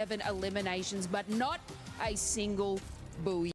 7 eliminations, but not a single buoy.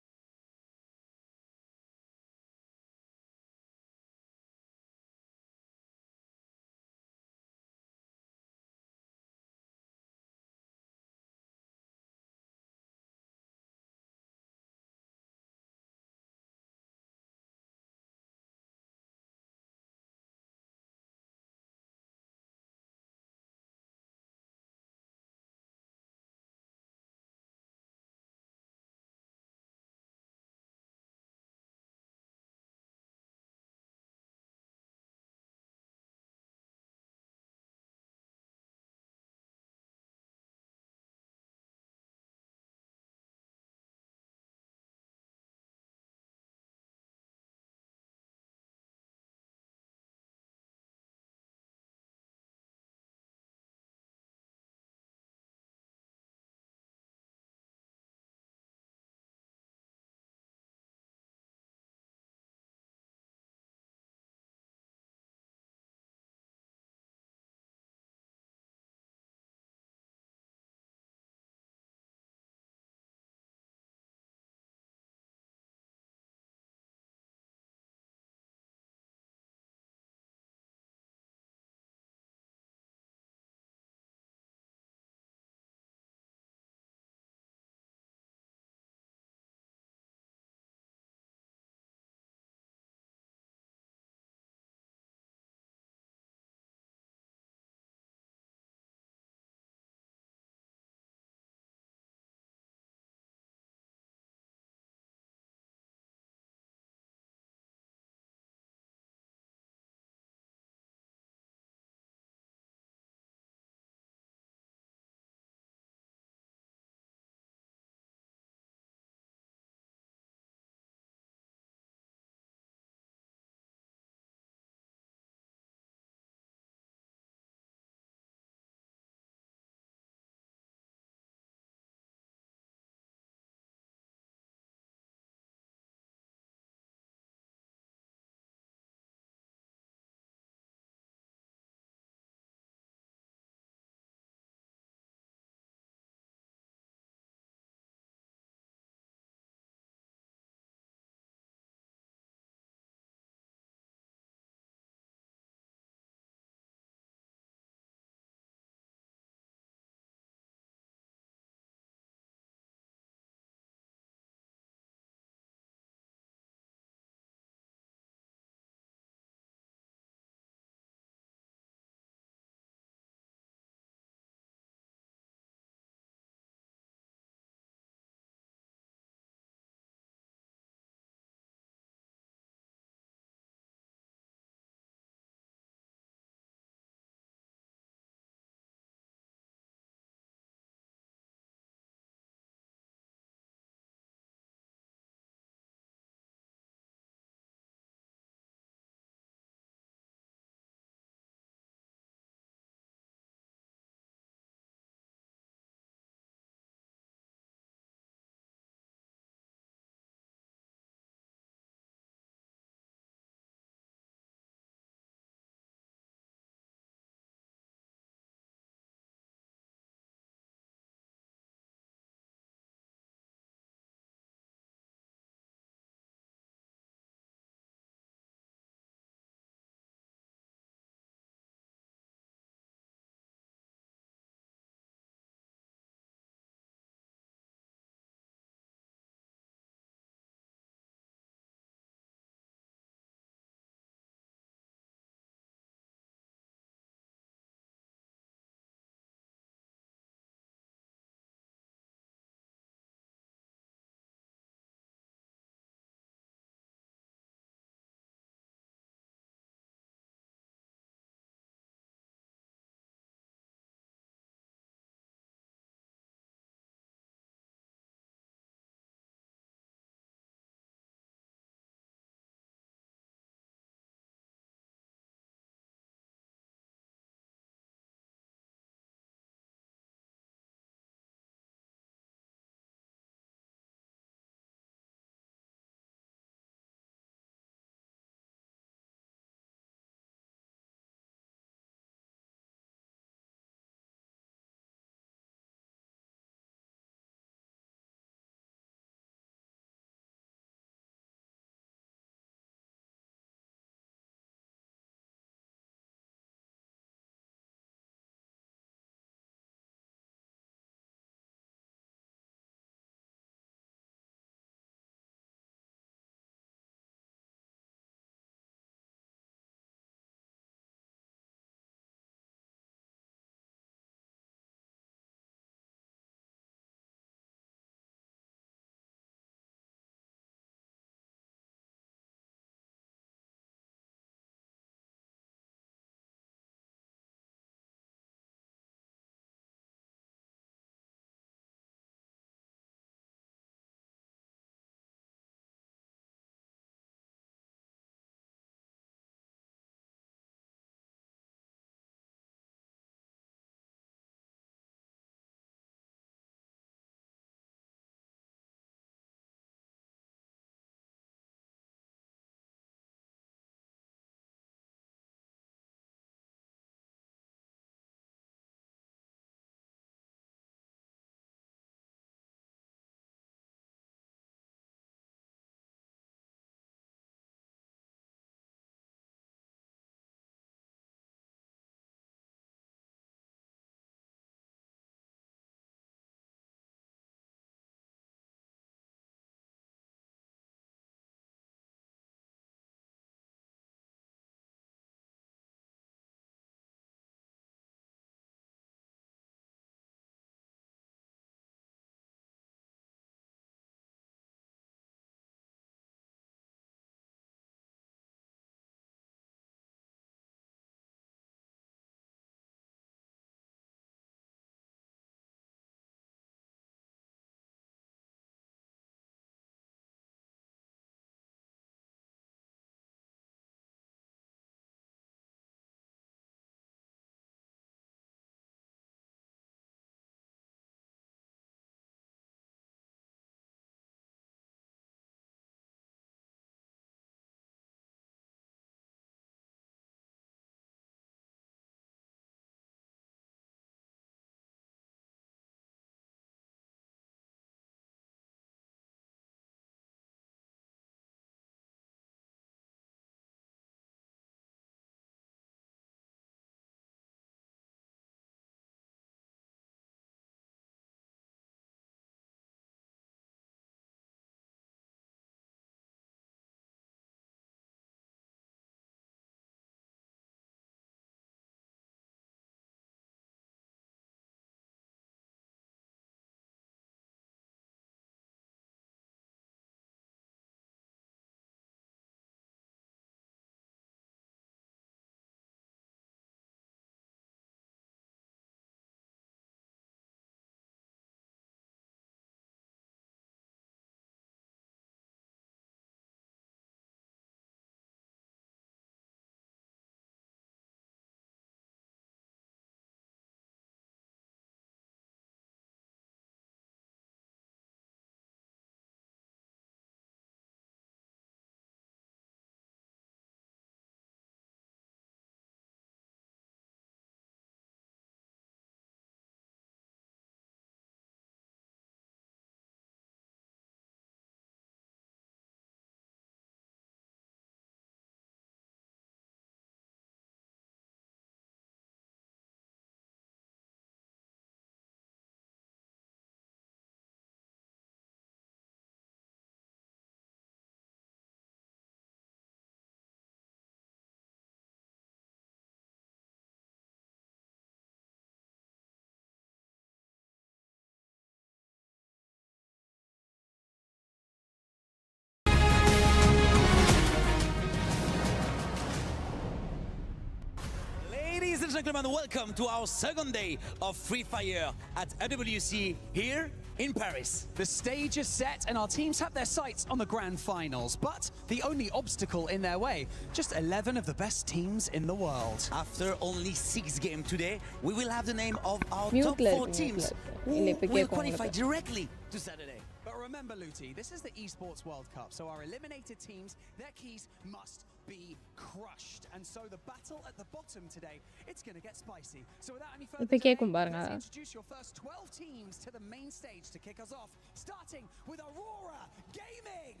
and gentlemen, welcome to our second day of Freefire at WWC here in Paris. The stage is set and our teams have their sights on the grand finals, but the only obstacle in their way, just 11 of the best teams in the world. After only 6 games today, we will have the name of our top 4 teams who will qualify directly to Saturday. But remember, Luti, this is the Esports World Cup, so our eliminated teams, their keys must be crushed. And so the battle at the bottom today, it's going to get spicy. So without any further delay, let's introduce your first 12 teams to the main stage to kick us off, starting with Aurora Gaming.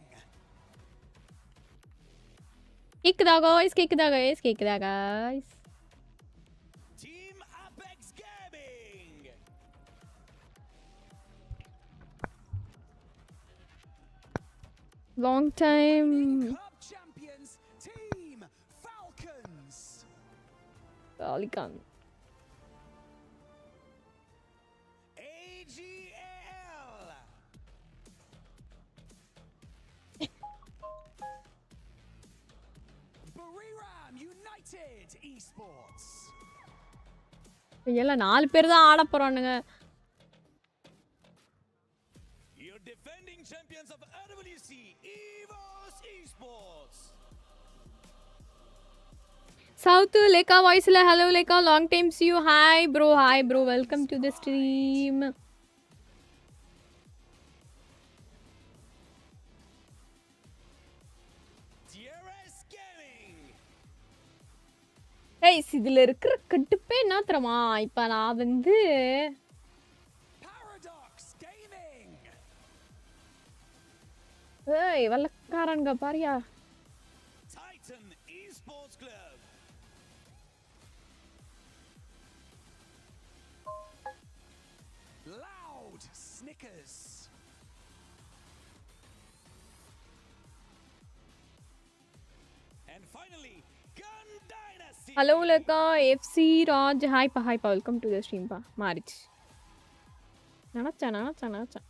Kick that guys, kick that guys, kick that guys. Team Apex Gaming. Long time. Cup champions, Team Falcons. Falcon. AGAL. BRIO United Esports. எல்லாம் 4 பேர் தான் ஆட போறானுங்க. Your defending champions of RWC Esports. South Lekha voice la hello Lekha, long time see you. Hi bro, welcome to the stream. DRS Gaming. Hey, இதுல இருக்கிற கடுப்பே என்ன தெரியுமா? இப்போ நான் வந்து Paradox Gaming. ஏய் வல்லக்காரங்க பாரியா. Titan Esports Club. Loud Snickers. And finally, Gun Dynasty. Hello Lekha, FC Raj, hi pa, welcome to the stream pa. Marriage. Nanacha.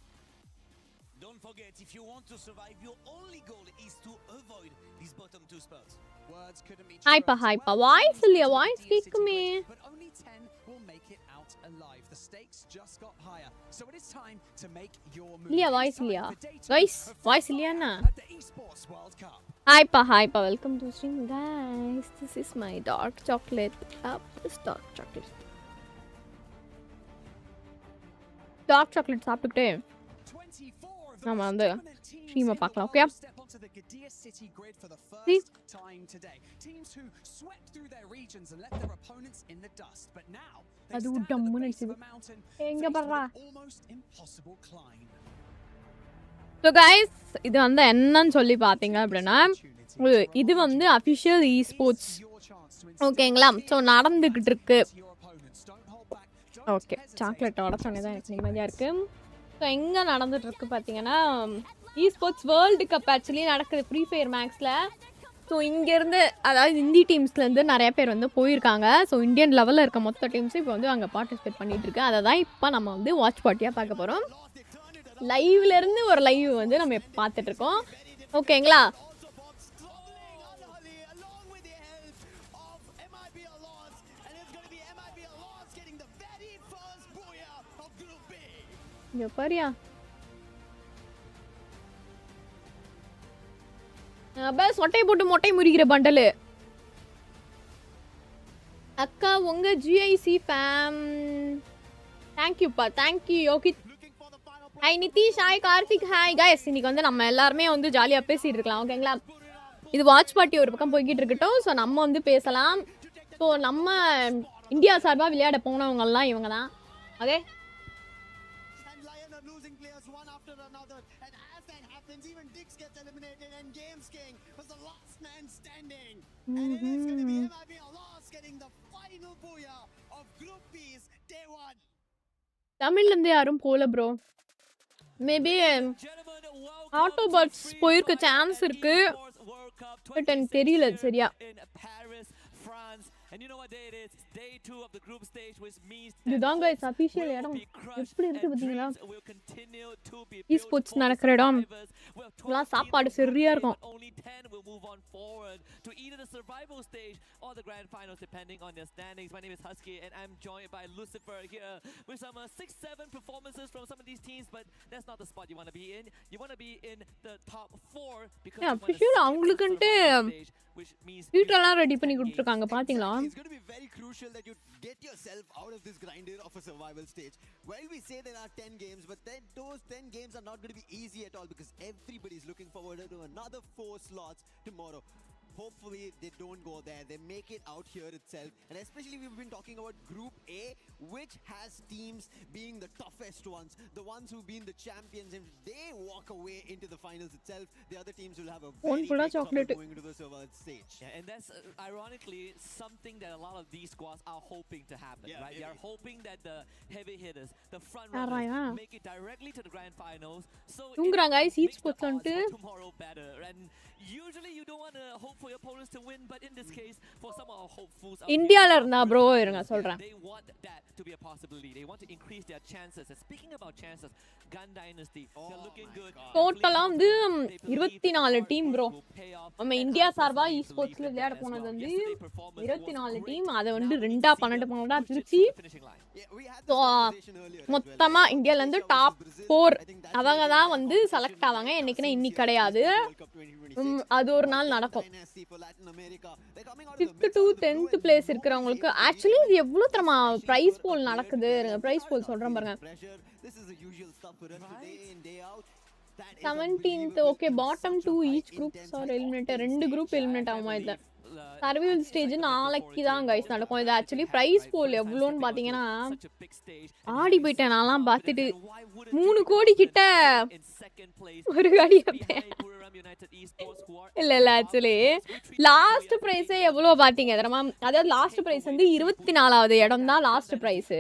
Don't forget, if you want to survive, your only goal is to avoid these bottom 2 spots. Words couldn't be Hi pa, voice liya, voice City கேக்க me. Grid, but only 10 will make it out alive. The stakes just got higher, so it is time to make your move. Liya, It's voice time liya. for day 2 Guys, of voice Freefire liya na. at the Esports World Cup. Hi pa, welcome to the stream guys. This is my dark chocolate. This dark chocolate. Dark chocolate சாப்பிட்டுட்டே 24 of நாம the வந்து dominant teams stream in பார்க்கலாம், the okay? world step onto the Gadir City grid for the See? first time today. Teams who swept through their regions and left their opponents in the dust, but now they அது stand at the டம்முன்னு base of அடிச்சது. a mountain எங்க faced with பாருடா. an almost impossible climb. So guys, இது வந்து என்னன்னு சொல்லி பாத்தீங்க அப்படின்னா இது வந்து அஃபிஷியல் esports ஓகேங்களா. ஸோ நடந்துகிட்டு இருக்கு. ஓகே, சாக்லேட்டோட சொன்னதான் எனக்கு நிம்மதியாக இருக்கு. ஸோ எங்கே நடந்துட்டு இருக்கு பார்த்தீங்கன்னா esports வேர்ல்டு கப் ஆக்சுவலி நடக்குது ஃப்ரீஃபயர் மேக்ஸில். ஸோ இங்கேருந்து அதாவது இந்தி டீம்ஸ்லேருந்து நிறைய பேர் வந்து போயிருக்காங்க. ஸோ இந்தியன் லெவலில் இருக்க மொத்த டீம்ஸும் இப்போ வந்து அங்கே பார்ட்டிசிபேட் பண்ணிட்டு இருக்கு. அதை தான் இப்போ நம்ம வந்து வாட்ச் பார்ட்டியாக பார்க்க போகிறோம். லைவ்லேருந்து ஒரு லைவ் வந்து நம்ம பார்த்துட்டு இருக்கோம் ஓகேங்களா. இங்க பாரியா சொட்டை போட்டு மொட்டை முறிக்கிற பண்டலு. அக்கா உங்க ஜிஐசி ஃபேம் தேங்க்யூப்பா, thank you Yogith. Hi Nitish, hi Karthik, hi guys. இன்னைக்கு வந்து நம்ம எல்லாருமே வந்து ஜாலியாக பேசிட்டு இருக்கலாம் ஓகேங்களா. இது வாட்ச் பார்ட்டி ஒரு பக்கம் போய்கிட்டு இருக்கட்டும். ஸோ நம்ம வந்து பேசலாம். ஸோ நம்ம இந்தியா சார்பாக விளையாட போனவங்கலாம் இவங்க தான். Okay, even Dix gets eliminated and Games King was the last man standing. And it is going to be MIB Alas getting the final booyah of Group B's day 1. தமிழ்லேருந்து யாரும் போல bro. Maybe Autobots போயிருக்க chance இருக்கு, but எனக்கு தெரியல சரியா. And you know what day it is? Day 2 of the group stage, which means இதுதான் guys official will இடம் be crushed எப்படி இருக்கு and பாத்தீங்களா dreams will continue to be Esports built for the நடக்கிற இடம் survivors. Well, 12 எல்லாம் teams சாப்பாடு from group சரியா A, இருக்கும் but only 10 will move on forward to either the survival stage or the grand finals, depending on their standings. My name is Husky, and I'm joined by Lucifer here with some 6-7 performances from some of these teams, but that's not the spot you want to be in. You want to be in the top 4 because you want to official அவங்களுக்குன்ட்டு stage, which means வீட்டெல்லாம் ready பண்ணி கொடுத்துருக்காங்க பாத்தீங்களா It's going to be very crucial that you get yourself out of this grinder of a survival stage. While we say there are 10 games, but then those 10 games are not going to be easy at all because everybody is looking forward to another 4 slots tomorrow. Hopefully they don't go there, they make it out here itself. And especially we've been talking about Group A, which has teams being the toughest ones, the ones who've been the champions, and they walk away into the finals itself. The other teams will have a very big trouble going into the survival stage. Yeah, and that's ironically something that a lot of these squads are hoping to happen, right? They are hoping that the heavy hitters, the front runners, make it directly to the grand finals. So தூங்குறாங்க guys makes the Esports odds வந்துட்டு for tomorrow better. And usually you don't want to hope for your opponents to win, but in this case, for some of our hopefuls, இந்தியால இருந்தா bro இருங்க சொல்றேன் they want that to be a possibility. They want to increase their chances. And speaking about chances, Gun Dynasty, they're looking good. டோட்டலா வந்து 24 team bro நம்ம India சார்பா Esportsல விளையாட போனது வந்து 24 டீம் அத வந்து 2-12 திருச்சி மொத்தமா இந்தியால இருந்து டாப் 4 அவங்க தான் வந்து செலக்ட் ஆவாங்க என்னைக்குனா இன்னைக்கு கிடையாது அது ஒரு நாள் நடக்கும் 5th to 10th பிளேஸ் இருக்கிறவங்களுக்கு ஆக்சுவலி இது எவ்வளவு தரமா பிரைஸ் போல் நடக்குது பிரைஸ் போல் சொல்றேன் பாருங்க 17th okay bottom 2 each groups are eliminated ரெண்டு குரூப் எலிமினேட் ஆகுமா இல்ல சர்வைவல் ஸ்டேஜ் நாளைக்கு தான் गाइस நடக்கும் இது ஆக்சுவலி பிரைஸ் போல் எவ்வளவுன்னு பாத்தீங்கன்னா ஆடி போயிட்டேன் நான்லாம் பார்த்துட்டு 3 கோடி கிட்ட ஒரு காடி இல்ல ஆக்சுவலி லாஸ்ட் பிரைஸ் எவ்வளவு பாத்தீங்க தெரியுமா அதாவது லாஸ்ட் பிரைஸ் வந்து 24வது இடம் தான் லாஸ்ட் பிரைஸ்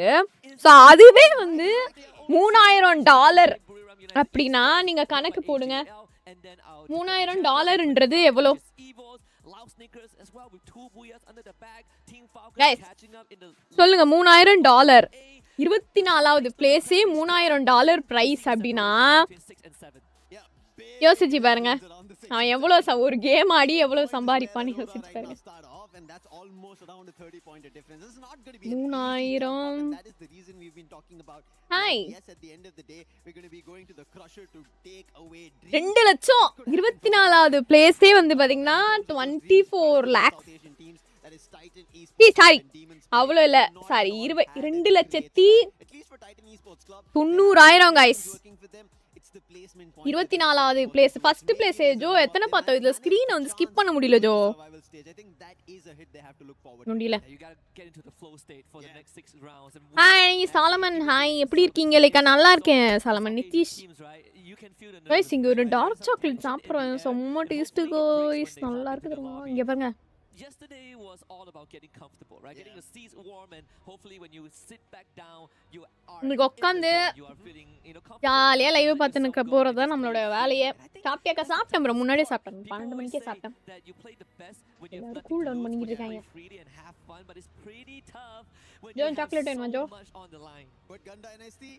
சோ அதுவே வந்து $3000 அப்படினா நீங்க கணக்கு போடுங்க $3000ன்றது எவ்வளவு guys சொல்லுங்க $3000 24வது பிளேஸே $3000 பிரைஸ் அப்படினா யோசிச்சு பாருங்க அவன் எவ்வளவு ஒரு கேம் ஆடி எவ்வளவு சம்பாதிப்பான்னு யோசிச்சு பாருங்க 3000 ஹாய் 2 லட்சம் 24வது பிளேஸே வந்து பாத்தீங்கன்னா 24 lakhs சாரி அவ்வளோ இல்ல சாரி 2,90,000 guys 24வது பிளேஸ் ஃபர்ஸ்ட் பிளேஸ் ஜோ எத்தனை பார்த்தோம் இதுல ஸ்கிரீனை வந்து ஸ்கிப் பண்ண முடியல ஜோ முடியல ஹாய் சாலமன் ஹாய் எப்படி இருக்கீங்க லைக்கா நல்லா இருக்கேன் சாலமன் நிதிஷ் கைஸ் இங்க ஒரு டார்க் சாக்லேட் சாப்பிடுறோம் செம்ம டேஸ்ட் கைஸ் நல்லா இருக்கு தெரியுமா இங்க பாருங்க Yesterday was all about getting comfortable, right? Getting the seats warm, and hopefully when you sit back down, you are feeling, ஜாலியா லைவ் பார்த்துக்க போறது தான் நம்மளோட வேலையே சாப்பிட்டேன் bro முன்னாடியே சாப்பிட்டேன் 12 மணிக்கே சாப்பிட்டேன் எல்லாரும் கூல் டவுன் பண்ணிட்டு இருக்காங்க ஜோ சாக்லேட் வேணுமா Joe But Gun Dynasty,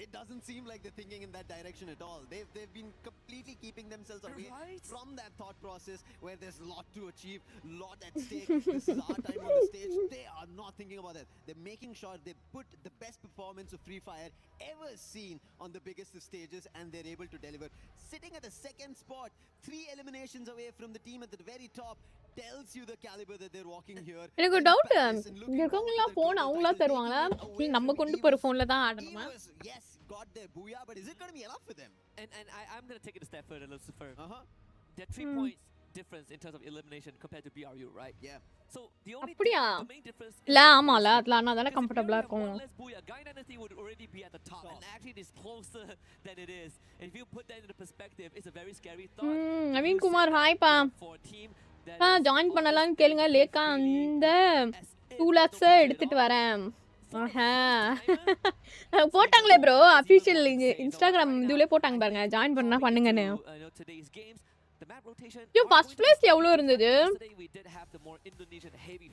it doesn't seem like they're thinking in that direction at all. They've been completely keeping themselves away from that thought process where there's a lot to achieve, lot at stake. This is our time on the stage. They are not thinking about that. They're making sure they put the best performance of Freefire ever seen on the biggest of stages, and they're able to deliver. Sitting at the second spot, 3 eliminations away from the team at the very top, tells you the caliber that they're walking here. எனக்கு ஒரு doubt இங்க இருக்கவங்களா phone அவங்களா தருவாங்களா இல்ல நம்ம கொண்டு போற போன்ல தான் ஆடணுமா Yes, got their booyah, but is it going to be enough for them? And I'm going to take it a step further, Lucifer. There are 3 points difference in terms of elimination compared to BRU, right? Yeah. So the only the main difference இல்ல ஆமால அதல அண்ணா கம்ஃபர்ட்டபிளா இருக்கும் Guy Dynasty would already be at the top, and actually it is closer than it is. And if you put that into perspective, it's a very scary thought. Naveen Kumar hi பா join பண்ணலாம்னு கேளுங்க லேக்கா அந்த 2 lakhs எடுத்துட்டு வரேன் போட்டாங்களே bro official Instagram இதுலயே போட்டாங்க பாருங்க join பண்ணா பண்ணுங்கன்னு The map rotation. Yo, first place எவ்வளவு இருந்தது?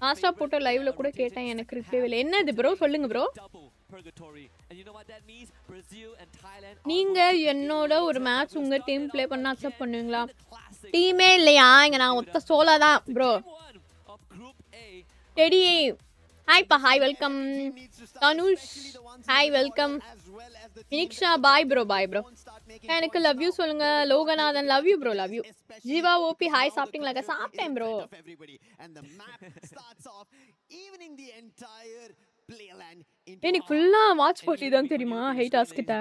லாஸ்டா போட்ட லைவ்ல கூட கேட்டேன் எனக்கு ரிப்ளை இல்ல. என்னது bro சொல்லுங்க bro. நீங்க என்னோட ஒரு மேட்ச் உங்க டீம் ப்ளே பண்ண அக்செப்ட் பண்ணுவீங்களா? டீமே இல்லையா? இங்க நான் ஒத்த சோலா தான் bro. Teddy hi hi welcome. Dhanush hi welcome. Niksha bye bro bye bro. எனக்கு லவ் யூ சொல்லுங்க. Loganathan love you bro love you. Jeeva OP hi சாப்பிட்டீங்களா? சாப்பிட்டேன் ப்ரோ. எனக்கு ஃபுல்லா வாட்ச் போட்டி தான் தெரியுமா ஹேட்டர்ஸ் கிட்ட.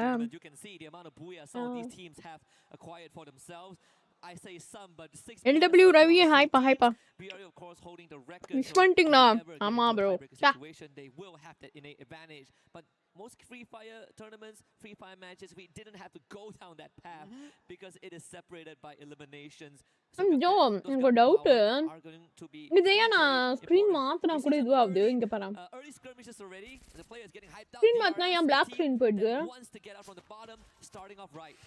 I say some, but 6 LW Ravi hi pa hi pa. BRIO of course holding the record. Miswantingla. Ama bro. Situation, they will have that innate advantage. But most Freefire tournaments, Freefire matches, we didn't have to go down that path because it is separated by eliminations. Jo, engo doubt. Idaya na screen maathna kuda idu avudhu inga param. Early skirmishes already. The player is getting hyped up. Screen maathna ya black screen poidhu. Wants to get out from the bottom, starting off right.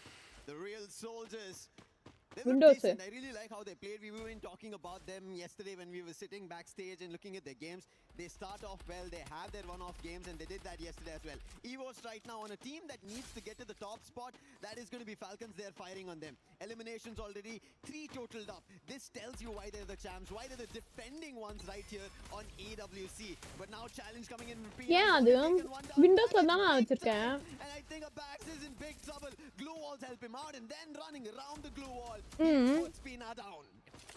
The real soldiers. Windows. I really like how they played. We were talking about them yesterday when we were sitting backstage and looking at their games. They start off well, they have their one-off games, and they did that yesterday as well. EVO's right now on a team that needs to get to the top spot. That is going to be Falcons. They're firing on them. Eliminations already, 3 totaled up. This tells you why they're the champs, why they're the defending ones right here on AWC. But now challenge coming in. Yeah, adu Windows la dhaan vechirukken. And I think Abax is in big trouble. Glue walls help him out, and then running around the glue wall. Puts Pina down.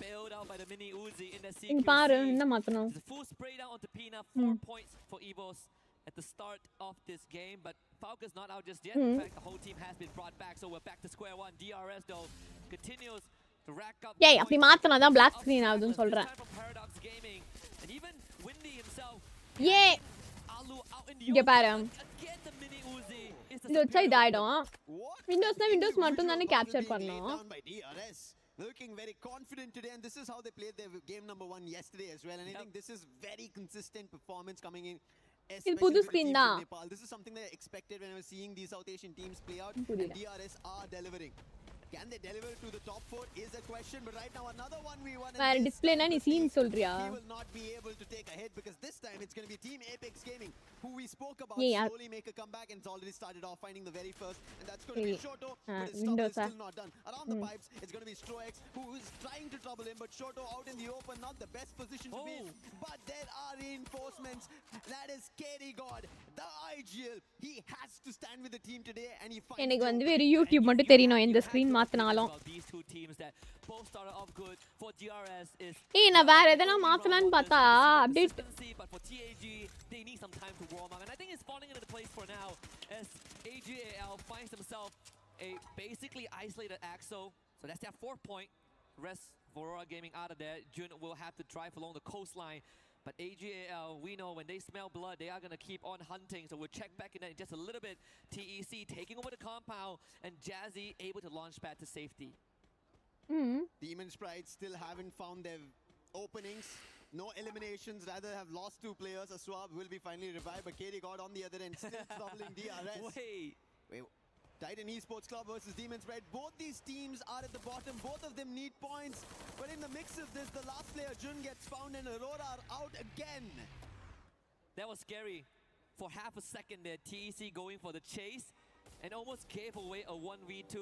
Bailed out by the mini Uzi in the CQC. In paaru enna maathano. The full spray down onto Pina, 4 points for EVOS at the start of this game, but Falcon's not out just yet. In fact, the whole team has been brought back, so we're back to square one. DRS though continues to rack up. Yeah, அப்படி மாத்தனா தான் black screen ஆகுதுன்னு சொல்றேன். Paradox Gaming and even Windy himself. Yeah. Alu out in the இங்க பாரு. Get the mini Uzi. இது வச்சா இதாயிடும். விண்டோஸ்னா Windows மட்டும் தானே கேப்சர் பண்ணனும். Looking very confident today, and this is how they played their game number 1 yesterday as well. And I think this is very consistent performance coming in. Nepal. This is something that I expected when I was seeing these South Asian teams play out. And DRS are delivering. Can they deliver to the top 4 is a question, but right now another 1v1. வேற டிஸ்ப்ளேனா நீ scene சொல்றியா? He will not be able to take a hit because this time it's going to be Team Apex Gaming, who we spoke about, slowly make a comeback, and it's already started off finding the very first, and that's going to be Shoto, but his trouble is still not done. Around the pipes, it's going to be Strox, who is trying to trouble him, but Shoto out in the open, not the best position to be in, but there are reinforcements. That is KD God, the IGL. He has to stand with the team today, and he finds எனக்கு வந்து வேற YouTube மட்டும் தெரியணும் இந்த screen மாத்துனாலும். ஏய் நான் வேற எதனா மாத்தலாம்னு பார்த்தா update they need some time to warm up, and I think it's falling into place for now as AGAL finds himself a basically isolated Axo. So that's their 4th point. Rest of Aurora Gaming out of there. Jun will have to drive along the coastline. But AGAL, we know when they smell blood, they are going to keep on hunting. So we'll check back in that in just a little bit. TEC taking over the compound, and Jazzy able to launch pad to safety. Demon Sprites still haven't found their openings. No eliminations, rather have lost 2 players. Aswab will be finally revived, but KD God on the other end still troubling DRS. Wait. Titan Esports Club versus Demon Sprite. Both these teams are at the bottom. Both of them need points. But in the mix of this, the last player, Jun, gets found, and Aurora are out again. That was scary. For half a second there, TEC going for the chase and almost gave away a 1v2.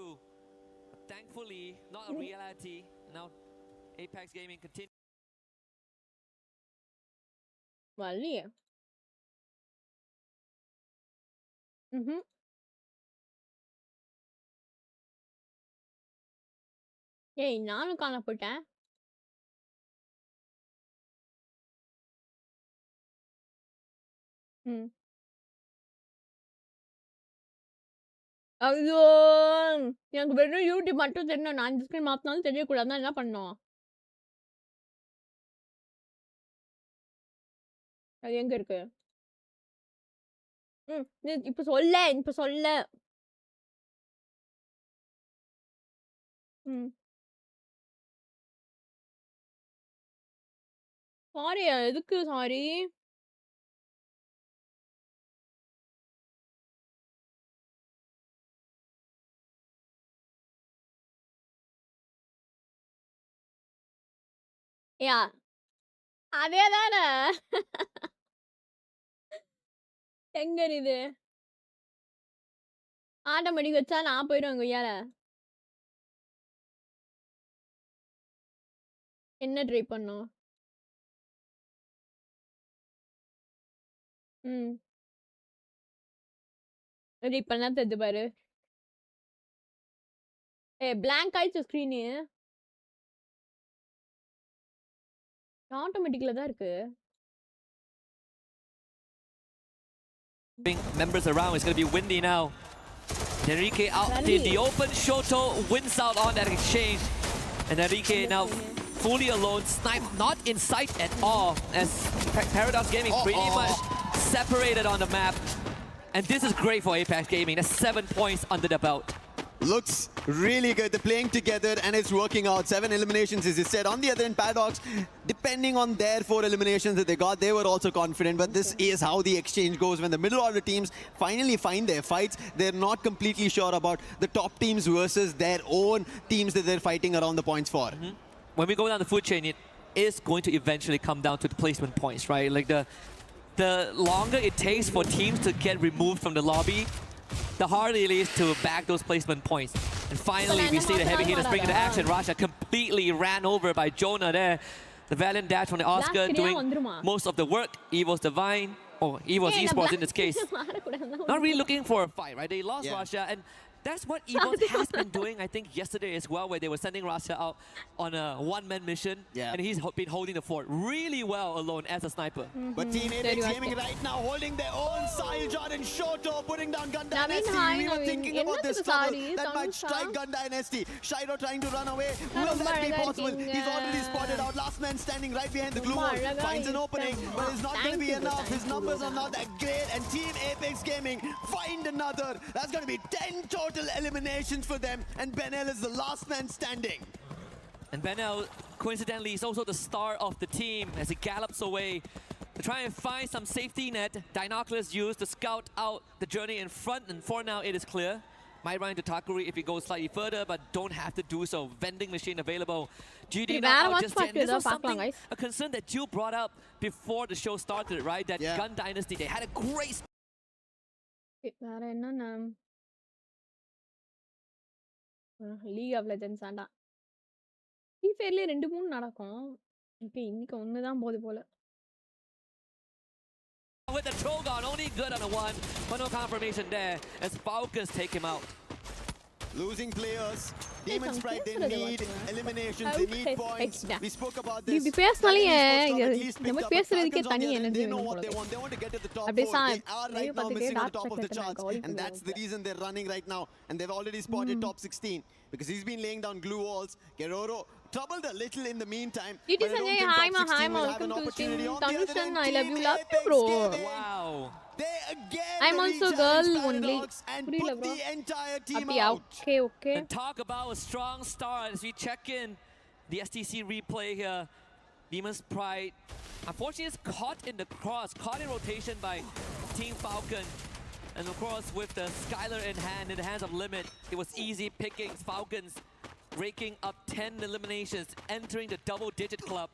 But thankfully, not a reality. Now, Apex Gaming continues. வள்ளியே ஏய் நானும் காண போயிட்டேன். ஐயோ எனக்கு வெறும் YouTube மட்டும் தெரியணும். நான் இந்த ஸ்கிரீன் மாத்தினாலும் தெரியக்கூடாதுன்னா என்ன பண்ணோம்? அது எங்க இருக்கு? இப்ப சொல்ல. சாரி எதுக்கு சாரி? யா அதேதானே எங்க இது ஆட்டோமேட்டிக் வச்சா நான் போயிடுவேன் கொய்யால என்ன ட்ரை பண்ணோம் ம் ரெடி பண்ணா தெரிஞ்சு பாரு blank ஆயிடுச்சு ஸ்க்ரீனு ஆட்டோமேட்டிக்ல தான் இருக்கு Members around, it's going to be windy now. Enrique out in the open, Shoto wins out on that exchange. And Enrique now fully alone, snipe not in sight at all, as Paradox Gaming pretty much separated on the map. And this is great for Apex Gaming, that's 7 points under the belt. Looks really good. They're playing together and it's working out. 7 eliminations, as you said. On the other end, Paradox, depending on their 4 eliminations that they got, they were also confident. But this is how the exchange goes. When the middle order teams finally find their fights, they're not completely sure about the top teams versus their own teams that they're fighting around the points for. When we go down the food chain, it is going to eventually come down to the placement points, right? Like the longer it takes for teams to get removed from the lobby, the harder it is to bag those placement points. And finally, we see the heavy hitters bring into action. Rasha completely ran over by Jonah there. The valiant dash from the Oscar doing most of the work. Evo's Divine, or Evo's Esports in this case. Not really looking for a fight, right? They lost Rasha, and that's what Evo's has been doing, I think, yesterday as well, where they were sending Rasha out on a one-man mission, and he's been holding the fort really well alone as a sniper. But Team Apex Gaming right now holding their own style. Jordan Shoto putting down Gun Dynasty. We were thinking about this trouble that might strike Gun Dynasty. Shiro trying to run away. Will that be possible? He's already spotted out. Last man standing right behind the glue wall. Finds an opening, but it's not going to be enough. His numbers are not that great. And Team Apex Gaming find another. That's going to be 10 total eliminations for them, and Benel is the last man standing. And Benel, coincidentally, is also the star of the team as he gallops away to try and find some safety net. Dinoculus used to scout out the journey in front, and for now it is clear. Might run into Takuri if he goes slightly further, but don't have to do so. Vending machine available. GD not out just yet. This was something, a concern that you brought up before the show started, right? That Gun Dynasty, they had a great... League of Legends ஆண்டா free ஃபயர்லயே 2-3 நடக்கும் இப்போ இன்னைக்கு ஒன்று தான் போகுது போல with the Trogon, only good on a one, but no confirmation there as Falcons take him out. Losing players, Demon's Pride, they need eliminations, they need points. We spoke about this. இப்படி பேசினாலே நம்ம பேசுறதுக்கே தனி energy They know what they want. They want to get to the top 4. They are right now missing on the top of the charts, and that's the reason they're running right now. And they've already spotted top 16 because he's been laying down glue walls. Geroro troubled a little in the meantime. It is Sanjay. Hi, welcome to stream. Tanushan, I love you, bro. Wow. They again I'm also girl only. And put the entire team out. Okay. And talk about a strong start as we check in the STC replay here. Demon's Pride, unfortunately, is caught in the cross, caught in rotation by Team Falcon. And of course, with the Skylar in hand, in the hands of Limit, it was easy pickings. Falcons raking up 10 eliminations, entering the double-digit club.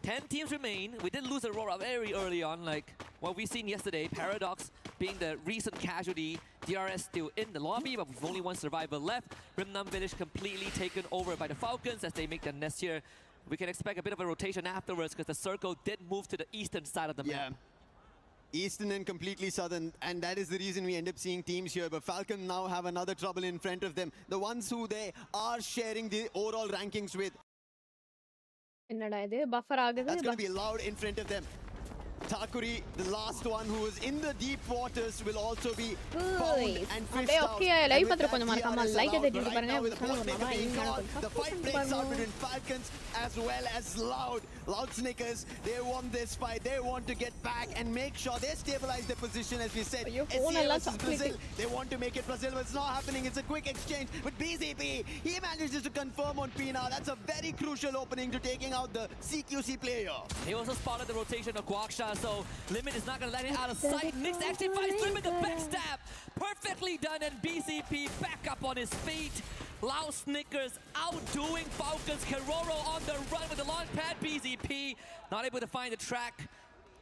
10 teams remain. We did lose Aurora very early on, like what we've seen yesterday. Paradox being the recent casualty. DRS still in the lobby, but with only one survivor left. Rimnam Village completely taken over by the Falcons as they make their nest here. We can expect a bit of a rotation afterwards because the circle did move to the eastern side of the map. Eastern and completely southern, and that is the reason we end up seeing teams here. But Falcon now have another trouble in front of them. The ones who they are sharing the overall rankings with. என்னடா இது buffer ஆகுது That's going to be loud in front of them. Takuri, the last one who is in the deep waters, will also be found and fished out. Okay, live பத்திர கொஞ்சம் மறக்காம like தட்டிட்டு பாருங்க. The fight breaks out between Falcons as well as Loud. Loud Snickers, they want this fight. They want to get back and make sure they stabilize their position, as we said. SCA versus Brazil. They want to make it Brazil, but it's not happening. It's a quick exchange with BZP. He manages to confirm on Pina. That's a very crucial opening to taking out the CQC player. He also spotted the rotation of Guaksha, so Limit is not going to let it out of sight. Nix actually finds Limit the backstab. Perfectly done, and BCP back up on his feet. Loud Snickers outdoing Falcons. Keroro on the run with the launch pad. BZP not able to find the track.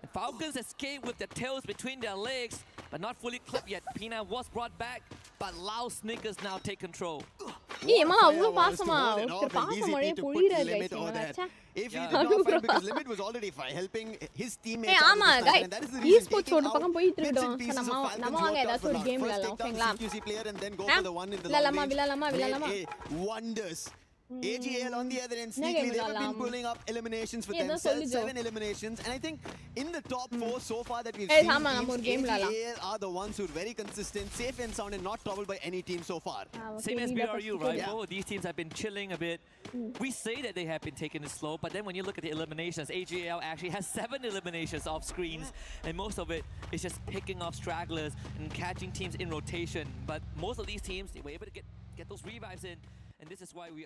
And Falcons escape with their tails between their legs, but not fully clipped yet. Pina was brought back, but Loud Snickers now take control. ஏமா அவ்ளோ பாசமா ஒருத்தர் பாசம் மழைய பொழிறாரு guys மச்சான் If he did not find, because Limit was already helping his teammates. ஆமா guys esports ஒரு பக்கம் போயிட்டு இருக்கோம் நம்ம வாங்க ஏதாச்சும் ஒரு கேம் விளையாடலாம் ஓகேங்களா CQC player and then go for the one in the விளையாடலாமா wonders. AGL on the other end, sneakily they have been pulling up eliminations for themselves, 7 eliminations, and I think in the top 4 so far that we've seen, AGL are the ones who are very consistent, safe and sound, and not troubled by any team so far. Same as BRU, right? Both of these teams have been chilling a bit. We say that they have been taking it slow, but then when you look at the eliminations, AGL actually has 7 eliminations off screens, and most of it is just picking off stragglers and catching teams in rotation. But most of these teams, they were able to get those revives in. And this is why we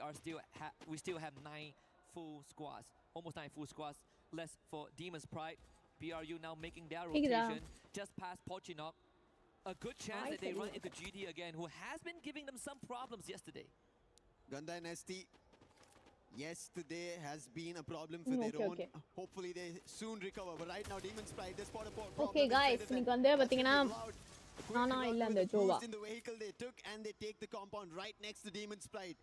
still have 9 full squads, almost 9 full squads left for Demon's Pride. BRU now making their rotation just past Pochinok. A good chance that they run into GD again, who has been giving them some problems yesterday. Ganda and ST, yesterday has been a problem for their own. Hopefully they soon recover. But right now, Demon's Pride, they spot a problem. Okay, guys, இன்னைக்கு வந்து பாத்தீங்கன்னா நானா இல்ல அந்த ஜோவா in the vehicle they took and they take the compound right next to Demon's Pride.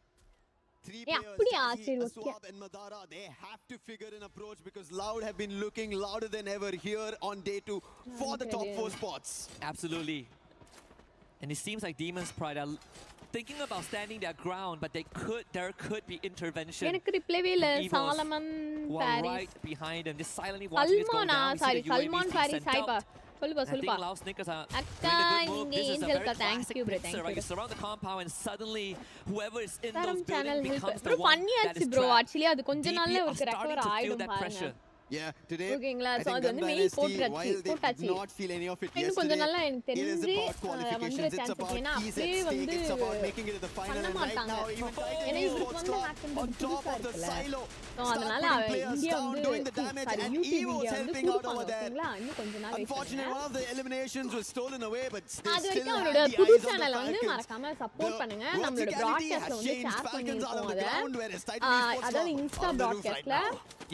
3 அப்படியே players, Swab and Madara, they have to figure an approach because Loud have been looking louder than ever here on day 2 for the top 4 spots. Absolutely. And it seems like Demon's Pride are thinking about standing their ground, but there could be intervention. எனக்கு ரிப்ளைவே இல்ல Solomon Paris right behind them, just silently watching this go down. Salman Paris ஹைப்பா சொல்லுப்பா Loud Snickers are அக்கா இங்க ஏஞ்சல்கா thank you bro thank you you surround the compound and suddenly whoever is in those channel buildings becomes bro the one பண்ணியாச்சு that is bro trapped. actually அது கொஞ்ச நாள்ல ஒரு recover ஆயிடும் பாருங்க pressure. Yeah, today ஓகேங்களா I சோ think அது வந்து மெயில் போட்டாச்சு not feel any of it இன்னும் yesterday. கொஞ்ச நாள்ல எனக்கு It is தெரிஞ்சு about qualifications, it's about ஏனா keys அப்படியே at stake, வந்து it's about making it to the final, and right now even ஏனா இவருக்கு வந்து hack on top of the silo. So அதனால இந்தியா வந்து doing the damage and Evo is helping out over there. இன்னும் கொஞ்ச நாள் Unfortunately, one of the eliminations was stolen away, but அது still வரைக்கும் அவரோட புது சேனலை வந்து மறக்காம சப்போர்ட் பண்ணுங்க நம்மளோட பிராட்காஸ்ட்ல வந்து ஷேர் பண்ணிருக்கோம் அதாவது Insta பிராட்காஸ்ட்ல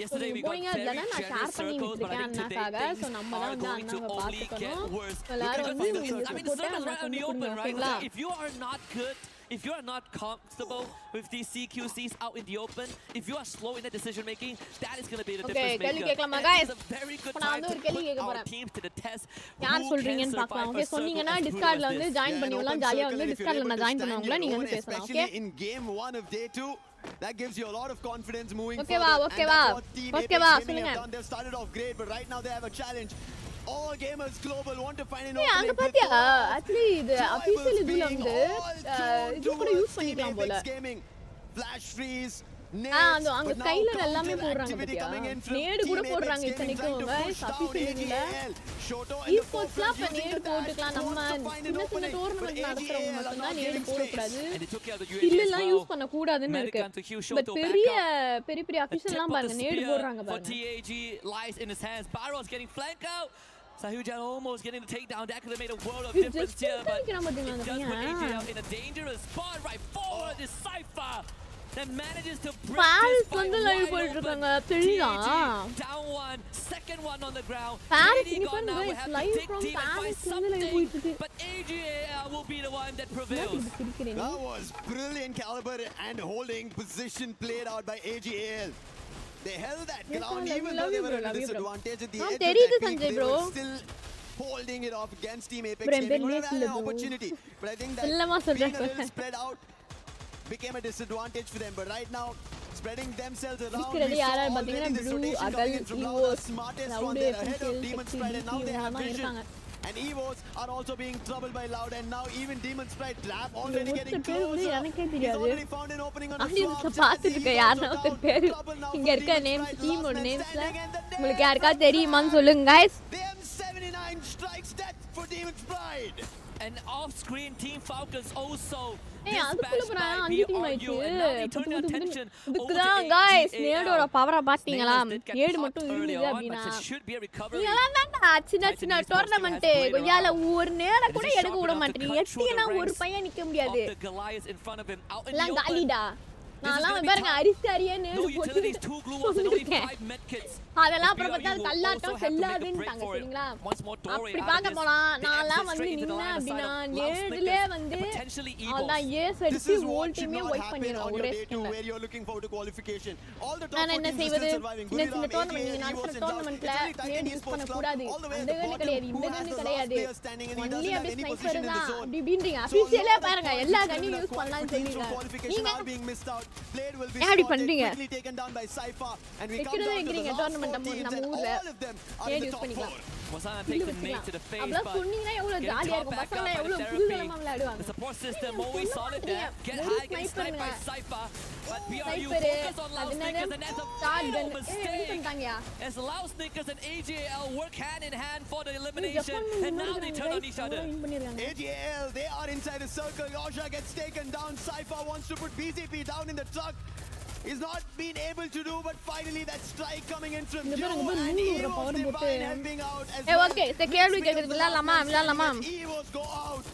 Yesterday we got very generous circles, but I think today things are going to only get worse. I mean, the circle's right on the open, right? If you are not good, if you are not comfortable with these CQCs out in the open, if you are slow in the decision making, that is going to be the difference maker. And it's a very good time to put our teams to the test. யார் சொல்றீங்கன்னு பார்க்கலாம் okay சொன்னீங்கன்னா டிஸ்கார்ட்ல வந்து join பண்ணிடலாம் ஜாலியா வந்து டிஸ்கார்ட்ல நான் join பண்ணுவாங்களா நீங்க வந்து பேசலாம் okay in game 1 of day 2. That gives you a lot of confidence moving forward. They've started off great, but right now they have a challenge. All gamers global want to find an opening. அங்க பாத்தியா actually இது official இதுல வந்து இது கூட use பண்ணிக்கலாம் போல. Flash freeze. அங்க கையில எல்லாமே போடுறாங்க பாத்தியா நேடு கூட போடுறாங்க இத்தனைக்கும் गाइस அபிஷியல்ல esportsல அப்ப நேடு போட்டுக்கலாம் நம்ம சின்ன சின்ன டோர்னமென்ட் நடத்துறவங்க மட்டும் தான் நேடு போட கூடாது இல்லலாம் யூஸ் பண்ண கூடாதுன்னு இருக்கு பட் பெரிய பெரிய அபிஷியல்லாம் பாருங்க நேடு போடுறாங்க பாருங்க TAG lies in his hands. BRIO is getting flanked out. Sahujan almost getting the takedown. That could have made a world of difference here, but it does put AJ in a dangerous spot right forward. This Cypher that manages to break this வந்து live போயிட்டு இருக்காங்க தெரியுமா down one, second one on the ground. Paris இங்க பாருங்க live from Paris வந்து live போயிட்டு இருக்கு But AGL will be the one that prevails. That was brilliant caliber and holding position played out by AGL. They held that ground even though they were at a disadvantage at the edge of that peak. They were still holding it off against Team Apex Gaming. Would have had an opportunity, but I think that being a little spread out became a disadvantage for them. But right now, spreading themselves around, we saw already this rotation coming in from Loud, the smartest one there ahead of Demon's Pride, and now they have vision. And Evos are also being troubled by Loud, and now even Demon's Pride trap already getting closer. He's already found an opening on the swap. பாத்துட்டு யாரனா ஒரு பேர் இங்க இருக்க names டீமோட நேம்ஸ்ல உங்களுக்கு யாருக்கா தெரியுமான்னு சொல்லுங்க guys Them 79 strikes death for Demon's Pride. And off-screen, Team Falcons also Hey, dispatched by BRU, and now they turn their attention over to guys, AGAL. நேடோட பவரை பாத்தீங்களா? Snailers did get நேடு caught மட்டும் early இருந்தது on, அப்படினா but it should be a recovery. நீங்கலாம் தான்டா சின்ன tournament கொய்யால ஒரு நேர கூட எடுக்க விட மாட்டீங்க. எட்டினா ஒரு பையன் நிக்க முடியாது. Of the Goliaths in front of him out in the எல்லாம் open. காலிடா. நான்லாம் பாருங்க அரிசி நேடு No போட்டு utilities, 2 glue walls and only 5 medkits. அதெல்லாம் அப்புறம் BRU பார்த்தா will கல்லாட்டம் also have to make a செல்லாதுன்னுட்டாங்க break for it. சரிங்களா? Once more, Dore அப்படி out of பார்க்க this. போனா The நான்லாம் exit வந்து straight into the நின்னா line of sight அப்படினா of Loud நேடுலே Snickers, வந்து the potentially evil. அதான் ஏஸ் This அடிச்சு is ஹோல் what should டீமே not வைப் happen பண்ணிடுறோம் on ஒரே your day 2 ஸ்கின்ல. where you're looking forward to qualification. All the top நான் 4 என்ன teams are செய்வது? still surviving. இந்த Gujarat, டோர்னமெண்ட் AGA, நீங்க நடத்துற EVOS and டோர்னமெண்ட்ல It's really நேடு tight in யூஸ் esports பண்ண club. கூடாது. All the way at அந்த the கண்ணு bottom, கிடையாது, who இந்த has கண்ணு the last கிடையாது. player standing and he only doesn't have அப்படி any sniper position in the தான். zone. அப்படி பீன்றீங்க. So a அபிஷியலே lot of பாருங்க points எல்லா which கண்ணையும் will யூஸ் பண்ணலாம்னு qualify teams சொல்றீங்க. from qualification நீங்க are being missed out. Blade will be ஏன் அப்படி spotted, பண்றீங்க? quickly taken down by Cypher, and we come வைக்கிறதே down to the வைக்கிறீங்க last 4 டோர்னமெண்ட் teams நம்ம and ஊர்ல. all of them are in நேடு the யூஸ் top பண்ணிக்கலாம். 4. Wasana இல்ல takes the வச்சுக்கலாம். nade to the face, அப்படிலாம் but சொன்னீங்கன்னா எவ்வளவு getting ஜாலியா caught இருக்கும். back up பசங்கலாம் by the எவ்வளவு therapy. குதூகலமா விளையாடுவாங்க. The support system நீங்க always சொல்ல solid மாட்டீங்க. there. Get வெறும் high, getting sniped by sniper-ங்க. Cypher. But BRU Sniper, focus on Loud அது Snickers, என்னது? and that's a Shotgun. fatal என்ன mistake. பண்ணிட்டாங்கயா? As Loud Snickers and AGAL work hand in hand for the elimination, and now they turn on each other. AGL, they are inside the circle. Yosha gets taken down. Cypher wants to put BCP down in the truck. He's not been able to do, but finally that strike coming in from Joe, and Evo's Divine helping out as Hey, well. okay, இந்த கேள்வி கேக்குறது விளையாடலாமா? விளையாடலாமா? Evos go out.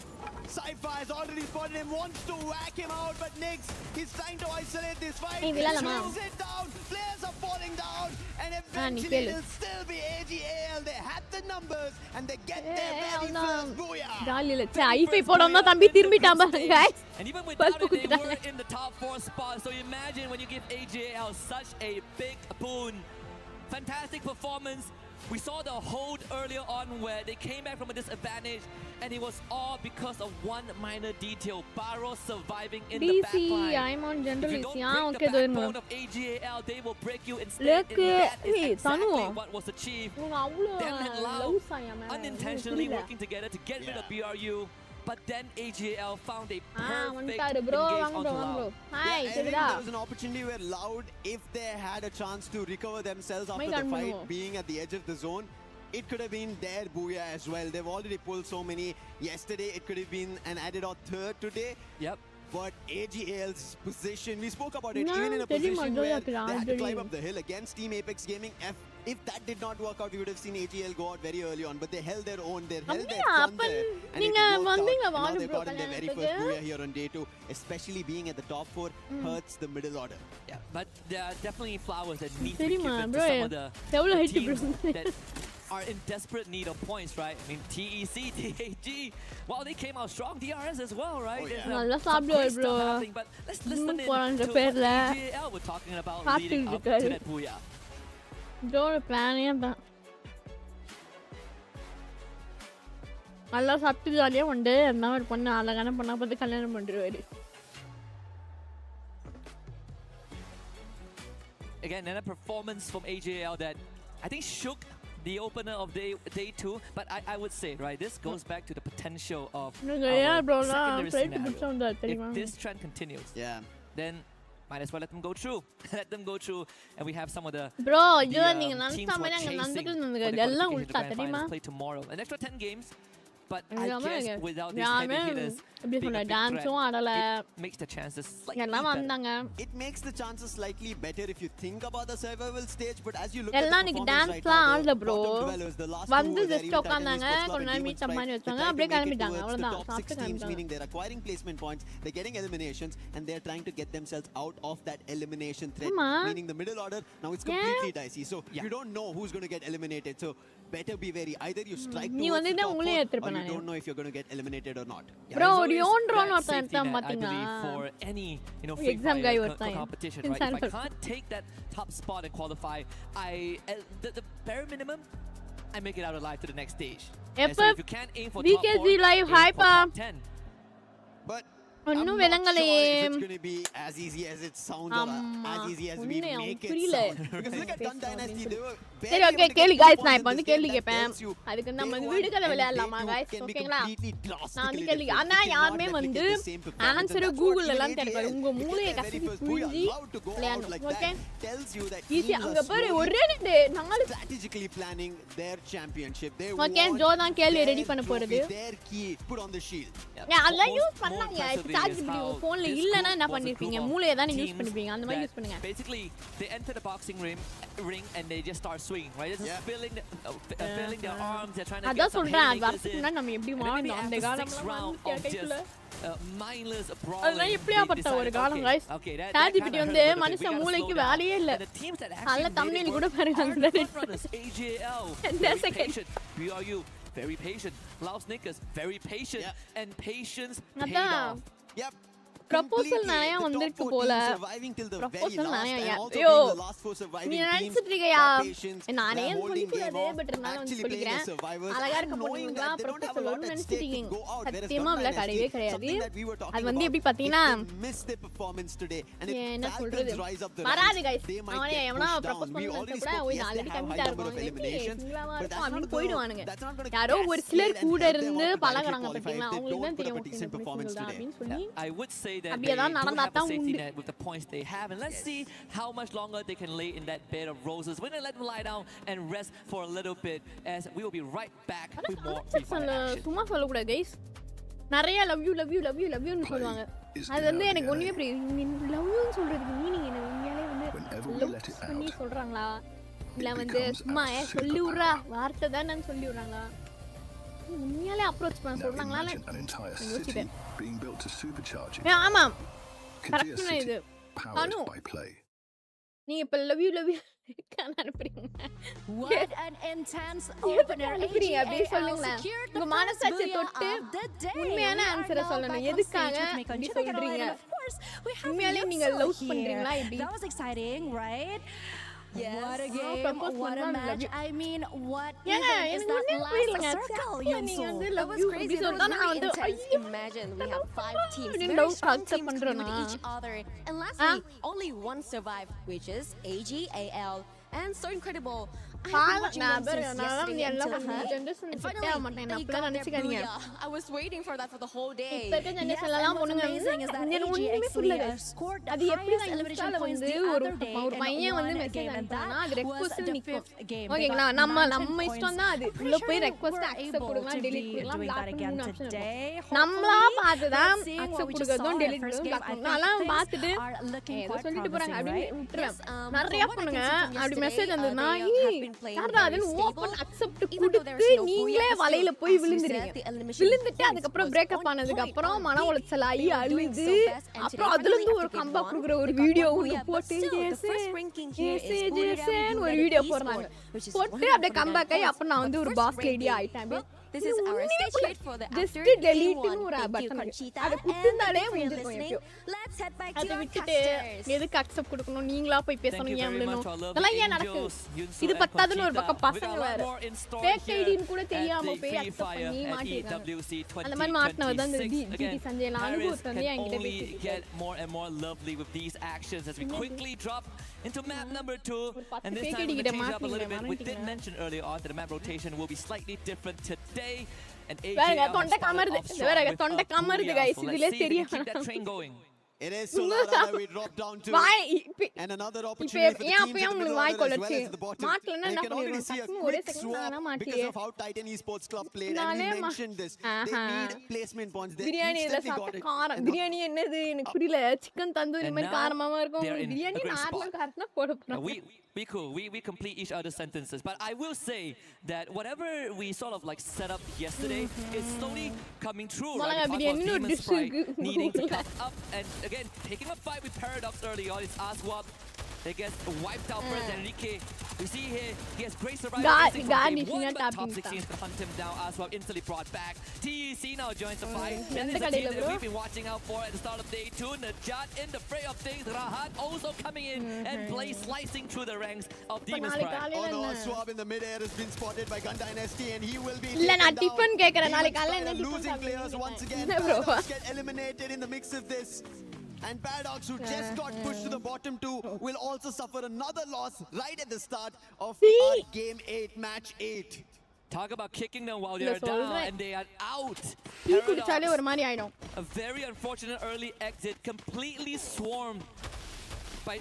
Cypher has already spotted him, wants to whack him out, but Nix, he's trying to isolate this fight. Hey, விளையாடலாமா? Throws it down, players are falling down, and நீ eventually கேளு. it'll still be AGAL. They had the numbers, and they get their ஏய், very அதான். first booyah. Jolly இல்ல. சே ஐஃபை போடாம தான் தம்பி திரும்பிட்டான் பாருங்க guys. And even First without it, they குத்திட்டாங்க. were in the top 4 spot. So imagine when you give AGAL such a big boon. Fantastic performance. We saw the hold earlier on where they came back from a disadvantage, and it was all because of one minor detail. BRIO surviving in the DC, backline. I'm on If general you DC. don't Ah, break okay, the doing backbone well. of AGAL, they will break you instead. Lekha, And that is hey, exactly Tanu. what was achieved. இவங்க அவ்வளோ Them and Loud loves ஆயா மேல. unintentionally working together to get rid of BRU, but then AGAL found a perfect வந்துட்டாரு bro engage வாங்க onto bro வாங்க bro. Loud. Hi I think கேக்குதா? there was an opportunity where Loud, if they had a chance to recover themselves after the gun fight, பண்ணுவோம். being at the edge of the zone, it could have been their booyah as well. They've already pulled so many yesterday. It could have been an added or third today. Yep. But AGL's position, we spoke about it, No, even in a தெரியுமா, position Joya where they had to தெரியும். climb up the hill against Team Apex Gaming. If that did not work out, we would have seen AGL go out very early on. But they held their own, they held their அப்படியா? fun அப்ப there. And it நீங்க worked out. வந்தீங்க And now ward they've bro gotten their very first கல்யாணத்துக்கு. booyah here on day 2. Especially being at the top 4 hurts the middle order. Yeah, but there are definitely flowers that need to be தெரியுமா given to bro? some of the எவ்வளவு height teams bro? that are in desperate need of points, right? I mean, TEC, TAG, well, they came out strong. DRS as well, right? Oh, yeah. There's, நல்லா some சாப்பிடுவாரு great stuff bro. happening, but let's listen in to போறான்ற what பேர்ல AGAL were talking about சாப்பிட்டு leading up to இருக்காரு. that booyah. ப்ரோட பிளானே தான். நல்லா சாப்பிட்டு ஜாலியா வந்து என்ன ஒரு பொண்ணு அழகான பொண்ணா பார்த்து கல்யாணம் பண்ணிடுவாரு. Again, another performance from AGAL that I think shook the opener of day 2, but I would say, right, this goes back to the potential of ஏன் ப்ரோ our நான் secondary ஃப்ளைட் scenario. பிடிச்சா வந்தா தெரியுமா? If this trend continues, Yeah. then might as well let them go through. Let them go through, and we have some of the bro the, இது நீங்க teams நினைச்ச who are மாதிரி அங்க chasing நடந்துட்டு for the இருந்தது எல்லாம் qualification to உள்டா grand தெரியுமா? finals play tomorrow. An extra 10 games, but I எல்லாமே guess without these யாருமே heavy hitters எப்படி being சொல்ல a big டான்ஸும் threat, ஆடல it makes the chances slightly எல்லாம் better. வந்தாங்க. It makes the chances slightly better if you think about the survival stage, but as you look at the எல்லாம் இன்னைக்கு performance right டான்ஸ்லாம் now, ஆடல the bro. bottom dwellers, the last வந்து two were there, just even உட்கார்ந்தாங்க Titan Esports Club கொஞ்ச and நேரம் Demon meet Sprite. பண்ணி They're வச்சாங்க trying to அப்படியே make it கிளம்பிட்டாங்க towards the அவ்வளவுதான் top 6 சாப்பிட்டு teams, கிளம்பிட்டாங்க. meaning they're acquiring placement points, they're getting eliminations, and they're trying to get themselves out of that elimination threat, ஆமா. meaning the middle order now it's completely dicey. So you don't know who's going to get eliminated. So better be wary. Either you strike நீ towards வந்து the top உங்களே 4, எடுத்துட்டு or you போனானே. don't know if you're going to get eliminated or not. Yeah, Bro, there's ஒரு always own run that ஒருத்தன் safety எடுத்தான் net, I பாத்தீங்களா? believe, for any, exam guy Freefire ஒருத்தன். competition, right? If I can't take that top spot and qualify, the bare minimum, I make it out alive to the next stage. And so if you can't aim for top 4, VKG live aim for hyper. top 10. But I'm ஒன்னும் not sure விளங்கலையே. if it's going to be as easy as it sounds or as easy as we உண்மையா, make it புரியல. sound. Because look at Dun Dynasty, they were சரி barely okay able to கேள்வி get 2 guys points நான் in இப்போ வந்து this கேள்வி game. That கேட்பேன் tells you அதுக்கு நம்ம day வந்து one வீடுகதை and விளையாடலாமா day two guys can be ஓகேங்களா completely நான் வந்து drastically கேள்வி different. ஆனா You cannot யாருமே replicate வந்து the same performance, and answer that's what கூகுள்ல even எல்லாம் AGL, தேடுறாரு உங்க you மூளையை get the very கசக்கி first goal, you're புரிஞ்சி allowed to go out விளையாடணும் like okay that. Tells you that easy teams அங்க are பாரு slowly ஒரே ரெண்டு நாலு strategically planning their championship. They okay want Joe தான் கேள்வி their ரெடி பண்ண trophy, போறது their key put on the shield. அதெல்லாம் Most- யூஸ் more பண்ணாங்க impressively சார்ஜ் is இப்படி how போன்ல this இல்லனா group என்ன was a பண்ணிருப்பீங்க group of மூளையை தான் நீங்க யூஸ் teams பண்ணிருப்பீங்க அந்த மாதிரி that யூஸ் பண்ணுங்க Basically, they enter the boxing ring and they just start swinging, right? They're just filling their arms. They're trying to get அதான் some சொல்றேன் அது haymakers வரதுக்கு in. முன்னாடி நம்ம எப்படி And then maybe வாழ்ந்தோம் அந்த after காலம்லாம் 6 rounds வந்து of கைக்குள்ள just mindless brawling, அதெல்லாம் எப்படியாப்பட்ட ஒரு காலம் गाइस சார்ஜ் இப்படி வந்து மனுஷன் மூளைக்கு வேலையே இல்ல நல்ல தம்ப்நெயில் கூட பாருங்க அந்த AJL, patient. BRU, very patient. Laos Snickers, very patient. And patience paid off. Yep. Proposal நிறைய The top வந்திருக்கு 4 போல teams surviving till the very proposal last நிறைய and also ஐயோ being the last 4 surviving நீ teams. நினைச்சிட்டு இருக்கியா Their patience, நானே their holding game சொல்லிக்கூடாது off, but இருந்தாலும் வந்து actually playing சொல்லிக்கிறேன் as survivors அழகா இருக்க and knowing பொண்ணுங்களா that they don't have a proposal lot வரும்னு at stake நினைச்சிட்டீங்க to go out. Whereas சத்தியமா Dun அவ்வளோ Dynasty, கிடையவே கிடையாது something that we were talking அது வந்து about, எப்படி பாத்தீங்கன்னா if they miss their performance today and if என்ன Falcons சொல்றது rise up the வராது ranks, गाइस they might அவனே get எவனா pushed down. ப்ரொபோஸ் We பண்ணா already கூட spoke, ஓய் yes, நாலு they அடி have high கம்மிட்டா number இருக்கும் of eliminations, சிங்களாவா but இருக்கும் that's not அப்படின்னு gonna போயிடுவானுங்க that's not gonna யாரோ ஒரு சிலர் cascade and கூட help them இருந்து out to பழகுறாங்க directly பாத்தீங்களா qualify if they அவங்களுக்கு தான் don't put தெரியும் up a decent எப்படி performance சொல்றா today. அப்படின்னு சொல்லி I would say that அப்படி they do ஏதாவது have நடந்தா a தான் safety உண்டு net with the points they have, and let's see how much longer they can lay in that bed of roses. We're gonna let them lie down and rest for a little bit, as we will be right back with more Free Fire action. சும்மா சொல்லக்கூடாது guys நிறைய love you love you love you love யூன்னு சொல்லுவாங்க அது வந்து எனக்கு ஒண்ணுமே புரியல லவ் யூன்னு சொல்றதுக்கு மீனிங் என்ன உண்மையாலே வந்து லவ் பண்ணி சொல்றாங்களா இல்ல வந்து சும்மா சொல்லி விடுறா வார்த்தை தான் சொல்லி விடுறாங்களா உண்மையாலே அப்ரோச் பண்ண சொல்றாங்களா யோசிக்கிறேன் ஆமா கரெக்ட் இது அனு நீங்க இப்ப லவ் யூ அனுப்புறீங்க What an intense எதுக்கு opener. அனுப்புறீங்க அப்படியே AGL சொல்லுங்களேன் secured உங்க the மனசாட்சி first தொட்டு booyah of the day. உண்மையான We are ஆன்சரை now சொல்லணும் back on எதுக்காக stage with இப்படி Megan Chittick, சொல்றீங்க and of course, we have உண்மையாலே நீங்க Yusuf லவ் here. பண்றீங்களா இப்படி That was exciting, right? Yes. What a game, propose what a பண்ணா match. love you. I mean, what ஏங்க even is எனக்கு that ஒண்ணுமே last புரியலங்க circle, நீங்க வந்து Yunsu? Love That was you crazy. அப்படி That was சொன்னா நான் really வந்து intense. ஐயோ Imagine we have 5 teams, அப்படின்னு very love strong accept teams coming பண்றேனா? with each other. And lastly, only one survived, which is AGAL. And so incredible. I've been watching them since yesterday until today. And finally, they got their booyah. I was waiting for that for the whole day. இப்ப இருக்க Yes, ஜெனரேஷன்ல and எல்லாம் what's பொண்ணுங்க amazing is that எனக்கு AG ஒண்ணுமே actually புரியல scored the அது எப்படி highest நான் elimination இன்ஸ்டால points வந்து the ஒரு other day ஒரு and பையன் வந்து won a message game, and அனுப்புறானா அது that was ரெக்வெஸ்ட் the நிக்கும் 5th game. They ஓகேங்களா got நம்ம 19 நம்ம points. இஷ்டம் தான் அது I'm உள்ள pretty போய் sure they request were accept able கொடுக்கலாம் to டெலீட் be கொடுக்கலாம் doing பிளாக் that பண்ணி again மூணு ஆப்ஷன் today. இருக்கும் நம்மளா பார்த்து தான் But seeing what accept we just saw கொடுக்கிறதும் in the டெலீட் first கொடுக்கிறதும் game, பிளாக் I பண்ணணும் think அதெல்லாம் things பார்த்துட்டு are looking ஏதோ quite சொல்லிட்டு போறாங்க promising, அப்படி right? விட்டுருவேன் Yes, நிறைய from what I can பொண்ணுங்க see from அப்படி மெசேஜ் yesterday, வந்ததுன்னா they have been playing யாரா very அதுன்னு stable. Open accept Even though there's கொடுத்து no நீங்களே booyah, வலையில still, போய் as you விழுந்துறீங்க said, the elimination விழுந்துட்டு points அதுக்கப்புறம் was பிரேக்கப் on ஆனதுக்கு point, அப்புறம் on மன beat. உளைச்சல் ஆகி They were doing அழுது so best, and அப்புறம் today, அதுல இருந்து finally, ஒரு after game கம்பேக் one, கொடுக்குற ஒரு they got வீடியோ one ஒன்று booyah, but போட்டு still, the first ranking here is Warrier ஒரு United வீடியோ Esports, போடுறாங்க which is போட்டு அப்படியே 149 கம்பேக் ஆகி points. அப்புறம் நான் வந்து ஒரு But பாஸ் first லேடியா ranking. ஆயிட்டேன் Well, this is our stage hit for the just after game டெலீட்னு 1. ஒரு Thank you, பட்டன் Conchita. அதை And குத்திருந்தாலே thank you for முடிஞ்சிருக்கும் listening. எப்படியோ Let's head back to அதை our விட்டுட்டு casters. எதுக்கு அக்செப்ட் கொடுக்கணும் நீங்களா போய் Thank பேசணும் you ஏன் very விடணும் much, our lovely இதெல்லாம் ஏன் நடக்குது angels, Yunsu இது and பத்தாதுன்னு ஒரு Conchita. பக்கம் We got பசங்க a lot வேற more in store fake here ஐடின்னு கூட at தெரியாம the போய் Free அக்செப்ட் Fire பண்ணி at மாட்டிருக்காங்க EWC அந்த மாதிரி மாட்டினவர் தான் இந்த 2026. ஜிடி சஞ்சய்ல Paris அனுபவத்தை வந்து can என்கிட்ட only பேசிட்டு get more and more lovely with these actions as we quickly drop into map number 2. பத்து And this fake time ID we're கிட்ட going to change up a little மாட்டினீங்க, bit. We did மறந்துட்டீங்க. mention earlier on that the map rotation will be slightly different today. And வேறங்க AGL தொண்டை started கமருது off strong வேறங்க with தொண்டை a கமருது booyah. Guys So let's இதுலயே see if we தெரியும் can keep that train going. It is Solana that we drop down to. Why And another இப்ப opportunity for the ஏன் teams அப்பயும் in the உங்களுக்கு middle why order as well கொலச்சு as the bottom. மாட்டலன்னா And என்ன you can already பண்ணிடுவோம் see a டக்குனு ஒரே quick second swap தானா because மாட்டியே of how Titan Esports Club played. And நானே we mentioned this. They ஆஹா. need placement points. They biryani இதுல instantly got சாப்பிட்ட it. காரம் And பிரியாணி என்னது எனக்கு புரியல சிக்கன் தந்தூரி And மாதிரி now காரமாவா இருக்கும் they're in biryani a great normal spot. காரம்னா போட போறோம் We cool. We complete each other's sentences. But I will say that whatever we sort of like set up yesterday is slowly coming true. Right? மொளகா We talked பிரியாணின்னு about ஒரு Demon dish Sprite இருக்கு. needing to come up and again picking a fight with Paradox early on. It's Aswap They get wiped out first. Enrique, we see here, he has great survival. God, instinct from game is one, not but top tapping 16 to hunt him down as well. Instantly brought back. TEC now joins the fight. Yanda That is a team kadila, that bro. we've been watching out for at the start of day 2. Najat in the fray of things. Rahat also coming in and Blaze slicing through the ranks of Demon's Pride. Oh no, Swab in the mid-air has been spotted by Gun Dynasty and he will be இல்ல நான் taken tiffin down. கேக்குறேன் நாளைக்கு Demon's காலையில Pride என்ன are tiffin losing players once again. என்ன bro Paradox get eliminated in the mix of this. And Paradox, who just got pushed to the bottom 2, will also suffer another loss right at the start of our game 8, match 8. Talk about kicking them while இல்ல they're down சொல்றேன். and they are out. Tea குடிச்சாலே Paradox, ஒரு மாதிரி ஆயிடும் a very unfortunate early exit, completely swarmed by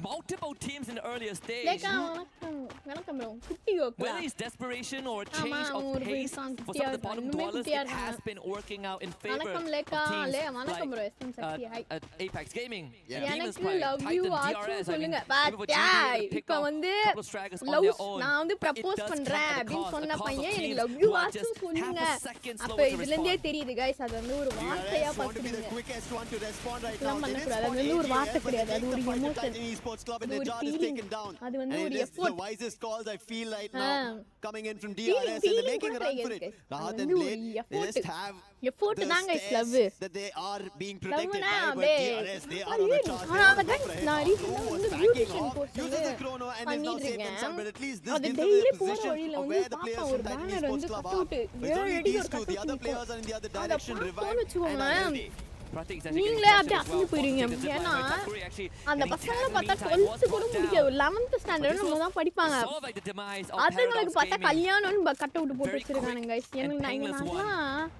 multiple teams in the earlier stage. லேக்கா வணக்கம் வணக்கம் bro குட்டி okay Whether it's desperation or a change ஆமா, of ஒரு pace பேர் for குட்டியா some of the bottom இருக்காங்க. dwellers, குட்டியா it has இருக்காங்க. been working out in favor வணக்கம் of லேக்கா teams லே வணக்கம் bro like SM Sakthi hi at Apex Gaming. Yeah. Demon's எனக்கு Pride, love Titan, you DRS, ஆச்சும் I mean, சொல்லுங்க even for பாத்தியா GDA to pick இப்போ off வந்து a couple of stragglers on love their own. நான் வந்து But it ப்ரப்போஸ் does பண்றேன் come at a அப்படின்னு cost, சொன்ன a cost of பையன் எனக்கு teams love you who are ஆச்சும் just சொல்லுங்க half a second slower அப்ப to இதுல இருந்தே respond. தெரியுது guys அது வந்து ஒரு வார்த்தையா DRS want to be the பாக்குறீங்க quickest one to respond right now. இதெல்லாம் They didn't பண்ணக்கூடாது. அது spot வந்து ஒரு AGL, வார்த்தை but they கிடையாது. அது take ஒரு the fight to emotion. Titan Esports Club and அது their ஒரு jar is feeling. taken down. அது வந்து And ஒரு it is the effort. wisest calls I feel right Ah. now coming in from DRS and they're feeling making a கூட run for கிடையாது it. guys. அது Rahat and வந்து ஒரு Blade, they effort. just have Effort the தான் guys stairs love. that they are being protected லவ்னா by, but அப்படியே DRS, they are on a charge. They ஆனா want to guys go for a நான் hit. ரீசெண்டா Who was வந்து backing beautician off, course uses the chrono and is now safe and sound, but at least this அது gives them daily a போற position வழியில of வந்து where the players பாப்பா from ஒரு Titan banner Esports வந்து Club cut are. Out But it's 7 only அடிக்கு these ஒரு two, cut the other out players are in the other அத direction, பார்த்தோன்னு Revive and வச்சுக்கோங்களேன் Identity. Pratik is actually நீங்களே getting அப்படியே pressured as well, அசந்து போயிருவீங்க forcing the zip line ஏன்னா by Takuri actually அந்த getting பசங்களை tagged in the பார்த்தா meantime, 12th was கூட brought முடிக்காது down. 11th ஸ்டாண்டர்ட் நம்ம தான் படிப்பாங்க Sort of like the demise of அதுங்களுக்கு Paradox பார்த்தா Gaming. கல்யாணம்னு கட் அவுட் போட்டு Very வச்சிருக்கானுங்க guys quick எனக்கு and நான் painless one. நான்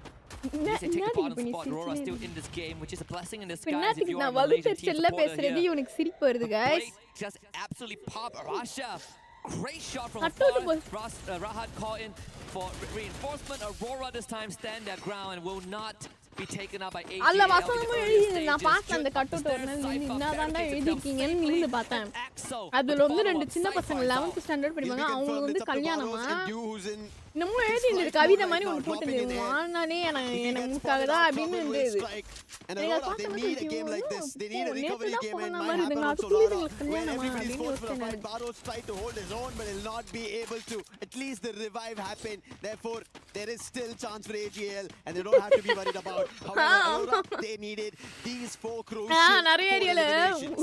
At least they take the என்னது bottom பண்ணி spot. Rora still சிரிச்சேன் in this game, which is a blessing in disguise if பின்னாத்துக்கு you're a நான் Malaysian team வகுத்தறிச்சல்ல supporter பேசுறது here. இவனுக்கு சிரிப்பு வருது guys Blade just absolutely pop Rasha. Great shot from Cut out the afar. ball. Rahat caught in for reinforcement. Aurora this time stand their ground and will not be taken out by AJ. அல்ல வசனமும் எழுதி நான் பார்த்தேன் அந்த cut out ஒரு நாள் நீங்க என்னதான் எழுதிருக்கீங்கன்னு நின்னு பார்த்தேன் அதுல வந்து ரெண்டு சின்ன பசங்க 11th ஸ்டாண்டர்ட் படிப்பாங்க அவங்க வந்து கல்யாணமா இன்னமும் எழுதி இருந்தது கவிதை மாதிரி ஒன்று போட்டு வானானே எனக்கு முக்காக தான் அப்படின்னு இருந்தது எனக்கு அதை பார்க்கும்போது நேற்று தான் போன மாதிரி இதுங்க அதுக்குள்ளே இதுங்களுக்கு கல்யாணமா அப்படின்னு யோசிச்சேன் நான் Baros tried to hold his own, but he'll not be able to. At least the revive happened. Therefore, there is still chance for AGL, and they don't have to be worried about. However, Aurora, they needed these 4 crucial நிறைய ஏரியால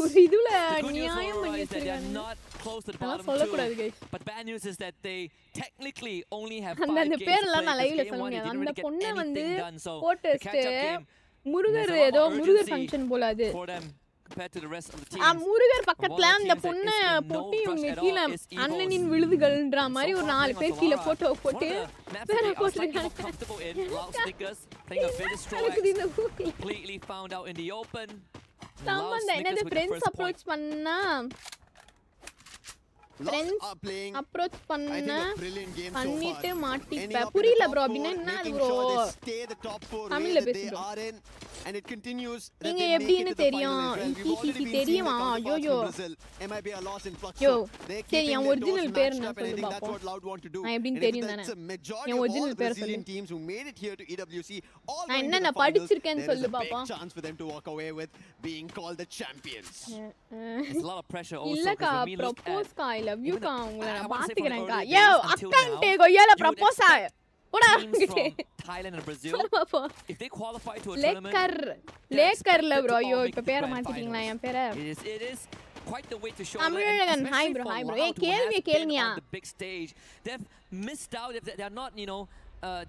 ஒரு இதுல நியாயம் பண்ணி வச்சிருக்காங்க அதெல்லாம் சொல்லக்கூடாது guys But bad news is that they technically only have 5 அந்த games பேர்லாம் நான் played. லைவ்ல Game சொல்ல 1, they முடியாது didn't அந்த really get பொண்ணை வந்து anything done. So போட்டு the catch-up game Murugar there's a lot ஏதோ of முருகர் urgency ஃபங்க்ஷன் போல அது for them compared to the rest of the teams. Murugar பக்கத்துல One of the அந்த teams that பொண்ணை is in no போட்டு rush இவங்க at கீழே all is Eagles. அண்ணனின் விழுதுகள்ன்ற மாதிரி ஒரு 4 பேர் கீழே போட்டோ போட்டு பேரை போட்டுருக்காங்க comfortable in loudspeakers, playing a very strong நடக்குது இந்த ஊர்ல. completely found out in the open. சம்பந்தம் என்னது Loudspeakers with the friends first point. Approach பண்ணா Lots Friends are playing. Approach I think பண்ண a brilliant game so பண்ணிட்டு far. மாட்டிப்ப Ending up in புரியல the bro top அப்படின்னா four, என்ன making bro sure they stay the top 4 way தமிழ்ல that they பேசு bro. are in, and it continues that நீங்க they make it எப்படின்னு to the final தெரியும் as well. We've already been seeing the தெரியுமா counterparts ஐயோ from Brazil. MIB are lost in flux. Yo So they're சரி keeping என் their original toes பேர் matched என்ன up, and I சொல்லு think that's பாப்போம் what Loud want to do. நான் எப்படின்னு And if தெரியும் that's தானே a majority N of all original பேர் சொல்லு Brazilian teams who made it here to EWC, all நான் going என்ன to the நான் finals, படிச்சிருக்கேன்னு there is சொல்லு a big பாப்போம் chance for them to walk away with being called the champions. There's a lot of pressure also இல்லக்கா because when we look at propose கா I love you கா உங்களை I நான் wanna say from the பாத்துக்கிறேன்க்கா early yo days until அக்கன்ட்டே now, கொய்யால you would propose expect போடா teams from Thailand and Brazil, பாப்போம் if they qualify to a tournament, Laker they're லேக்கர்ல expected to ப்ரோ all ஐயோ make இப்ப it to பேரை grand மாத்திட்டீங்களா finals. என் பேரை It is quite the way to show Tamilazhagan hi bro hi bro ஏ கேள்வியை கேளுங்கயா on the big stage. They've missed out if they're not,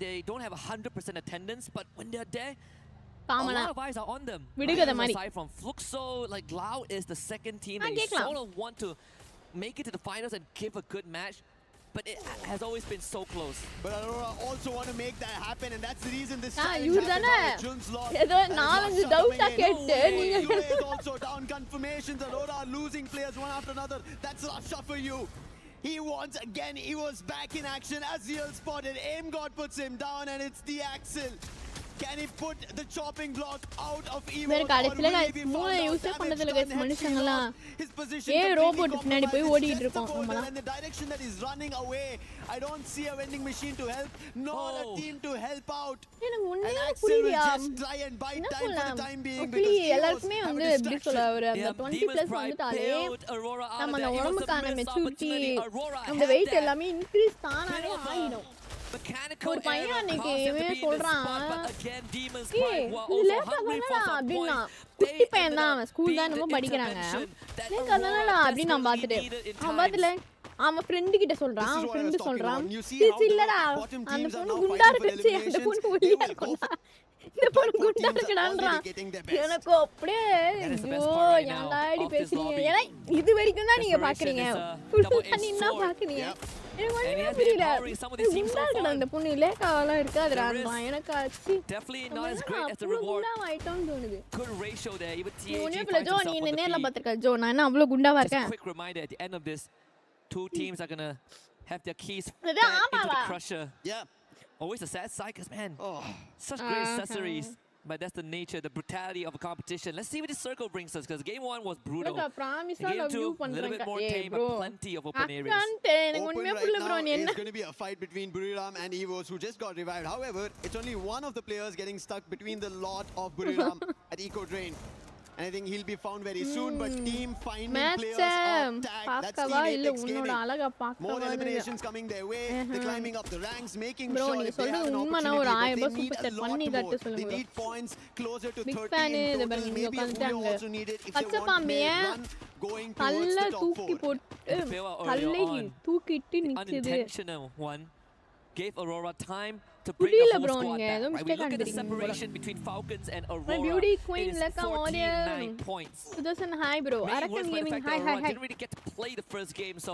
they don't have 100% attendance, but when they're there, a காமனா lot of eyes are on them. விடுகதை மாதிரி Aside from Fluxo, like Lau is the second team நான் that you கேட்கலாம் sort of want to make it to the finals and give a good match, but it has always been so close. But Aurora also want to make that happen, and that's the reason this Ah, challenge இவரு happened தானே on Jun's loss. ஏதோ And நாலஞ்சு Russia டவுட்டா coming in. கேட்டு நீங்க UA is also down. Confirmations. Aurora are losing players one after another. That's Russia for you. He once again, he was back in action. Aziel spotted. Aim God puts him down, and it's the Axel. Can he put the chopping block out of Evo? வேற கடைசில மூளை யூஸே பண்ணதில்ல guys மனுஷங்களா ஏ robot பின்னாடி போய் ஓடிட்டு இருக்கோம் நம்மளா in the direction that is running away. I don't see a vending machine to help, nor a team to help out. எனக்கு ஒண்ணே Axel will புரியல just try and buy time for the time being because எல்லாருக்குமே வந்து எப்படி சொல்ல ஒரு அந்த 20 plus வந்துட்டாலே நம்ம அந்த உடம்புக்கான மெச்சூரிட்டி அந்த weight எல்லாமே இன்க்ரீஸ் தானாவே ஆயிடும் ஒரு பையன் அன்னைக்கு இவன் சொல்றான் அப்படின்னா குட்டி பையன் தான் அவன் ஸ்கூல் தான் என்னமோ படிக்கிறாங்க அப்படின்னு நான் பார்த்துட்டு அவன் பார்த்துல அவன் ஃப்ரெண்டு கிட்ட சொல்றான் அவன் ஃப்ரெண்டு சொல்றான் இல்லடா அந்த பொண்ணு குண்டா இருந்துச்சு அந்த பொண்ணு ஒல்லியா இருக்கும்டா இந்த பொண்ணு குண்டா இருக்குடான்றான் எனக்கு அப்படியே ஐயோ ஏன்டா இப்படி பேசுறீங்க ஏன்னா இது வரைக்கும் தான் நீங்க பாக்குறீங்க நீ என்ன பாக்குறீங்க எனக்கு ஒண்ணுமே புரியல குண்டா இருக்கடா அந்த பொண்ணு லேக்காவெல்லாம் இருக்காதுடான்றான் எனக்கு ஆச்சு குண்டா ஆயிட்டோம்னு தோணுது ஒண்ணே பிள்ளை ஜோ நீ என்ன நேர்ல பாத்திருக்க ஜோ நான் என்ன அவ்வளவு குண்டாவா இருக்கேன் Two teams are gonna have their keys fed into the crusher. Yeah. Always a sad sight, cause man, such great accessories. But that's the nature, the brutality of a competition. Let's see what this circle brings us, because game 1 was brutal. Game 2, a little bit more tame, but plenty of open areas. Open right now is going to be a fight between Buriram and Evos, who just got revived. However, it's only one of the players getting stuck between the lot of Buriram at Eco Drain. And I think he'll be found very soon, but team finding players on tag. That's Team Apex Gaming. More eliminations coming their way. They're climbing up the ranks, making sure that they have an opportunity. But they need a lot more. They need points closer to 13, total. Maybe a Burio also needed if they want their run going towards the top 4. Unintentional one. Gave Aurora time to bring the whole squad back. Right? We look at the separation between Falcons and Aurora. Beauty Queen, it is Lekha, 14-9 points. Sudarshan, hi bro. Arakan Gaming, hi. Didn't really get to play the first game, so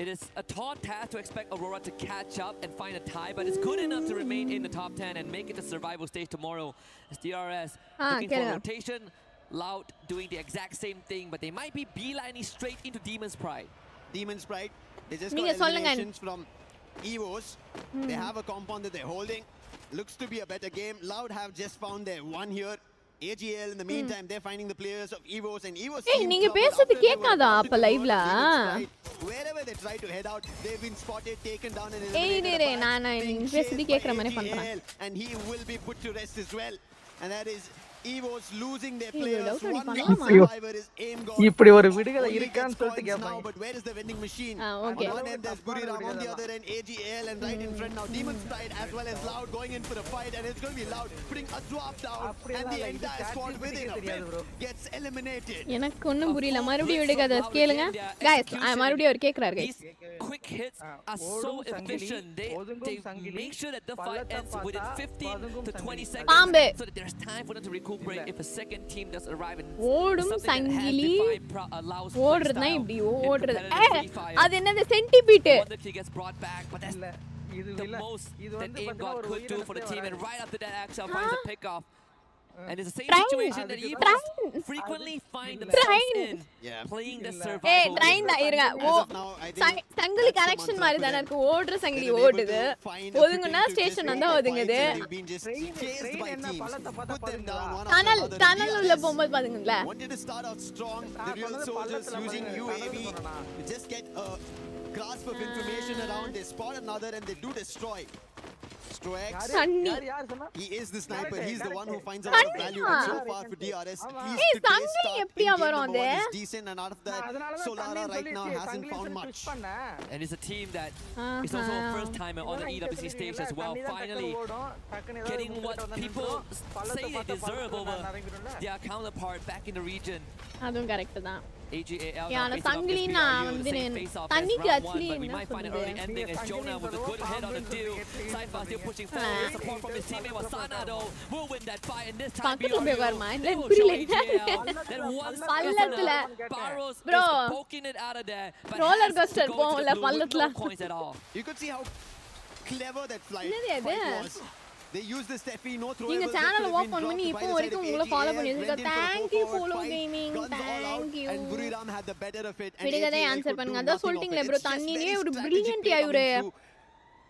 it is a tall task to expect Aurora to catch up and find a tie, but it's good enough to remain in the top 10 and make it to survival stage tomorrow. As DRS looking for rotation, Loud doing the exact same thing, but they might be beelining straight into Demon's Pride. Demon's Pride, they just got eliminations from Evos. They have a compound that they're holding. Looks to be a better game. Loud have just found their one here. AGL in the meantime, they're finding the players of Evos and Evos. Hey, நீங்க பேசுறது கேட்காதா அப்ப லைவ்ல? Wherever they try to head out, they've been spotted, taken down and eliminated. நான் நீங்க பேசுறது கேக்குற மாதிரி பண்றேன். And he will be put to rest as well. And that is Evos losing their players. One survivor is aim gone. இப்படி ஒரு விடுகதை இருக்கான்னு சொல்லிட்டு கேட்பாங்க. But where is the vending machine? On one end there's Buriram, on the other end AGL, and right in front now Demon's Pride as well as Loud going in for a fight, and it's going to be Loud putting a drop down, and the entire squad within a fifth gets eliminated. எனக்கு ஒண்ணும் புரியல மறுபடியும் விடுகதை கேளுங்க guys மறுபடியும் அவர் கேக்குறாரு guys. Quick hits are so efficient. They make sure that the fight ends within 15 to 20 seconds so that there's time for them to recoup. If a second team does arrive and ஓடும் சங்கிலி ஓடுறதுனா இப்படி ஓடுறது அது என்னது centipede gets brought back, but that's the most that Aim God could do for the team, and right after that Axel finds a pick off. And it's the same situation that Evos frequently find themselves in, playing the survival. Hey, train da irga. ஓ சங்கிலி connection மாதிரி தான இருக்கு. ஓடுற சங்கிலி ஓடுது. ஒதுங்குனா station வந்தா ஒதுங்குது. Tunnel உள்ள போகும்போது பாருங்களா. Wanted to start out strong. The real soldiers using UAV to just get a grasp of information around. They spot another and they do destroy. He is the sniper. He's the one who finds a lot of value. And so far for DRS, at least today's start in game number 1 is decent, and out of that, Solara right now hasn't found much. And it's a team that is also a first timer on the EWC stage as well. Finally getting what people say they deserve over their counterpart back in the region. அதுவும் correct தான். AGAL now சங்கிலி நான் வந்து தண்ணிக்கு actually we might find an early ending as Jonah with a good hit on the deal. Saifa still pushing forward. Support from his teammate Wasana though will win that fight, and this time then once பல்லத்துல bro poking it out of there, but roller coaster போல பல்லத்துல coins at all. You could see how clever that fight was. They use the Steffi no throw. நீங்க சேனலை open பண்ணி இப்போ வரைக்கும் உங்களை follow பண்ணிருக்கீங்க. Thank you follow gaming. Thank you. And Buriram had the better of it. விடுகதை answer பண்ணுங்க. அத சொல்லிட்டீங்களே bro, தண்ணிலே ஒரு brilliant ஆயுரே.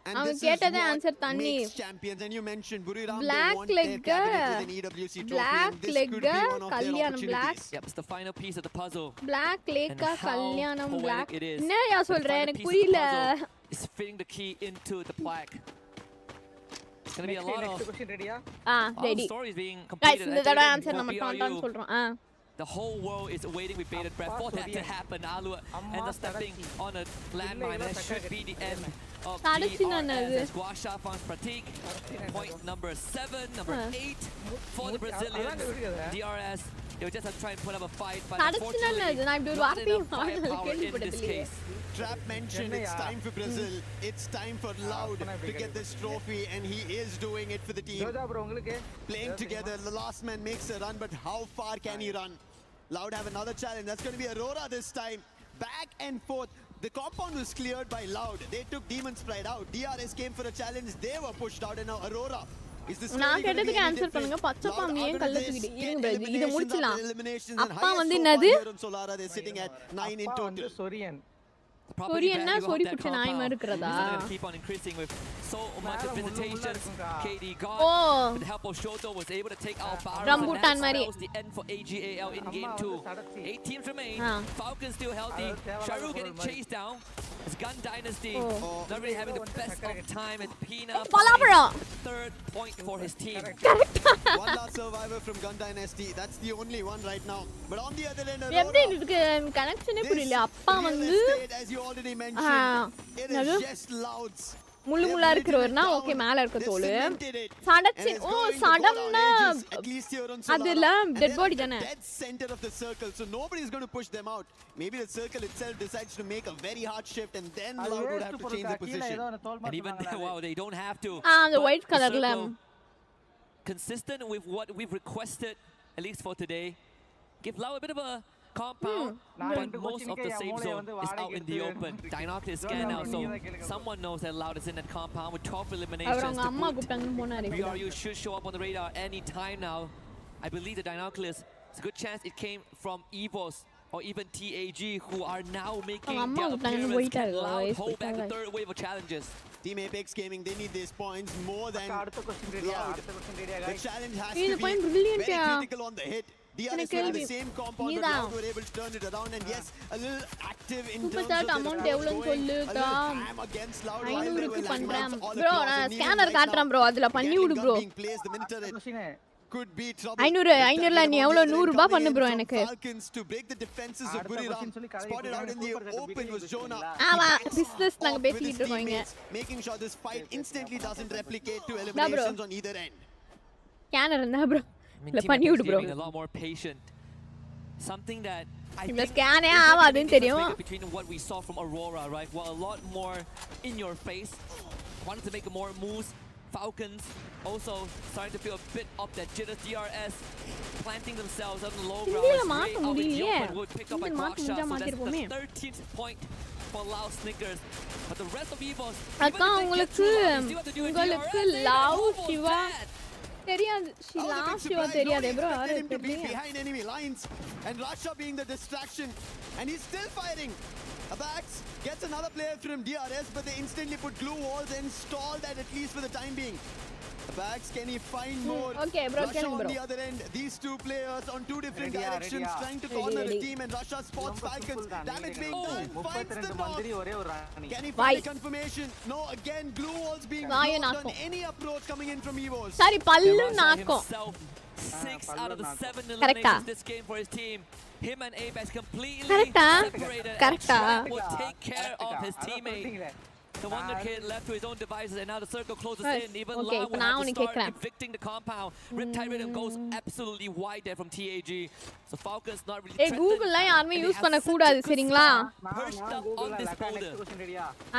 And அவன் this is கேட்டதே what answer தண்ணி. makes champions. And you mentioned Buriram, they Black want their leg, cabinet with an EWC trophy, black and this leg, could be one of their Kalyanam, black. opportunities. Yep, it's the final piece of the puzzle. Black Lekha And how Kalyanam poetic black. it is. என்னயா The சொல்ற final எனக்கு piece of the புரியல. puzzle is fitting the key into the plaque. It's gonna be a lot next of question ready-யா? ready. stories being Guys, completed. இந்த And தடவை again, answer for நம்ம BRU, டான்டான் சொல்றோம். the whole world is waiting with bated breath for that to happen. Alu ends up stepping on a landmine, and it should be the end of DRS as Guasha finds Pratik. Point number 7, number 8 for the Brazilians. DRS, they were just trying to put up a fight, but unfortunately, நான் இப்படி ஒரு not வார்த்தையை enough firepower in this case. Trap mentioned it's time for Brazil. It's time for Loud to get this trophy, and he is doing it for the team. ஜோஜா bro உங்களுக்கு Playing together, the last man makes a run, but how far can he run? Loud have another challenge. That's going to be Aurora this time. Back and forth. The compound was cleared by Loud. They took Demon's Pride out. DRS came for a challenge. They were pushed out, and now Aurora. Is this நான் கேட்டதுக்கு answer பண்ணுங்க பச்சை பாம்பு ஏன் கல்ல தூக்கிட்டு இருங்க bro இத முடிச்சலாம் அப்பா வந்து என்னது Solara, they're sitting at 9 in total. Sorian Sorry என்ன sorry புடிச்ச நாய் மாதிரி இருக்குறதா keep on increasing with so much visitation. KD got with the help of Shoto was able to take out Barra. Rambutan மாதிரி That was the end for AGAL in game 2. 8 teams remain. Falcons still healthy. Sharu getting chased down. It's Gun Dynasty not really having the best of time, and Pina third point for his team. One last survivor from Gun Dynasty. That's the only one right now. But on the other end, எப்படி இதுக்கு கனெக்ஷனே புரியல அப்பா வந்து as you already mentioned, it is just Louds. முள்ளு முள்ளா இருக்கிறவர்னா okay மேல இருக்க தோல் சடச்சி ஓ சடம்னா அதுல டெட் பாடி தானே dead center of the circle, so nobody is going to push them out. Maybe the circle itself decides to make a very hard shift, and then Loud would have to change the position. And even wow, they don't have to. the white color consistent with what we've requested, at least for today. Give Loud a bit of a compound, but most of the safe zone is out in the open. Dinoc is scanned now, so someone knows that Loud is in that compound with 12 eliminations. BRU should show up on the radar any time now. I believe the Dinoculus, it's a good chance it came from EVOS or even TAG, who are now making their appearance. Can Loud hold back the third wave of challenges? Team Apex Gaming, they need these points more than Loud. The challenge has to be very critical on the hit. DRS were in the same compound, but Loud were able to turn it around, and yes, a little active in terms of the amount round going. A little ham against Loud while they were landmarks all bro across. நான் scanner காட்றேன் bro அதுல பண்ணி விடு bro could be trouble. 500 ல நீ எவ்வளவு 100 ரூபாய் பண்ணு bro எனக்கு Falcons to break the defenses of Buriram. Spotted out in the open was Jonah. ஆமா பிசினஸ் நாங்க பேசிட்டு இருக்கோங்க making sure this fight instantly doesn't replicate to eliminations on either end. Scanner என்ன bro பண்ணி விடு bro. A lot more patient. Something that I think ஸ்கேனே ஆவாதுன்னு தெரியும். Between what we saw from Aurora, right? Well, a lot more in your face. Wanted to make more moves. Falcons also starting to feel a bit of that jitters. DRS planting themselves on the low ground. Would pick up by Guasha, so that's the 13th point for Lao Snickers. But the rest of EVOS, அக்கா உங்களுக்கு Lao Shiva தெரியாது Shiva தெரியாதே bro யாரு behind enemy lines and Rasha being the distraction, and he's still fighting. Abax gets another player from DRS, but they instantly put glue walls and stall that at least for the time being. Abax, can he find more? Okay, bro, Russia on the other end. These two players on two different directions trying to corner the team, and Russia spots Falcons. Damage being done. Finds the knock. Can he find the confirmation? No, again, glue walls being blocked on any approach coming in from EVOS. Sorry, pallu naako. 6 out of the 7 eliminations this game for his team. Him and Apex completely separated. Would take care of his teammate. The Wonder Kid left to his own devices, and now the circle closes in. Even Lao will have to start evicting the compound. Riptide Rhythm goes absolutely wide there from TAG. So Falcons not really threatened. Google la yarume use panna koodadhu seringla. Perched up on this boulder.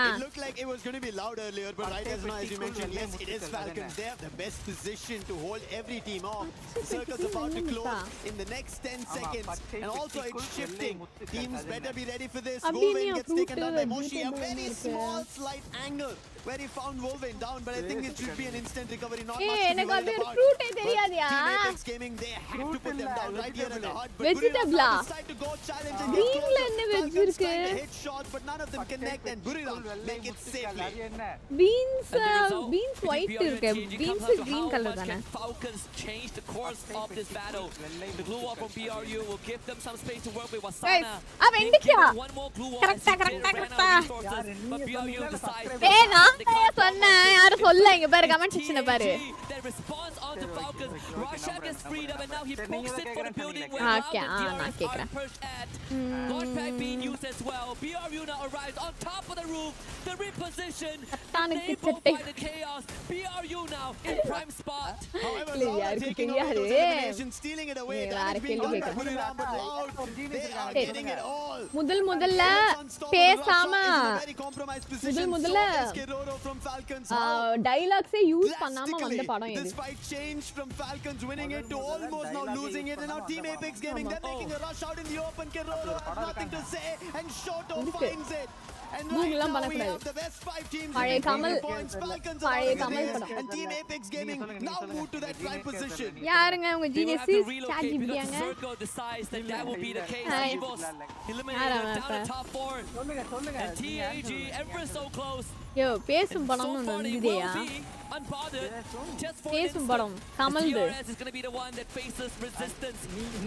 It looked like it was going to be Loud earlier, but right as now, as you mentioned, yes, it is Falcons. They have the best position to hold every team off. The circle's about to close in the next 10 seconds, and also it's shifting. Teams better be ready for this. Wolverine gets taken down by Moshi. A very small slight angle where he found Wolverine down, but I think it should be an instant recovery, not Hey, much to be எனக்கு worried அது about. fruit தெரியாதியா? Team Apex Gaming, they have to put them down right here at the heart. But Vegetable Buriram decide to go challenge and Green get la என்ன veg Falcons இருக்கு? trying to hit shots, but none of them connect, and Buriram make it safely. Beans white இருக்கு. Beans green color தானே. Falcons change the course of this battle. The glue wall from BRU will give them some space to work with. Wasana. அவன் எங்கக்கியா? One more glue wall. Correct. But BRU decides. ஏய் நான் சொன்னேன். யாரும் சொல்ல இங்க பாரு comment செக்ஷன்ல பாரு. That responds on the Falcons. Rasha gets freed up and now he pokes it for the building where Okay, now the DRS are perched at. Launch pad being used as well. BRU now arrives on top of the roof. The reposition. Enabled by the chaos. BRU now in prime spot. However, இல்ல, Loud யாருக்கு taking over தெரியாது. those eliminations, stealing it away. நீ That வேற is being கேள்வி done by கேக்குற. Buriram, but Loud, they are getting it all. முதல்ல பேசாம முதல்ல டைலாக்ஸே யூஸ் பண்ணாம வந்த படம் இது. Despite change from Falcons winning it to almost now losing it, and now Team Apex Gaming, they're making a rush out in the open. Kirolo has nothing to say, and Shoto finds it. And right now we have the best 5 teams பழைய Kamal points. Falcons பழைய are Kamal this, படம். and Team Apex Gaming now move to that prime position. யாருங்க உங்க They will genius have to relocate chat because ஜிபியாங்க? Circle decides that will be the case. Hi. Evos eliminated down the top 4. And TAG ever so close. யோ பேசும் So படம் ஒன்னு far they வந்துதியா? will be unbothered. Just for an பேசும் instant. படம் The கமல்து. DRS is going to be the one that faces resistance.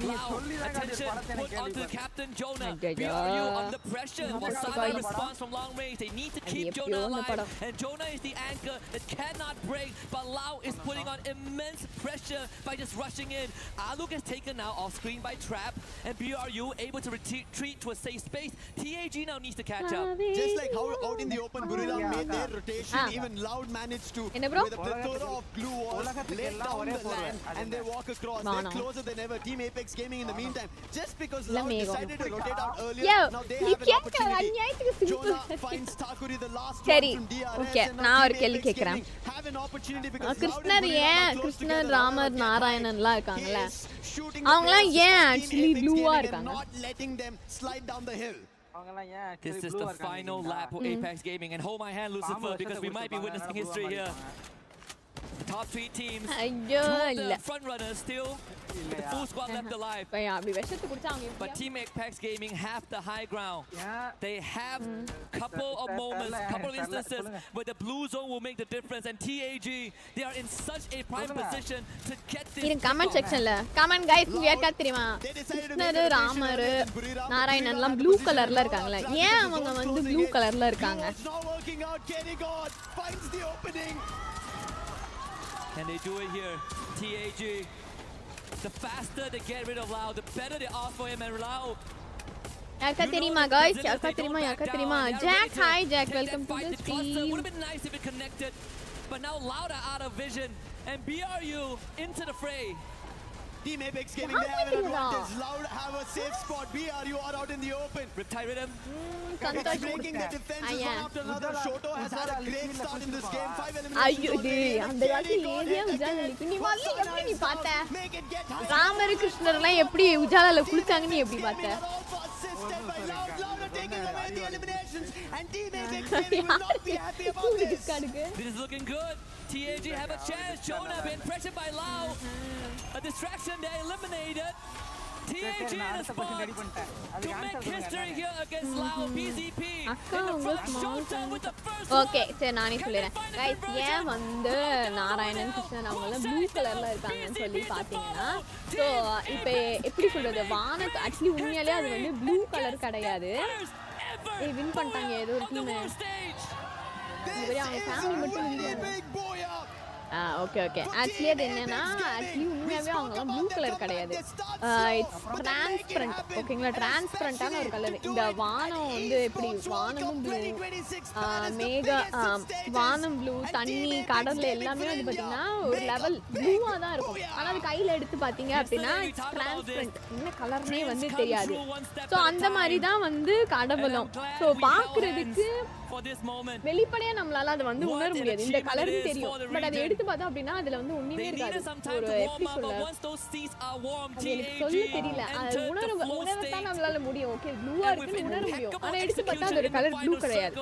Loud attention put onto Captain Jonah. BRU under pressure. Wasana responds from long range. They need to keep Jonah alive. And Jonah is the anchor that cannot break. But Lau is putting on immense pressure by just rushing in. Aluk is taken now off screen by Trap. And BRU able to retreat to a safe space. TAG now needs to catch up. Just like how out in the open Buriram made their rotation, even Loud managed to, with a plethora of glue walls, lay down the land and they walk across. They're closer than ever. Team Apex Gaming in the meantime, just because Loud decided to rotate out earlier, now they have an opportunity. Jonah finds Thakuri, the last one from DRS, okay, and now now Team Apex கேக்குறேன். Gaming have an opportunity because கிருஷ்ணர் ஏன் கிருஷ்ணர் Ramar நாராயணன்லாம் இருக்காங்கல shooting அவங்கலாம் ஏன் actually ப்ளூவா இருக்காங்க? not letting them slide down the hill. This is the final lap for Apex Gaming. And hold my hand, Lucifer, because we might be witnessing history here. Top 3 teams. ஐயோ Two of இல்ல. the front runners still with the full squad left alive. பையா அப்படி விஷத்தை குடிச்சா அவங்க But Team Apex Gaming have the high ground. They have couple of moments, couple of instances where the blue zone will make the difference. And TAG, they are in such a prime position to get this. In comment செக்ஷன்ல comment guys யாருக்கா தெரியுமா? கிருஷ்ணர் Ramar நாராயணன்லாம் blue கலர்ல இருக்காங்கல. ஏன் அவங்க வந்து blue கலர்ல இருக்காங்க? And they do it here. TAG. The faster they get rid of Lau, the better they ask for him. And Lau, யாருக்கா தெரியுமா गाइस? யாருக்கா தெரியுமா? Jack, hi Jack, welcome to the stream. Would have been nice if it connected, but now Loud are out of vision, and BRU into the fray. Team Apex Gaming, they have an advantage. Loud have a safe spot. BRU are out in the open. Riptide rhythm. It's breaking the defenses one after another. Shoto has had a great start in this game. 5 eliminations. ஐயோ டேய் அந்த காலத்துல area உஜாலல நீ வந்து எப்படி நீ பார்த்த? ராமர் கிருஷ்ணர்லாம் எப்படி உஜாலல குளிச்சாங்க நீ எப்படி பார்த்த? This is looking good. TAG have a chance. Jonah been pressured by Lau. A distraction, they eliminated. TAG in a spot to make history here against Lau. PZP in the front. Shota with the first one. Okay சரி நானே சொல்லிறேன் guys ஏன் வந்து நாராயணன் கிருஷ்ணன் அவங்கள blue கலர்ல இருக்காங்கன்னு சொல்லி பாத்தீங்கன்னா so இப்போ எப்படி சொல்றது வானத் एक्चुअली உண்மையிலேயே அது வந்து ப்ளூ கலர் கிடையாது ஏய் வின் பண்ணிட்டாங்க ஏதோ ஒரு டீம் இவரே அவங்க ஃபேமிலி மட்டும் ஓகே ஆக்சுவலி அது என்னன்னா ஆக்சுவலி உண்மையாவே அவங்கலாம் ப்ளூ கலர் கிடையாது இட்ஸ் டிரான்ஸ்பரண்ட் ஓகேங்களா டிரான்ஸ்பரண்டான ஒரு கலர் இந்த வானம் வந்து எப்படி வானமும் ப்ளூ வானம் ப்ளூ தண்ணி கடல்ல எல்லாமே வந்து பாத்தீங்கன்னா ஒரு லெவல் ப்ளூவா தான் இருக்கும் ஆனா அது கையில எடுத்து பாத்தீங்க அப்படின்னா இட்ஸ் டிரான்ஸ்பரண்ட் என்ன கலர்னே வந்து தெரியாது ஸோ அந்த மாதிரி தான் வந்து கடவுளும் ஸோ பாக்குறதுக்கு வெளிப்படையா நம்மளால அது வந்து உணர முடியாது இந்த கலர் தெரியும் பட் அதை எடுத்து பார்த்தா அப்படின்னா அதுல வந்து ஒண்ணுமே இருக்காது ஒரு எப்படி சொல்ல எனக்கு சொல்ல தெரியல அது உணரத்தான் நம்மளால உங்களால முடியும் ஓகே ப்ளூவா இருக்குன்னு உணர முடியும் ஆனா எடுத்து பார்த்தா அது ஒரு கலர் ப்ளூ கிடையாது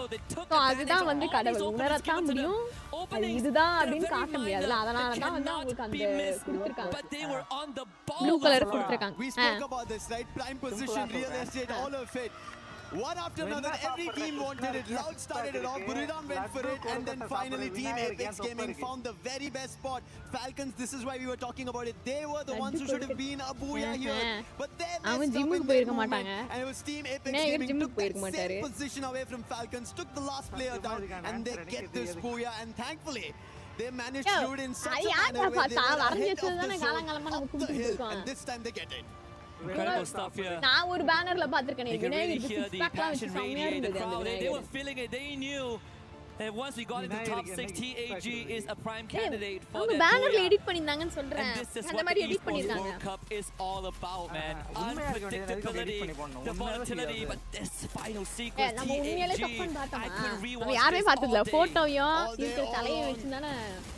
சோ அதுதான் வந்து கடவுள் உணரத்தான் முடியும் அது இதுதான் அப்படின்னு காட்ட முடியாதுல அதனால தான் வந்து அவங்களுக்கு அந்த கொடுத்திருக்காங்க ப்ளூ கலர் கொடுத்திருக்காங்க We spoke about this, right? Prime position, real estate, all of it. One after another, every team wanted it. Loud started it off, Buriram went for it, and then finally Team Apex Gaming found the very best spot. Falcons, this is why we were talking about it. They were the ones who should have been a booyah here. But they messed up in their movement, and it was Team Apex Gaming took that same position away from Falcons, took the last player down, and they get this booyah, and thankfully, they managed to do it in such a manner where they were ahead of the zone, up the hill, and this time they get it. Incredible stuff here. நான் ஒரு பேனர்ல பாத்துர்க்கேன் You can really hear the passion radiate the crowd. They were feeling it. They knew that once we got into top 6, TAG is a prime candidate for the பேனர்ல edit பண்ணிருந்தாங்கன்னு சொல்றேன் அந்த மாதிரி edit பண்ணிருக்காங்க World Cup is all about, man. Unpredictability, the volatility, but this final sequence, நம்ம உண்மையிலே Cubbon TAG, I பார்த்தோமா could rewatch நம்ம யாரே this பார்த்ததுல all day. போட்டோயும் இருக்கிற தலையை வச்சு தானே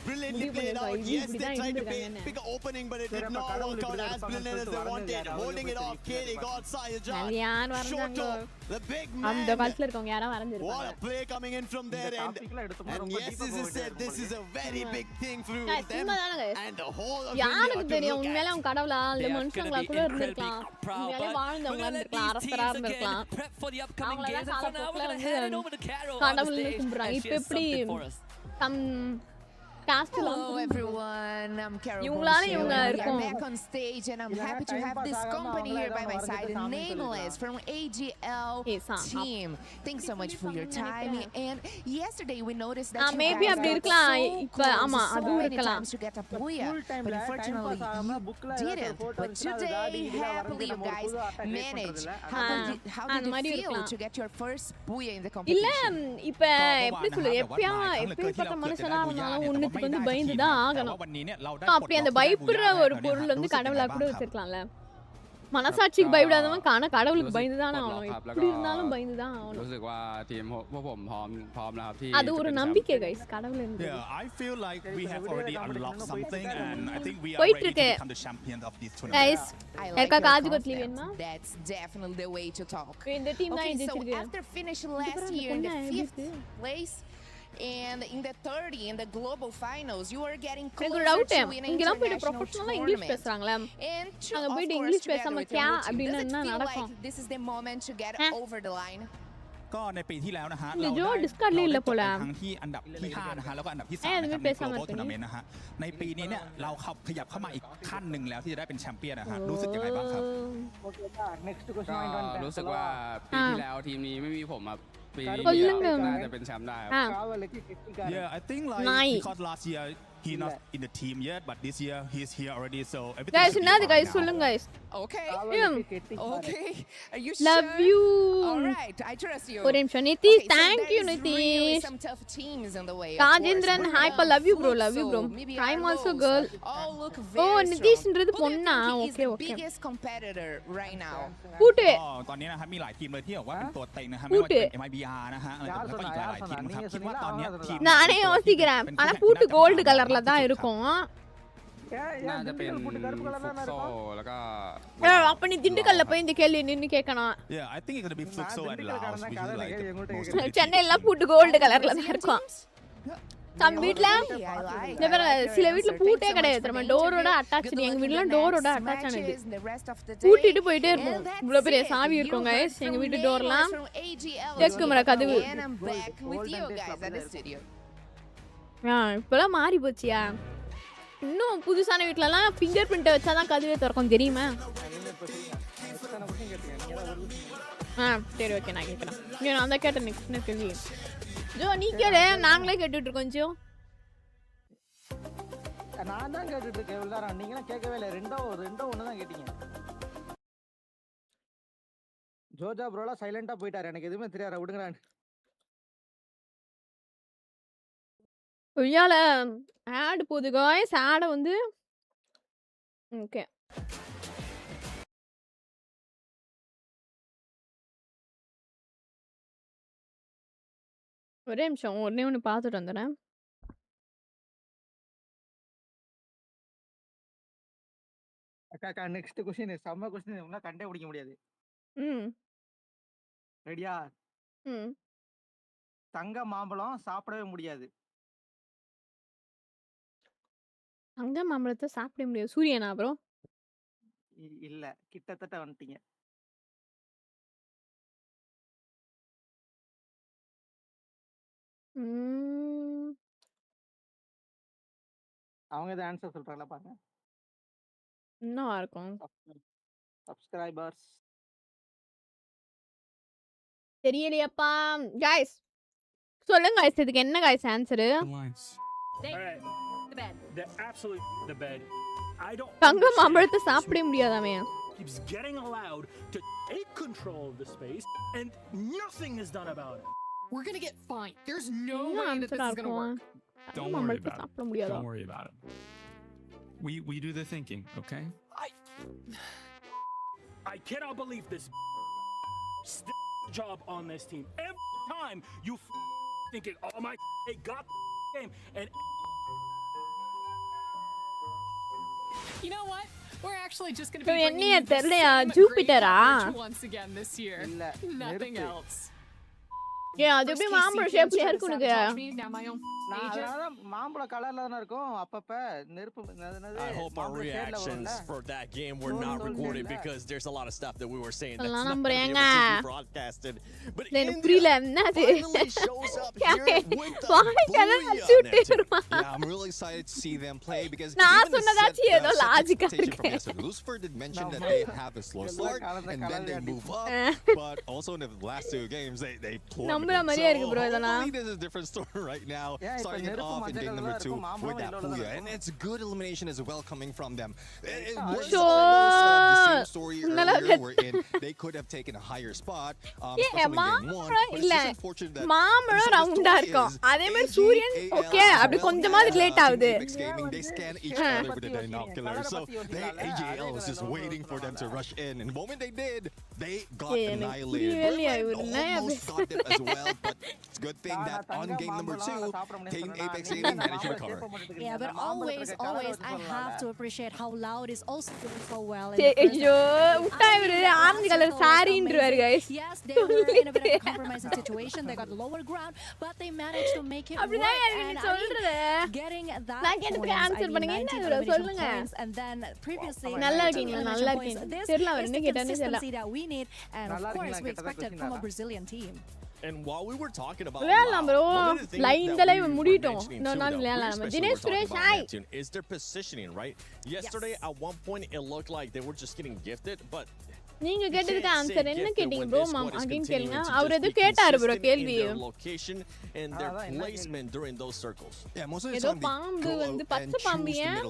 Brilliantly played out. Yes, they tried to pick an opening, but it did not work out as brilliant as they wanted. Holding it off, KD got Sayajan. Short top, the big man. அந்த காலத்துல இருக்கவங்க யாரா வரைஞ்சிருப்பாங்க. What a play coming in from their end. And yes, as I said, this is a very big thing for them. And the whole of யாருக்கு தெரியும் உண்மையிலே அவங்க கடவுளா இல்ல மனுஷங்களா கூட இருந்திருக்கலாம் உண்மையிலே வாழ்ந்தவங்களா இருந்திருக்கலாம் அரசரா இருந்திருக்கலாம் அவங்களெல்லாம் காலப்போக்கில் வந்து கடவுள்னு கும்பிடுறாங்க இப்போ எப்படி Hello everyone, I'm Carol. I'm back on stage and I'm happy to have this company here by my side, Nameless from AGL team. Thanks so much for your time. And yesterday we noticed that you maybe guys got so close so many இருக்கலாம் times to get a booyah, but unfortunately you didn't. But today, happily you guys managed. How did you feel to get your first booyah in the இல்ல competition? இப்ப எப்படி சொல்றது எப்படிப்பட்ட மனுஷனா இருந்தாலும் ஒண்ணுக்கு வந்து பயந்து தான் ஆகணும் அப்படி அந்த பயப்படுற ஒரு பொருள் வந்து கடவுளா கூட வச்சிருக்கலாம்ல மனசாட்சிக்கு பயப்படாதவன் காண கடவுளுக்கு பயந்து தான் ஆகணும் எப்படி இருந்தாலும் பயந்து தான் ஆகணும் รู้สึกว่าทีมพวกผมพร้อมแล้วครับที่ அது ஒரு நம்பிக்கை गाइस கடவுள் இருந்து I feel like we have already unlocked something and I think we are போயிட்டு ready to இருக்கு become the champions of this tournament. Guys I like ஏர்க்கா your காஜு கொட்லி concept. வேணுமா That's definitely the way to talk. இந்த team தான் Okay, so ஜெயிச்சிருக்கு after finishing last year in the 5th place and in the 30 in the global finals, you are getting closer to winning international tournament. பேசுறாங்களே And to, அங்க of போய் course, English together பேசாம with Kia your team, அப்படினா does it என்ன feel நடக்கும் like this is the moment to get over the line? ก็ในปีที่แล้วนะฮะ இந்த เรา Joe ได้ Discord இல்ல போல ครั้งที่อันดับที่5นะฮะแล้วก็อันดับที่3นะครับใน global tournament นะฮะในปีนี้เนี่ยเราขยับเข้ามาอีกขั้นหนึ่งแล้วที่จะได้เป็นแชมเปี้ยนนะฮะรู้สึกยังไงบ้างครับ ก็รู้สึกว่าปีที่แล้วทีมนี้ไม่มีผมครับปีนี้ น่าจะเป็นแชมป์ได้ครับ Yeah, I think like Nice. because last year he not in the team yet, but this year he's here already, so everything. Guys should be என்னது fine guys now. சொல்லுங்க guys Okay. Yeah. Okay. Are you Love sure? you. All right. I trust you. ஒரு நிமிஷம் Nitish Okay, so thank there you is really Nitish some tough teams in the way. Rajendran hi பா love you bro love you bro I am also girl All look oh very நிதிஷ்ன்றது strong. Who do you பொண்ணா think is okay the okay biggest competitor right now? கூட்டு ก็ตอนนี้นะครับมีหลายทีมเลยที่บอกว่าเป็นตัวเต็งนะฮะไม่ว่าจะเป็น MIBR นะฮะแล้วก็อีกหลายๆทีมนะครับคิดว่าตอนนี้ทีม நானே யோசிக்கிறேன் ஆனா பூட்டு gold கலர்ல தான் இருக்கும் น่าจะเป็นฟุตโซแล้วก็ அப்ப நீ திண்டுக்கல்ல போய் இந்த கேள்வி நின்னு கேட்கணும் Yeah, I think it's gonna be Futsal and Laos, which is like the most of the சென்னையில பூட்டு கோல்டு கலர்ல தான் இருக்கும் நம்ம வீட்ல Hey, I like இந்த பாரு, your சில வீட்ல answer. பூட்டே Thanks so much கிடையாது for நம்ம the டோரோட interview. அட்டாச் Good எங்க luck வீட்ல in the டோரோட next அட்டாச் ஆனது matches and the rest of the day. பூட்டிட்டு போயிட்டே இருப்போம் And that's இவ்வளவு பெரிய it. சாவி You இருக்கும் heard गाइस எங்க from வீட்டு Nameless டோர்லாம் from AGL தெற்கு மர கதவு. and I'm back with you guys at the studio. இப்பெல்லாம் மாறி போச்சியா இன்னும் புதுசான வீட்லலாம் ஃபிங்கர் பிரிண்ட் வச்சாதான் கதவே திறக்கும் தெரியுமா சரி ஓகே நான் கேட்குறேன் நான் தான் கேட்டேன் நெக்ஸ்ட் கேள்வி ஜோ நீ கேளு நாங்களே கேட்டுட்டு இருக்கோம் ஜோ நான் தான் கேட்டுட்டு இருக்கேன் இவ்வளவு நேரம் நீங்க கேட்கவே இல்லை ரெண்டோ ஒன்று தான் கேட்டீங்க ஜோஜா ப்ரோலாம் சைலண்டா போயிட்டாரு எனக்கு எதுவுமே தெரியாது விடுங்கடா ஒய்யால ஆட் போகுது காய்ஸ் ஆடை வந்து ஓகே ஒரே நிமிஷம் ஒன்னே ஒன்று பார்த்துட்டு வந்துடுறேன் அக்கா நெக்ஸ்ட் கொஸ்டின் செம்ம கொஸ்டின் கண்டே பிடிக்க முடியாது ரெடியா? தங்க மாம்பழம் சாப்பிடவே முடியாது. தங்க மாம்பழத்தை சாப்பிட முடியாது. சூரியனா ப்ரோ? இல்ல, கிட்டத்தட்ட வந்துட்டீங்க. அவங்க தான் ஆன்சர் சொல்றாங்களா பாருங்க. என்னவா இருக்கும்? சப்ஸ்கிரைபர்ஸ். தெரியலையப்பா. गाइस சொல்லுங்க गाइस, இதுக்கு என்ன गाइस ஆன்சர்? தங்க மாம்பழத்தை சாப்பிட முடியாதாமே. Keeps getting allowed to take control of the space and nothing is done about it. We're going to get fined. There's no way that this is going to work. Don't worry about it. Don't worry about it. We do the thinking, okay? I cannot believe this job on this team. Every time you thinking, oh my, they got the game, and you know what? We're actually just going to be bringing you the same Jupiter once again this year. Nothing else. அது எப்படி மாம்பழம் ஷேப்ல இருக்கு உனக்கு? மாம்பழ கலர்ல தான இருக்கும். அப்பப்ப நெருப்பு. I hope our reactions for that game were not recorded because there's a lot of stuff that we were saying that's not being broadcasted. But புரியல என்னது? shows up here with the Yeah, I'm really excited to see them play because நான் சொன்னதாச்சு ஏதோ லாஜிக்கா இருக்கு. Lucifer did mention that they have a slow start and then they move up, but also in the last two games they நம்பற மாதிரியா இருக்கு bro இதெல்லாம். This is a different story right now. Starting it off in game number 2 with that Puya, and it's good elimination as well coming from them. It was the same story earlier wherein they could have taken a higher spot, especially in game 1. But it's just unfortunate that மாம்பழம் ரவுண்டா இருக்கும். அதே மாதிரி சூரியன் okay அப்படி கொஞ்சமா relate ஆகுது. They scan each other with the binoculars, so AJL was just waiting for them to rush in, and the moment they did, they got annihilated. Almost got them as well, but it's a good thing that on game number 2, Team Apex Gaming managed to recover. Yeah, but always, I have to appreciate how Loud is also doing so well. ஐயோ உட்டா இவரு orange colour சாரின்றாரு guys. Yes, they were in a bit of a compromising situation. They got lower ground, but they managed to make it work. அப்படிதான் நீ சொல்றே. Getting that. நான் கேட்டதுக்கு answer பண்ணுங்க. என்ன ப்ரோ சொல்லுங்க. And then previously நல்லா இருக்கீங்க. தெரியல அவர் என்ன கேட்டானே தெரியல. that we need, and of course we expected from a Brazilian team. And while we were talking about live முடிட்டோம். இன்னொரு நாள் விளையாடலாம். Dinesh Suresh hi. Is their positioning right? Yesterday at one point it looked like they were just getting gifted, but நீங்க கேட்டதுக்கு answer என்ன கேட்டீங்க bro? Again கேளுங்க. அவர் எது கேட்டாரு ப்ரோ கேள்வி. Location and their placement during those circles. Yeah, most of the ஏதோ time பாம்பு வந்து பச்சை பாம்பு ஏன்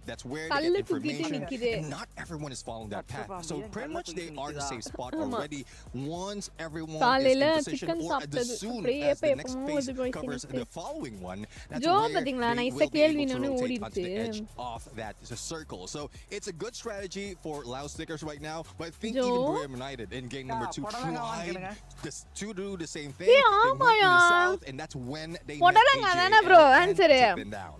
that's where they get information, and not everyone is following that path, so pretty much they are the safe spot already once everyone is in position, or as soon as the next phase covers the following one, that's where they will be able to rotate onto the edge of that circle. So it's a good strategy for Loud Stickers right now, but I think even BRIO United in game number 2 tried to do the same thing. They went to the south, and that's when they met AJL and down.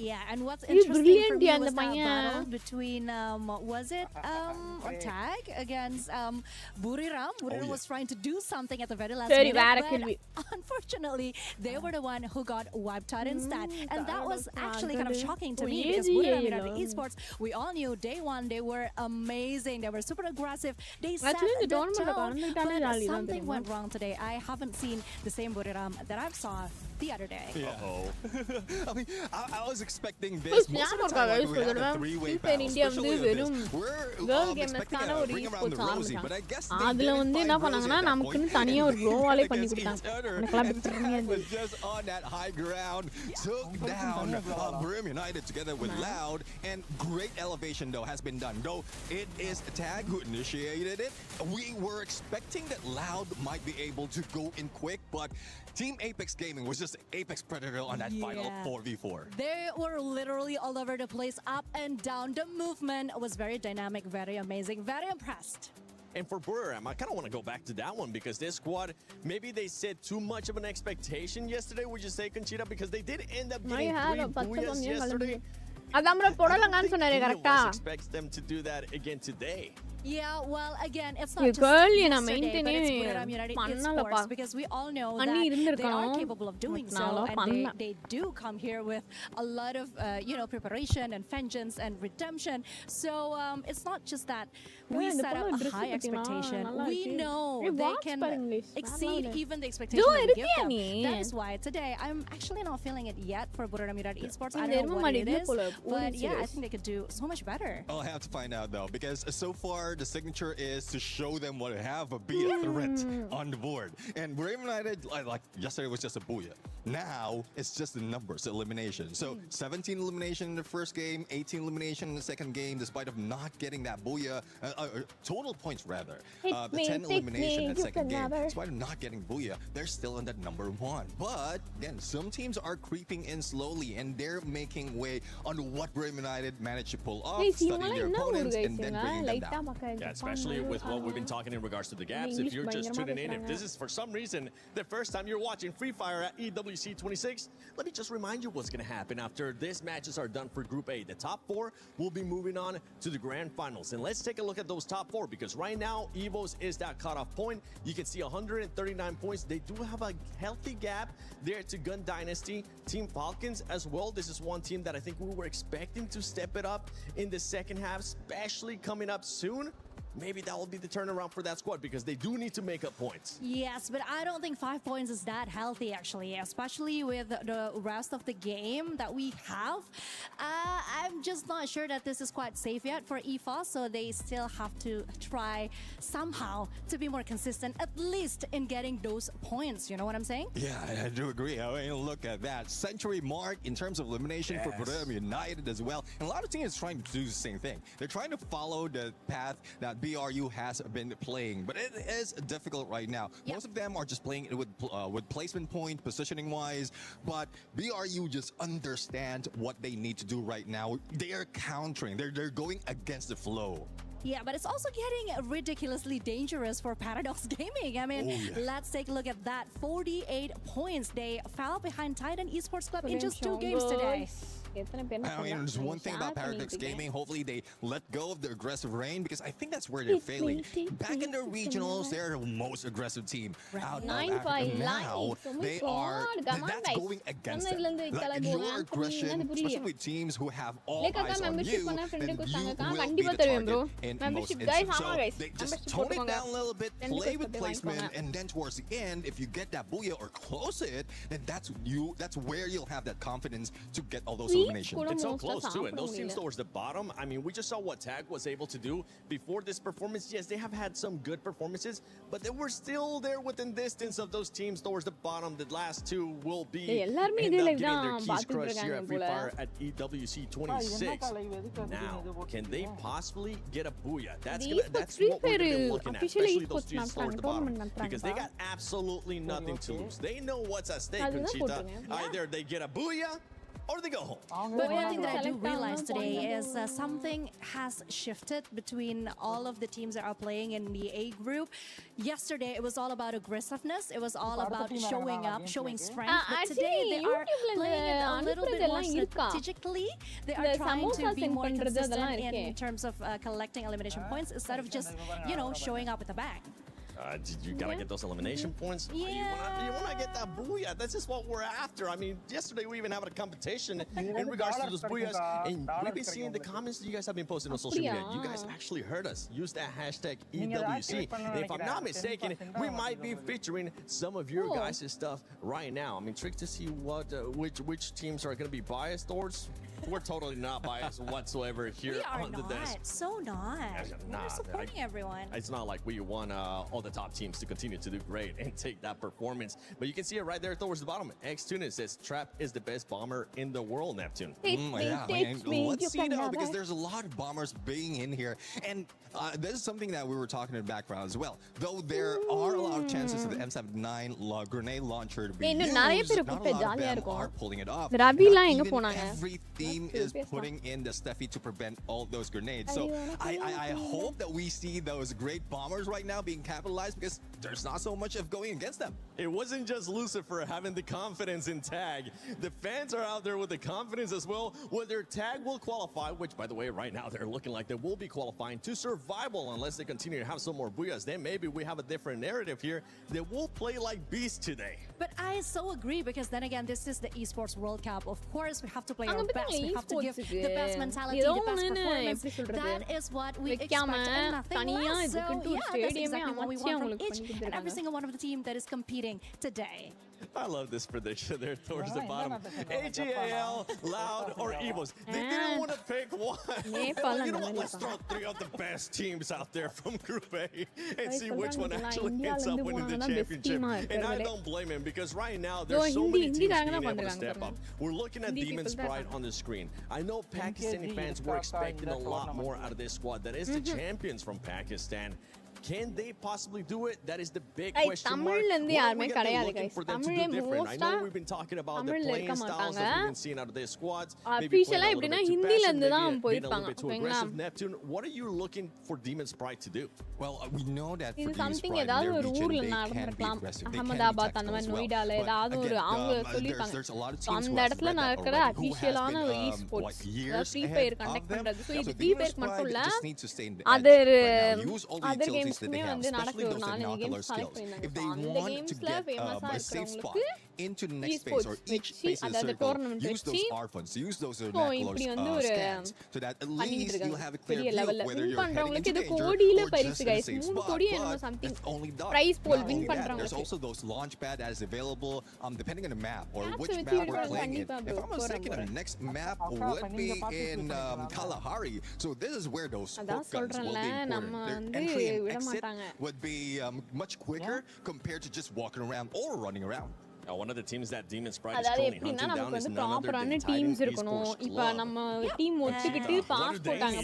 Yeah, and what's interesting for me was that battle between was it Tag against Buriram. Buriram was trying to do something at the very last minute, but unfortunately they were the one who got wiped out instead, and that was actually kind of shocking to me because Buriram United Esports, we all knew day one they were amazing, they were super aggressive, they set the tone, but something went wrong today. I haven't seen the same Buriram that I saw the other day. I mean, I was expecting this. Most of the time, like, we had a three-way battle, especially with this. We're expecting to bring around the Rosie, but I guess they didn't find Rosie at that point. Was just on that high ground, took down BRIO United together with Loud, and great elevation though has been done. Though it is Tag who initiated it, we were expecting that Loud might be able to go in quick, but Team Apex Gaming was just Apex Predator on that final 4v4. They were literally all over the place, up and down. The movement was very dynamic, very amazing, very impressed. And for Buriram, I kind of want to go back to that one because this squad, maybe they set too much of an expectation yesterday, would you say, Conchita? Because they did end up getting 3 booyahs yesterday. அதான் bro போடலங்கன்னு சொன்னாரே கரெக்ட்டா. Expects them to do that again today. Yeah, well, again, it's not You just girl, you know, yesterday, but it's maintain Buriram United Pannala Esports pa. because we all know Anni that they are irundirukkom. capable of doing so, Nalla and pannala. they do come here with a lot of preparation and vengeance and redemption. So it's not just that we Yeah, set up the a high dress expectation. nalla We irukku. know Hey, they watch can parenga, exceed nalla even the expectation Do that we give irukkiya them. nee? That is why today I'm actually not feeling it yet for Buriram United Esports. I In don't know the what it room, is, I but yeah, I serious. think they could do so much better. I'll have to find out though, because so far the signature is to show them what they have, but be a threat on the board. And Buriram United, like yesterday was just a booyah. Now it's just the numbers, elimination. So 17 elimination in the first game, 18 elimination in the second game, despite of not getting that booyah, total points rather. The 10 elimination in the second game, despite of not getting booyah, they're still in that number one. But again, some teams are creeping in slowly, and they're making way on what Buriram United managed to pull off, studying their opponents, and then bringing them down. Yeah, especially with what we've been talking in regards to the gaps. If you're just tuning in, if this is for some reason the first time you're watching Free Fire at EWC 26, let me just remind you what's going to happen after these matches are done for Group A. The top 4 will be moving on to the grand finals. And let's take a look at those top 4, because right now EVOS is that cutoff point. You can see 139 points. They do have a healthy gap there to Gun Dynasty. Team Falcons as well. This is one team that I think we were expecting to step it up in the second half, especially coming up soon. Maybe that will be the turnaround for that squad, because they do need to make up points. Yes, but I don't think 5 points is that healthy, actually, especially with the rest of the game that we have. I'm just not sure that this is quite safe yet for EFOS, so they still have to try somehow to be more consistent, at least in getting those points. You know what I'm saying? Yeah, I do agree. I mean, look at that century mark in terms of elimination for Buriram United as well. And a lot of teams are trying to do the same thing. They're trying to follow the path that BRU has been playing, but it is difficult right now. Most of them are just playing it with placement point, positioning wise, but BRU just understand what they need to do right now. They are countering. They're going against the flow. Yeah, but it's also getting ridiculously dangerous for Paradox Gaming. I mean, let's take a look at that. 48 points. They fell behind Titan Esports Club in just 2 games today. I mean, there's one thing about Paradox Gaming. Hopefully they let go of the aggressive reign, because I think that's where they're failing. Back in the regionals, they're the most aggressive team out of Africa. Now they are, that's going against them. Like, your aggression, especially with teams who have all eyes on you, then you will be the target in most instances. So they just tone it down a little bit, play with placement, and then towards the end, if you get that booyah or close it, then that's where you'll have that confidence to get all those eliminations. It's so close too, and those teams towards the bottom, I mean, we just saw what TAG was able to do before this performance. Yes, they have had some good performances, but they were still there within distance of those teams towards the bottom. The last 2 will be end up getting their keys crushed here at Free Fire at EWC 26. Now, can they possibly get a booyah? That's what we're gonna be looking at, especially those teams towards the bottom, because they got absolutely nothing to lose. They know what's at stake, Conchita. Either they get a booyah or they go home. But one thing that I do realize today is something has shifted between all of the teams that are playing in the A group. Yesterday, it was all about aggressiveness. It was all about showing up, showing strength. But today, they are playing it a little bit more strategically. They are trying to be more consistent in terms of collecting elimination points instead of just, showing up with a bang. You gotta get those elimination points. Yeah. You wanna get that booyah. That's just what we're after. I mean, yesterday we even had a competition in regards to those booyahs, and we've been seeing the comments that you guys have been posting on social media. You guys actually heard us use that hashtag EWC. And if I'm not mistaken, we might be featuring some of your guys' stuff right now. I mean, trick to see what which teams are gonna be biased towards. We're totally not biased whatsoever here on the desk. So not. We're supporting everyone. It's not like we want all the top teams to continue to do great and take that performance. But you can see it right there towards the bottom. X-Tune says Trap is the best bomber in the world, Neptune. Let's see though, because there's a lot of bombers being in here. And this is something that we were talking in the background as well. Though there are a lot of chances of the M79 grenade launcher to be used, not a lot of them are pulling it off. Every team team is putting in the Steffi to prevent all those grenades. So I hope that we see those great bombers right now being capitalized, because there's not so much of going against them. It wasn't just Lucifer having the confidence in tag. The fans are out there with the confidence as well. Whether tag will qualify, which by the way, right now they're looking like they will be qualifying to survival unless they continue to have some more booyahs. Then maybe we have a different narrative here. They will play like beasts today. But I so agree, because then again, this is the Esports World Cup. Of course, we have to play our best. We have to give the best mentality, the best performance. That is what we expect and nothing less. So yeah, that's exactly what we want from each and every single one of the team that is competing today. I love this prediction there towards the bottom. AGAL, Loud, or Evos. They didn't want to pick one. You know what? Let's throw 3 of the best teams out there from Group A and see which one actually ends up winning the championship. And I don't blame him, because right now there's so many teams being able to step up. We're looking at Demon's Pride on the screen. I know Pakistani fans were expecting a lot more out of this squad. That is the champions from Pakistan. Can they possibly do it? That is the big question mark. What are we looking for them to do different? I know we've been talking about the playing styles that we've been seeing out of their squads. Maybe playing a little bit too passive, maybe being a little bit too aggressive. Neptune, what are you looking for Demon's Pride to do? Well, we know that for Demon's Pride in their region, they can be aggressive. They can be tactical as well. But again, there's a lot of teams who have been years ahead of them. So Demon's Pride just needs to stay in the edge right now. Use all the utilities that they have, especially those binocular skills. If they want to get a safe spot into the next phase, or each phase of the circle, use those R funds, use those binocular scans, so that at least you'll have a clear view whether you're heading into danger or just in a safe spot. But it's only that. Not only that, there's also those launch pad that is available depending on the map or which map we're playing in. If I'm not mistaken, the next map would be in Kalahari. So this is where those hook guns will be important. Their entry and exit would be much quicker compared to just walking around or running around. One of the teams that Demon's Pride is currently hunting down is none other than teams Titan Esports Club. team What do they need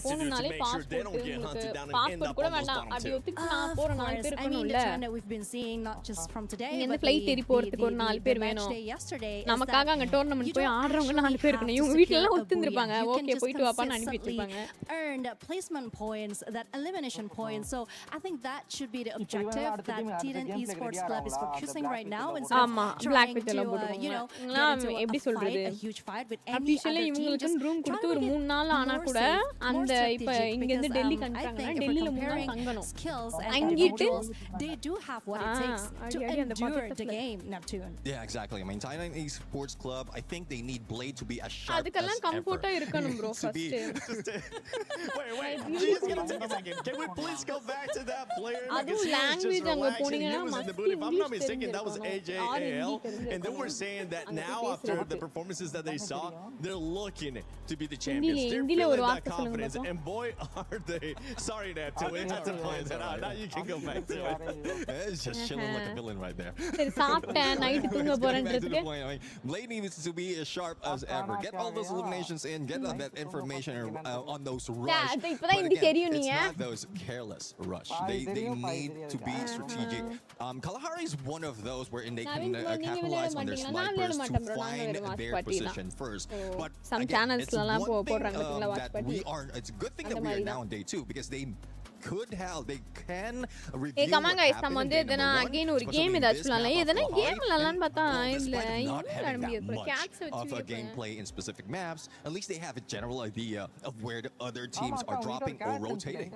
to make sure they don't get hunted down and end up on those bottom two? Of course, I mean the trend that we've been seeing not just from today, but the match day yesterday is that you can consistently earn placement points, that elimination points. So I think that should be the objective that Titan Esports Club is focusing right now, instead of trying to, you know, get into a fight, a huge fight with any other team. Just trying to get more strategic, because I think if we're comparing skills and individuals, they do have what it takes to endure the game, Neptune. Yeah, exactly. I mean, Thailand Esports Club, I think they need Blade to be as sharp as ever. Wait, please take a second. Can we please go back to that player? Because he was just relaxing. He was in the booth. If I'm not mistaken, that was AJAL. And they were saying that now, after the performances that they saw, they're looking to be the champions. They're feeling that confidence. And boy, are they. Sorry, Neptune. We had to point that out. Now you can go back to it. It's just chilling like a villain right there. Blade needs to be as sharp as ever. Get all those eliminations in. Get that information on those rush. But again, it's not those careless rush. They need to be strategic. Kalahari is one of those wherein they can capitalize on their snipers to find their position first. But again, it's one thing that we are. It's a good thing that we are now on day 2, because they can review what happened in game number 1, especially in this map of Kalahari. Despite not having that much of a gameplay in specific maps, at least they have a general idea of where the other teams are dropping or rotating.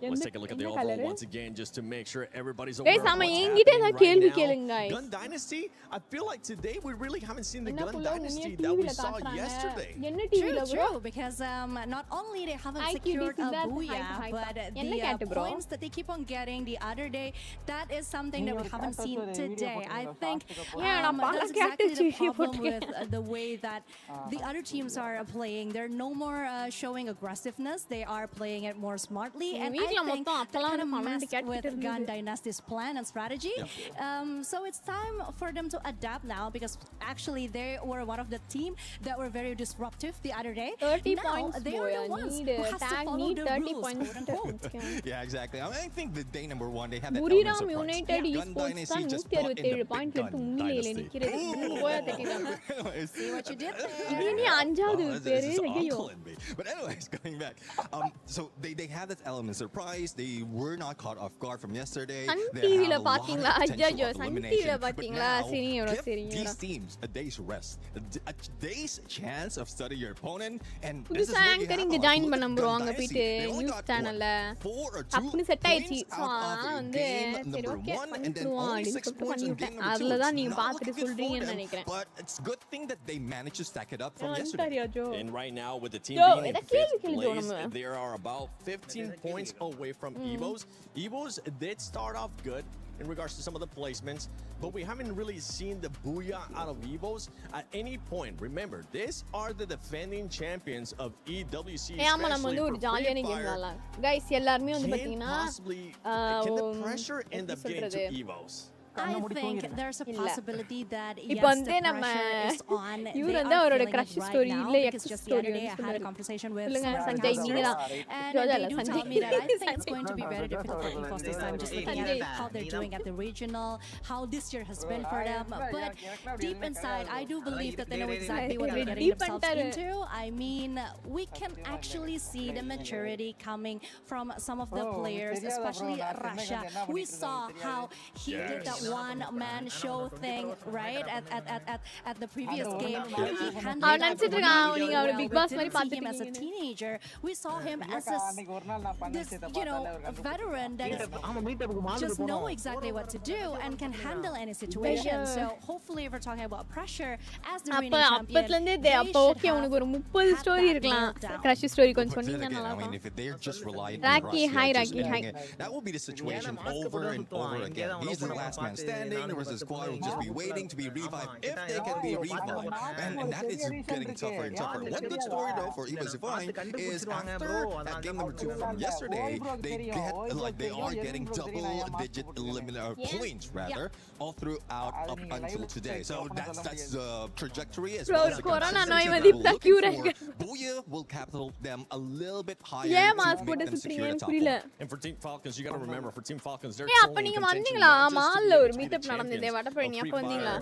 Let's take a look at the overall once again, just to make sure everybody's aware of what's happening right now. Gun Dynasty, I feel like today we really haven't seen the Gun Dynasty that we saw yesterday. True, because not only they haven't secured a booyah, but the points that they keep on getting the other day, that is something that we haven't seen today. I think that's exactly the problem with the way that the other teams are playing. They're no more showing aggressiveness. They are playing it more smartly, and I think they kind of messed with Gun Dynasty's plan and strategy. So it's time for them to adapt now, because actually they were one of the team that were very disruptive the other day. 30 now, points, they are the ones who has to follow the 30 rules, points. quote unquote. Yeah, exactly. I mean, I think the day number one, they had that Buriram element of United surprise. Esports Gun Dynasty தான் just brought in the 167 point big எடுத்து Gun உண்மையிலே Dynasty. நிக்கிறது. மூணு கோயா தட்டிட்டாங்க. See what you did there. இது நீ அஞ்சாவது This பேரு is ஐயோ. awful in me. But anyways, going back. So they had that element of surprise. They were not caught off guard from yesterday. Sun They TV had ல a lot பாத்தீங்களா? of potential ஐயோ of Sun elimination. TV ல But பாத்தீங்களா? now, சரிங்கடா give சரிங்கடா. these teams a day's rest, a day's chance of studying your opponent. And this is புதுசா what you anchoring have. Join Look பண்ண at bro Gun அங்க Dynasty. போயிட்டு They only news got, சேனல்ல 4 or 2 டப்புனு set ஆயிடுச்சு points so out of வந்து game சரி number okay 1, and then பண்ணிடுவோம் only அப்படின்னு 6 சொல்லிட்டு points in பண்ணிட்டேன். game number 2. அதுல தான் It's நீங்க not பாத்துட்டு looking good for சொல்றீங்கன்னு them, நினைக்கிறேன். but it's good thing that they managed to stack it up from yesterday. அன்டாரியா ஜோ. And right now, with the team Yo, being in இத 5th கேள்வி ஜோ place, நம்ம. they are about 15 points away from Evos. Evos did start off good in regards to some of the placements, but we haven't really seen the booyah out of Evos at any point. Remember, these are the defending champions of EWC, ஆமா நம்ம வந்து ஒரு ஜாலியான game விளையாடலாம். Guys எல்லாரும் வந்து பாத்தீங்கன்னா can the pressure end up getting to Evos? I think there's a possibility that yes, இப்போ the வந்து நம்ம pressure is on. இவர் வந்து அவரோட crush story இல்ல because ex just the story other day I had a conversation with சொல்லுங்க some Sanjay investors, நீங்க தான் and they do tell me that I think it's going to be very difficult for Evos this time, just looking at how they're doing at the regional, how this year has been for them. But deep inside, I do believe that they know exactly what they're getting themselves into. I mean, we can actually see the maturity coming from some of the players, especially Rasha. We saw how he did that one-man show thing, right? At the previous game, he handled that big boss him as a teenager. We saw him as this veteran that just know exactly what to do and can handle any situation. So hopefully, if we're talking about pressure as the reigning champion, அப்பத்துலந்தே அப்ப okay உனக்கு ஒரு 30 story இருக்கலாம் crush story கொஞ்சம் சொன்னீங்க நல்லா I mean, இருக்கும். if they're just relying on Rocky, Russia, hi, just Rocky, hi. winning it, that will be the situation over and over again. He's the last man standing. The rest of the squad will just be waiting to be revived if they can be revived. And that is getting tougher and tougher. One good story though for EVOCify is after that game number 2 from yesterday, they are getting double-digit points rather all throughout up until today. So that's the trajectory as well as the consistency. Booyah will capital them a little bit higher to make them secure the top one. And for Team Falcons, you got to remember, for Team Falcons, they're அப்ப நீங்க வந்தீங்களா மால்ல ஒரு meetup நடந்ததே வடபழனி அப்ப வந்தீங்களா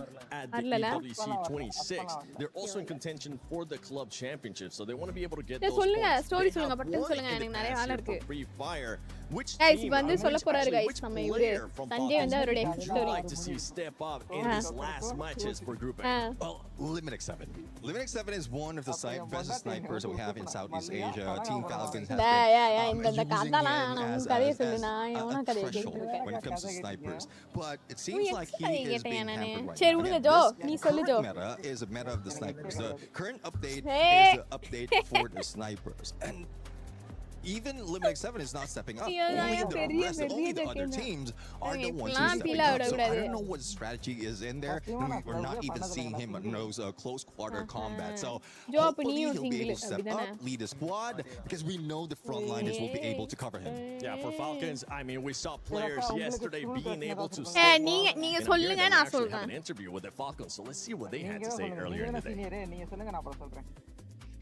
வரலல EWC 26. They're also in contention for the club championship, so they want to be able to get those சொல்லுங்க points. Story சொல்லுங்க பட்டு சொல்லுங்க எனக்கு நிறைய வேலை இருக்கு Freefire. Which guys team, வந்து சொல்ல போறாரு guys நம்ம இவரு சஞ்சய் வந்து அவரோட would you like to see step up in this last matches for Group A? Well, LOGITECH 7. LOGITECH 7 is one of the best snipers that we have in Southeast Asia. Team Falcons has been using him as a threshold when it comes to snipers. But it seems like he is being hampered right சரி now. விடுங்க Joe நீ சொல்லு Joe Meta is a meta of the snipers. The current update is an update for the snipers. And even LOGITECH 7 is not stepping up. Only the other teams are the ones who are stepping up. So I don't know what strategy is in there. We're not even seeing him in those close quarter combat. So hopefully he'll be able to step up, lead the squad, because we know the frontliners will be able to cover him. Yeah, for Falcons, I mean, we saw players yesterday being able to step up. நீங்க சொல்லுங்க நான் Have சொல்றேன் an interview with the Falcons, so let's see what they had to say earlier in the day.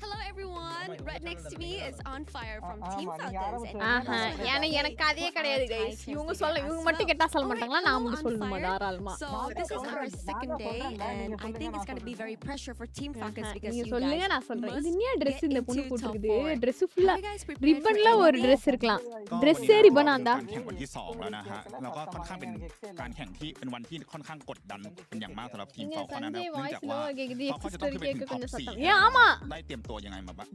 Hello everyone, right next to me is On Fire from Team Falcons. எனக்கு அதே கிடையாது guys இவங்க மட்டும் கேட்டா சொல்ல மாட்டாங்களா நான் மட்டும் சொல்லணுமா தாராளமா So this is our second day and I think it's going to be very pressure for Team Falcons because நீங்க you சொல்லுங்க guys நான் சொல்றேன் இது must என்ன Dress get இந்த பொண்ணு into top போட்டுக்குது 4. Dress ஃபுல்லா Are you guys prepared ரிப்பன்ல for ஒரு anything? Dress இருக்கலாம் Dress ரிப்பன் ஆண்டா แข่งวันที่2แล้วนะฮะแล้วก็ค่อนข้างเป็นการแข่งที่เป็นวันที่ค่อนข้างกดดันเป็นอย่างมากสำหรับทีม Falcons นะเนื่องจากว่าเขาจะต้องขึ้นไปถึงท็อป 4ได้เตรียมตัวยังไงมาบ้าง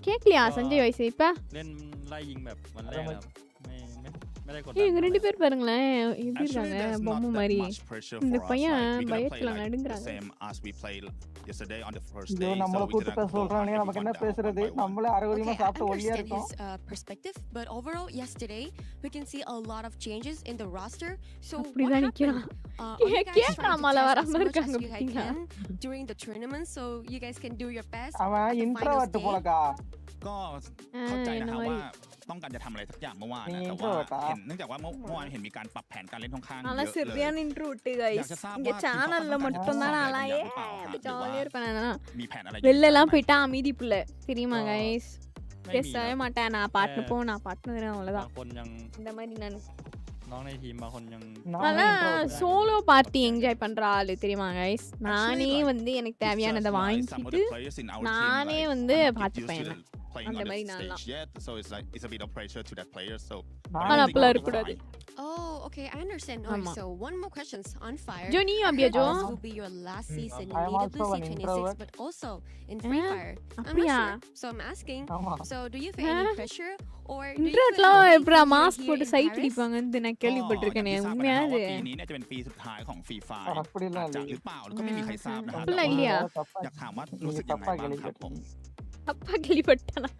கேக்கலையா சஞ்சய் வாய்ஸ் இப்ப லேன் லைยิงแบบวันแรกครับไม่ได้กดดัน இவங்க ரெண்டு பேர் பாருங்களேன் எப்படி இருக்காங்க பொம்மை மாதிரி இந்த பையன் பயத்துல நடுங்குறாங்க yesterday on the first day. So நம்மள கூட்டி பேச சொல்றானே நமக்கு என்ன பேசுறது நம்மளே அரகுதியமா சாப்பிட்டு ஒல்லியா இருக்கோம். Perspective, but overall yesterday we can see a lot of changes in the roster. So அப்படிதான் நிக்கிறான் கேக்காமல வராம இருக்காங்க during the tournament so you guys can do your best. அவன் இன்ட்ரோவர்ட் போலக்கா ก็เข้าใจนะครับว่าต้องการจะทำอะไรสักอย่างเมื่อวานนะแต่ว่าเห็นเนื่องจากว่าเมื่อวานเห็นมีการปรับแผนการเล่นค่อนข้างเยอะเลยอยากจะทราบว่าசேனல்ல மட்டும் தான் அலையே ஜாலியா இருப்பேன் நான்มีแผนอะไร வெளில எல்லாம் போயிட்டா அமைதி புள்ள தெரியுமா गाइस பேசவே மாட்டேன் நான் பாட்டு போ நான் பாட்டுறேன் அவ்வளவுதான்คนยัง இந்த மாதிரி நான் น้องในทีมบางคนยัง நான் சோலோ பார்ட்டி என்ஜாய் பண்ற ஆளு தெரியுமா गाइस நானே வந்து எனக்கு தேவையானதை வாங்கிட்டு நானே வந்து பாத்துப்பேன் அந்த மாதிரி நான்லாம் so it's like it's a bit of pressure to that player so ஆனா அப்பல இருக்க கூடாது Oh, okay, I understand. Alright, so one more question on Fire. Johnny, abia Jo. This will be your last season in EWC 26, but also in Free Fire. I'm not sure, so I'm asking. So, do you feel any pressure or do you feel எப்பற mask போட்டு sight அடிப்பாங்கன்னு நான் கேள்விப்பட்டிருக்கேன் உண்மையா அதுปีนี้เนี่ยจะเป็นปีสุดท้ายของ Free Fire จะหรือเปล่าแล้วก็ไม่มีใครทราบนะครับอยากถามว่ารู้สึกยังไงบ้างครับผม தப்பா கேள்விப்பட்டனா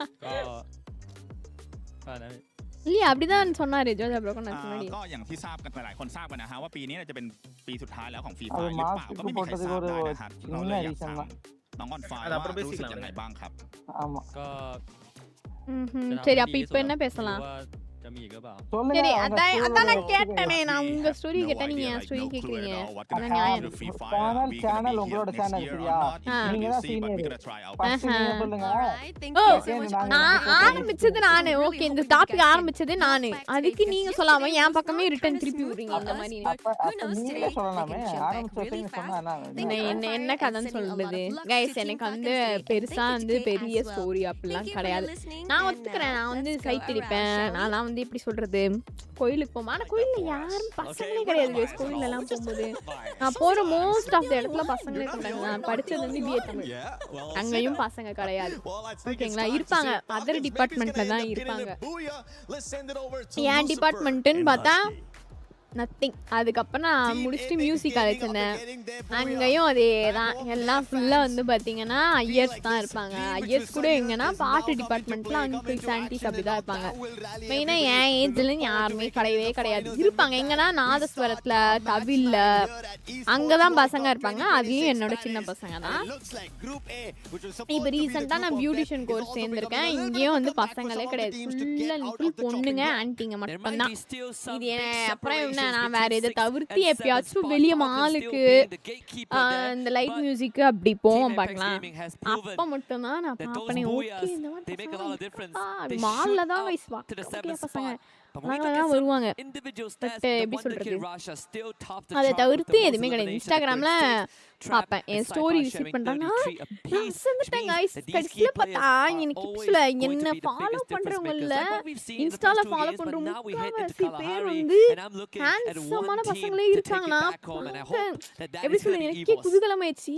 இல்லையா அப்படிதான் சொன்னாரு ஜோஜா ப்ரோ கொஞ்சம் முன்னாடிก็อย่างที่ทราบกันหลายคนทราบกันนะฮะว่าปีนี้จะเป็นปีสุดท้ายแล้วของ Free Fire หรือเปล่าก็ไม่มีใครทราบได้นะครับเราเลยอยากถามน้องออนไฟว่ารู้สึกยังไงบ้างครับก็சரி அப்ப இப்போ என்ன பேசலாம்จะมีอีกหรือเปล่า சரி அதான் நான் கேட்டேனே நான் உங்க ஸ்டோரி கேட்டா நீங்க என் ஸ்டோரி கேக்குறீங்க என்ன நியாயம் சேனல் உங்களோட சேனல் சரியா நீங்க தான் சீனியர் ஃபர்ஸ்ட் நீங்க சொல்லுங்க நான் ஆரம்பிச்சது நானே ஓகே இந்த டாபிக் ஆரம்பிச்சது நானே அதுக்கு நீங்க சொல்லாம என் பக்கமே ரிட்டர்ன் திருப்பி விடுறீங்க இந்த மாதிரி நீங்க சொல்லலாமே ஆரம்பிச்சது சொன்னா என்ன கதைன்னு சொல்றது गाइस எனக்கு வந்து பெருசா வந்து பெரிய ஸ்டோரி அப்படிலாம் கிடையாது நான் ஒத்துக்கிறேன் நான் வந்து சைட் அடிப்பேன் நான் வந்து எப்படி சொல்றது கோயிலுக்கு போமா ஆனா கோயில்ல யாரும் பசங்களே கிடையாது கோயில்ல எல்லாம் போகும்போது நான் போற மோஸ்ட் ஆஃப் த இடத்துல பசங்களே கிடையாது நான் படிச்சது வந்து பிஏ தமிழ் அங்கேயும் பசங்க கிடையாது ஓகேங்களா இருப்பாங்க அதர் டிபார்ட்மெண்ட்ல தான் இருப்பாங்க என் டிபார்ட்மெண்ட்னு பார்த்தா நத்திங் அதுக்கப்புறம் நான் முடிச்சுட்டு மியூசிக் காலேஜ் இருந்தேன் அங்கேயும் அதே தான் எல்லாம் ஃபுல்லாக வந்து பார்த்தீங்கன்னா ஐயர்ஸ் தான் இருப்பாங்க ஐயர்ஸ் கூட எங்கன்னா பாட்டு டிபார்ட்மெண்ட்டில் அங்கிள்ஸ் ஆன்டிஸ் அப்படி தான் இருப்பாங்க மெயினாக என் ஏஜ்லன்னு யாருமே கிடையவே கிடையாது இருப்பாங்க எங்கன்னா நாதஸ்வரத்தில் தவில்ல அங்கே தான் பசங்க இருப்பாங்க அதுலேயும் என்னோட சின்ன பசங்க தான் இப்போ ரீசெண்டாக நான் பியூட்டிஷியன் கோர்ஸ் சேர்ந்துருக்கேன் இங்கேயும் வந்து பசங்களே கிடையாது ஃபுல் பொண்ணுங்க ஆன்ட்டிங்க மட்டும்தான் இது அப்புறம் நான் வேற இதை தவிர்த்து எப்பயாச்சும் வெளியே மாலுக்கு இந்த லைட் மியூசிக் அப்படி போவோம் பார்க்கலாம் அப்ப மட்டும் தான் நான் பாப்பேன் ஓகே இந்த மாதிரி மால்ல தான் வயசு பசங்க தான் வருவாங்க எப்படி சொல்றது அதை தவிர்த்து எதுவுமே கிடையாது இன்ஸ்டாகிராம்ல பாப்பேன் என் ஸ்டோரி விசிட் பண்றாங்க கடைசியில பார்த்தா எனக்கு சொல்ல என்ன ஃபாலோ பண்றவங்கல்ல இன்ஸ்டால ஃபாலோ பண்ற முக்காவாசி பேர் வந்து ஹேண்ட்ஸமான பசங்களே இருக்காங்கன்னா எப்படி சொல்ல எனக்கே குதூகலமாயிடுச்சு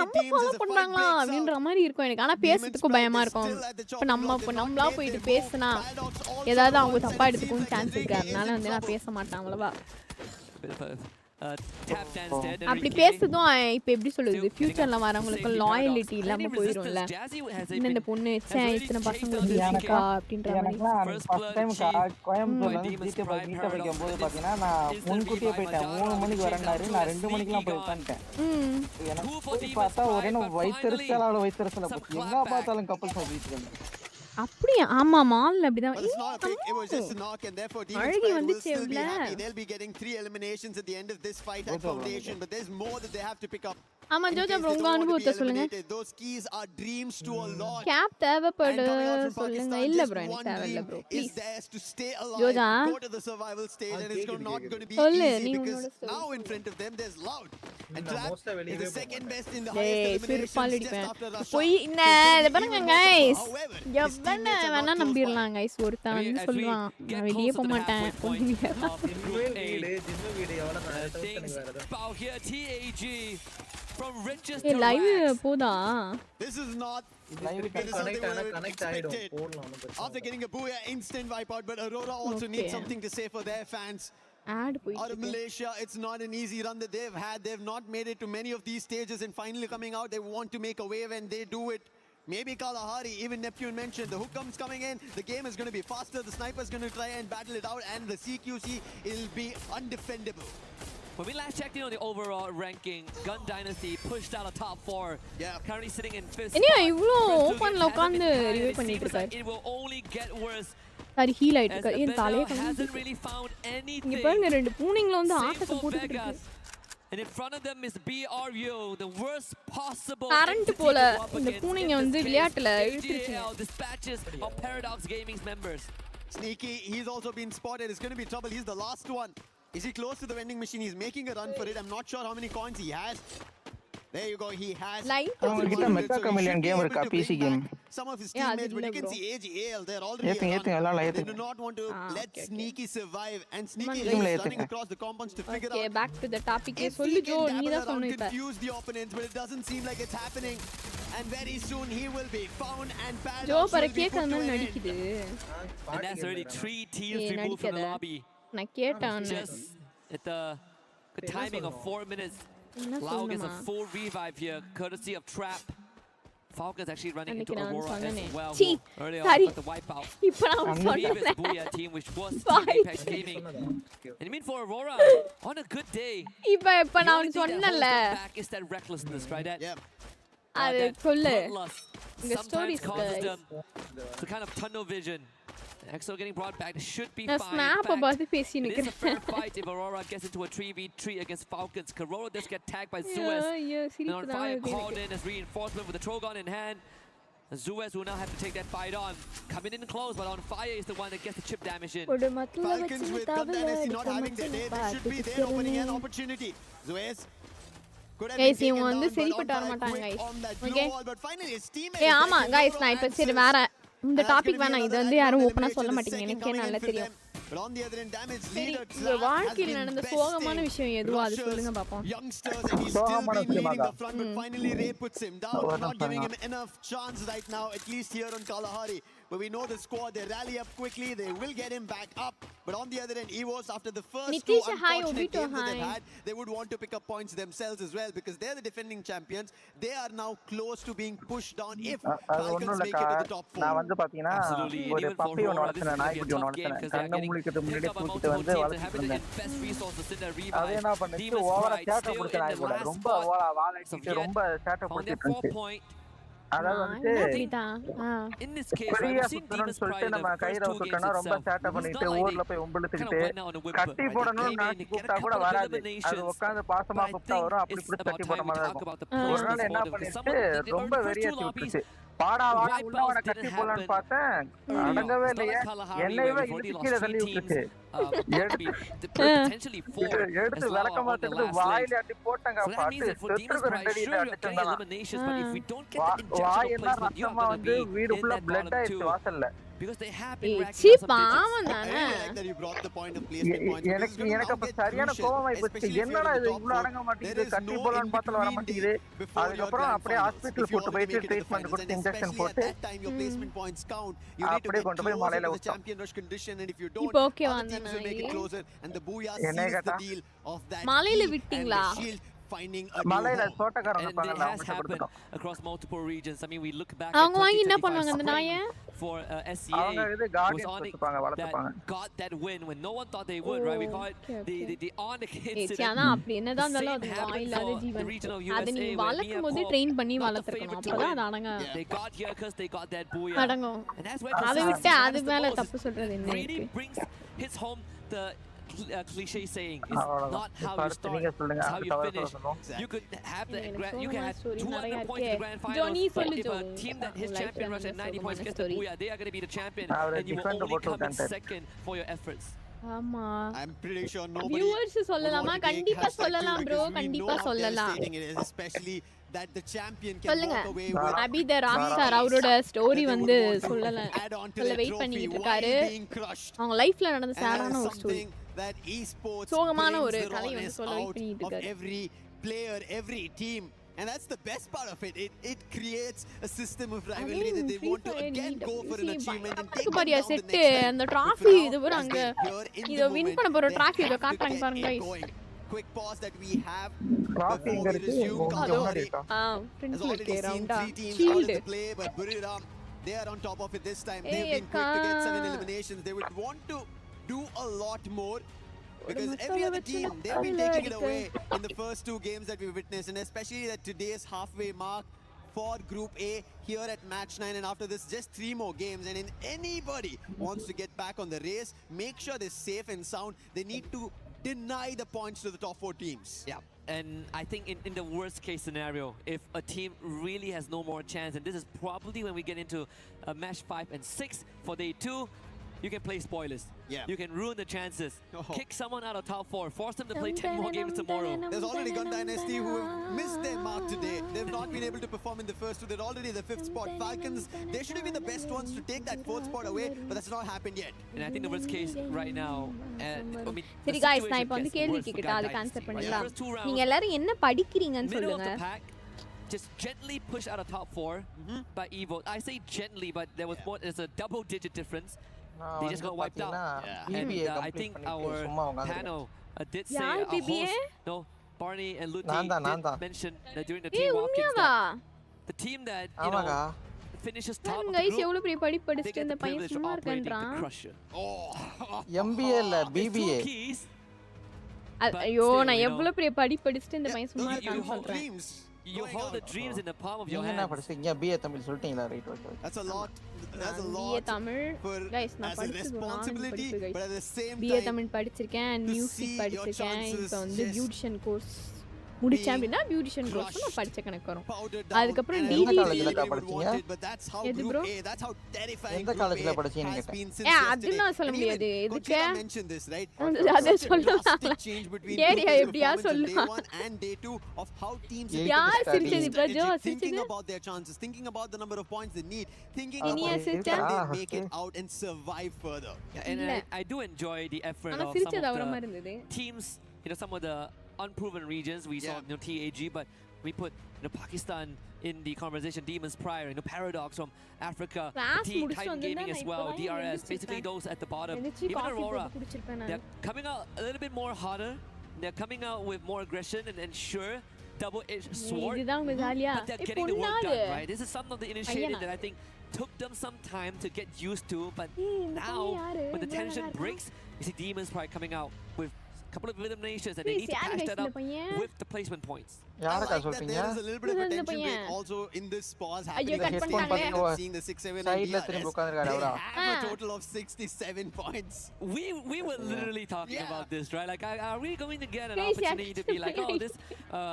நம்ம ஃபாலோ பண்றாங்களா அப்படின்ற மாதிரி இருக்கும் எனக்கு ஆனா பேசுறதுக்கும் பயமா இருக்கும் இப்ப நம்மளா போயிட்டு பேசினா ஏதாவது அவங்க தப்பா எடுத்துக்கும் சான்ஸ் இருக்கு அதனால வந்து நான் பேச மாட்டேன் அவ்வளவா அப்படி பேசுதும் இப்ப எப்படி சொல்றது ஃபியூச்சர்ல வரவங்களுக்கு லாயலிட்டி இல்லாம போயிரும்ல இந்த பொண்ணு இத்தனை பசங்களுக்கு அப்படின்ற மாதிரி ஃபர்ஸ்ட் டைம் கோயம்புத்தூர்ல ஜிடி வைக்கும் போது பாத்தீங்கன்னா நான் முன்கூட்டியே போயிட்டேன் 3 மணிக்கு வரேன்னாரு நான் 2 மணிக்கெல்லாம் போய் உட்காந்துட்டேன் எனக்கு பார்த்தா ஒரே வயிற்றுச்சல எங்க பார்த்தாலும் கப்பல் சொல்லிட்டு இருந்தேன் அப்படியே ஆமா மால்ல அப்படிதான் அழகி வந்துச்சு they'll be getting 3 eliminations at the end of this fight at foundation but there's more that they have to pick up ஆமா ஜோஜா ப்ரோ உங்க அனுபவத்தை சொல்லுங்க those keys are dreams to a lot gap தேவைப்படுது சொல்லுங்க இல்ல ப்ரோ எனக்கு தேவையில்ல bro please ஜோஜா go to the survival stage and it's not going to be easy because now in front of them there's loud and trap is the second best in the highest elimination போய் இந்த பாருங்க guys எவன வேணா நம்பிரலாம் guys ஒருத்தன் வந்து சொல்வான் நான் வெளிய போக மாட்டேன் live போதா this is not live connect ஆயிடும் போடலாம் after getting a booyah instant wipe out but Aurora also needs something to say for their fans out of Malaysia it's not an easy run that they've not made it to many of these stages and finally coming out they want to make a wave and they do it. Maybe Kalahari, even Neptune mentioned, the hook comes coming in, the game is going to be faster, the sniper's going to try and battle it out and the CQC will be undefendable. When we last checked in on the overall ranking, Gun Dynasty pushed out of top 4. Yeah. Currently sitting in 5th. என்ன இவ்ளோ ஓபன்ல உட்கார்ந்து revive பண்ணிட்டு இருக்காரு. It will only get worse. சரி heel ஆயிட்டு இருக்காரு. இந்த தலைய கண்டு. இங்க பாருங்க ரெண்டு பூனைங்கள வந்து ஆட்டத்தை போட்டுட்டு இருக்கு. And in front of them is BRIO, the worst possible. Current போல இந்த பூனைங்க வந்து விளையாட்டுல இழுத்துருச்சு. Dispatches of Paradox Gaming's members. Sneaky, he's also been spotted. It's going to be trouble. He's the last one. Is he close to the vending machine? He's making a run for it. I'm not sure how many coins he has. There you go. He has. அவங்ககிட்ட Mecca கமிலியன் game இருக்கா PC game? Some of his teammates, but you can see AGAL. They're already. They do not want to let Sneaky survive, and Sneaky is running across the compounds to figure out. Okay, back to the topic. சொல்லு Joe நீ தான் சொன்ன இப்ப. Confuse the opponents, but it doesn't seam like it's happening. And very soon he will be found and bad. Joe பர கேக்கறத நடிக்குது. And that's already 3 teams removed from the lobby. நான் கேட்டான். Just at the timing of 4 minutes. Lau gets a full revive here, courtesy of Trap. Falcons actually running into Aurora as well. Early on, but the wipeout. Previous Booyah team, which was Team Apex Gaming. And I mean for Aurora, on a good day, இப்ப நான் the சொன்னல. only thing that holds them back is that recklessness, right? That, அது சொல்லு. இந்த sometimes causes them to kind of tunnel vision. Exo getting brought back, should be fine. Snap about the face. It is a fair fight if Aurora gets into a 3v3 against Falcons. Aurora does get tagged by Zuez. And on fire called in as reinforcement with the Trogon in hand. Zuez will now have to take that fight on. Coming in close, but on fire is the one that gets the chip damage in. Falcons with Gun Dynasty not having their day. They should be there opening an opportunity. Zuez. Guys, இவங்க வந்து சரிப்பட்டு வர மாட்டாங்க guys. Okay. ஆமா guys, நான் இப்ப சரி வேற இந்த டாபிக் வேணாம். இது வந்து யாரும் ஓபனா சொல்ல மாட்டீங்க. எனக்கே நல்லா தெரியும். But on the other end, damage சரி leader இந்த வாழ்க்கையில் நடந்த சோகமான விஷயம் எதுவோ அது சொல்லுங்க பாப்போம். youngsters, and he's still been leading the front, but finally Ray puts him down. Not giving him enough chance right now, at least here on Kalahari. But we know the squad, they rally up quickly, they will get him back up. But on the other end, EVOS, after the first two unfortunate games that they've had, they would want to pick up points themselves as well, because they're the defending champions. They are now close to being pushed down if Falcons make it to the top 4. நான் வந்து பாத்தீங்கன்னா ஒரு puppy ஒன்னு வளர்த்தேன், நாய்க்குட்டி ஒன்னு வளர்த்தேன். கண்ண மூலிக்கிறது முன்னாடி கூட்டிட்டு வந்து வளர்த்திட்டு இருந்தேன். அது என்ன பண்ணுச்சு, ஓவரா சேட்டை பிடிச்ச நாய் கூட ரொம்ப ஓவரா வாழைக்கு ரொம்ப சேட்டை பிடிச்சிட்டு இருந்துச்சு. அதாவது வந்து பெரிய சுத்தணும்னு சொல்லிட்டு நம்ம கையில சுத்தனா ரொம்ப சேட்டை பண்ணிட்டு ஊர்ல போய் உம்பிழுத்துக்கிட்டு கட்டி போடணும்னு நினைச்சு கூப்பிட்டா கூட வராது. அது உட்காந்து பாசமா கூப்பிட்டா வரும், அப்படி இப்படி கட்டி போட மாதிரி இருக்கும். ஒரு நாள் என்ன பண்ணிட்டு ரொம்ப வெறியாத்தி விட்டுச்சு. பாடா வாடா உள்ளவனை கட்டி போடலான்னு பார்த்தேன், அடங்கவே இல்லையே. என்னையவே இது கீழே தள்ளி விட்டுச்சு. எடுத்து விளக்க மாத்திட்டு வாயில அடி போட்டாங்க. பாட்டு செத்துருக்கு, 2 அடியில அடிச்சிருந்தாங்க. வாயெல்லாம் ரத்தமா வந்து வீடு ஃபுல்லா பிளட் ஆயிடுச்சு வாசல்ல. எனக்கு அப்ப சரியான கோவமாயி போச்சு. என்னடா இது இவ்வளவு அடங்க மாட்டேங்குது, கட்டி போலான்னு பார்த்தாலும் வர மாட்டேங்குது. அதுக்கப்புறம் அப்படியே ஹாஸ்பிட்டல் கூட்டு போயிட்டு ட்ரீட்மெண்ட் கொடுத்து இன்ஜெக்ஷன் போட்டு அப்படியே கொண்டு போய் மலையில விட்டோம். இப்போ ஓகே வந்தேன். என்ன கேட்டா மலையில விட்டீங்களா? மலையில தோட்டக்காரங்க And it has happened across multiple regions. I mean, we look back அவங்க வாங்கி என்ன பண்ணுவாங்க அந்த நாயை? For SCA that got that win when no one thought they would, right? We call it the on against it. ஆனா அப்படி என்னதான் இருந்தாலும் அது வாயில்லாத ஜீவன். அது நீ வளர்க்கும்போது ட்ரெயின் பண்ணி வளர்த்திருக்கணும். அப்பதான் அது அடங்க. They got here because they got that booyah. அடங்கும். அதை விட்டு அது மேல தப்பு சொல்றது என்ன இருக்கு? Brings hits home the cliche saying is not how you start, it's how you finish. You could have the you can have 200 points in the grand finals, but if a team that his champion rush at 90 points gets the booyah, they are going to be the champion, and you will only come in second for your efforts. ஆமா, I'm pretty sure nobody viewers சொல்லலாமா? கண்டிப்பா சொல்லலாம் bro, கண்டிப்பா சொல்லலாம். Especially that the champion can walk away with. Abhi த Ram sir அவரோட story வந்து சொல்ல வெயிட் பண்ணிட்டு இருக்காரு. அவங்க லைஃப்ல நடந்த சேடான ஒரு ஸ்டோரி, that esports சோகமான ஒரு கதை வந்து சொல்ல வெயிட் பண்ணிட்டு இருக்காரு. Every player, every team, and that's the best part of it. It creates a system of rivalry that they want to again go for an achievement and take Bharia set அந்த trophy இது வர அங்க இத win பண்ண போற trophy இத காட்றாங்க பாருங்க guys. Quick pause that we have before we resume Kalahari. Prince Lekha rounda shield play, but Buriram, they are on top of it this time. They've been quick to get 7 eliminations. They would want to do a lot more, because every other team, they've been taking it away in the first 2 games that we've witnessed, and especially at today's halfway mark for Group A here at match 9, and after this just 3 more games, and if anybody wants to get back on the race, make sure they're safe and sound. They need to deny the points to the top 4 teams. Yeah, and I think in the worst case scenario, if a team really has no more chance, and this is probably when we get into match 5 and 6 for day 2, you can play spoilers. Yeah. You can ruin the chances. Kick someone out of top 4. Force them to play 10 more games tomorrow. There's already Gun Dynasty who have missed their mark today. They've not been able to perform in the first 2. They're already the 5th spot. Falcons, they should have been the best ones to take that 4th spot away, but that's not happened yet. And I think the worst case right now, I mean, சரி guys நான் இப்போ வந்து கேள்வி கேக்கட்டா அதுக்கு answer பண்ணலாம் நீங்க எல்லாரும் என்ன படிக்கிறீங்கன்னு சொல்லுங்க just gently push out of top 4 by Evo. I say gently, but there was more. There's a double-digit difference. They just got wiped out. And I think our panel did say a host. No, Barney and Luthi did mention that during the team walk-ins that the team that you know finishes top of the guys group, எவ்வளவு பெரிய படிப்பு படிச்சிட்டு இந்த பையன் சும்மா இருக்கேன்றான் MBA இல்ல BBA ஐயோ நான் எவ்வளவு பெரிய படிப்பு படிச்சிட்டு இந்த பையன் சும்மா இருக்கான்னு சொல்றேன் You hold the dreams in the palm of your hand. என்ன படிச்சீங்க BA தமிழ் சொல்லிட்டீங்களா right okay That's a lot. That's a lot. BA Tamil guys நான் responsibility, but at the same time BA Tamil படிச்சிருக்கேன் மியூசிக் படிச்சிருக்கேன் இப்போ வந்து பியூட்டிஷியன் கோர்ஸ் முடிச்சேன் அப்படினா பியூட்டிஷியன் கோர்ஸ் நான் படிச்ச கணக்கு வரும் அதுக்கு அப்புறம் டிடி காலேஜ்ல படிச்சீங்க எது ப்ரோ எந்த காலேஜ்ல படிச்சீங்க கேட்டேன் அது நான் சொல்ல முடியாது எதுக்கு அத சொல்லலாம் ஏரியா எப்படியா சொல்லலாம் யார் சிரிச்சது பிரஜோ thinking about their chances, thinking about the number of points they need, thinking about can they make it out and survive further. And I do enjoy the effort of some of the teams, you know, some of the unproven regions. We saw TAG, but we put Pakistan in the conversation. Demons Prior, Paradox from Africa, Titan Gaming as well, DRS, basically those at the bottom. Even Aurora, they're coming out a little bit more harder. They're coming out with more aggression and sure double-edged sword, but they're getting the work done, right? This is some of the initiative that I think took them some time to get used to, but now when the tension breaks, you see Demons Pride coming out with a couple of eliminations, and they need to catch that up with the placement points. I like that there is a little bit of a tension break also in this pause happening. Seeing the 6-7 and DRS, they have a total of 67 points. We were literally talking about this, right? Like, are we going to get an opportunity to be like, oh, this,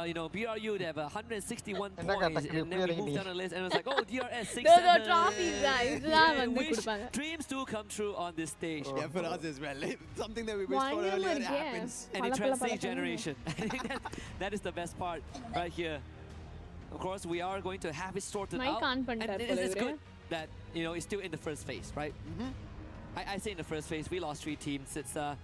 you know, BRU, they have 161 points, and then we moved down the list, and it was like, oh, DRS 6-7. Dreams do come true on this stage. Yeah, for us as well. Something that we wished for earlier, it happens. And it translates generation. I think that is the best part. Right here, of course, we are going to have it sorted out, and it's good that it's still in the first phase, right? I say in the first phase, we lost 3 teams. It's and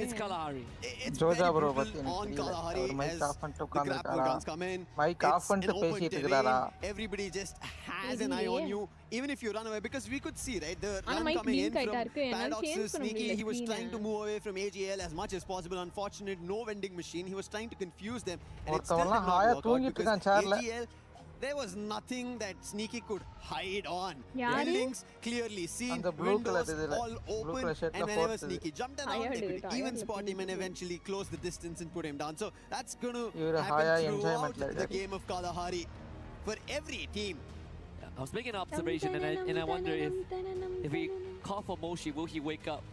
it's Kalahari. It's very difficult on Kalahari as the grapple guns come in. It's an open terrain. Everybody just has an eye on you, even if you run away. Because we could see, right, the run coming in from Paradox's Sneaky. He was trying to move away from AGL as much as possible. Unfortunate, no vending machine. He was trying to confuse them, and it still did not work out because AGL, there was nothing that Sneaky could hide on. Buildings clearly seen, windows all open, and whenever Sneaky jumped around, they could even spot him and eventually close the distance and put him down. So that's going to happen throughout the game of Kalahari for every team. I was making an observation, and I wonder if we call for Moshi, will he wake up?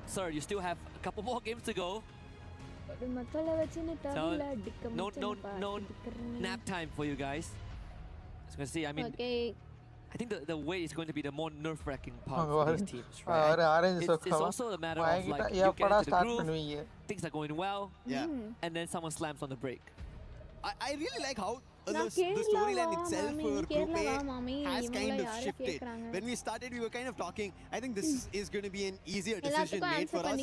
Sir, you still have a couple more games to go. So, no nap time for you guys. I was going to see, I mean, I think the wait is going to be the more nerve-wracking part for these teams, right? It's also a matter of like, you get into the groove, things are going well, and then someone slams on the brake. I really like how the storyline itself for Group A has kind of shifted. When we started, we were kind of talking, I think this is going to be an easier decision made for us. Right,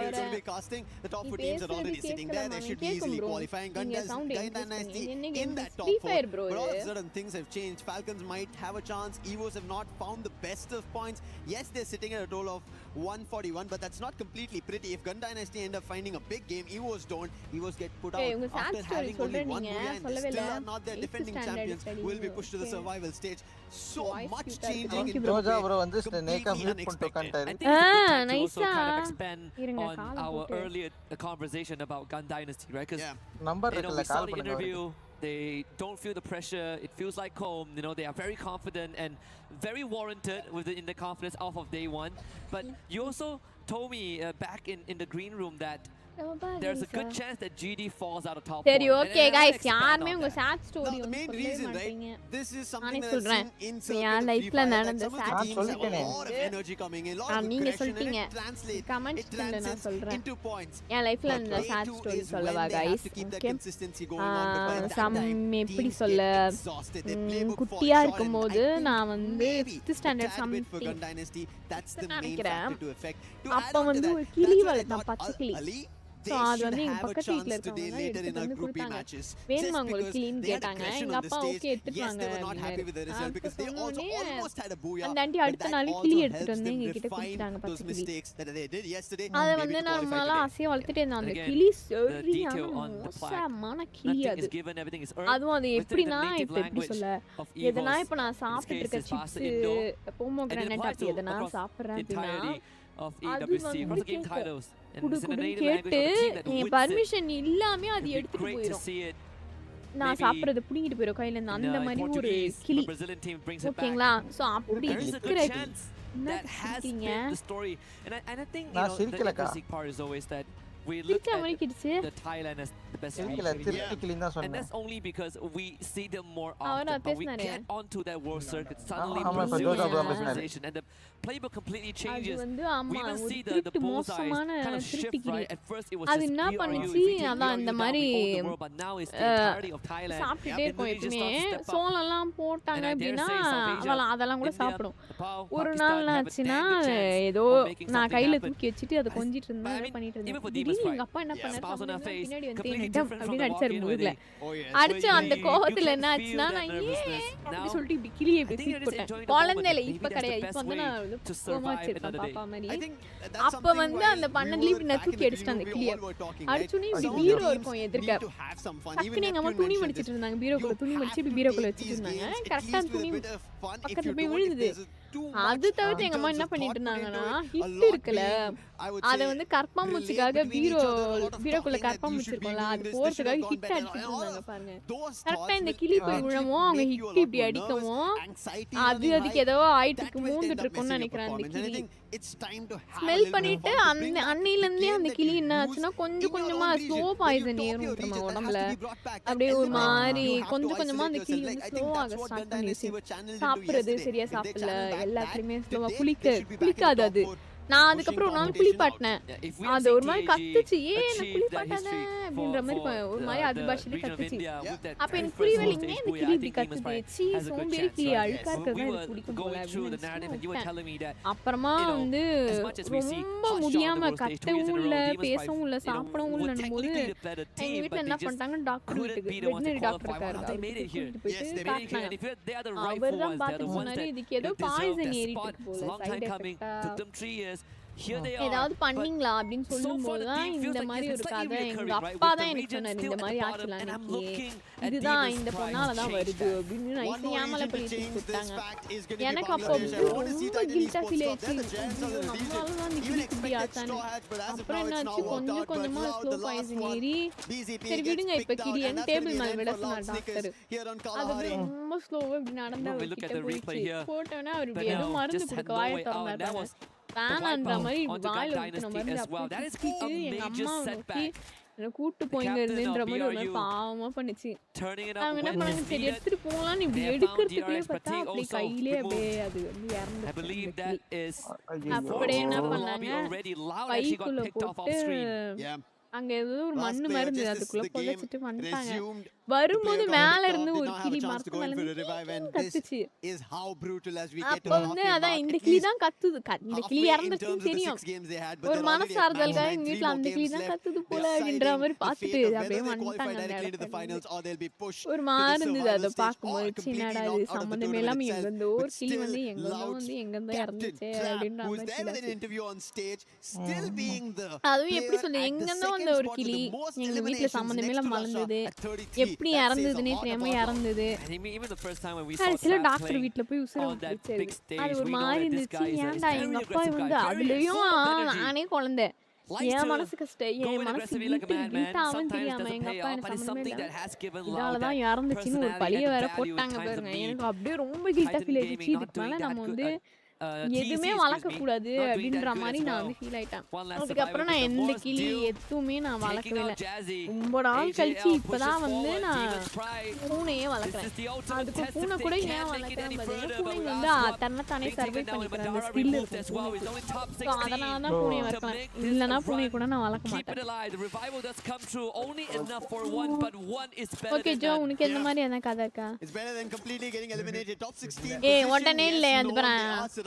it's going to be casting. The top 4 teams are already sitting there. They should be easily qualifying. Gun Dynasty in that top 4. But all of a sudden, things have changed. Falcons might have a chance. Evos have not found the best of points. Yes, they're sitting at a total of 141, but that's not completely pretty. If Gun Dynasty end up finding a big game, Evos don't. Evos get put out after having only 1 Booyah, and they still are not their defending champions will be pushed to the survival stage. So much changing in Roja bro வந்து Lekha mute பண்ணிட்டு உட்கார்ந்தாரு. Nice. Kind of expand on our earlier conversation about Gun Dynasty, right? Because number we saw the interview. They don't feel the pressure. It feels like home. You know, they are very confident and very warranted in the confidence off of day one. But you also told me back in the green room that there's a good chance that GD falls out of top 4. Okay guys, யாருமே உங்க sad story the main reason, right? This is something that I've seen in என் லைஃப்ல நடந்த sad story. A lot of energy coming in, a lot of aggression, and it translates into points. என் லைஃப்ல நடந்த sad story சொல்லவா guys? Okay. Some எப்படி சொல்ல குட்டியா இருக்கும்போது நான் வந்து 5th standard something நினைக்கிறேன். அப்ப வந்து ஒரு கிளி வளர்த்தேன், பச்சை கிளி. So அது வந்து எங்க பக்கத்து வீட்ல இருக்கவங்க எடுத்துட்டு வந்து கொடுத்தாங்க. வேணுமா உங்களுக்கு கிளீன் கேட்டாங்க. எங்க அப்பா ஓகே எடுத்துட்டு வாங்க அப்படின்னாரு. அந்த ஆண்டி அடுத்த நாள் கிளி எடுத்துட்டு வந்து எங்க கிட்ட கொடுத்தாங்க, பச்சை கிளி. அதை வந்து நான் நல்லா ஆசையா வளர்த்துட்டே இருந்தேன். அந்த கிளி சரியான மோசமான கிளி அது. அதுவும் அது எப்படின்னா இப்ப எப்படி சொல்ல, எதனா இப்ப நான் சாப்பிட்டு இருக்க சிப்ஸ் போமோகிரானேட் அப்படி எதனா சாப்பிடுறேன் அப்படின்னா கேட்டு என் பர்மிஷன் இல்லாம அது எடுத்துட்டு போயிடும். நான் சாப்பிடுறது புடிங்கிட்டு போயிடும் கையில இருந்து. அந்த மாதிரி ஒரு கிளி. ஓகேங்களா? சோ அப்படி இருக்கிற நான் சிரிக்கலக்கா. we look at the Thailand as the best region, and that's only because we see them more often. But we get onto that world circuit, suddenly organization and the playbook completely changes. We even see the bullseye kind of shift, right? At first it was just BRIO, but now it's the entirety of Thailand. சோளம்லாம் போட்டாங்க அப்படின்னா அதெல்லாம் கூட சாப்பிடும். ஒரு நாள் ஆச்சுன்னா ஏதோ நான் கையில தூக்கி வச்சுட்டு அதை கொஞ்சிட்டு இருந்தேன், பண்ணிட்டு இருந்தேன். எங்க அப்பா என்ன பண்ணாரு, பின்னாடி வந்து அப்படின்னு அடிச்சாரு முதுகுல. அடிச்சு அந்த கோவத்துல என்ன ஆச்சுன்னா நான் அப்படி சொல்லிட்டு இப்படி கிளியை இப்படி போட்டேன். குழந்தையில இப்ப கிடையாது, இப்ப வந்து நான் கோவமா வச்சிருக்கேன் பாப்பா மாதிரி. அப்ப வந்து அந்த பண்ணதுல இப்படி நான் தூக்கி அடிச்சிட்டேன் அந்த கிளியை. அடிச்சுனே இப்படி பீரோ இருக்கும் எதிர்க்க. டக்குனு எங்க அம்மா துணி மடிச்சிட்டு இருந்தாங்க, பீரோக்குள்ள துணி மடிச்சு இப்படி பீரோக்குள்ள வச்சுட்டு இருந்தாங்க. கரெக்டா துணி பக்கத்துல போய் விழுந்தது. அது தவிர்த்து எங்க அம்மா என்ன பண்ணிட்டு இருந்தாங்கன்னா, ஹிட் இருக்குல்ல அத வந்து கற்பாம்பூச்சிக்காக பீரோக்குள்ள கற்பாம்பூச்சி இருக்கும்ல அது போறதுக்காக ஹிட் அடிச்சுட்டு இருந்தாங்க பாருங்க. கரெக்டா இந்த கிளி போய் விழவும் அவங்க ஹிட் இப்படி அடிக்கவும் அதுக்கு ஏதோ ஆயிட்டுக்கு மூந்துட்டு இருக்கும்னு நினைக்கிறேன். அந்த கிளி ஸ்மெல் பண்ணிட்டு அந்த அன்னையில இருந்தே அந்த கிளி என்ன ஆச்சுன்னா கொஞ்சம் கொஞ்சமா ஸ்லோ பாய்சன் ஏறும் நம்ம உடம்புல. அப்படியே ஒரு மாதிரி கொஞ்சம் கொஞ்சமா அந்த கிளி வந்து ஸ்லோவாக ஸ்டார்ட் பண்ணிடுச்சு. சாப்பிடுறது சரியா சாப்பிடல, எல்லாத்துலயுமே ஸ்லோவா குளிக்காது அது. நான் அதுக்கப்புறம் ஒரு நாள் குளிப்பாட்டினேன். அது ஒரு மாதிரி கத்துச்சு, ஏன் என்ன குளிப்பாட்டாத அப்படின்ற மாதிரி ஒரு மாதிரி அது பாஷையில கத்துச்சு. அப்ப எனக்கு புரியவே இல்லைங்க, இந்த கிளி இப்படி கத்துது, சீ சோம்பேறி கிளி அழுக்கா இருக்கிறது எனக்கு பிடிக்கும் போல அப்படின்னு. அப்புறமா வந்து ரொம்ப முடியாம கத்தவும் இல்ல, பேசவும் இல்ல, சாப்பிடவும் இல்லைன்னும் போது எங்க வீட்டுல என்ன பண்ணிட்டாங்க, டாக்டர் வீட்டுக்கு வெட்டினரி டாக்டர் இருக்காரு, கூட்டிட்டு போயிட்டு காட்டினாங்க. அவர் தான் பார்த்து சொன்னாரு, இதுக்கு ஏதோ பாய்சன் ஏறிட்டு போல, சைடு எஃபெக்டா ஏதாவது பண்ணீங்களா அப்படின்னு சொல்லும் போதுதான் இந்த மாதிரி ஒரு கதை எங்க அப்பா தான் எனக்கு சொன்னாரு, இந்த மாதிரி ஆச்சுலாம் அன்னைக்கு இதுதான் இந்த பொண்ணாலதான் வருது அப்படின்னு நைஸ் ஏமல பண்ணிட்டு கொடுத்தாங்க. எனக்கு அப்போ ரொம்ப கில்ட்டா ஃபீல் ஆயிடுச்சு, நம்மளாலதான் இந்த கிளி குட்டி ஆச்சான்னு. அப்புறம் என்னாச்சு, கொஞ்சம் கொஞ்சமா ஸ்லோ பாய்சன் ஏறி சரி விடுங்க இப்ப கிளியன்னு டேபிள் மேல விட சொன்னார் டாக்டர். அது ரொம்ப ஸ்லோவா இப்படி நடந்து அவர் கிட்ட போயிடுச்சு. போட்டோன்னா அவர் இப்படி ஏதோ மருந்து கொடுக்க வாயை திறந்தாரு. வேணான்ற மாதிரி வாயில ஊத்துன மாதிரி அப்படி எங்க அம்மா நோக்கி என்ன கூட்டு போயிங்க இருந்துன்ற மாதிரி ஒரு மாதிரி பாவமா பண்ணுச்சு. அவங்க என்ன பண்ணாங்க, சரி எடுத்துட்டு போகலான்னு இப்படி எடுக்கிறதுக்குள்ளே பார்த்தா அப்படி கையிலே அப்படியே அது வந்து இறந்துச்சு. அப்படியே என்ன பண்ணாங்க, பைக்குள்ள போட்டு அங்க ஏதோ ஒரு மண்ணு மருந்து அதுக்குள்ள புதைச்சிட்டு வந்துட்டாங்க. வரும்போது மேல இருந்து ஒரு கிளி மரத்து மேல இருந்து கத்துச்சு. அப்ப வந்து அதான் இந்த கிளி தான் கத்துது, இந்த கிளி இறந்துச்சுன்னு தெரியும். ஒரு மனசார்தல்காக எங்க வீட்டுல அந்த கிளி தான் கத்துது போல அப்படின்ற மாதிரி பாத்துட்டு அப்படியே வந்துட்டாங்க. ஒரு மாதிரி இருந்தது அதை பார்க்கும்போது, சின்னடா இது சம்பந்தமே இல்லாம எங்க இருந்தோ ஒரு கிளி வந்து எங்க இருந்தோ இறந்துச்சு அப்படின்ற மாதிரி. அதுவும் எப்படி சொல்லு, எங்க இருந்தோ வந்த ஒரு கிளி எங்க வீட்ல சம்பந்தமே இல்லாம வளர்ந்தது எப்படி இறந்ததுன்னே தெரியாம இறந்தது கடைசியில டாக்டர் வீட்ல போய் உசுர விட்டுருச்சு அது ஒரு மாதிரி இருந்துச்சு ஏன்டா எங்க அப்பா வந்து அதுலயும் நானே குழந்தை என் மனசு கஷ்டம் என் மனசு வீட்டாவும் தெரியாம எங்க அப்பா எனக்கு சம்பந்தமே இல்லை இதாலதான் இறந்துச்சுன்னு ஒரு பழிய வேற போட்டாங்க பாருங்க எனக்கு அப்படியே ரொம்ப கில்ட்டா ஃபீல் ஆயிடுச்சு இதுக்கு மேல நம்ம வந்து எதுவுமே வளர்க்க கூடாது அப்படின்ற மாதிரி நான் வந்து ஃபீல் ஆயிட்டேன் அதுக்கப்புறம் நான் எந்த கிளி எதுவுமே நான் வளர்க்கவே இல்லை ரொம்ப நாள் கழிச்சு இப்பதான் வந்து நான் பூனையே வளர்க்குறேன் அதுக்கு பூனை கூட ஏன் வளர்க்குறேன் பார்த்தீங்கன்னா பூனை வந்து தன்னைத்தானே சர்வை பண்ணிக்கிறேன் அந்த ஸ்கில் ஸோ அதனால தான் பூனையை வளர்க்கலாம் இல்லைன்னா பூனையை கூட நான் வளர்க்க மாட்டேன் ஓகே ஜோ உனக்கு எந்த மாதிரி என்ன கதை இருக்கா உடனே இல்லை அது பாரு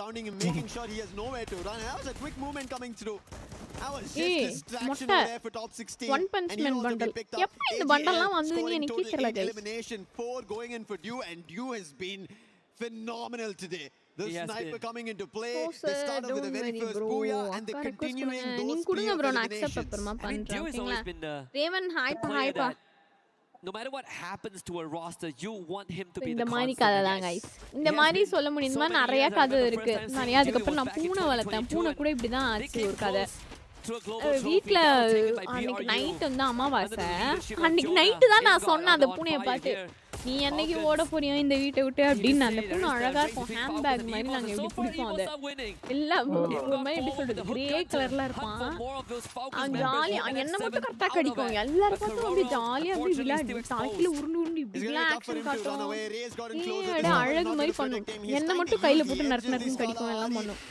surrounding him, making sure he has nowhere to run. That was a quick movement coming through. That was just distraction there for top 16. One Punch Man bundle. எப்ப இந்த பண்டல்லாம் வந்ததுன்னு எனக்கு தெரியல guys. Elimination 4 going in for Dew, and Dew has been phenomenal today. The sniper coming into play. They started with the very first booyah and they're continuing those குடுங்க bro நான் accept அப்புறமா பண்றேன் ஓகேங்களா ரேவன் ஹாய் பா No matter what happens to a roster, you want him to be the இந்த மாதிரி கதை தான் गाइस இந்த மாதிரி சொல்ல முடியுமா நிறைய கதை இருக்கு நிறைய அதுக்கு அப்புறம் நான் பூனை வளர்த்தேன் பூனை கூட இப்படி தான் ஆச்சு ஒரு கதை வீட்ல அன்னைக்கு நைட் வந்து அமாவாசை அன்னைக்கு நைட்டு தான் நான் சொன்னேன் அந்த பூனையை பார்த்து நீ என்னைக்கு ஓட போறியோ இந்த வீட்டை விட்டு அப்படின்னு அந்த பூனை அழகா இருக்கும் ஹேண்ட் பேக் மாதிரி நாங்க எப்படி பிடிப்போம் அதை எல்லாம் ஒரு மாதிரி எப்படி சொல்றது கிரே கலர்ல இருப்பான் ஜாலியா என்ன மட்டும் கரெக்டா கடிக்கும் எல்லாரும் பார்த்தும் அப்படியே ஜாலியா அப்படியே விளையாடி தலைக்கில உருண்டு இப்படிலாம் ஆக்ஷன் காட்டும் அழகு மாதிரி பண்ணும் என்ன மட்டும் கையில போட்டு நறுக்கு நறுக்குன்னு கடிக்கும் எல்லாம் பண்ணும்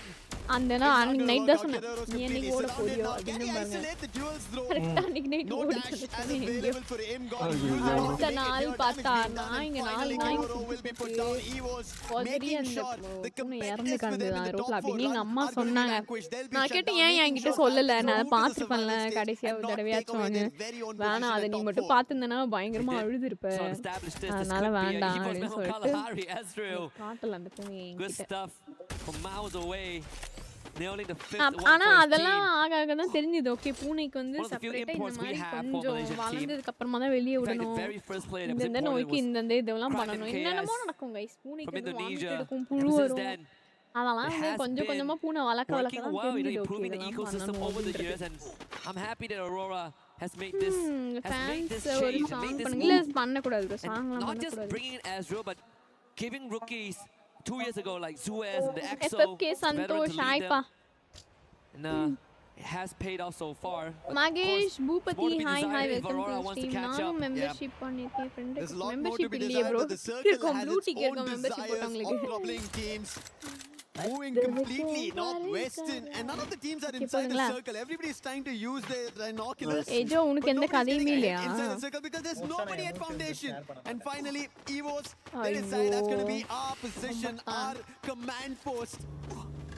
அந்த அன்னைக்கு நைட் தான் சொன்னேன் நீ என்னைக்கு ஓட போறியோ அப்படின்னு பாருங்க கரெக்டா அன்னைக்கு நைட் ஓடிச்சு அடுத்த நாள் பார்த்தா நான் இங்க 4 நாய் பொதறி அந்த பொண்ணு இறந்து கிடந்தது ரோட்ல அப்படின்னு எங்க அம்மா சொன்னாங்க நான் கேட்டேன் ஏன் என்கிட்ட சொல்லல நான் பார்த்துருப்பேன்ல கடைசியா ஒரு தடவையாச்சும் வேணாம் அதை நீ மட்டும் பார்த்துருந்தேன்னா பயங்கரமா அழுதுருப்ப அதனால வேண்டாம் அப்படின்னு சொல்லிட்டு காட்டல அந்த பொண்ணு ஆனா அதெல்லாம் ஆக ஆக தான் தெரிஞ்சது ஓகே பூனைக்கு வந்து செப்பரேட்டா இந்த மாதிரி கொஞ்சம் வளர்ந்ததுக்கு அப்புறமா தான் வெளியே விடணும் இந்த நோய்க்கு இந்த இதெல்லாம் பண்ணணும் என்னென்னமோ நடக்கும் கைஸ் பூனைக்கு வந்து வாமிட் எடுக்கும் புழு வரும் அதெல்லாம் வந்து கொஞ்சம் கொஞ்சமா பூனை வளர்க்க வளர்க்க தான் தெரிஞ்சது ஒரு சாங் பண்ணுங்க இல்ல பண்ணக்கூடாது சாங்லாம் பண்ணக்கூடாது Two years ago, like Suez and the EXO, FFK Santosh, Aipa. It has paid off so far. Magesh, Bhupati, hi, welcome to stream. Now membership பண்ணிருக்கேன் friend. Membership இல்லையே bro. இருக்கும் blue tick இருக்கும் membership போட்டவங்களுக்கு. Moving completely northwestern, and none of the teams are inside the circle. Everybody is trying to use their binoculars. Ejo, unukku endha kadhayume illaya inside the circle because there's nobody at foundation. And finally, Evos, they decide that's going to be our position, our command post,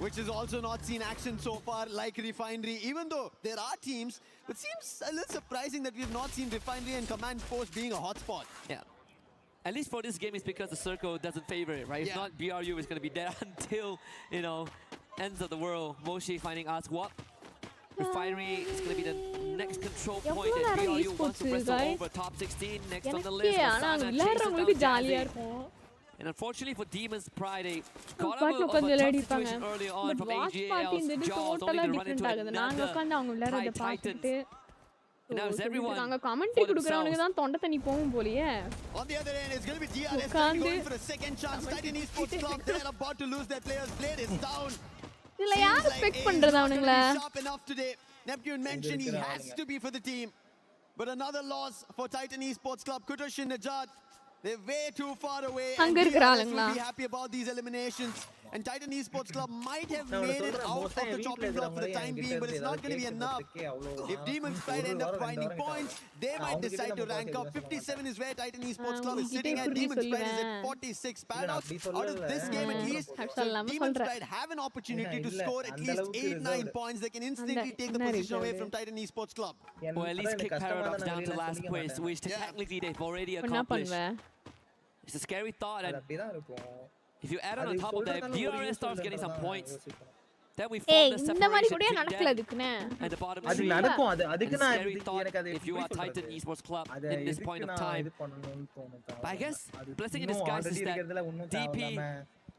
which has also not seen action so far like Refinery. Even though there are teams, it seems a little surprising that we've not seen Refinery and command post being a hotspot. Yeah. At least for this game, it's because the circle doesn't favor it, right? If not, BRU is going to be there until, you know, ends of the world. Moshi finding us what? Refinery is going to be the next control point, and BRU wants to wrestle over top 16 next on the list. And unfortunately for Demons Pride, they got out of a tough situation early on from AGAL's Jaws, only to run into another High Titans. Now it's everyone. நாங்க commentary குடுக்குறவனுக்கு தான் தொண்டை தண்ணி போகும் போலியே. On the other end, it's going to be DRS going for a second chance. Titan Esports Club, they're about to lose their players. Blade is down. இல்ல யார் ஸ்பெக்ட் பண்றது அவனுங்கள? Sharp enough today. Neptune mentioned he has to be for the team. But another loss for Titan Esports Club. Kutosh and Najat, they're way too far away. And DRS will be happy about these eliminations. And Titan Esports Club might have made it out of the chopping block for the time being, but it's not going to be enough. If Demons Pride end up finding points, they might decide to rank up. 57 is where Titan Esports Club is sitting at. Demons Pride is at 46. Paradox out of this game at least. So Demons Pride have an opportunity to score at least 8-9 points. They can instantly take the position away from Titan Esports Club. Or at least kick Paradox down to last place, which technically they've already accomplished. It's a scary thought. And if you add on top of that, DRS starts getting some points, Then we form the இந்த மாதிரி கூட separation நடக்கல between அதுக்குனே them and the bottom அது three. நடக்கும் அதுக்கு And நான் scary thought எனக்கு அது if you are Titan Esports Club in this point of time. But I guess blessing in disguise is that DP,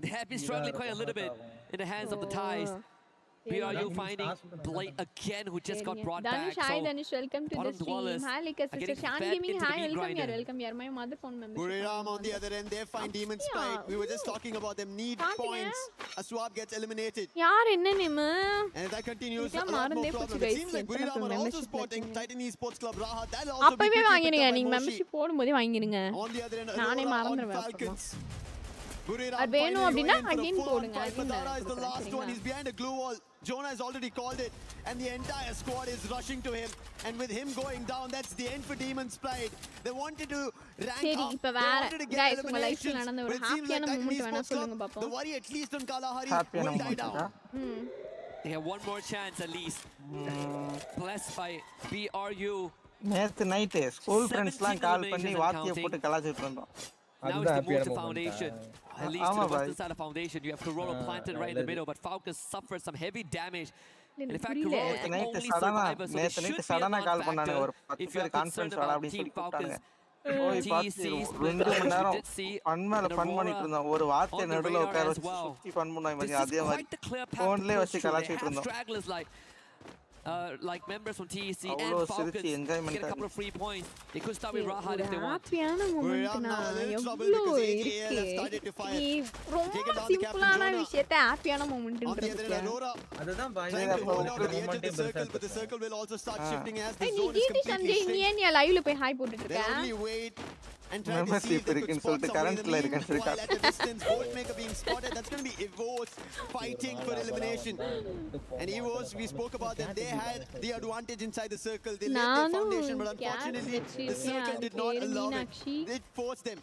they have been struggling quite a little bit in the hands of the Thais. BRU finding Blade again, who just got brought back. Hi Danish, welcome to the stream. Hi Lekha sister, Shan Gaming, hi, welcome here, my mother phone member. Buriram on the other end, they find Demon Sprite. We were just talking about them, need points. A swap gets eliminated. Yaar enna name? And that continues a lot more problem. It seems like Buriram are also spotting Titan Esports Club Raha. That'll also be quickly picked up by membership போடும்போதே வாங்கிடுங்க. On the other end, Aurora on Falcons. அது வேணும் அப்படினா again போடுங்க. Madara is the last one. He's behind a glue wall. Jonah has already called it, and the entire squad is rushing to him. And with him going down, that's the end for Demon's Pride. They wanted to rank up. They wanted to get eliminations. But it seems like Titan Esports Club, the worry at least on Kalahari will die down. They have one more chance at least. Blessed by BRU. நேத்து night school ஃப்ரெண்ட்ஸ்லாம் கால் பண்ணி வாத்திய போட்டு கலாச்சிட்டு இருந்தோம். Now it's the move to foundation. At least to the western side of foundation, you have Corona planted right in the middle, but Falcons suffered some heavy damage. And in fact, Corona is the only survivor, so they should be a non-factor if you are concerned about Team Falcons. TECs, ரெண்டு மணி நேரம் fun பண்ணிட்டு இருந்தோம். ஒரு வார்த்தை நடுவுல உட்கார வச்சு சுத்தி ஃபன் பண்ணுவாங்க. அதே மாதிரி ஃபோன்லயே வச்சு கலாச்சிட்டு இருந்தோம். Like members from TEC and Falcons get a couple of free points. They could start with Rahat if they want. சிம்பிளான விஷயத்தை ஹாப்பியான மொமெண்ட்ன்றது. அதுதான் the circle will also start shifting as the நீ zone is டிடி completely சஞ்சய் நீ exposed. ஏன் லைவ்ல போய் ஹாய் போட்டுட்டு They இருக்க? only wait and try to see if they could spot someone in the lead. While at a distance, Boatmaker being spotted. That's going to be Evos fighting for elimination. And Evos, we spoke about them. They had the advantage inside the circle. They led their foundation, but unfortunately, the circle did not allow it. It forced them.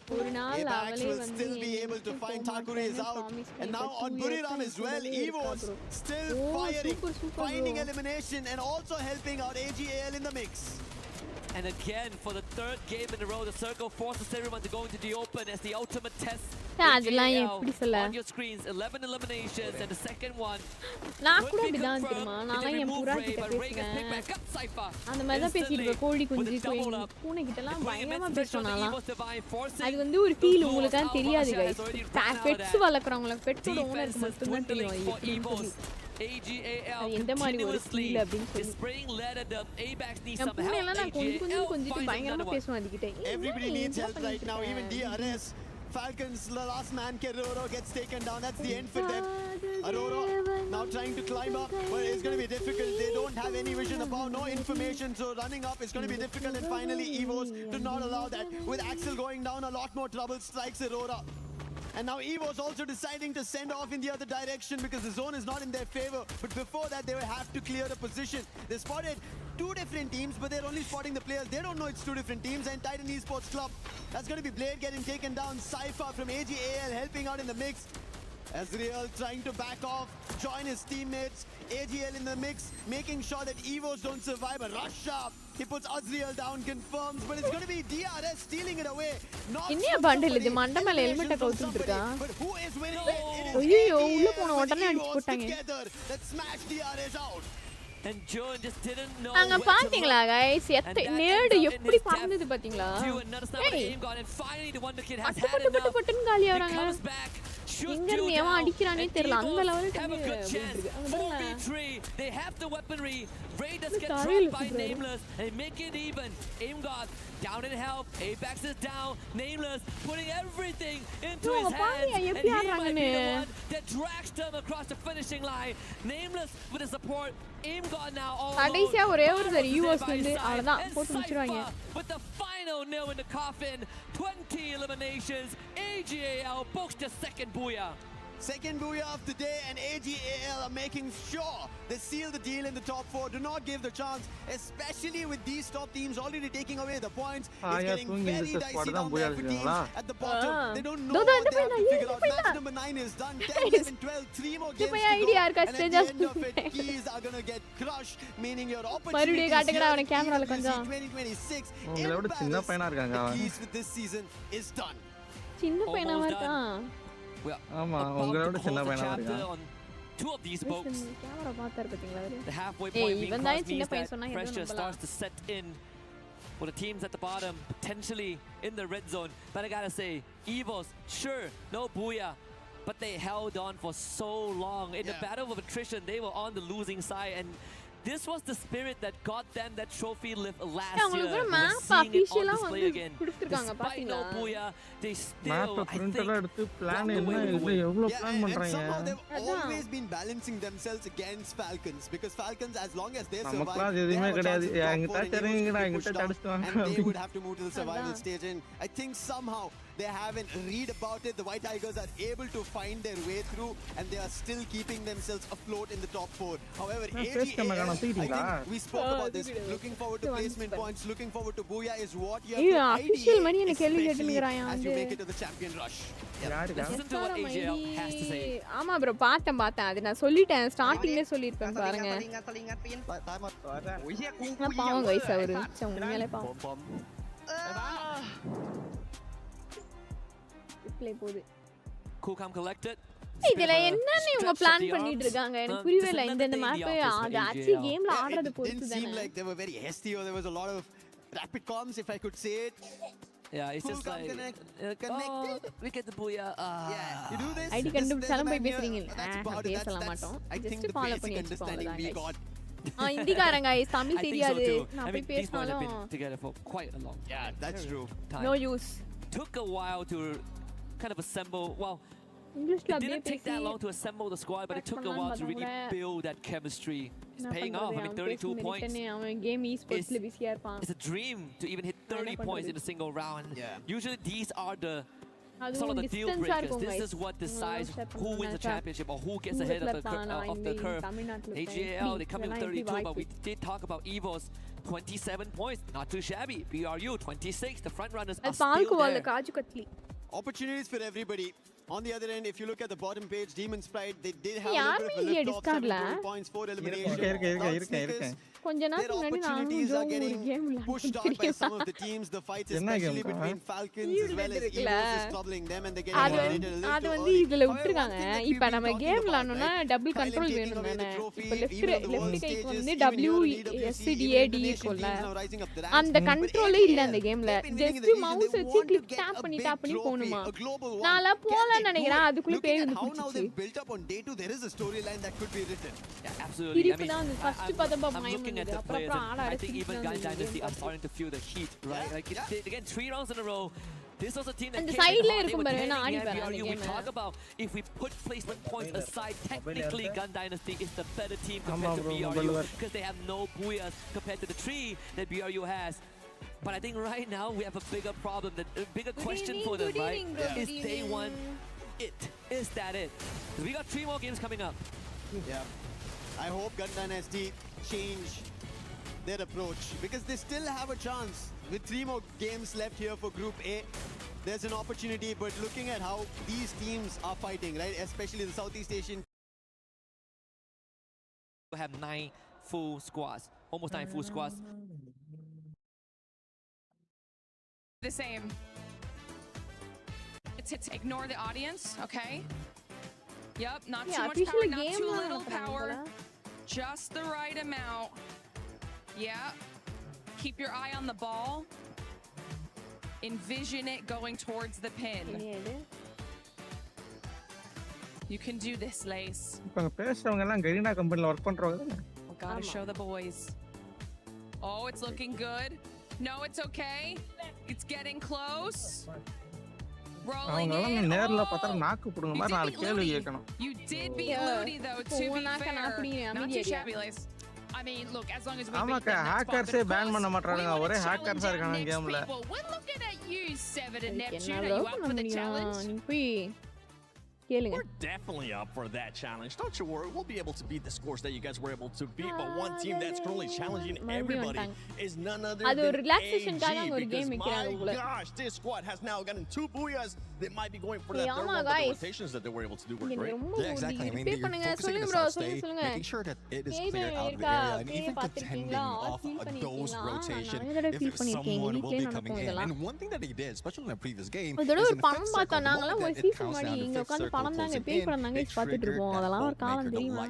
Apex will still be able to find Thakure is out. And now on Buriram as well, Evos still firing, finding elimination and also helping out AGAL in the mix. And again, for the third game in a row, the circle forces everyone to go into the open as the ultimate test. On your screens, 11 eliminations, and the second one நான் கூட அப்படிதான் தெரியுமா, நான் என் புறா கிட்ட பேசுவேன். அந்த மாதிரி தான் பேசிட்டு கோழி குஞ்சு பூனை கிட்டலாம் பயங்கரமா பேசுவாங்கலாம். அது வந்து ஒரு ஃபீல் உங்களுக்கு தான் தெரியாது கைஸ். பெட்ஸ் வளர்க்குறவங்களுக்கு பெட்டோட ஓனருக்கு மட்டும் தான் தெரியும். எந்த மாதிரி ஒரு ஃபீல் அப்படின்னு சொல்லி என் பூனையெல்லாம் நான் கொஞ்சம் பயங்கரமா பேசுவேன் அதுகிட்ட. Everybody needs help right now, even DRS. Falcons, the last man, Keroro gets taken down. That's the end for them. Aurora now trying to climb up, but it's going to be difficult. They don't have any vision about, no information, so running up is going to be difficult. And finally, Evos do not allow that. With Axel going down, a lot more trouble strikes Aurora. And now Evo's also deciding to send off in the other direction because the zone is not in their favor. But before that, they will have to clear the position. They spotted two different teams, but they're only spotting the players. They don't know it's two different teams. And Titan Esports Club, that's going to be Blade getting taken down. Cypher from AGAL helping out in the mix. Azriel trying to back off, join his teammates. AGL in the mix, making sure that Evos don't survive. A rush up. He puts Azriel down, confirms, but it's going to be DRS stealing it away. என்ன bundle இது மண்ட மேல ஹெல்மெட்ட கவுத்திட்டு இருக்கா? But who is winning? ஐயோ உள்ள போன உடனே அடிச்சு போட்டாங்க. Let's smash DRS out. And John just didn't know. அங்க பாத்தீங்களா गाइस நேடு எப்படி பறந்தது பாத்தீங்களா? பட்டு காலியாறாங்க. எங்க இருந்து எவன் அடிக்குறானே தெரியல அந்த லெவலுக்கு they have the weaponry. Raiders get dropped by Nameless and make it even. Aim God down in help. Apex is down. Nameless putting everything into his hands. And he might be the one that drags them across the finishing line. Nameless with the support. Aim God now all கடைசியா ஒரே ஒரு reuse வந்து அவ்வளவுதான் போட்டு முடிச்சிடுவாங்க. With the final nail in the coffin, 20 eliminations. AGAL books the second booyah. Second booyah of the day, and AGAL are making sure they seal the deal in the top 4. Do not give the chance, especially with these top teams already taking away the points. It's getting very dicey down there for teams at the bottom. They don't know what they have to figure out. Match number 9 is done. 10, 11, 12, 3 more games to go. And at the end of it, keys are going to get crushed, meaning your opportunities here in EWC 2026. The keys with this season is done. சின்ன பையனாவா இருக்கான். ஆமா உங்களோட சின்ன பையனா இருக்கான். two of these boats. The halfway point being crossed means that pressure starts to set in for the teams at the bottom, potentially in the red zone. But I gotta say, EVOS, sure, no booyah, but they held on for so long. In the battle of attrition, they were on the losing side, and this was the spirit that got them that trophy lift last year. We're seeing it on display again. Despite no booyah, they still, I think, somehow they've always been balancing themselves against Falcons, because Falcons, as long as they survive, they have a chance to top 4 and push down, and they would have to move to the survival stage. And I think somehow they haven't read about it. The White Tigers are able to find their way through, and they are still keeping themselves afloat in the top 4. However, AGAL, I think we spoke about this. Looking forward to placement points, looking forward to booyah is what you have to ID, especially as you make it to the champion rush. Listen to what AGL has to say. ஆமா bro பார்த்தேன் அது நான் சொல்லிட்டேன் ஸ்டார்டிங்ல சொல்லிருப்பேன் பாருங்க பாவம் guys அவரு உண்மையிலே பாவம் ப்ளே போடு Coolcam collected. இதல என்னன்னு இவங்க பிளான் பண்ணிட்டு இருக்காங்க எனக்கு புரியவே இல்ல இந்த மேப் அது ஆக்சுவலி கேம்ல ஆடுறது பொறுத்து தான. It seemed like they were very hasty, or there was a lot of rapid comms, if I could say it. Yeah, it's just like connected. We get the booyah. Yeah, you do this. ID கண்டுபிடிச்சாலும் போய் பேசுறீங்க. பேசல மாட்டோம். Just follow பண்ணி வச்சுக்கோங்க. இந்திக்காரங்க guys Tamil தெரியாது. நான் போய் பேசனாலும் together for quite a long time. Yeah, that's true. No use. Took a while to kind of assemble. Well, English it didn't take that long to assemble the squad, but it took a while to really build that chemistry. It's paying off. I mean, 32 points. Game esports le busy irpan. It's a dream to even hit 30 points in a single round. Usually these are the sort of the deal breakers. This is what decides who wins the championship or who gets ahead of the curve. AGL, they come in 32, but we did talk about EVOS. 27 points, not too shabby. BRU 26, the front runners are still there. Opportunities for everybody. On the other end, if you look at the bottom page, Demon's Pride, they did have a little bit of a lift off, 7 total points, 4 eliminations. கொஞ்ச நாளைக்கு முன்னாடி நான் ஒரு game pushed out by some of the teams. The fights especially between Falcons as well as EVOS is troubling them, and they get eliminated a little அது வந்து இதுல விட்டுருக்காங்க. இப்போ நம்ம கேம் விளையாடணும்னா டபுள் கண்ட்ரோல் வேணும் தானே. இப்போ லெஃப்ட் கைக்கு வந்து WSCDAD இருக்குல்ல, அந்த கண்ட்ரோலே இல்ல அந்த கேம்ல. ஜஸ்ட் மவுஸ் வச்சு கிளிக் டாப் பண்ணி போணுமா. நான்ல போலன்னு நினைக்கிறேன். அதுக்குள்ள பேய் வந்து புடிச்சிச்சு. Built up on day 2, there is a storyline that could be written. Yeah, absolutely. I mean, first பதம்ப I'm looking at the players, and I think even Gun Dynasty are starting to feel the heat, right? Like again, 3 rounds in a row. This was a team that we talk about if we put placement points aside, technically Gun Dynasty is the better team compared to BRU, because they have no booyahs compared to the 3 that BRU has. But I think right now we have a bigger problem, a bigger question for them, right? Is day 1 it? Is that it? Because we got 3 more games coming up. Yeah. I hope Gun Dynasty change their approach, because they still have a chance. With 3 more games left here for Group A, there's an opportunity, but looking at how these teams are fighting, right, especially the Southeast Asian. We have 9 full squads, almost 9 full squads. The same. It's ignore the audience, okay? Yep, not too much power, not too little power. Just the right amount. Yeah. Keep your eye on the ball. Envision it going towards the pin. You can do this, Lace. பேசுறவங்க எல்லாம் கரீனா கம்பெனில work பண்றவங்க. Gotta show the boys. Oh, it's looking good. No, it's okay. It's getting close. Rolling in. நேர்ல பார்த்தா நாக்கு புடுங்க மாதிரி நாலு கேள்வி கேட்கணும். You did beat Ludi though, to be fair. Not too shabby, Lace. I mean, look, as long as we beat them, hackers ban பண்ண மாட்டறாங்க. ஒரே hackers இருக்காங்க கேம்ல. We're looking at you, Severed and Neptune. Are you up for the challenge? We're definitely up for that challenge. Don't you worry, we'll be able to beat the scores that you guys were able to beat. But one team that's currently challenging everybody is none other than AG. Because my gosh, this squad has now gotten 2 booyahs. They might be going for that third one, but the rotations that they were able to do were great. Yeah, exactly. I mean, you're focusing on the south state, making sure that it is cleared out of the area, and even contending off those rotations if someone will be coming in. And one thing that he did, especially in the previous game, is in the fifth circle, that it counts down to 5th circle. படம் பேய் படம் தாங்க பார்த்துட்டு இருப்போம் அதெல்லாம் ஒரு காலம் தெரியுமா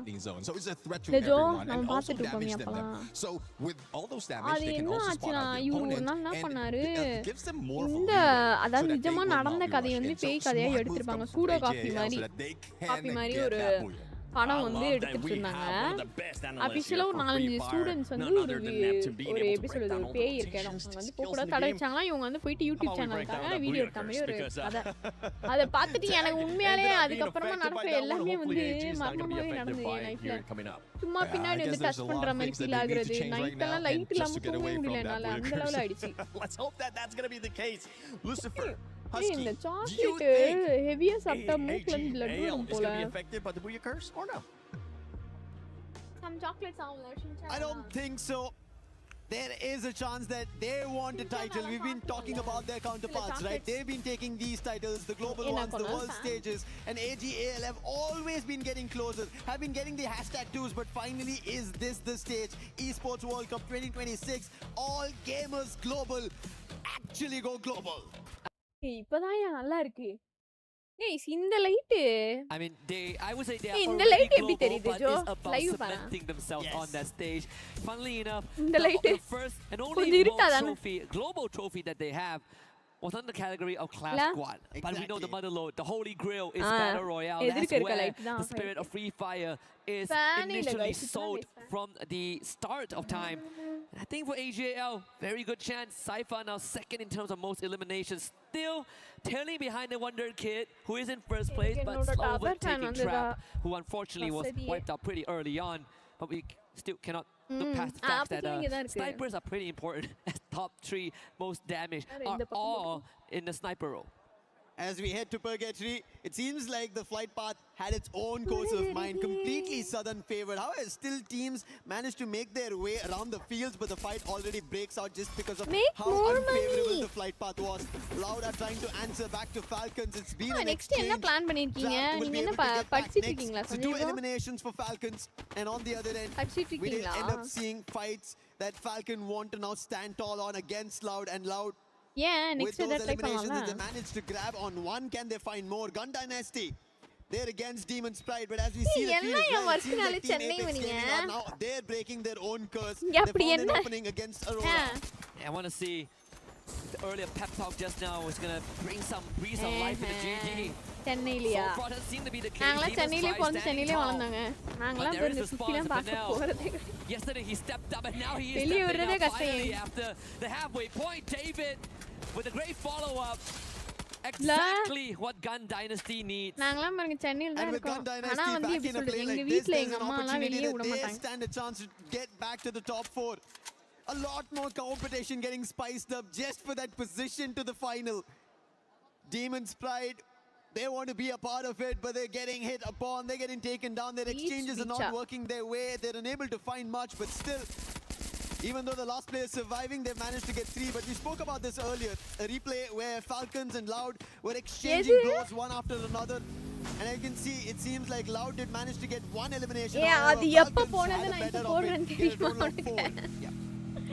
So it's a threat to the everyone நம்ம and also பார்த்துட்டு இருப்போம் damage them. அப்பலாம் So with all those damage அது they can என்ன also spot ஆச்சுனா out the இவங்க ஒரு opponent நாள் என்ன பண்ணாரு and gives them more of a இந்த leeway அதாவது so that நிஜமா they will நடந்த not be கதையை rushed வந்து in. So பேய் கதையா smart move எடுத்திருப்பாங்க from சூடோ AJL காப்பி so மாதிரி that they காப்பி can மாதிரி get ஒரு that booyah. படம் வந்து எடுத்துட்டு இருந்தாங்க அபிஷியலா ஒரு 4-5 ஸ்டூடெண்ட்ஸ் வந்து ஒரு எப்படி சொல்றது ஒரு பேய் இருக்க இடம் அங்க வந்து போக கூட தடை வச்சாங்களா இவங்க வந்து போயிட்டு யூடியூப் சேனலுக்காக வீடியோ எடுத்த மாதிரி ஒரு கதை அதை பார்த்துட்டு எனக்கு உண்மையாலே அதுக்கப்புறமா நடக்கிற எல்லாமே வந்து மர்மமாவே நடந்தது என் லைஃப்ல சும்மா பின்னாடி வந்து டச் பண்ற மாதிரி ஃபீல் ஆகுறது நைட் எல்லாம் லைட் இல்லாம தூங்க முடியல என்னால அந்த லெவல் ஆயிடுச்சு Let's hope that that's going to be the case. Lucifer, இந்த சாக்லேட் ஹெவியா சாப்பிட்டா மூக்குல இருந்து blood வரும் போல be affected by the Booyah curse or no? Some chocolates are I don't think so. There is a chance that they want a title. We've been talking about their counterparts, right? They've been taking these titles, the global ones, the world stages, and AGAL have always been getting closer, have been getting the #2s, but finally is this the stage? Esports World Cup 2026, all gamers global, actually go global. இப்பதான் நல்லா இருக்கு ஏய் இந்த light I mean I would say they are இந்த light எப்படி தெரியுது Joe live பாரு cementing themselves on that stage. Funnily enough, இந்த light the first and only global trophy that they have was under the category of Class Squad. But we know the motherlode, the holy grail is Battle Royale. That's where the spirit of Freefire is initially sold from the start of time. And I think for AGL, very good chance. Cypher now second in terms of most eliminations. Still tailing behind the Wonder Kid, who is in first place, but overtaking Trap, who unfortunately was wiped out pretty early on. But we still cannot look past the fact that snipers are pretty important. As top 3 most damage are all in the sniper role. As we head to Purgatory, it seems like the flight path had its own course of mind, completely southern favored. However, still teams managed to make their way around the fields, but the fight already breaks out just because of how unfavorable the flight path was. Loud are trying to answer back to Falcons. It's been an exchange. என்ன plan பண்ணிருக்கீங்க நீங்க என்ன படிச்சிட்டு இருக்கீங்களா So 2 eliminations for Falcons, and on the other end, we did end up seeing fights that Falcon want to now stand tall on against Loud, and Loud next with those eliminations that they managed to grab on one, can they find more? Gun Dynasty, they're against Demon's Pride, but as we see the field, it seems like Team Apex Gaming are now, they're breaking their own curse. They found an opening against Aurora. I want to see the earlier pep talk just now is going to bring some breeze of life in the GG. சென்னையிலயா So far doesn't seem to be the case. நாங்களா சென்னையிலே போந்து சென்னையிலே வளர்ந்தாங்க நாங்களா இந்த சுத்திலாம் பார்க்க போறதே Yesterday he stepped up and now he is வெளிய வரதே கஷ்டம் after the halfway point. David with a great follow up. Exactly what Gun Dynasty needs. நாங்களா பாருங்க சென்னையில தான் இருக்கோம் ஆனா வந்து இப்படி சொல்றது எங்க வீட்ல எங்க அம்மாலாம் வெளிய விட மாட்டாங்க. Stand a chance to get back to the top 4. A lot more competition getting spiced up just for that position to the final. Demon's Pride, they want to be a part of it, but they're getting hit upon, they're getting taken down, their exchanges are not working their way, they're unable to find much, but still, even though the last player is surviving, they've managed to get 3, but we spoke about this earlier, a replay where Falcons and Loud were exchanging blows one after another, and I can see, it seems like Loud did manage to get 1 elimination. Yeah, அது எப்ப போனது நான் இப்ப போறேன் தெரியுமா உனக்கு?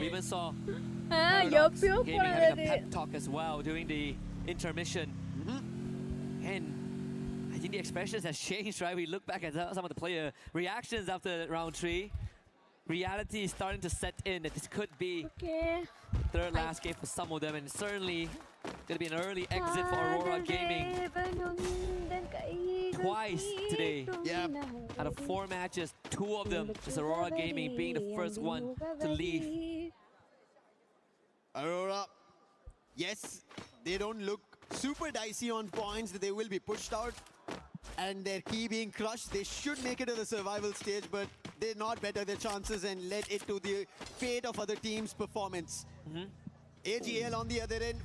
We even saw எப்போ போனது pep talk as well during the intermission. And I think the expressions has changed, right? We look back at some of the player reactions after round 3. Reality is starting to set in that this could be third last game for some of them, and certainly going to be an early exit for Aurora Gaming. Twice today. Out of 4 matches, 2 of them is Aurora Gaming being the first one to leave. Aurora, yes, they don't look super dicey on points, that they will be pushed out and their key being crushed. They should make it to the survival stage, but they're not better their chances and let it to the fate of other teams' performance. AGL on the other end,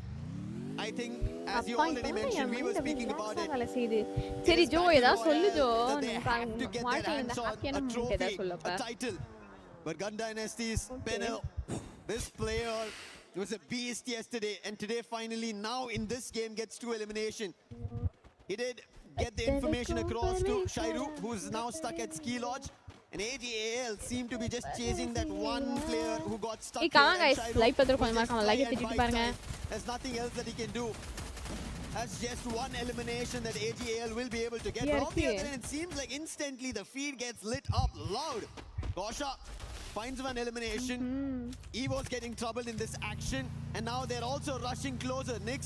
I think, as you already mentioned, we were speaking about it. சரி Joe ஏதா சொல்லு Joe they have to get their hands on a trophy, a title. But Gun Dynasty's Penel, this player was a beast yesterday, and today finally now in this game gets 2 elimination. He did get the information across to Shairu, who's now stuck at Ski Lodge, and AGAL seemed to be just chasing that one player who got stuck here, and Shairu, like பண்ற கொஞ்சமா இருக்காங்க like திட்டிட்டு பாருங்க. there's nothing else that he can do. That's just one elimination that AGAL will be able to get. But on the other end, it seems like instantly the feed gets lit up loud. Gosha finds one elimination. Evo's getting troubled in this action. And now they're also rushing closer. Nyx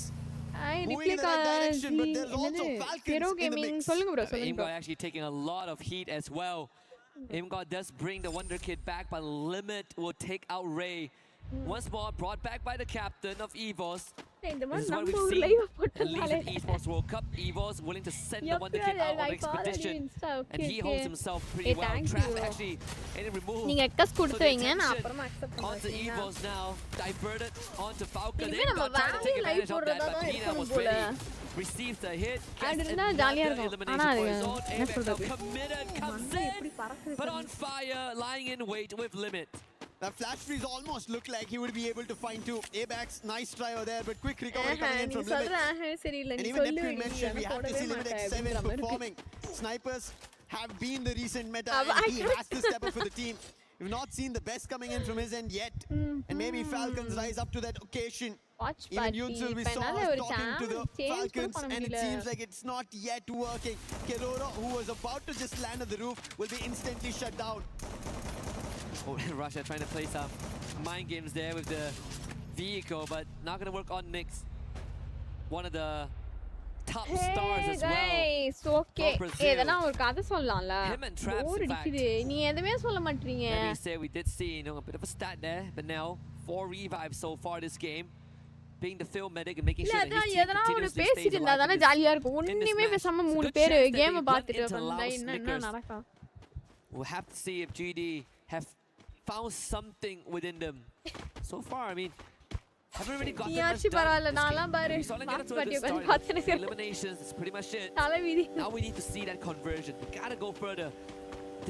moving in the right direction, but there's also Falcons in the mix. Imgod actually taking a lot of heat as well. Imgod does bring the Wonder Kid back, but Limit will take out Ray. Once more, brought back by the captain of EVOS. This is what we've seen at least at Esports World Cup. EVOS willing to send the Wonder Kid out on expedition. And he holds himself pretty well. Trap actually getting removed. So onto EVOS now. Diverted onto Falcon. Imgod trying to take advantage of that, but Pina was ready. Receives the hit. Gets another elimination for his own. ABEX committed, comes in. But on fire, lying in wait with Limit. That flash freeze almost looked like he would be able to find two. ABEX, nice try over there, but quick recovery coming in from Limit. And even Neptune mentioned we have to see Limit X7 performing. Snipers have been the recent meta, and he has to step up for the team. We've not seen the best coming in from his end yet. And maybe Falcons rise up to that occasion. Even Yunsul, we saw us talking to the Falcons, and it seems like it's not yet working. Kerora, who was about to just land on the roof, will be instantly shut down. Oh, Russia trying to play some mind games there with the vehicle, but not going to work on Nyx. One of the top stars as well. Hey guys, okay. இதெல்லாம் ஒரு கதை சொல்லலாம்ல. Him and Traps, in fact. நீ எதுமே சொல்ல மாட்டீங்க. Let me say we did see, you know, a bit of a stat there, but now 4 revives so far this game. Being the field medic and making sure that his team continuously stays alive. ஒண்ணுமே பேசாம மூணு பேர் game பார்த்துட்டு இருந்தா என்ன நடக்கும்? We'll have to see if GD have found something within them. So far, I mean, haven't really got that much done. Eliminations, that's pretty much it. Now we need to see that conversion. We gotta go further.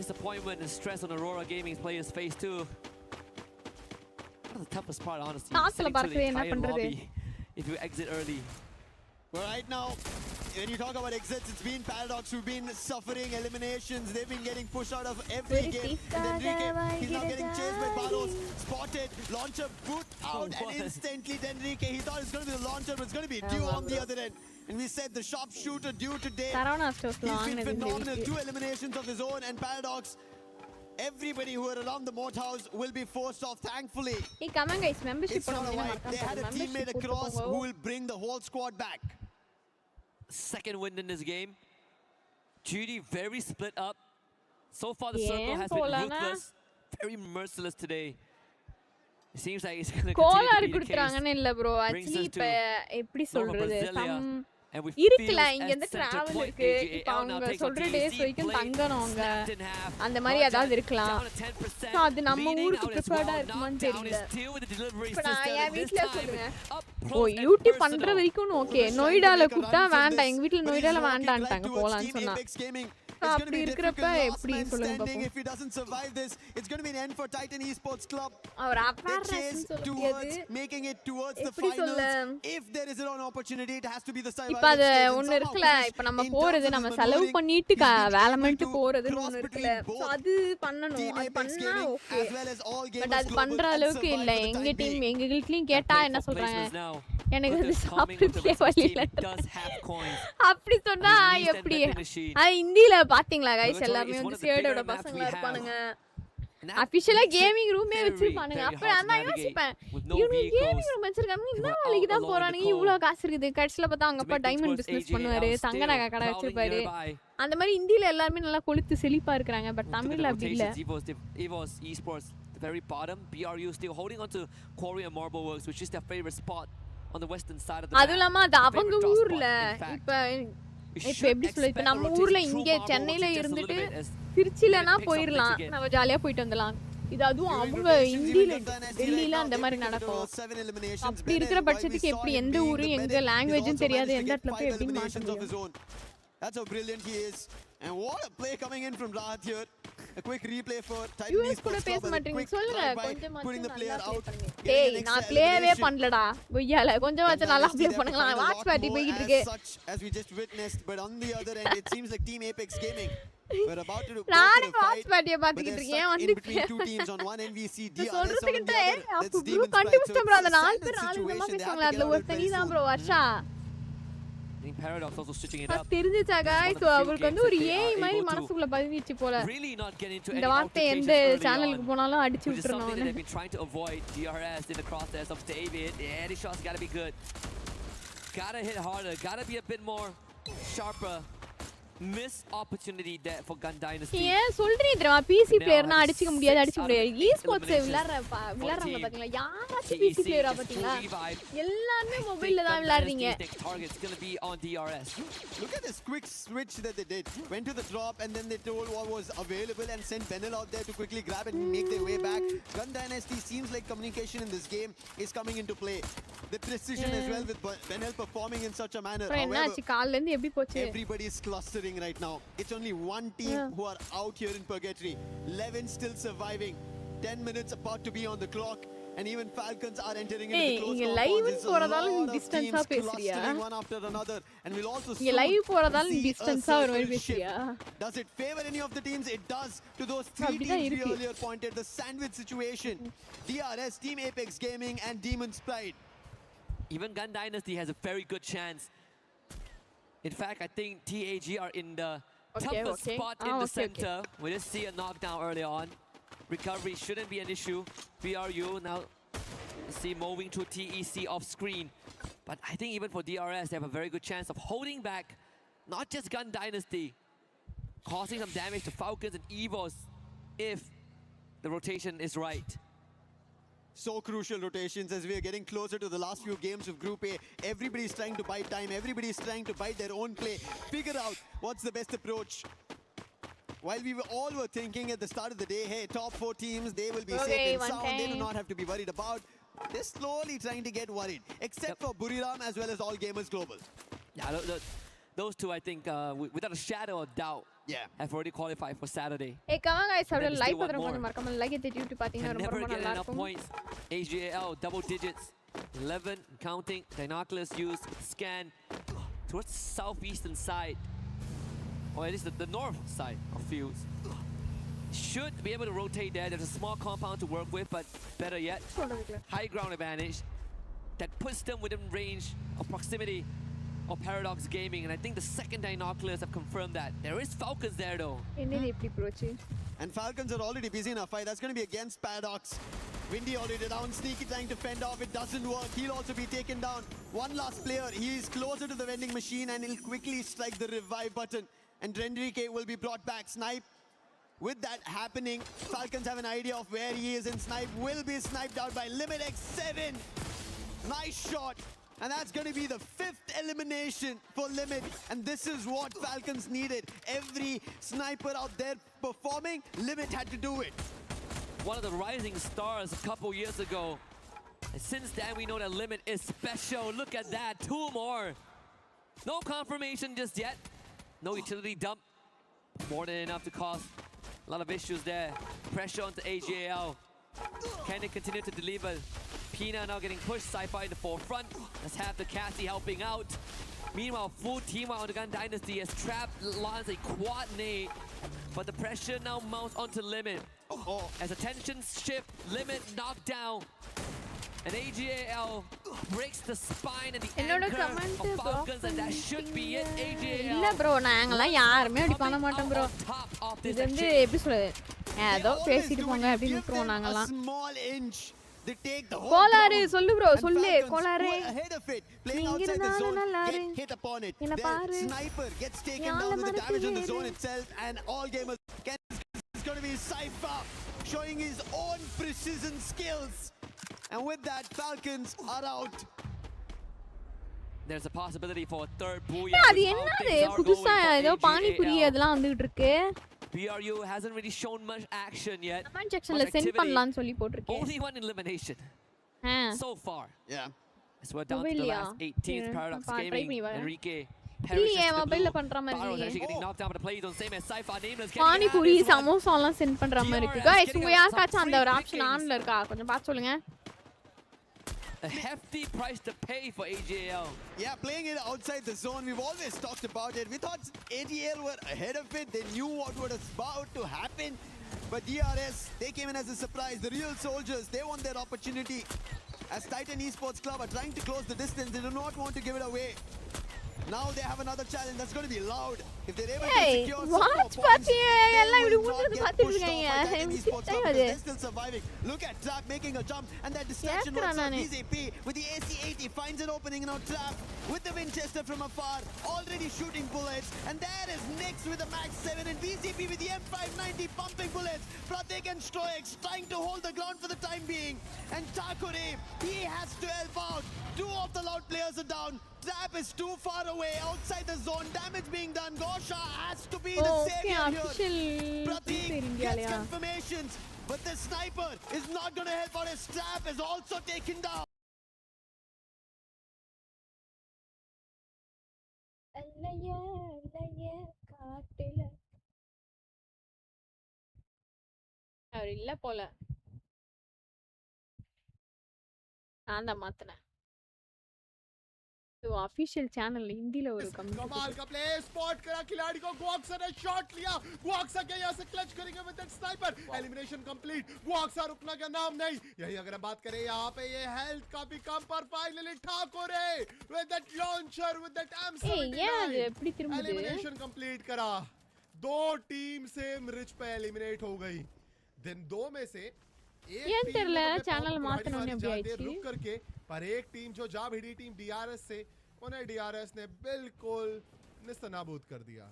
Disappointment and stress on Aurora Gaming's players face too. One of the toughest part, honestly, sitting to the entire lobby if you exit early. But right now, when you talk about exits, it's been Paradox who've been suffering eliminations. They've been getting pushed out of every game. And Denrique, he's now getting chased by Barros. Spotted, launcher boot out, and instantly Denrique, he thought it's going to be the launcher, but it's going to be Dew on the other end. And we said the sharpshooter Dew today. He's been phenomenal. 2 eliminations of his own, and Paradox, everybody who are around the moat house will be forced off, thankfully. Hey, come on guys, membership. It's not right. They had a teammate across who will bring the whole squad back. Second win in this game. Judy very split up. So far the circle has been ruthless, very merciless today. It seems like it's going to continue to be the case. Brings us to இருக்கல இங்க இருந்து travel இருக்கு இப்ப அவங்க சொல்ற days வரைக்கும் தங்கறவங்க அந்த மாதிரி ஏதாவது இருக்கலாம் சோ அது நம்ம ஊருக்கு ப்ரிஃபர்டா இருக்குமான்னு தெரியல இப்ப நான் என் வீட்ல சொல்றேன் ஓ யூடியூப் பண்ற வரைக்கும் ஓகே நோய்டால கூட்டா வேண்டாம் எங்க வீட்ல நோய்டால வேண்டாம்ட்டாங்க போலாம்னு சொன்னா அப்படி இருக்கிறப்ப எப்படி சொல்லுங்க if he doesn't survive this, it's going to be an end for Titan Esports Club. Our அப்பாரன்ஸ் towards making it towards the finals. If there is an opportunity, it has to be the survival. இப்ப அது ஒன்னு இருக்குல இப்ப நம்ம போறது நம்ம செலவு பண்ணிட்டு வேலை பண்ணிட்டு போறதுன்னு ஒன்னு இருக்குல சோ அது பண்ணனும் அது பண்ணா ஓகே பட் அது பண்ற அளவுக்கு இல்ல எங்க டீம் எங்க கில்ட்லயும் கேட்டா என்ன சொல்றாங்க எனக்கு அது சாப்பிடவே வழி இல்ல அப்படி சொன்னா எப்படி ஹிந்தில பாத்தீங்களா गाइस எல்லாரும் வந்து சேடோட பசங்களா இருப்பானுங்க அபிஷியலா கேமிங் ரூமே வச்சிருப்பானுங்க அப்ப நான் யோசிப்பேன் இவங்க கேமிங் ரூம் வச்சிருக்காங்க என்ன வேலைக்கு தான் போறானுங்க இவ்வளவு காசு இருக்குது கடைசில பார்த்தா அவங்க அப்பா டைமண்ட் பிசினஸ் பண்ணுவாரு தங்க நகை கடை வச்சிருப்பாரு அந்த மாதிரி இந்தியில எல்லாரும் நல்லா கொளுத்து செழிப்பா இருக்காங்க பட் தமிழ்ல அப்படி இல்ல EVOS Esports the very bottom BRU still holding on to Quarry and Marble Works which is their favorite spot on the western side of the map. அதுலமா அது அவங்க ஊர்ல இப்ப எப்படி சொல்ல இப்ப நம்ம ஊர்ல இங்க சென்னையில இருந்துட்டு திருச்சிலனா போயிரலாம் நம்ம ஜாலியா போயிட்டு வரலாம் இது அதுவும் அவங்க இந்தியில டெல்லில அந்த மாதிரி நடக்கும் அப்படி இருக்கிற பட்சத்துக்கு எப்படி எந்த ஊரு எங்க லாங்குவேஜும் தெரியாது எந்த இடத்துல போய் எப்படி மாட்ட முடியும் That's how brilliant he is. And what a play coming in from Rahat here. A quick replay for Titan Esports Club. சொல்லுங்க கொஞ்சமாச்சு நல்லா ப்ளே பண்ணுங்க டேய் நான் ப்ளேவே பண்ணலடா கொய்யால கொஞ்சமாச்சு நல்லா ப்ளே பண்ணுங்க வாட்ச் பார்ட்டி போயிட்டு இருக்கு as we just witnessed but on the other end it seems like Team Apex Gaming we're about to நான் வாட்ச் பார்ட்டியை பாத்துக்கிட்டு இருக்கேன் வந்து two teams on one NVC சொல்றதுக்கிட்ட அப்ப ப்ரோ கண்டுபிடிச்ச ப்ரோ அந்த நாலு பேர் நாலு விதமா பேசுவாங்க அதுல ஒரு தனி தான் bro Varsha think Paradox also switching it up. தெரிஞ்சுச்சா गाइस அவருக்கு வந்து ஒரு ஏய் மாதிரி மனசுக்குள்ள பதிஞ்சிச்சு போல. Really not getting into இந்த வார்த்தை எந்த சேனலுக்கு போனாலும் அடிச்சு விட்டுறணும். They've been trying to avoid DRS in the crosshairs of David. Yeah, these shots got to be good. Gotta hit harder. Gotta be a bit more sharper. Missed opportunity there for Gun Dynasty. ஏன் சொல்றீங்க தெரியுமா PC பிளேயர்னா அடிச்சுக்க முடியாது Esports விளையாடுறாங்க பாத்தீங்களா யாராச்சும் PC பிளேயரா பாத்தீங்களா எல்லாரும் மொபைல்ல தான் விளையாடுறீங்க. Target's going to be on DRS. Look at this quick switch that they did. Went to the drop and then they told what was available and sent Benel out there to quickly grab and make their way back. Gun Dynasty seems like communication in this game is coming into play. The precision as well with Benel performing in such a manner. However, everybody is clustering right now. It's only one team who are out here in purgatory. 11 still surviving. 10 minutes about to be on the clock. And even Falcons are entering into the close compounds. போறதால டிஸ்டன்ஸா பேசுறியா? One after another. And we'll also இங்க live போறதால டிஸ்டன்ஸா ஒரு மாதிரி பேசுறியா? Does it favor any of the teams? It does to those three teams we earlier pointed. The sandwich situation. DRS, Team Apex Gaming and Demon's Pride. Even Gun Dynasty has a very good chance. In fact, I think TAG are in the toughest spot in the center. We just see a knockdown early on. Recovery shouldn't be an issue. BRU now see moving to TEC off screen. But I think even for DRS, they have a very good chance of holding back not just Gun Dynasty, causing some damage to Falcons and Evos if the rotation is right. So crucial rotations as we are getting closer to the last few games of Group A. Everybody's trying to bite time. Everybody's trying to bite their own play. Figure out what's the best approach. While we all were thinking at the start of the day, hey, top 4 teams, they will be safe and sound. They do not have to be worried about. They're slowly trying to get worried. Except for Buriram as well as All Gamers Global. Yeah, those two, I think, without a shadow of doubt, have already qualified for Saturday. Hey, come on, guys. Have a like button for the like it to patina. Never get enough points. AGAL double digits, 11 counting. Dinoculus used scan towards southeastern side, or at least the north side of fields. Should be able to rotate there. There's a small compound to work with, but better yet, high ground advantage that puts them within range of proximity of Paradox Gaming, and I think the second Dinoculus have confirmed that. There is Falcons there though. And Falcons are already busy in a fight. That's going to be against Paradox. Windy already down, Sneaky trying to fend off. It doesn't work. He'll also be taken down. One last player. He's closer to the vending machine and he'll quickly strike the revive button. And Drendrike will be brought back. Snipe. With that happening, Falcons have an idea of where he is, and Snipe will be sniped out by Limit X7. Nice shot. And that's going to be the 5th elimination for Limit. And this is what Falcons needed. Every sniper out there performing, Limit had to do it. One of the rising stars a couple years ago. And since then, we know that Limit is special. Look at that, 2 more. No confirmation just yet. No utility dump. More than enough to cause a lot of issues there. Pressure onto AGAL. Can they continue to deliver? Pina now getting pushed, Sci-Fi in the forefront. Let's have the Cassie helping out. Meanwhile, full team on the Gun Dynasty has trapped Lance a quad nade. But the pressure now mounts onto Limit. As attention shift, Limit knocked down. And AGAL breaks the spine and the anchor of Falcons, and that should be it. AGAL இல்ல bro நாங்கலாம் யாருமே அப்படி பண்ண மாட்டோம் bro. இது வந்து எப்படி சொல்றது? ஏதோ பேசிட்டு போங்க அப்படி நிக்குறோம் நாங்கலாம். கோலாரு சொல்லு bro சொல்லு கோலாரு. Playing outside the zone, get hit upon it. The sniper gets taken down with the damage on the zone itself, and All Gamers is going to be Cypher showing his own precision skills. And with that, Falcons are out. There's a possibility for a third booyah. அது என்னது புதுசா ஏதோ பானி பூரி அதெல்லாம் வந்துட்டு இருக்கு. BRU hasn't really shown much action yet. Comment sectionல send பண்ணலாம்னு சொல்லி போட்டுருக்கேன். Only one elimination so far. Yeah. So we're down to the last 18th. Paradox Gaming, Enrique. இல்லையே மொபைல்ல பண்ற மாதிரி actually getting knocked down, but the play is on same as Sci-Fi. Nameless pani puri samosa எல்லாம் send பண்ற மாதிரி இருக்கு. गाइस உங்க யாருக்காச்சும் அந்த ஒரு ஆப்ஷன் ஆன்ல இருக்கா? கொஞ்சம் பார்த்து சொல்லுங்க. A hefty price to pay for AGAL. Yeah, playing it outside the zone, we've always talked about it. We thought AGL were ahead of it. They knew what was about to happen. But DRS, they came in as a surprise. The real soldiers, they want their opportunity. As Titan Esports Club are trying to close the distance, they do not want to give it away. Now they have another challenge that's going to be loud. If they're able Hey, to secure watch some more points, party they எல்லாம் இப்படி will not ஊத்துறது get பார்த்துட்டு pushed off இருக்காங்க. by that எனக்கு Esports Cup தெரியாது. because they're still surviving. Look at Trap making a jump and that distraction works on BZP with the AC-80 finds an opening now. Trap with the Winchester from afar, already shooting bullets, and there is Nix with the Max 7 and BZP with the M590 pumping bullets. Pratik and Stroix trying to hold the ground for the time being, and Takure, he has to help out. Two of the loud players are down. Trap is too far away, outside the zone, damage being done. Gosha has to be the savior here. Pratik gets confirmations, but the sniper is not going to help out as Trap is also taken down. அவர் இல்ல போல நான் தான் மாத்தினேன் तो official channel हिंदीல ஒரு कमाल का play spot करा खिलाड़ी को गुआक्सा ने शॉट लिया गुआक्सा के यहां से क्लच करेंगे with that sniper elimination complete गुआक्सा रुकना का नाम नहीं यही अगर हम बात करें यहां पे ये हेल्थ काफी कम पर finally Thakur with that launcher with that M79 elimination complete करा दो टीम सेम रिच पे एलिमिनेट हो गई देन दो में से एक टीम चैनल मातनोने அப்படி ஆயிச்சு रुक करके पर एक टीम जो जा भिड़ी टीम डीआरएस से उन्हें डीआरएस ने बिल्कुल निस्तनाबूद कर दिया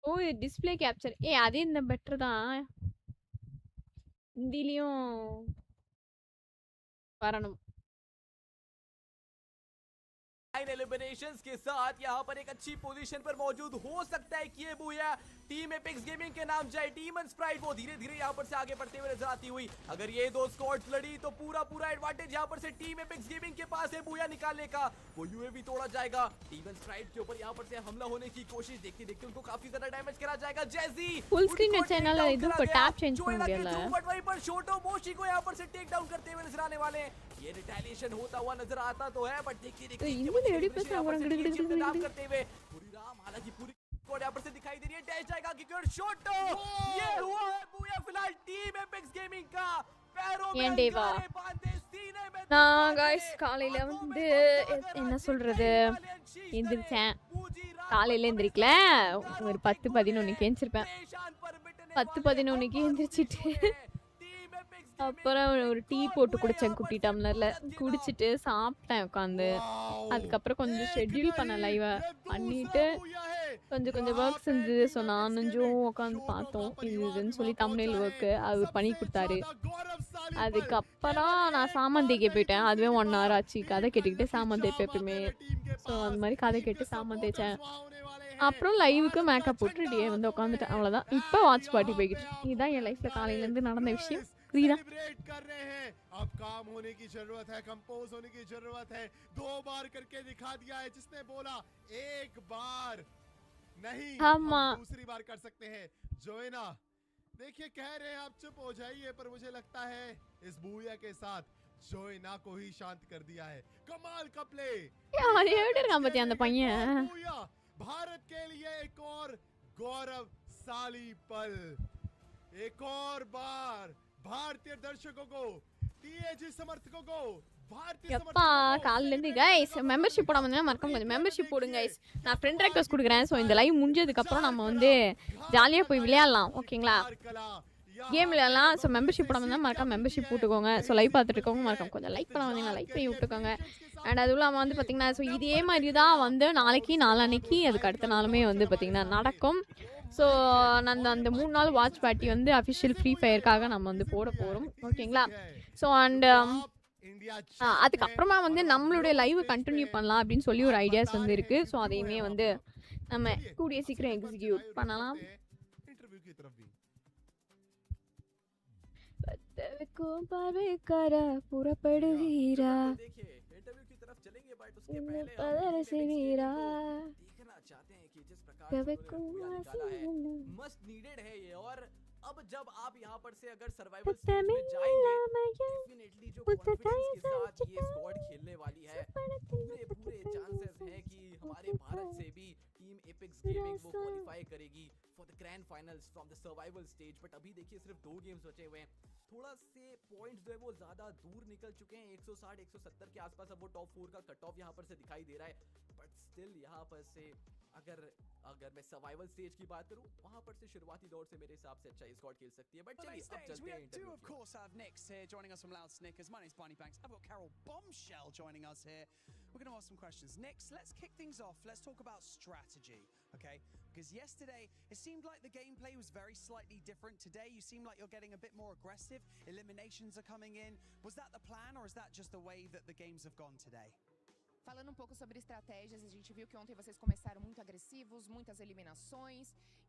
ஓ டிஸ்ப்ளே கேப்சர் அதே இந்த பெட்டர் தான் हिंदीலயும் வரணும் एलिमिनेशंस के साथ यहाँ पर एक अच्छी पोजीशन पर मौजूद हो सकता है कि ये बुया टीम एपिक्स गेमिंग के नाम जाए डीमन स्प्राइट वो धीरे धीरे यहाँ पर से आगे बढ़ते हुए नजर आती हुई अगर ये दो स्क्वाड्स लड़ी तो पूरा एडवांटेज यहाँ पर से टीम एपिक्स गेमिंग के पास है बुया निकालने का वो यूएवी तोड़ा जाएगा डीमन स्प्राइट के ऊपर यहाँ पर से हमला होने की कोशिश देखते देखते उनको काफी ज्यादा डैमेज करा जाएगा जैसी फुल स्क्रीन चैनल ಇದು ಟ್ಯಾಪ್ ಚೇಂಜ್ ಮಾಡಿಲ್ಲ बट वहीं पर छोटो मोशी को यहाँ पर से टेक डाउन करते हुए नजर आने वाले ये रिटेलिएशन होता हुआ नजर आता तो है बट देखते देखते करते हुए पूरी राम हालांकि पूरी स्क्वाड यहाँ पर से दिखाई दे रही है डैश जाएगा किकर शॉटो ये हुआ है बुया फिलहाल टीम एपिक्स गेमिंग का पैरों में अंगारे बांधे सीने में நான் गाइस காலையில வந்து என்ன சொல்றது எந்திரிச்சேன் காலையில எந்திரிக்கல ஒரு 10-11 எந்திரிச்சிருப்பேன் 10-11 எந்திரிச்சிட்டு அப்புறம் ஒரு டீ போட்டு குடிச்சேன் குட்டி டம்ளர்ல குடிச்சிட்டு சாப்பிட்டேன் உட்காந்து அதுக்கப்புறம் கொஞ்சம் ஷெட்யூல் பண்ண லைவா பண்ணிட்டு கொஞ்சம் ஒர்க் செஞ்சு ஸோ நானும் உட்காந்து பார்த்தோம் இதுன்னு சொல்லி தமிழ் ஒர்க்கு அவர் பண்ணி கொடுத்தாரு அதுக்கப்புறம் நான் சாமான் தேய்க்க போயிட்டேன் அதுவே 1 hour ஆச்சு கதை கேட்டுக்கிட்டு சாமான் தேய்ப்பேன் எப்பயுமே ஸோ அந்த மாதிரி கதை கேட்டு சாமான் தேய்ச்சேன் அப்புறம் லைவுக்கு மேக்கப் போட்டு ரெடியாக வந்து உட்காந்துட்டேன் அவ்வளோதான் இப்போ வாட்ச் பார்ட்டி போய்கிட்டு இதுதான் என் லைஃப்ல காலையிலேருந்து நடந்த விஷயம் सेलिब्रेट कर रहे हैं अब काम होने की जरूरत है कंपोज होने की जरूरत है 2 बार करके दिखा दिया है जिसने बोला एक बार नहीं हम दूसरी बार कर सकते हैं जोएना देखिए कह रहे हैं आप चुप हो जाइए पर मुझे लगता है इस बूया के साथ जोएना को ही शांत कर दिया है कमाल का प्ले यार ये बता அந்த பையன் भारत के लिए एक और गौरवशाली पल एक और बार भारतीय दर्शकों को टीएजी समर्थकों को எப்பா காலையிலேருந்து கைஸ் மெம்பர்ஷிப் போடாம இருந்தா மறக்காம கொஞ்சம் மெம்பர்ஷிப் போடுங்க கைஸ் நான் ஃப்ரெண்ட் ரெக்வெஸ்ட் கொடுக்குறேன் ஸோ இந்த லைவ் முடிஞ்சதுக்கப்புறம் நம்ம வந்து ஜாலியாக போய் விளையாடலாம் ஓகேங்களா கேம் விளையாடலாம் ஸோ மெம்பர்ஷிப் போடாம இருந்தால் மறக்காம மெம்பர்ஷிப் போட்டுக்கோங்க ஸோ லைவ் பார்த்துட்டு இருக்கவங்க மறக்காம கொஞ்சம் லைக் பண்ண வந்தீங்கன்னா லைக் பண்ணி விட்டுக்கோங்க அண்ட் அதுவும் இல்லாமல் வந்து பார்த்தீங்கன்னா ஸோ இதே மாதிரி தான் வந்து நாளைக்கு அதுக்கு அடுத்த நாளுமே வந்து பார்த்தீங்கன்னா நடக்கும் ஸோ நான் அந்த 3 நாள் வாட்ச் பார்ட்டி வந்து அஃபிஷியல் ஃப்ரீ ஃபயருக்காக நம்ம வந்து போட போகிறோம் ஓகேங்களா ஸோ அண்ட் அதுக்கப்புறமா வந்து நம்மளுடைய லைவ் கண்டினியூ பண்ணலாம் அப்படின்னு சொல்லி ஒரு ஐடியாஸ் வந்து இருக்குது ஸோ அதையுமே வந்து நம்ம கூடிய சீக்கிரம் எக்ஸிக்யூட் பண்ணலாம் புறப்படுவீரா मस्ट नीडेड है ये और अब जब आप यहाँ पर से अगर सर्वाइवल स्टेज में जाएंगे डेफिनेटली जो कॉन्फिडेंस के साथ ये स्क्वाड खेलने वाली है पूरे चांसेस हैं कि हमारे भारत से भी टीम एपिक्स गेमिंग वो क्वालिफाई करेगी for the grand finals from the survival stage. But अभी देखिए सिर्फ 2 गेम्स बचे हुए हैं, थोड़ा से पॉइंट्स जो है वो ज्यादा दूर निकल चुके हैं, 160 170 के आसपास अब वो टॉप 4 का कट ऑफ यहाँ पर से दिखाई दे रहा है। बट स्टिल यहाँ पर से अगर मैं सर्वाइवल स्टेज की बात करूं वहां पर से शुरुआती दौर से मेरे हिसाब से अच्छा स्क्वाड खेल सकती है। बट चलिए अब चलते हैं We do of course have Nix here joining us from Loud Snickers. My name's Barney Banks. I've got Carol Bombshell joining us here. We're going to ask some questions. Nix, let's kick things off. Let's talk about strategy, okay? Because yesterday it seemed like the gameplay was very slightly different. Today you seem like you're getting a bit more aggressive. Eliminations are coming in. Was that the plan or is that just the way that the games have gone today? Falando um pouco sobre estratégias, a gente viu que ontem vocês começaram muito agressivos, muitas eliminações.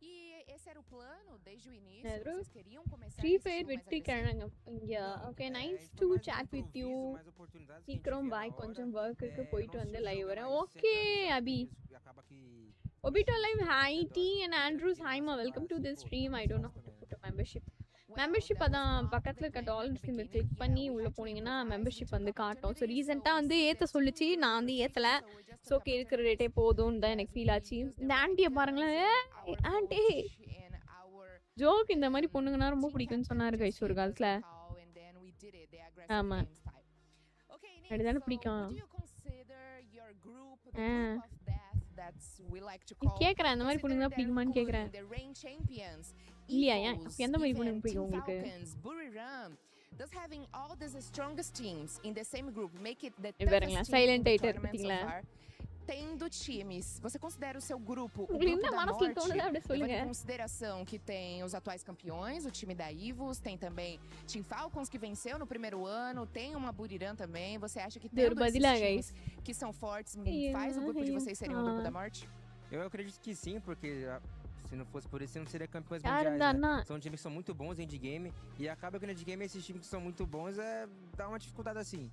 E esse era o plano desde o início. Vocês queriam começar Freefire வெற்றி கிழங்க. Okay, nice to chat with you. சீக்கிரம் பாய், கொஞ்சம் வர்க்குக்கு போயிட்டு வந்து live வரேன். Okay, Abhi. Obito live, hi T and Andrews, hi ma, welcome to this stream. I don't know how to put a membership அதான் பக்கத்துல இருக்க டாலர் சிம்பிள் கிளிக் பண்ணி உள்ள போனீங்கன்னா மெம்பர்ஷிப் வந்து காட்டும். ஸோ ரீசெண்டாக வந்து ஏற்ற சொல்லிச்சு, நான் வந்து ஏற்றலை. ஸோ ஓகே இருக்கிற ரேட்டே போதும்னு தான் எனக்கு ஃபீல் ஆச்சு. இந்த ஆண்டியை பாருங்களேன், ஆண்டி ஜோக் இந்த மாதிரி பொண்ணுங்கன்னா ரொம்ப பிடிக்கும்னு சொன்னாரு கைஸ் ஒரு காலத்தில். ஆமாம் அப்படிதானே பிடிக்கும். கேக்குறேன் அந்த மாதிரி பொண்ணுங்க பிடிக்குமான்னு கேக்குறேன். இல்லையா, ஏன் எந்த மாதிரி பொண்ணுங்க பிடிக்கும் உங்களுக்கு? Does having all these strongest teams in the same group make it the toughest silent hater பாத்தீங்களா? Tendo times, você considera o seu grupo o grupo da morte, levando em consideração que tem os atuais campeões, o time da Ivos, tem também Team Falcons que venceu no primeiro ano, tem uma Buriram também. Você acha que tendo esses times que são fortes faz o grupo de vocês serem o grupo da morte? Eu acredito que sim, porque se não fosse por isso, não seria campeões mundiais, né? São times que são muito bons em endgame e acaba que no endgame esses times que são muito bons dá uma dificuldade assim.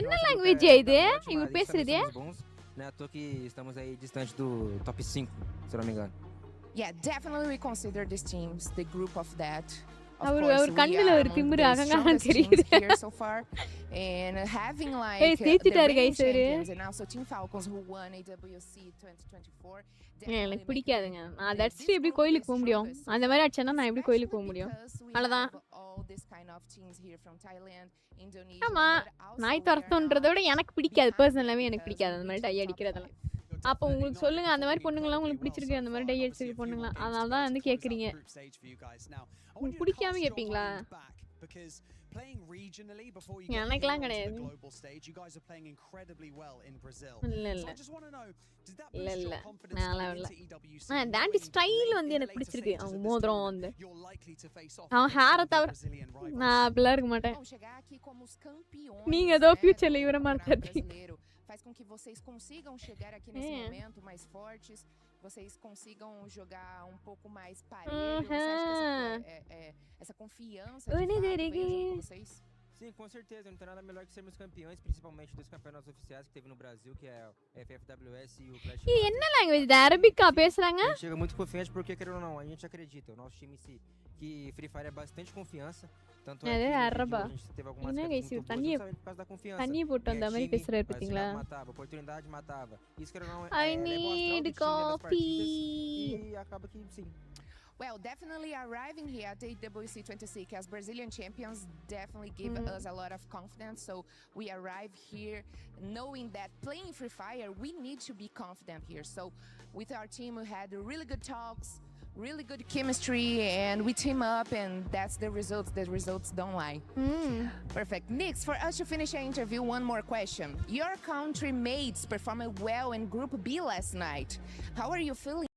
என்ன language é இது? இவங்க பேசுறது? Né, à toa que estamos aí distante do top 5, se eu não me engano. Yeah, definitely we consider these teams the group of that. அவர் கண்ணுல ஒரு திமிரு அகங்காரம் தெரியுது. So far and having like தேத்திட்டாரு கைஸ் அவரு. And also Team Falcons who won AWC 2024. எனக்கு பிடிக்காதுங்க. நான் தட்ஸ் எப்படி கோயிலுக்கு போக முடியும்? அந்த மாதிரி அடிச்சேன்னா நான் எப்படி கோயிலுக்கு போக முடியும்? அவ்வளவுதான். ஆமா, நாய் துரத்துன்றத விட எனக்கு பிடிக்காது, பர்சனலாவே எனக்கு பிடிக்காது அந்த மாதிரி டை அடிக்கிறதெல்லாம். அப்போ உங்களுக்கு சொல்லுங்க, அந்த மாதிரி பொண்ணுங்களாம் உங்களுக்கு பிடிச்சிருக்கு, அந்த மாதிரி டை அடிச்சிருக்கு பொண்ணுங்களா? அதனால தான் வந்து கேக்குறீங்க. உங்களுக்கு பிடிக்காம கேட்பீங்களா? எனக்கெல்லாம் கிடையாது. இல்ல இல்ல நான் இல்ல. டாண்டி ஸ்டைல் வந்து எனக்கு பிடிச்சிருக்கு. அவங்க மோதிரம் வந்து அவன் ஹேரை தவிர நான் அப்படிலாம் இருக்க மாட்டேன். நீங்க ஏதோ ஃபியூச்சர்ல இவரை மாத்தாதீங்க. Faz com que vocês consigam chegar aqui nesse momento mais fortes, vocês consigam jogar um pouco mais parelho. Você acha que essa confiança de fato vocês? Sim, com certeza. Não tem nada melhor que sermos campeões, principalmente dos campeonatos oficiais que teve no Brasil, que é o FFWS e o Clash. E என்ன language da arabica பேசுறாங்க? A gente chega muito confiante porque querendo ou não, a gente acredita, o nosso time em si, que Free Fire é bastante confiança, tanto é que a gente teve algumas quedas muito boas por causa da confiança. தண்ணி போட்டு அந்த மாதிரி பேசுறாரு பாத்தீங்களா? Matava, oportunidade matava. Isso querendo ou não I need coffee. E acaba que sim. Well, definitely arriving here at the WC 26 as Brazilian champions definitely give us a lot of confidence. So we arrive here knowing that playing Free Fire, we need to be confident here. So with our team, we had really good talks, really good chemistry, and we team up, and that's the results. The results don't lie. Perfect. Nix, for us to finish our interview, one more question. Your country mates performed well in Group B last night. How are you feeling?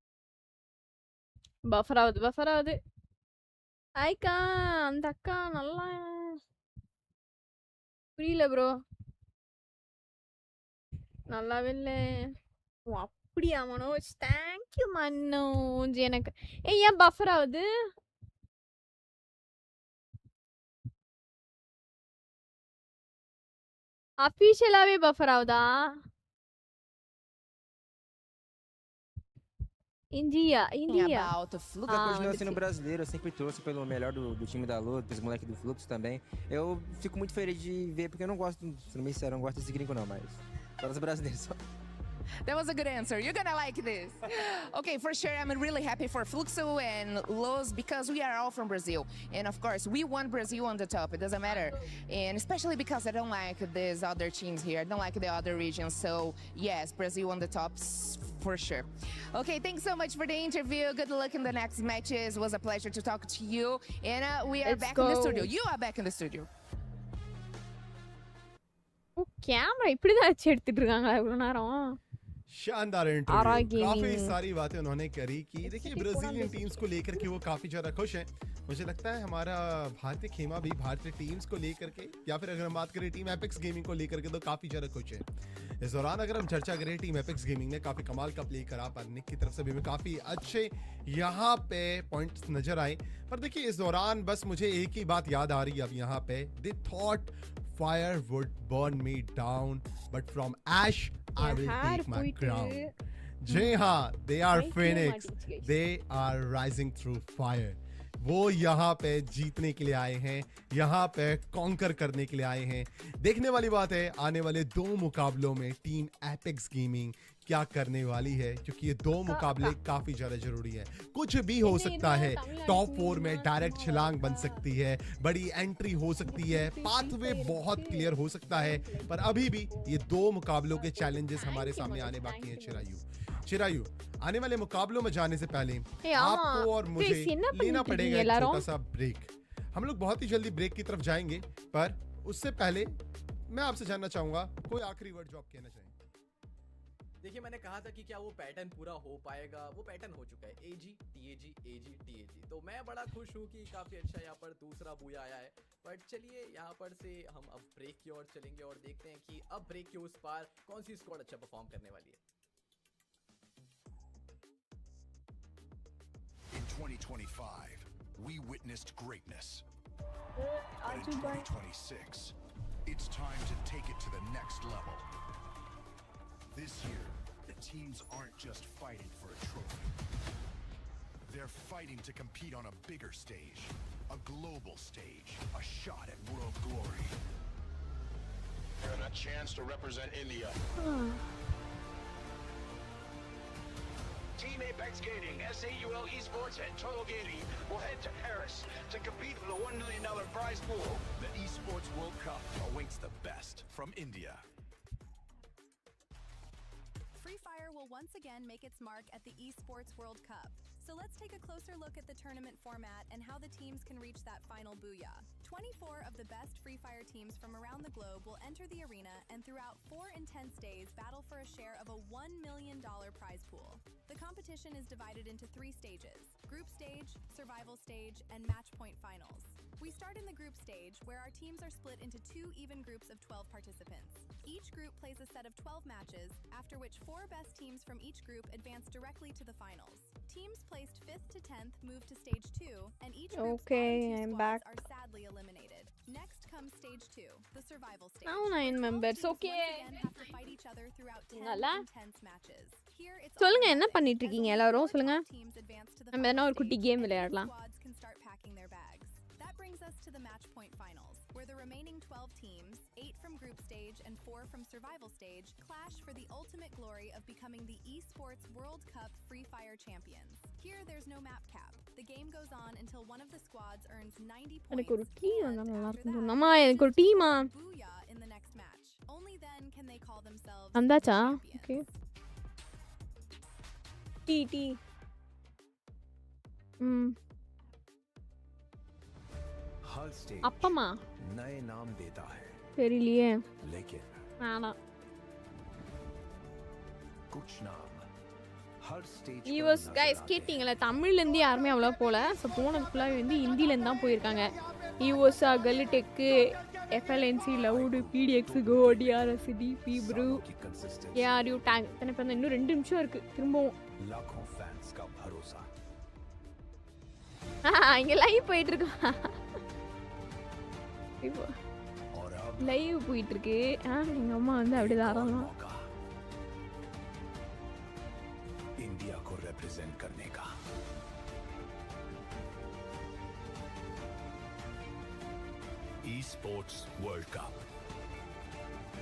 Buffer ஆகுது. ஐக்கா அந்த அக்கா நல்லா புரியல bro, நல்லாவே இல்லை. ஓ அப்படியா Manoj, thank you Manoj. எனக்கு ஏன் பஃபர் ஆகுது? அஃபிஷியலாவே பஃபர் ஆகுதா? India. About the Fluxo. Eu continuo sendo brasileiro, eu sempre torço pelo melhor do time da Lua, dos moleques do Fluxo também. Eu fico muito feliz de ver, porque eu não gosto, sendo bem sincero, eu não gosto desse gringo não, mas só dos brasileiros só. That was a good answer. You're gonna like this. Okay, for sure, I'm really happy for Fluxo and Los because we are all from Brazil. And of course, we want Brazil on the top. It doesn't matter. And especially because I don't like these other teams here. I don't like the other regions. So yes, Brazil on the top for sure. Okay, thanks so much for the interview. Good luck in the next matches. It was a pleasure to talk to you. And we are back in the studio. You are back in the studio. Camera இப்படிதான் வச்சு எடுத்துட்டு இருக்காங்களா இவ்வளவு நேரம்? शानदार interview, काफी सारी बातें उन्होंने करी कि देखिए ब्राजीलियन टीम्स को लेकर के वो काफी ज्यादा खुश हैं। मुझे लगता है हमारा भारतीय खेमा भी भारतीय टीम्स को लेकर के या फिर अगर हम बात करें टीम एपेक्स गेमिंग को लेकर के तो काफी ज्यादा खुश है। इस दौरान अगर हम चर्चा करें टीम एपेक्स गेमिंग ने काफी कमाल का प्ले करा, पर निक की तरफ से भी काफी अच्छे यहाँ पे पॉइंट्स नजर आए। पर देखिए इस दौरान बस मुझे एक ही बात याद आ रही है अब यहाँ पे, they thought fire would burn me down, but from ash I will take my crown. जी हाँ, they are phoenix, they are rising through fire. वो यहाँ पे जीतने के लिए आए हैं, यहाँ पे कॉन्कर करने के लिए आए हैं। देखने वाली बात है आने वाले 2 मुकाबलों में टीम एपेक्स गेमिंग क्या करने वाली है, क्योंकि ये 2 मुकाबले काफी ज्यादा जरूरी है। कुछ भी हो सकता है, टॉप 4 में डायरेक्ट छलांग बन सकती है, बड़ी एंट्री हो सकती है, पाथवे बहुत क्लियर हो सकता है, पर अभी भी ये 2 मुकाबलों के चैलेंजेस हमारे सामने आने बाकी हैं। चिरायु आने वाले मुकाबलों में जाने से पहले आपको और मुझे लेना पड़ेगा एक छोटा सा ब्रेक। हम लोग बहुत ही जल्दी ब्रेक की तरफ जाएंगे, पर उससे पहले मैं आपसे जानना चाहूंगा कोई आखिरी वर्ड जो आप कहना चाहें। देखिए मैंने कहा था कि क्या वो पैटर्न पूरा हो पाएगा, वो पैटर्न हो चुका है, AG TAG AG TAG। तो मैं बड़ा खुश हूँ कि काफी अच्छा यहाँ पर दूसरा बूया आया है। बट चलिए यहाँ पर से हम अब ब्रेक की ओर चलेंगे और देखते हैं कि अब ब्रेक के उस पार कौन सी स्क्वाड अच्छा परफॉर्म करने वाली है। In 2025, we witnessed greatness. But in 2026, it's time to take it to the next level. This year, the teams aren't just fighting for a trophy. They're fighting to compete on a bigger stage, a global stage, a shot at world glory. And a chance to represent India. Team Apex Gaming, SAUL Esports, and Total Gaming will head to Paris to compete for the $1 million prize pool. The Esports World Cup awaits the best from India. Freefire will once again make its mark at the Esports World Cup. So let's take a closer look at the tournament format and how the teams can reach that final booyah. 24 of the best Free Fire teams from around the globe will enter the arena and throughout 4 intense days battle for a share of a $1 million prize pool. The competition is divided into 3 stages: group stage, survival stage, and match point finals. We start in the group stage, where our teams are split into 2 even groups of 12 participants. Each group plays a set of 12 matches, after which 4 best teams from each group advance directly to the finals. Teams placed 5th to 10th move to stage 2, and each group's bottom 2 squads are sadly eliminated. Next comes stage 2, the survival stage. Now 9 members, okay. Once again have to fight each other throughout 10 intense matches. Here it's சொல்லுங்க என்ன பண்ணிட்டு இருக்கீங்க எல்லாரும் சொல்லுங்க. நம்ம என்ன ஒரு குட்டி கேம் விளையாடலாம். squads can start packing their bags. That brings us to the match point finals, where the remaining 12 teams, 8 from group stage and 4 from survival stage, clash for the ultimate glory of becoming the Esports World Cup Free Fire champions. Here there's no map cap. The game goes on until one of the squads earns 90 points. எனக்கு ஒரு team நல்லா இருக்கும். அம்மா எனக்கு ஒரு டீமா. Booyah in the next match. Only then can they call themselves வந்தாச்சா? Okay. D. हर stage அப்பமா नए नाम देता है தெரியலையே. लेकिन ஆனா कुछ नाम हर स्टेज யூஎஸ் गाइस கேட்டிங்களா தமிழ்ல இருந்து யாருமே அவ்வளோ போல. சோ போனது ஃபுல்லா வந்து ஹிந்தில இருந்து தான் போயிருக்காங்க. யூஎஸ்ஆ LOGITECH FLNC லவுட் PDX கோ DRS DP ப்ரூ ARU டேங்க் தன இப்ப இன்னும் 2 நிமிஷம் இருக்கு திரும்பவும். लाखों फैंस का भरोसा இங்க லைவ் போயிட்டு இருக்கு. இப்போ லைவ் போயிட்டு இருக்கு. எங்க அம்மா வந்து அப்படியே தாராளமா इंडिया को रिप्रेजेंट करने का। Esports World Cup,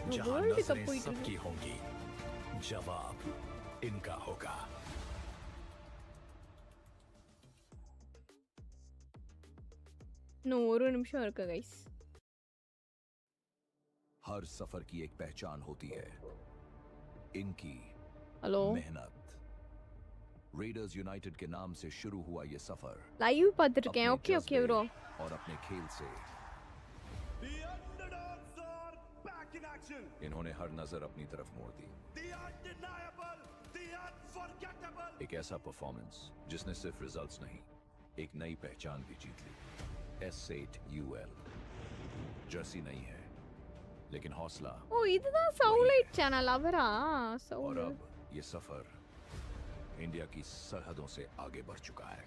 जहां नजरें सबकी होंगी, जवाब इनका होगा। ஒரு நிமிஷம் இருக்கு गाइस। हर सफर की एक पहचान होती है, इनकी मेहनत। रेडर्स यूनाइटेड के नाम से शुरू हुआ ये सफर। लाइव பார்த்துட்டு இருக்கேன்। Okay okay bro. और अपने खेल से इन्होंने हर नजर अपनी तरफ मोड़ दी। एक ऐसा परफॉर्मेंस जिसने सिर्फ रिजल्ट्स नहीं, एक नई पहचान भी जीत ली। S8 UL जर्सी नहीं है, लेकिन हौसला। ओ இதுதான் சவுலைட் சேனல் அவரா? और अब ये सफर इंडिया की सरहदों से आगे बढ़ चुका है।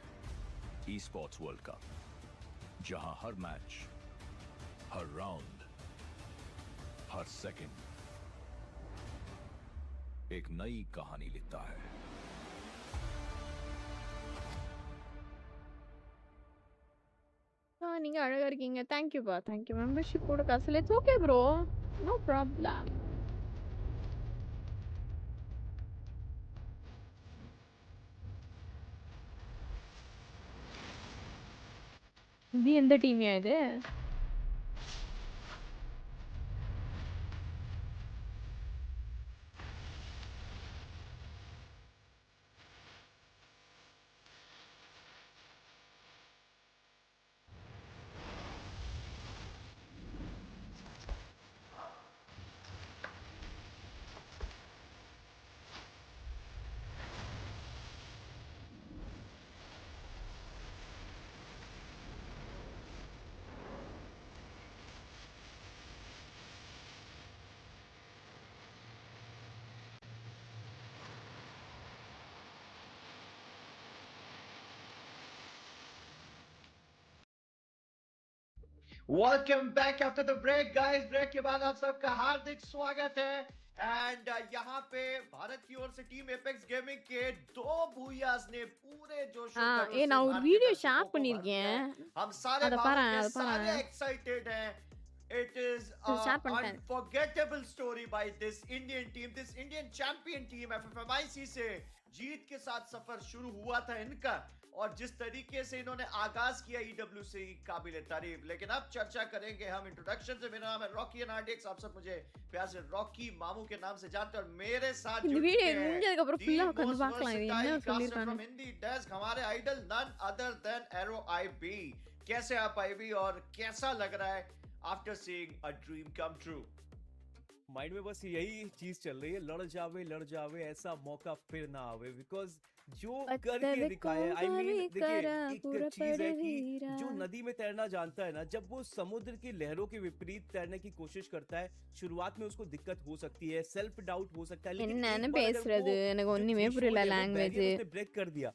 Esports वर्ल्ड कप, जहां हर मैच, हर राउंड, हर सेकंड एक नई कहानी लिखता है। நீங்க அழகா இருக்கீங்க। थैंक यू பா। थैंक यू மெம்பர்ஷிப் கூட காசு it's okay bro, no problem. இது எந்த டீம்யா இது? Welcome back after the break, guys. Break के बाद आप सबका हार्दिक स्वागत है। एंड यहाँ पे भारत की ओर से टीम एपेक्स गेमिंग के 2 भूयास ने पूरे जोश ஏ நான் ஒரு வீடியோ ஷேர் பண்ணிருக்கேன்। हम सारे सारे एक्साइटेड हैं। It is an unforgettable story by this Indian team, this Indian champion team। FFMIC से जीत के साथ सफर शुरू हुआ था इनका, और जिस तरीके से इन्होंने आगाज किया EWC काबिल तारीफ। लेकिन अब चर्चा करेंगे हम इंट्रोडक्शन से। मेरा नाम है रॉकी एंड RDX, आप सब मुझे प्यार से रॉकी मामू के नाम से जानते हैं। और मेरे साथ फ्रॉम हिंदी डेस्क हमारे idol none other than Aero IB। कैसे आप IB, और कैसा लग रहा है after seeing a dream come true? Mind में बस यही चीज चल रही है, लड़ जावे ऐसा मौका फिर ना आवे। बिकॉज जो करके दिखाया, आई मीन देखिए एक चीज है कि जो नदी में तैरना जानता है ना, जब वो समुद्र की लहरों के विपरीत तैरने की कोशिश करता है, शुरुआत में उसको दिक्कत हो सकती है, सेल्फ डाउट हो सकता है, लेकिन என்ன பேசுறது எனக்கு ஒண்ணுமே புரியல லாங்குவேஜ்। उसने ब्रेक कर दिया,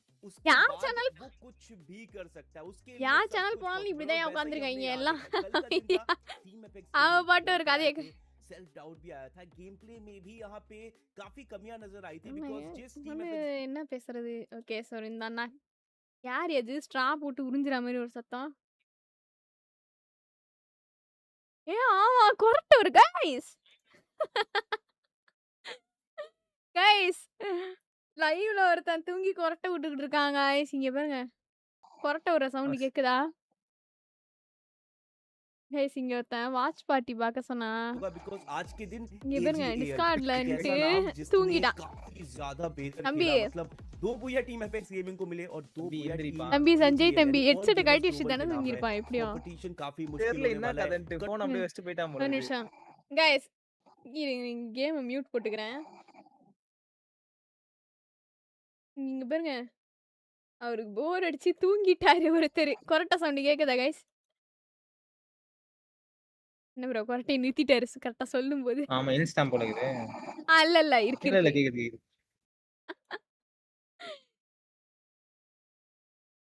யார் சேனல் वो कुछ भी कर सकता है। उसके யார் சேனல் போனாலும் இப்படி தான் உட்கார்ந்திருக்காங்க எல்லாம்। அவ பாட்டு ஒரு கதையை सेल्फ डाउट भी आया था, गेम प्ले में भी यहाँ पे काफी कमियां नजर आई थी। बिकॉज़ जिस टीम में என்ன பேசுறது? ஓகே சாரி, இந்த அண்ணா யார் இது ஸ்ட்ரா போட்டு உறிஞ்சிர மாதிரி ஒரு சத்தம்? ஏ ஆமா கரெக்ட் ஒரு गाइस गाइस லைவ்ல ஒருத்தன் தூங்கி கொரட்டை விட்டுக்கிட்டு இருக்காங்க गाइस, இங்க பாருங்க கொரட்டை ஒரு சவுண்ட் கேக்குதா? गाइस இங்க ஒருத்தன் வாட்ச் பார்ட்டி பார்க்க சொன்னா, बिकॉज़ आज के दिन இங்க பாருங்க டிஸ்கார்ட்ல நின்னு தூங்கிட்டான்। काफी ज्यादा बेहतर தம்பி खेला, मतलब 2 बुया टीम एपेक्स गेमिंग को मिले और 2 बुया टीम தம்பி சஞ்சய் தம்பி ஹெட்செட் கழட்டி வச்சிட்டு தானே தூங்கி இருப்பான் எப்படியோ। कंपटीशन काफी मुश्किल होने वाला है। போன் அப்படியே வெச்சிட்டு போய்ட்டான் போல। ஒரு நிமிஷம் गाइस, இருங்க கேம் மியூட் போட்டுக்கறேன்। நீங்க பாருங்க அவருக்கு போர் அடிச்சு தூங்கிட்டாரு ஒருத்தர்। கொரட்டை சவுண்ட் கேக்குதா गाइस? என்ன ப்ரோ கொரட்டை நிறுத்திட்டாரு கரெக்ட்டா சொல்லும்போது? ஆமா இன்ஸ்டாம் போல இருக்குது। இல்ல இல்ல இருக்கு இல்ல கேக்குது।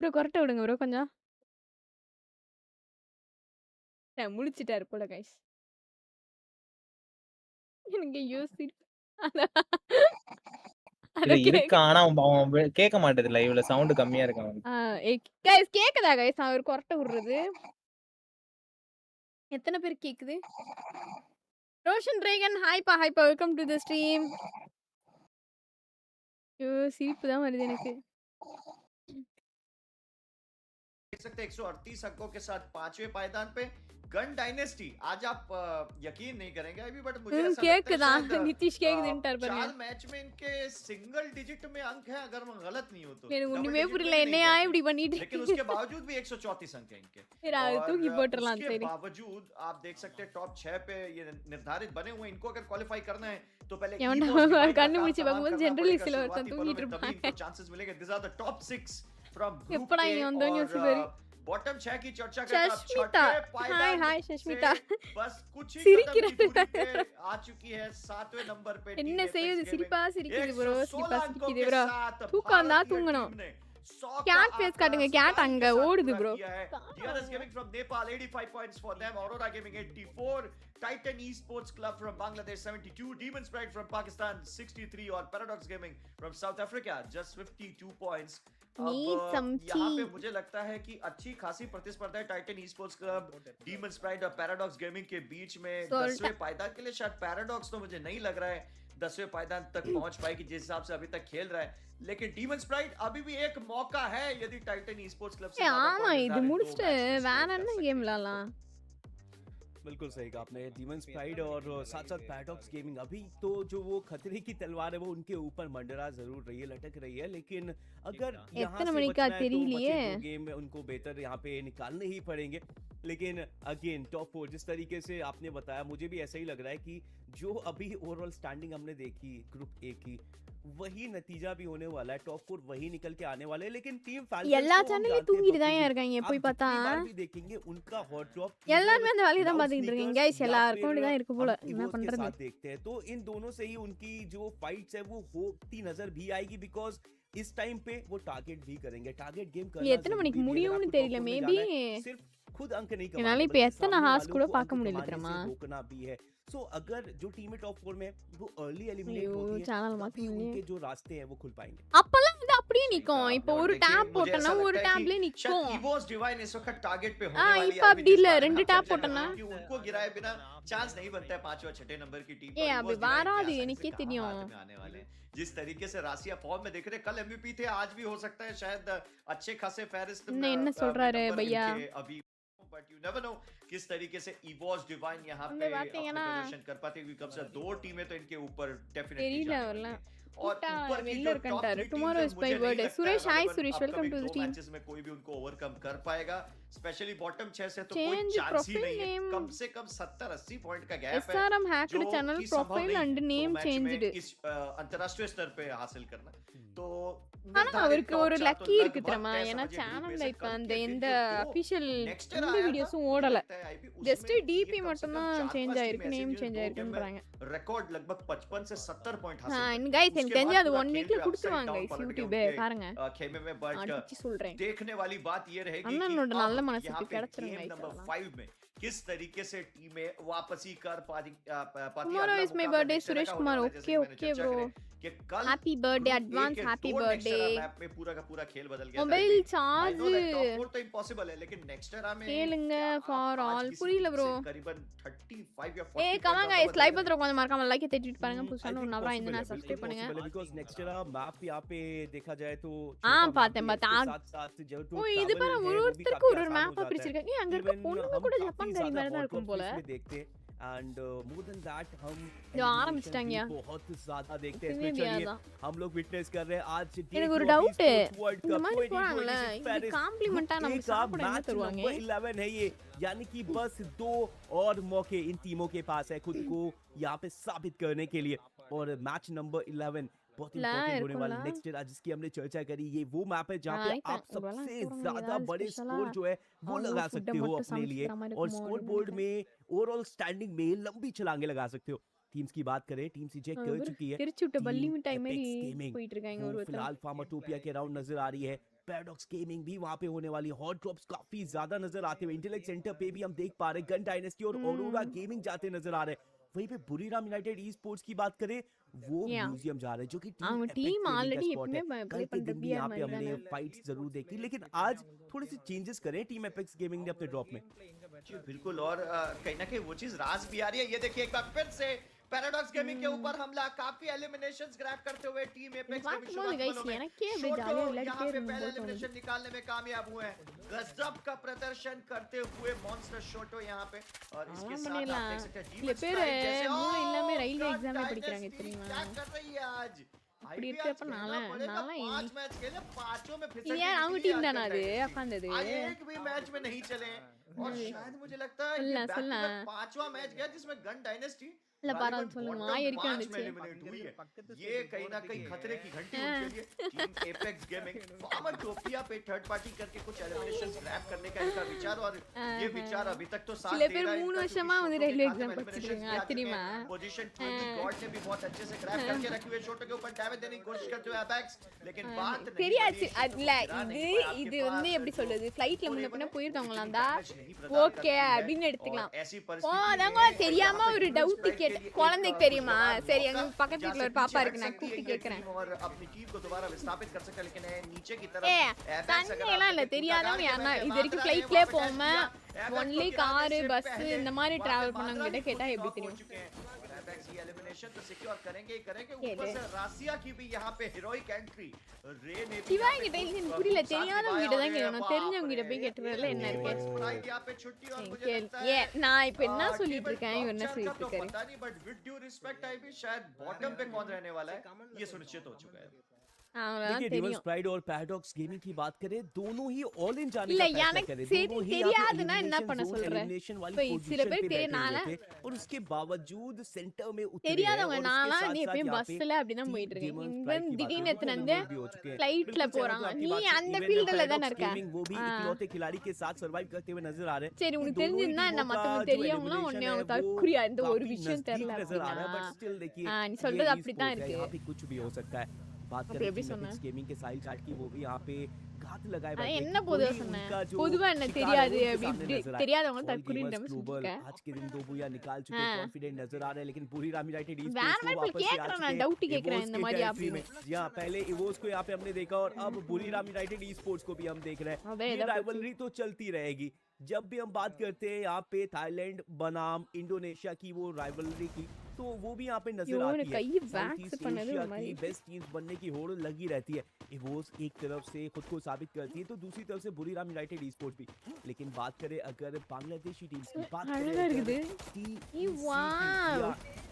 ப்ரோ கொரட்டை விடுங்க ப்ரோ கொஞ்சம்। முழிச்சிட்டாரு போல गाइस। எனக்கு யோசி இருக்கானா கேட்க மாட்டேது லைவ்ல சவுண்ட் கம்மியா இருக்கு गाइस கேக்குதா गाइस நான் ஒரு கொரட்டை விடுறது எத்தனை பேர் கேக்குது Roshan ரேகன் ஹாய்ப்பா welcome to the stream சிரிப்பு தான் வருது எனக்கு देख सकते हैं 138 अंकों के साथ 5वें पायदान पे गन डायनेस्टी। आज आप यकीन नहीं करेंगे अभी बट मुझे ऐसा लगता है नीतीश चार मैच में इनके सिंगल डिजिट में अंक है अगर मैं गलत नहीं हूं तो लेकिन उसके बावजूद भी 134 अंक है इनके उसके बावजूद आप देख सकते हैं टॉप 6 पे ये निर्धारित बने हुए इनको अगर क्वालिफाई करना है तो पहले चांसेस मिलेंगे। This are the top 6 from group A और बॉटम 6 की चर्चा शश्मिता हाय शश्मिता बस कुछ ही कदम की आ चुकी है 7वें नंबर पे என்ன செய்யுது சிரிப்பா சிரிக்குது bro சிரிப்பா சிரிக்குது bro தூக்கம் தான் தூங்கணும் கேட் ஃபேஸ் காட்டுங்க கேட் அங்க ஓடுது bro DRS Gaming from Nepal 85 points for them Aurora Gaming 84 Titan Esports Club from Bangladesh 72 Demon Sprite from Pakistan 63 और Paradox Gaming from South Africa just 52 points यहाँ पे मुझे लगता है कि अच्छी खासी प्रतिस्पर्धा है Titan esports club demon Sprite और पैराडॉक्स गेमिंग के बीच में 10वें पायदान के लिए शायद पैराडॉक्स तो मुझे नहीं लग रहा है 10वें पायदान तक पहुंच पाएगी जिस हिसाब से अभी तक खेल रहा है लेकिन डीमन स्प्राइट अभी भी एक मौका है यदि टाइटन ईस्पोर्ट्स क्लब से ஆமா இது முடிச்சிட்டு வேற என்ன கேம் விளையாடலாம் बिल्कुल सही कहा आपने डीमन स्प्राइट और साथ साथ पैराडॉक्स गेमिंग अभी तो जो वो खतरे की तलवार है वो उनके ऊपर मंडरा जरूर रही है लटक रही है लेकिन अगर यहाँ से बचना है तो गेम में उनको बेहतर यहाँ पे निकालने ही पड़ेंगे लेकिन अगेन टॉप 4 जिस तरीके से आपने बताया मुझे भी ऐसा ही लग रहा है कि जो अभी ओवरऑल स्टैंडिंग हमने देखी ग्रुप ए की वही नतीजा भी होने वाला है टॉप 4 वही निकल के आने वाले हैं लेकिन टीम फाल्कन्स எல்லா சேனல்ல தூங்கிட்டு தான் இருக்காங்க போய் பார்த்தா भी देखेंगे उनका हॉट ड्रॉप எல்லாரும் அந்த வேலைய தான் பாத்துட்டு இருக்காங்க गाइस எல்லாருக்கும் இப்படி தான் இருக்கு போல என்ன பண்றது देखते हैं तो इन दोनों से ही उनकी जो फाइट्स है वो होती नजर भी आएगी बिकॉज़ इस टाइम पे वो टारगेट भी करेंगे टारगेट गेम करना எத்தனை மணிக்கு முடியும்னு தெரியல மேபி सिर्फ खुद अंक नहीं என்னால இப்ப எத்தனை ஹார்ஸ் கூட பார்க்க முடியல தெரியுமா रोकना भी है सो अगर जो टीम टॉप 4 में वो अर्ली एलिमिनेट होती है சேனல் மாத்தி उनके जो रास्ते हैं वो खुल पाएंगे அப்பலாம் இது அப்படியே நிக்கும் இப்போ ஒரு டாப் போட்டனா ஒரு டாப்ல நிக்கும் ईवोस डिवाइन इस वक्त टारगेट पे होने वाली है இப்போ அப்படி இல்ல ரெண்டு டாப் போட்டனா उनको गिराए बिना चांस नहीं बनता है 5 और 6 नंबर की टीम ஏ அப்படி வராது எனக்கே தெரியும் आने वाले जिस तरीके से रासिया फॉर्म में दिख रहे कल एमवीपी थे आज भी हो सकता है शायद अच्छे खासे फेरिस्ट में என்ன சொல்றாரு भैया अभी बट यू नेवर नो किस तरीके से ईवोस डिवाइन यहाँ पे प्रदर्शन कर पाते क्योंकि कम से 2 टीमें तो इनके ऊपर डेफिनेटली और ऊपर की जो top tomorrow is my birthday Suresh hi Suresh welcome to the team matches में कोई भी उनको ओवरकम कर पाएगा स्पेशली बॉटम 6 से तो कोई चांस ही नहीं है कम से कम 70-80 पॉइंट का गैप है SRM hacked channel profile and name changed इस अंतरराष्ट्रीय स्तर पे हासिल करना तो ஆனா அவருக்கு ஒரு லக்கி இருக்கு தெரியுமா ஏன்னா சேனல்ல இப்ப அந்த எந்த அபிஷியல் எந்த வீடியோஸும் ஓடல ஜஸ்ட் டிபி மட்டும் தான் சேஞ்ச் ஆயிருக்கு நேம் சேஞ்ச் ஆயிருக்குன்றாங்க ரெக்கார்ட் लगभग 55 से 70 पॉइंट हासिल गाइस எனக்கு தெரிஞ்சு அது 1 வீக்ல கொடுத்துவாங்க गाइस YouTube பாருங்க खेमे में बट சொல்றேன் देखने वाली बात ये रहेगी அண்ணனோட நல்ல மனசுக்கு கிடைச்சிரும் गाइस नंबर 5 में किस तरीके से टीमें वापसी कर पाती tomorrow is my birthday Suresh Kumar okay okay bro happy birthday advance happy birthday map में पूरा का पूरा खेल बदल गया मोबाइल चार्ज तो इम्पॉसिबल है लेकिन नेक्स्ट एरा में खेलेंगे फॉर ऑल புரியல bro करीबन 35 या 40 ஏய் கமா गाइस லைவ் பத்திர கொஞ்சம் மறக்காம லைக் தட்டிட்டு பாருங்க புதுசா ஒரு நவரா இந்த சப்ஸ்கிரைब பண்ணுங்க बिकॉज़ नेक्स्ट एरा मैप यहां पे देखा जाए तो பார்த்தேன் ஓ இது பாரு ஒருத்தருக்கு ஒரு மேப் பிரிச்சிருக்காங்க அங்க இருக்க பொண்ணுங்க கூட ஜப்பான் காரி மாதிரி தான் இருக்கும் போல देखते and more than that हम जो ஆரம்பிச்சிட்டாங்க बहुत ज्यादा देखते हैं स्पेशली हम लोग विटनेस कर रहे हैं आज எனக்கு ஒரு டவுட் இந்த மாதிரி போறாங்கல இது காம்ப்ளிமெंटா நமக்கு சாப்பிட என்ன தருவாங்க 11 है ये यानी कि बस 2 और मौके इन टीमों के पास है खुद को यहाँ पे साबित करने के लिए और मैच नंबर 11 बहुत इंपॉर्टेंट होने वाला नेक्स्ट एरा जिसकी हमने चर्चा करी ये वो मैप है जहाँ पे आप सबसे ज्यादा बड़े स्कोर जो है वो लगा सकते हो अपने लिए और स्कोर बोर्ड में ओवरऑल स्टैंडिंग में लंबी छलांगे लगा सकते हो टीम्स की बात करें टीम सीजे कर चुकी है திருச்சுட்ட பள்ளி மிட்டாய் மாதிரி போயிட்டு இருக்காங்க ஒரு फिलहाल फार्माटोपिया के राउंड नजर आ रही है पैराडॉक्स गेमिंग भी वहां पे होने वाली हॉट ड्रॉप्स काफी ज्यादा नजर आते हुए इंटेलेक्ट सेंटर पे भी हम देख पा रहे गन डायनेस्टी और ऑरोरा गेमिंग जाते नजर आ रहे वहीं पे बुरीराम यूनाइटेड ई स्पोर्ट्स की बात करें वो म्यूजियम जा रहे हैं जो कि टीम ऑलरेडी कल के दिन भी यहाँ पे हमने फाइट्स जरूर देखी, लेकिन आज थोड़े से चेंजेस करे टीम एपेक्स गेमिंग ने अपने ड्रॉप में। बिल्कुल, और कहीं ना कहीं वो चीज राज भी आ रही है। ये देखिए एक बार फिर से पैराडॉक्स गेमिंग के ऊपर हमला, काफी एलिमिनेशंस ग्रैब करते हुए टीम एपेक्स के विश्वकप में यहाँ पे पहले एलिमिनेशन निकालने में कामयाब हुए हैं। गजब का प्रदर्शन करते हुए मॉन्स्टर शोटो यहाँ पे, और इसके साथ आप देख सकते हैं डीमन स्ट्राइक जैसे क्या कर रही है आज அப்படி இருக்கப்ப நாளை 5 मैच खेले, पांचों में फिसलती यार அவங்க டீம் தான அது உட்கார்ந்தது एक भी मैच में नहीं चले, और शायद मुझे लगता है ये पांचवा मैच गया जिसमें गन डायनेस्टी இல்ல பரவாயில்ல சொல்லுங்க ஆயிருக்கு வந்துச்சு। ये कहीं ना कहीं खतरे की घंटी उनके लिए। टीम एपेक्स गेमिंग फार्मर टोपिया पे थर्ड पार्टी करके कुछ एलिमिनेशंस ग्रैब करने का इनका विचार, और ये विचार अभी तक तो साथ दे रहा है। சில பேர் 3 வருஷமா வந்து ரயில்வே एग्जाम படிச்சிருக்காங்க தெரியுமா। पोजीशन 20 गॉड ने भी बहुत अच्छे से ग्रैब करके रखी हुई, शॉट के ऊपर डैमेज देने की कोशिश करते हुए एपेक्स, लेकिन बात नहीं தெரியாது இல்ல இது வந்து எப்படி சொல்றது, ஃளைட்ல முன்ன பின்ன போயிருக்காங்களா தான் ஓகே அப்படினு எடுத்துக்கலாம்। போதாங்க தெரியாம ஒரு டவுட் கேட் குழந்தைக்கு தெரியுமா, சரி அங்க பக்கத்து வீட்ல ஒரு பாப்பா இருக்கு நான் கூப்பிட்டு கேக்குறேன், और अपनी टीम को दोबारा विस्थापित कर सकता है, लेकिन नीचे की तरफ एपेक्स தண்ணிலாம் இல்ல தெரியாதவங்க யாரனா இது வரைக்கும் ஃளைட்லயே போகாம ஒன்லி கார் பஸ் இந்த மாதிரி டிராவல் பண்ணவங்க கிட்ட கேட்டா எப்படி தெரியும்। एपेक्स ये एलिमिनेशन तो सिक्योर करेंगे ही करेंगे। ऊपर से रासिया की भी यहाँ पे हीरोइक एंट्री, रे ने भी சிவா கிட்ட இல்ல புரியல, தெரியாதவங்க கிட்ட தான் கேக்கணும், தெரிஞ்சவங்க கிட்ட போய் கேட்றதுல என்ன இருக்கு। यहाँ पे छुट्टी, और मुझे लगता है நான் இப்போ என்ன சொல்லிட்டு இருக்கேன் இவன் என்ன சொல்லிட்டு இருக்காரு पता नहीं, but with due respect I भी शायद बॉटम पे कौन रहने वाला है ये सुनिश्चित हो चुका है। देखिए डिमन स्प्राइड और पैराडॉक्स गेमिंग की बात करें, दोनों ही ऑल इन जाने இல்ல का எனக்கு தெரியாதுன்னா என்ன பண்ண சொல்றேன், சில பேர் தெரியனால और उसके बावजूद सेंटर में उतरे தெரியாதவங்க நானா நீ எப்பவும் பஸ்ல அப்படி தான் போயிட்டு இருக்கேன், இங்க திடீர்னு எத்தனந்து ஃளைட்ல போறாங்க, நீ அந்த ஃபீல்ட்ல தான இருக்க। वो भी इकलौते खिलाड़ी के साथ सर्वाइव करते हुए नजर आ रहे हैं। சரி உனக்கு தெரிஞ்சிருந்தா என்ன மத்தவங்க தெரியவங்களா ஒண்ணே அவங்க தக்குறியா இந்த ஒரு விஷயம் தெரியல அப்படினா, बट स्टिल देखिए நீ சொல்றது அப்படி தான் இருக்கு, यहाँ पे कुछ भी हो सकता है। बात करें गेमिंग के साइल चार्ट की, वो भी यहाँ पे घात लगाए बैठे என்ன பொதுவா சொன்னேன், பொதுவா என்ன தெரியாது அப்படி தெரியாதவங்க தற்குறின்ற மாதிரி சொல்லிருக்க। आज के दिन 2 बुया निकाल चुके, कॉन्फिडेंट नजर आ रहे हैं, लेकिन बुरीराम यूनाइटेड ई-स्पोर्ट्स को वापस केकरा ना डाउट केकरा இந்த மாதிரி आप यहां पहले इवोस को यहाँ पे हमने देखा, और अब बुरीराम यूनाइटेड ई-स्पोर्ट्स को भी हम देख रहे हैं। ये राइवलरी तो चलती रहेगी। जब भी हम बात करते हैं यहाँ पे थाईलैंड बनाम इंडोनेशिया की वो राइवलरी की, तो वो भी यहाँ पे नजर आती है। की बेस्ट टीम्स बनने की होड़ लगी रहती है। इवोस एक तरफ से खुद को साबित करती है, तो दूसरी तरफ से बुरीराम यूनाइटेड ई-स्पोर्ट्स भी। लेकिन बात करें अगर बांग्लादेशी टीम्स की बात करें,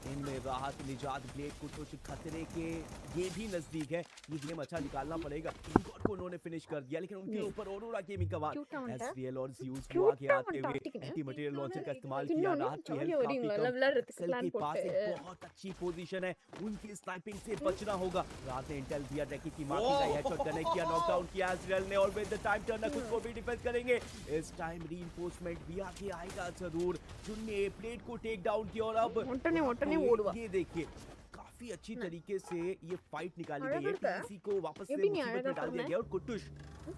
इनमें राहत निजात ब्लेड को कुछ खतरे के ये भी नजदीक है। ये गेम अच्छा निकालना पड़ेगा। इनगॉट को उन्होंने फिनिश कर दिया, लेकिन उनके ऊपर ऑरोरा गेमिंग का वार, एसरियल और ज़्यूस को आगे आते हुए एंटी मटेरियल लॉन्चर का इस्तेमाल किया। राहत की हेल्थ काफी कम, के पास एक बहुत अच्छी पोजीशन है, उनकी स्नाइपिंग से बचना होगा। राहत ने इंटेल दिया, रेकी की मार दी, हेडशॉट कनेक्ट किया, नॉकडाउन किया एसरियल ने, और विद द टाइम टर्नर खुद को भी डिफेंस करेंगे। इस टाइम रीइंफोर्समेंट भी आगे आएगा जरूर। जुन्ने प्लेट को टेक डाउन किया, और अब ये देखिए काफी अच्छी तरीके से ये फाइट निकाली गई है। टीसी को वापस से मुसीबत में डाल दिया गया, और कुटुश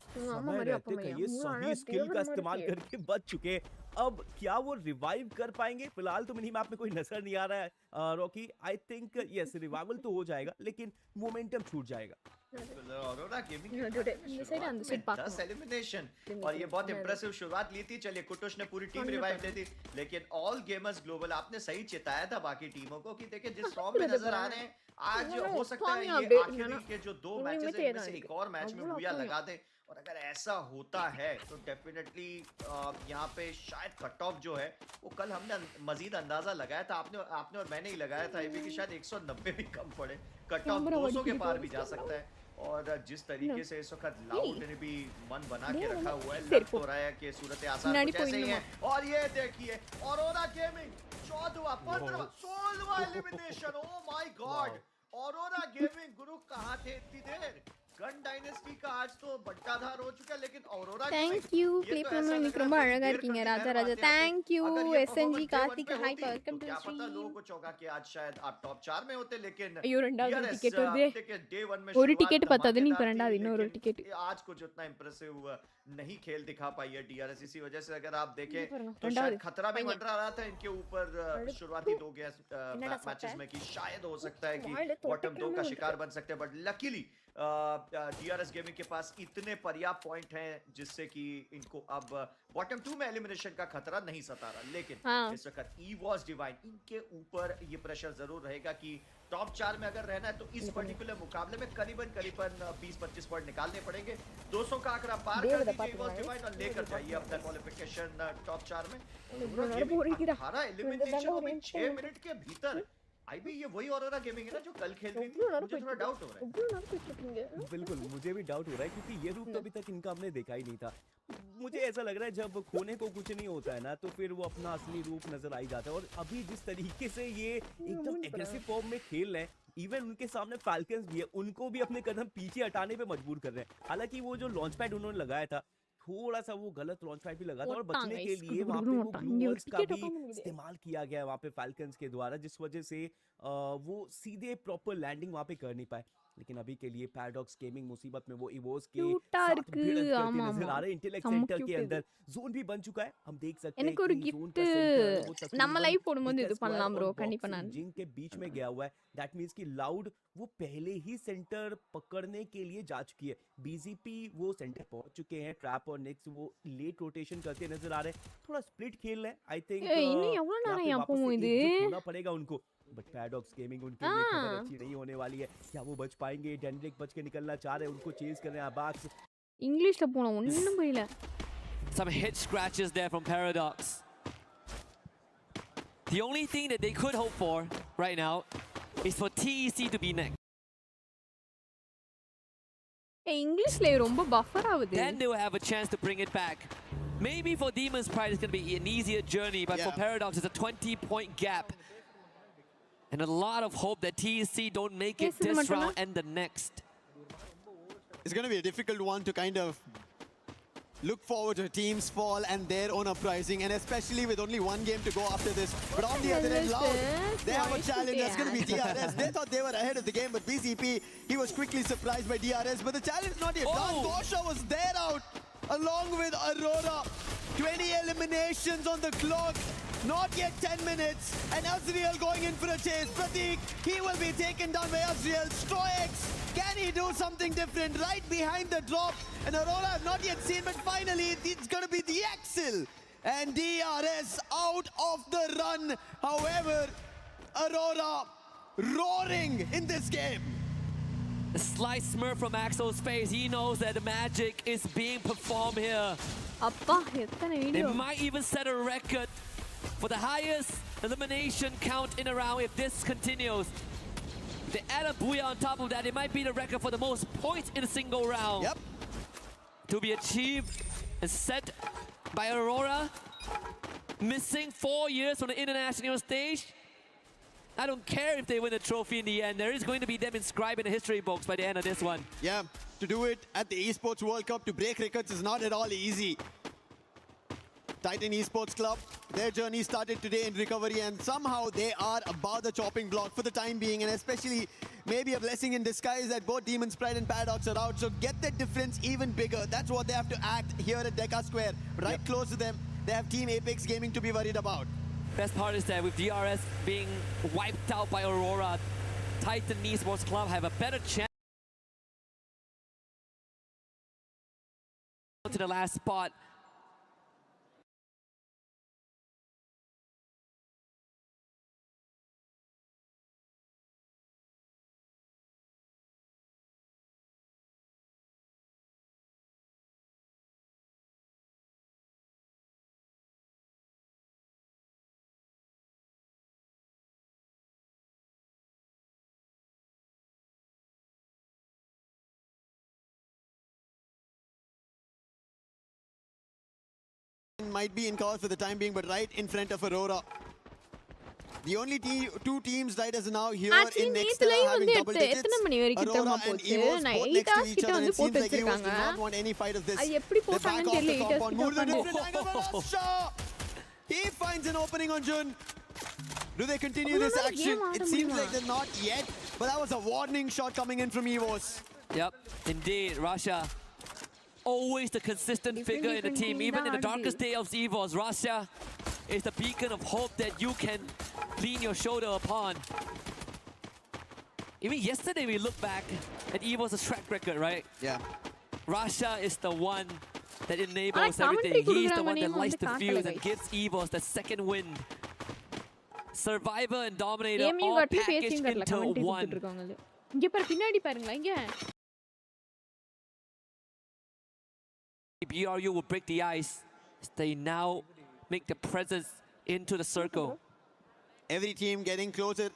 समय रहते कहीं सही स्किल का इस्तेमाल करके बच चुके। अब क्या वो रिवाइव कर पाएंगे? फिलहाल तो मिनी मैप में कोई नजर नहीं आ रहा है Rocky. I think yes revival तो हो जाएगा, लेकिन मोमेंटम छूट जाएगा। ऑरोरा गेमिंग 10 एलिमिनेशन, और ये बहुत इंप्रेसिव शुरुआत ली थी। चलिए कुटुश ने पूरी टीम रिवाइव दी थी, लेकिन ऑल गेमर्स ग्लोबल आपने सही चेताया था बाकी टीमों को कि देखिए जिस फॉर्म में नजर आ रहे हैं, आज हो सकता है ये आखिरी के जो 2 मैचेस हैं इनमें से एक और मैच में बुया लगा दे। और अगर ऐसा होता है तो डेफिनेटली यहाँ पे शायद कट ऑफ जो है वो कल हमने मजीद अंदाजा लगाया था, आपने और मैंने ही लगाया था कि शायद 190 भी कम पड़े, कट ऑफ 200 के पार भी जा सकता है। और जिस तरीके से इस वक्त लाउड ने भी मन बना के रखा हुआ है, लग तो रहा है कि सूरत आसान कुछ ऐसे ही है। और ये देखिए ऑरोरा गेमिंग 14वां 15वां 16वां elimination. Oh my god, Aurora gaming गुरु कहाँ थे इतनी देर? गन डायनेस्टी का आज तो बट्टाधार हो चुका है, लेकिन aurora Thank you. Play promo இன்னைக்கு ரொம்ப அழகா இருக்கீங்க Raja Raja. Thank you. SNG Karthik hi welcome to the stream. पता लोगों को चौका कि आज शायद आप टॉप 4 में होते, लेकिन ஐயோ ரெண்டாவது டிக்கெட் வருதே. डे 1 में ஒரு டிக்கெட் பத்தாது, நீ ரெண்டாவது இன்னொரு டிக்கெட். आज कुछ उतना इंप्रेसिव नहीं खेल दिखा पाई है डीआरएस, इसी वजह से अगर आप देखें तो शायद खतरा भी मंडरा रहा था इनके ऊपर शुरुआती 2 मैचेस में कि शायद हो सकता है कि बॉटम 2 का शिकार बन सकते हैं, बट लकीली डीआरएस गेमिंग के पास इतने पर्याप्त पॉइंट हैं जिससे कि इनको अब बॉटम 2 में एलिमिनेशन का खतरा नहीं सता रहा। लेकिन इस वक्त ईवॉस डिवाइन इनके ऊपर ये प्रेशर जरूर रहेगा कि टॉप 4 में अगर रहना है तो इस पर्टिकुलर मुकाबले में करीबन 20-25 पॉइंट निकालने पड़ेंगे। 200 का आंकड़ा पार कर दीजिए ईवॉस डिवाइन और लेकर जाइए अपना क्वालिफिकेशन टॉप 4 में। हमारा एलिमिनेशन अभी 6 मिनट के भीतर आईबी ये वही ऑरोरा गेमिंग है ना जो कल खेल रही थी, मुझे थोड़ा डाउट हो रहा है। बिल्कुल मुझे भी डाउट हो रहा है क्योंकि ये रूप तो अभी तक इनका हमने देखा ही नहीं था। मुझे ऐसा लग रहा है जब खोने को कुछ नहीं होता है ना तो फिर वो अपना असली रूप नजर आई जाता है, और अभी जिस तरीके से ये एकदम एग्रेसिव फॉर्म में खेल रहे हैं, इवन उनके सामने फाल्कन्स भी है, उनको भी अपने कदम पीछे हटाने पे मजबूर कर रहे हैं। हालांकि वो जो लॉन्च पैड उन्होंने लगाया था थोड़ा सा वो गलत लॉन्च पैड भी लगा था, और बचने के लिए वहाँ पे वो ग्लू वॉल्स का भी इस्तेमाल किया गया वहाँ पे फाल्कन्स के द्वारा, जिस वजह से वो सीधे प्रॉपर लैंडिंग वहाँ पे कर नहीं पाए। लेकिन अभी के लिए पैराडॉक्स गेमिंग मुसीबत में वो इवोस के साथ भिड़ंत करते नजर आ रहे हैं। इंटेलेक्ट सेंटर के अंदर जोन भी बन चुका है, हम देख सकते हैं எனக்கு ஒரு gift நம்ம லைவ் போடும்போது இது பண்ணலாம் bro கண்டிப்பா நான் जिंग के बीच में गया हुआ है। दैट मींस कि लाउड वो पहले ही सेंटर पकड़ने के लिए जा चुकी है। बीजीपी वो सेंटर पहुंच चुके हैं, ट्रैप और नेक्स्ट वो लेट रोटेशन करते नजर आ रहे हैं, थोड़ा स्प्लिट खेल रहे हैं। आई थिंक இன்னும் எவ்வளவு நேரம் யா போகும் இது होना पड़ेगा उनको, बट पैराडॉक्स गेमिंग उनके लिए खबर अच्छी नहीं होने वाली है। क्या वो बच पाएंगे? डेनरिक बच के निकलना चाह रहे हैं, उनको चेज कर रहे हैं अबाक्स। इंग्लिशல போனா ஒண்ணும் புரியல। Some hit scratches there from Paradox. The only thing that they could hope for right now is for TEC to be next. இங்கிலீஷ்ல ரொம்ப பஃபர் ஆகுது. Then they will have a chance to bring it back. Maybe for Demon's Pride it's going to be an easier journey, but for Paradox it's a 20-point gap. And a lot of hope that TEC don't make it this round and the next. It's going to be a difficult one to kind of look forward to teams fall and their own uprising, and especially with only one game to go after this. But on the other end, Loud, they have a challenge. That's going to be DRS. They thought they were ahead of the game, but BCP, he was quickly surprised by DRS. But the challenge not yet done. Gosha was there out along with Aurora. 20 eliminations on the clock. Not yet 10 minutes. And Azriel going in for a chase. Pratik, he will be taken down by Azriel. Stroix, can he do something different? Right behind the drop. And Aurora not yet seen, but finally it's going to be the Axel. And DRS out of the run. However, Aurora roaring in this game. A slight smirk from Axel's face. He knows that the magic is being performed here. They might even set a record for the highest elimination count in a round if this continues. If they add a Booyah on top of that, it might be the record for the most points in a single round. Yep. To be achieved and set by Aurora, missing 4 years from the international stage. I don't care if they win the trophy in the end. There is going to be them inscribed in the history books by the end of this one. Yeah, to do it at the Esports World Cup, to break records is not at all easy. Titan Esports Club, their journey started today in recovery, and somehow they are above the chopping block for the time being, and especially maybe a blessing in disguise that both Demon's Pride and Paradox are out, so get that difference even bigger. That's what they have to act here at Dekka Square. Right close to them, they have Team Apex Gaming to be worried about. Best part is that with DRS being wiped out by Aurora, Titan Esports Club have a better chance to the last spot. Might be in cover for the time being, but right in front of Aurora. The only two teams right as now here in next era having double digits. Aurora and EVOS both next to each other. And it seems like EVOS do not want any fight of this. They back off the compound. Move to a different angle for Rasha. He finds an opening on Jun. Do they continue this action? It seems like they're not yet. But that was a warning shot coming in from EVOS. Yep, indeed, Rasha. Always the consistent figure in the team. Even in the darkest day of EVOS, Rasha is the beacon of hope that you can lean your shoulder upon. Even yesterday we look back at EVOS' track record, right? Yeah. Rasha is the one that enables everything. He's the one that lights the fuse and gives EVOS the second wind. Survivor and Dominator all packaged into one. BRU will break the ice. They now make the presence into the circle. Every team getting closer,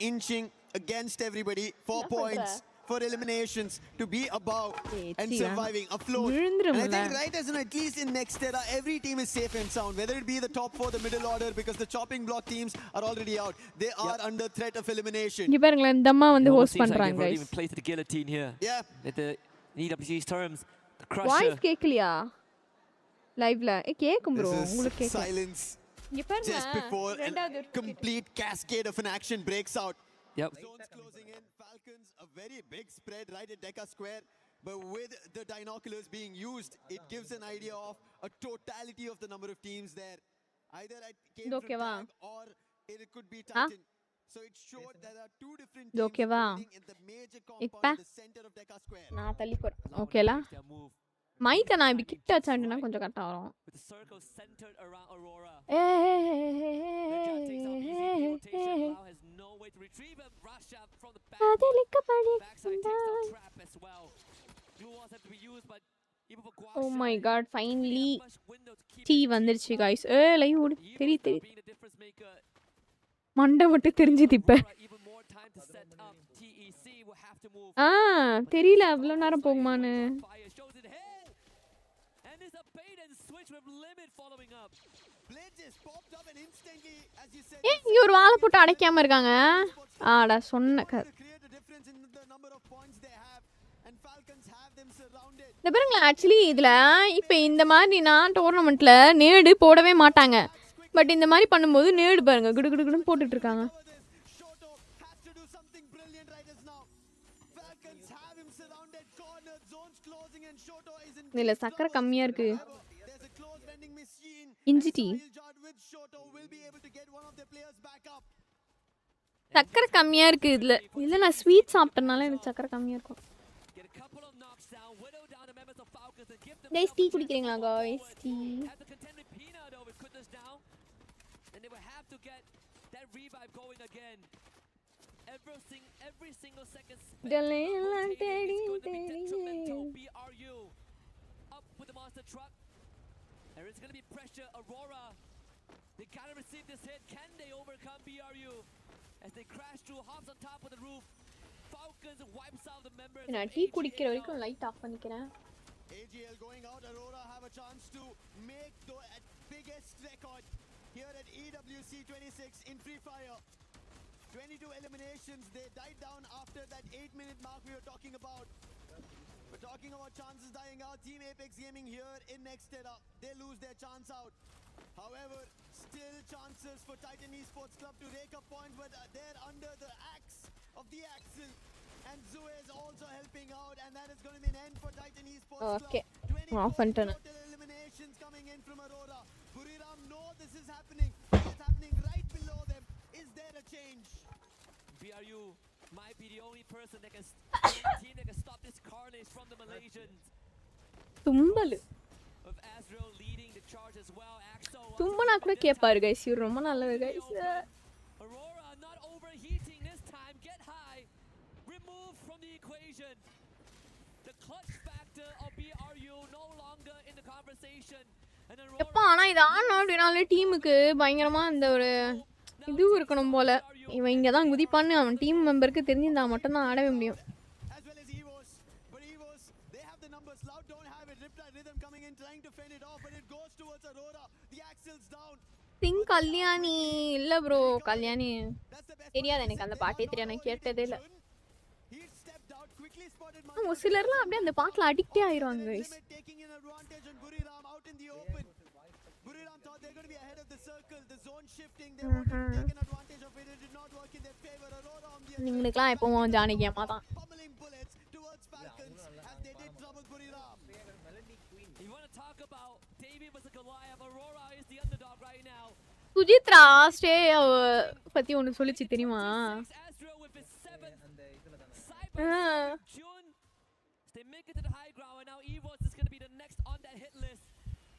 inching against everybody. 4 points for eliminations to be above and surviving afloat. And I think right as in at least in next era, every team is safe and sound. Whether it be the top 4, the middle order, because the chopping block teams are already out. They are under threat of elimination. இங்க பாருங்க இந்த அம்மா வந்து host பண்றாங்க guys. Even play to the guillotine here. Yeah. At the EWC's terms, the crusher. Voice கேக்கலையா? லைவ்ல கேக்கும் bro. உங்களுக்கு கேக்கல. Silence. Just before a complete cascade of an action breaks out. Yep. Zones closing in. Falcons, a very big spread right at Deca Square. But with the binoculars being used, it gives an idea of a totality of the number of teams there. Either it came from Tag or it could be Titan. So it showed there are two different teams in the major compound in the center of Deca Square. நான் தள்ளி போறேன். ஓகேலா? மைக்க நான் இப்படி கிட்ட வச்சாண்டனா கொஞ்சம் கரெக்ட்டா வரும். Oh my god, finally T வந்துருச்சு guys. லைவ் ஓடு. தெரி. மண்டை மட்டும் தெரிஞ்சுது இப்ப. தெரியல அவ்வளவு நேரம் போகுமான்னு. இங்க ஒரு வாழை போட்டு அடைக்காம இருக்காங்க. ஆடா சொன்ன இந்த பாருங்களா ஆக்சுவலி இதுல இப்ப இந்த மாதிரி நான் டோர்னமெண்ட்ல நேடு போடவே மாட்டாங்க. பட் இந்த மாதிரி பண்ணும்போது நேடு பாருங்க குடு குடு குடுன்னு போட்டுட்டு இருக்காங்க. இல்ல சக்கரை கம்மியா இருக்கு. இஞ்சி டீ சக்கரை கம்மியா இருக்கு இதுல. இல்ல நான் ஸ்வீட் சாப்பிட்டனால எனக்கு சக்கரை கம்மியா இருக்கும். guys டீ குடிக்கிறீங்களா guys? Tea There is going to be pressure. Aurora, they gotta receive this hit. Can they overcome BRU as they crash through, hops on top of the roof? Falcons wipes out the members. நான் tea குடிக்கிற வரைக்கும் light off பண்ணிக்கிறேன். AGL going out. Aurora have a chance to make the biggest record here at EWC 26 in Freefire. 22 eliminations. They died down after that 8-minute mark we were talking about. We're talking about chances dying out. Team Apex Gaming here in next era. They lose their chance out. However, still chances for Titan Esports Club to rake up points, but they're under the axe of the axle. And Zoe is also helping out, and that is going to be an end for Titan Esports Club. Okay. Off and turn. Eliminations coming in from Aurora. Buriram know this is happening. It's happening right below them. Is there a change? BRU might be the only person that can team that can stop this carnage from the Malaysians. தும்பல் Of Azrael leading the charge as well. தும்பனா கூட கேட்பாரு guys. இது ரொம்ப நல்லது guys. Aurora not overheating this time. Get high. Removed from the equation. The clutch factor of BRU no longer in the conversation. And Aurora எப்பா ஆனா இது on அப்படினால டீமுக்கு பயங்கரமா இந்த ஒரு இது இருக்கணும் போல. இவன் இங்க தான் குதிப்பான்னு அவன் டீம் மெம்பருக்கு தெரிஞ்சிருந்தா மட்டும் தான் ஆடவே முடியும். Think Kalyani illa bro Kalyani தெரியாது எனக்கு அந்த பாட்டே தெரியாது நான் கேட்டதே இல்ல ஒரு சிலர்லாம் அப்படியே அந்த பாட்டுல அடிக்டே ஆயிடுவாங்க guys நீங்களுக்குலாம் எப்பவும் ஜானகி அம்மா தான் சுஜித்ரா ஸ்டே பத்தி ஒன்னு சொல்லிச்சு தெரியுமா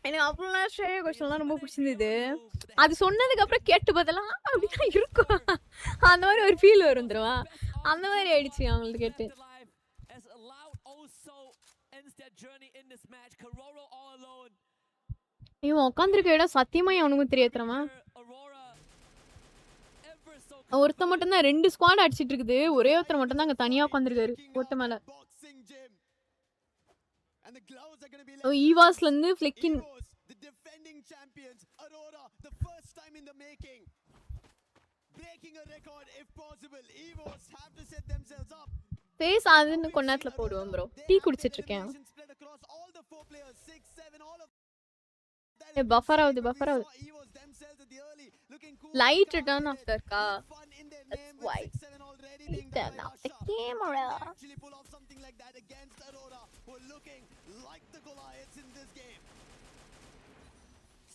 எனக்கு அப்படிலாம் ஸ்டே கொஸ்டின்லாம் ரொம்ப பிடிச்சிருந்தது அது சொன்னதுக்கு அப்புறம் கேட்டு பார்த்தலாம் அப்படிதான் இருக்கும் அந்த மாதிரி ஒரு ஃபீல் வரும் தெரியுமா அந்த மாதிரி ஆயிடுச்சு அவங்களுக்கு கேட்டு இவன் உட்காந்துருக்க இடம் சத்தியமா அவனுக்கும் தெரியாதுமா ஒருத்த மட்டும் தான் 2 ஸ்குவாட் அடிச்சிட்டு இருக்குது ஒரே ஒருத்தர் மட்டும் தான் அங்க தனியா உட்காந்துருக்காரு ஓட்ட மேல ஈவாஸ்ல இருந்து ஃபிளிக்கின் ஃபேஸ் அதுன்னு கொஞ்ச நேரத்துல போடுவோம் ப்ரோ டீ குடிச்சிட்டு இருக்கேன் பஃபர் ஆகுது light turn off the car. That's why. Turn off the camera. Pull off something like that against Aurora, who are looking like the Goliaths in this game.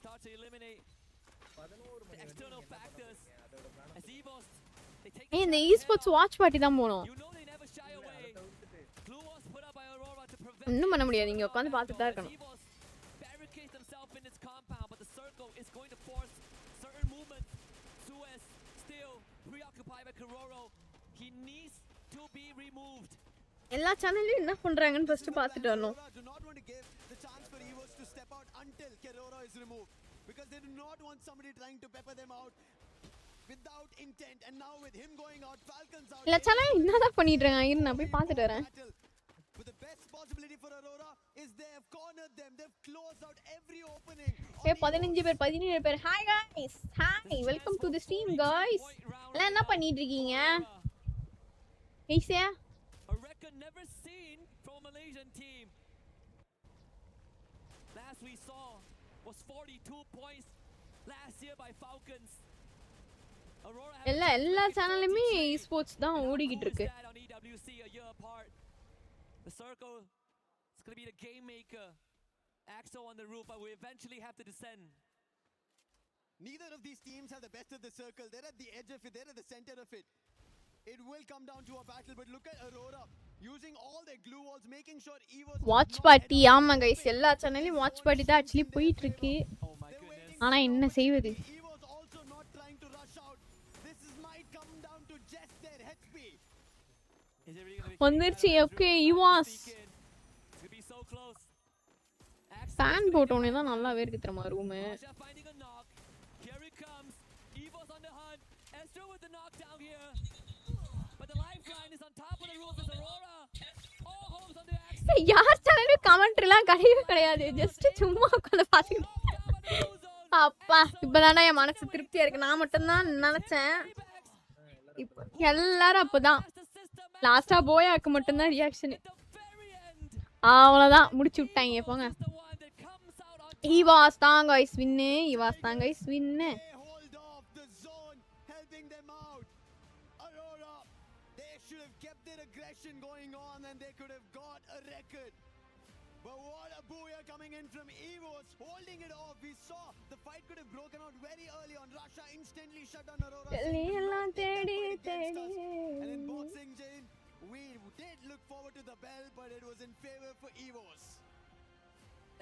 Start to eliminate the external factors. As Evos, they take. Hey, the esports watch party தான் போணும். இன்னும் பண்ண முடியாது நீங்க உட்கார்ந்து பார்த்துட்டு தான் இருக்கணும். எல்லா சேனல்லையும் என்ன பண்றாங்கன்னு ஃபர்ஸ்ட் பார்த்துட்டு வரணும் எல்லா சேனல் என்னதான் பண்ணிட்டு இருக்காங்க நான் போய் பார்த்துட்டு வரேன் Hey, 15 பேர் 17 பேர் hi guys hi welcome to the stream guys எல்லாம் என்ன பண்ணிட்டு இருக்கீங்க ஏய்ஸே a record never seen from a Malaysian team last we saw was 42 points last year by Falcons எல்லா சேனலுமே esports தான் ஓடிக்கிட்டு இருக்கு the circle is going to be the game maker Axo on the roof, but we eventually have to descend. Neither of these teams have the best of the circle. They're at the edge of it. They're at the center of it. It will come down to a battle, but look at Aurora using all their glue walls, making sure Evo. Watch party, ஆமா guys. எல்லா சேனல்லையும் watch party தான் actually போயிட்டு இருக்கு. ஆனா என்ன செய்வது? Evo's also not trying to rush out. This might come down to just their HP. வந்துருச்சு okay Evos. ஃபேன் போட்டோனே தான் நல்லாவே இருக்கு தெரியுமா ரூம் யார் சேனலும் கமெண்ட்ரிலாம் கிடையவே கிடையாது ஜஸ்ட் சும்மா உட்காந்து பார்த்துக்கிட்டு அப்பா இப்பதானே என் மனசு திருப்தியா இருக்கு நான் மட்டும்தான் நினைச்சேன் இப்போ எல்லாரும் அப்பதான் லாஸ்டா போயாக்கு மட்டும்தான் ரியாக்ஷன் அவ்வளவுதான் முடிச்சு விட்டாங்க போங்க Evos தான் guys win. Evos தான் guys win. Hold off the zone, helping them out. Aurora, they should have kept their aggression going on and they could have got a record. But what a booyah coming in from Evos, holding it off. We saw the fight could have broken out very early on. Russia instantly shut down Aurora. And in boxing, Jane, we did look forward to the bell, but it was in favor for Evos.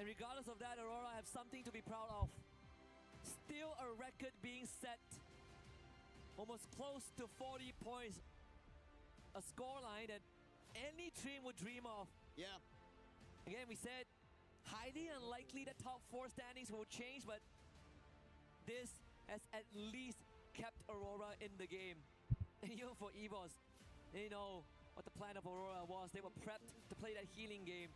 And regardless of that, Aurora have something to be proud of. Still a record being set. Almost close to 40 points. A scoreline that any team would dream of. Yeah. Again, we said highly unlikely that top 4 standings will change, but this has at least kept Aurora in the game. And even for Evos, they know what the plan of Aurora was. They were prepped to play that healing game.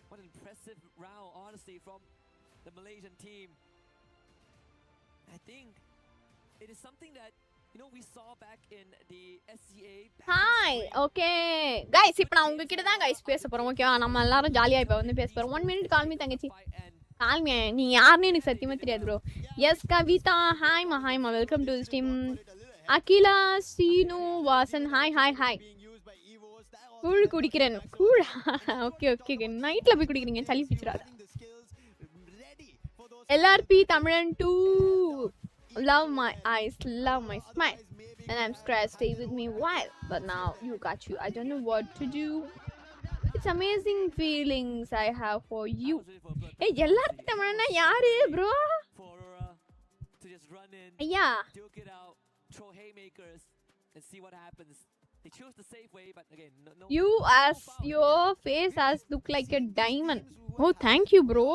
What an impressive round, honestly, from the Malaysian team. I think it is something that we saw back in the SCA. Hi, okay. Guys, இப்போ நான் உங்ககிட்ட தான் guys பேச போறோம். ஓகேவா? நம்ம எல்லாரும் ஜாலியா இப்போ வந்து பேச போறோம். 1 minute கால் மீ தங்கச்சி. Call me. நீ யாருன்னு எனக்கு சத்தியமா தெரியாது bro. Yes, Kavita. Hi ma. Welcome to the stream. Akila, Sinu, Vasan. Hi. கூழ் குடிக்கிறேன். கூழ். Okay. நைட்ல போய் குடிக்கிறீங்க. சளி பிடிச்சிராத. LRP Tamilan 2. Love my eyes, love my smile. And I'm scared, stay with me a while. But now you got you. I don't know what to do. It's amazing feelings I have for you. Hey, LRP Tamilan yaar bro? To just run in, yeah. Duke it out, throw haymakers, and see what happens. They chose the safe way, but again, no. You as your face as look like a diamond. Oh, thank you, bro.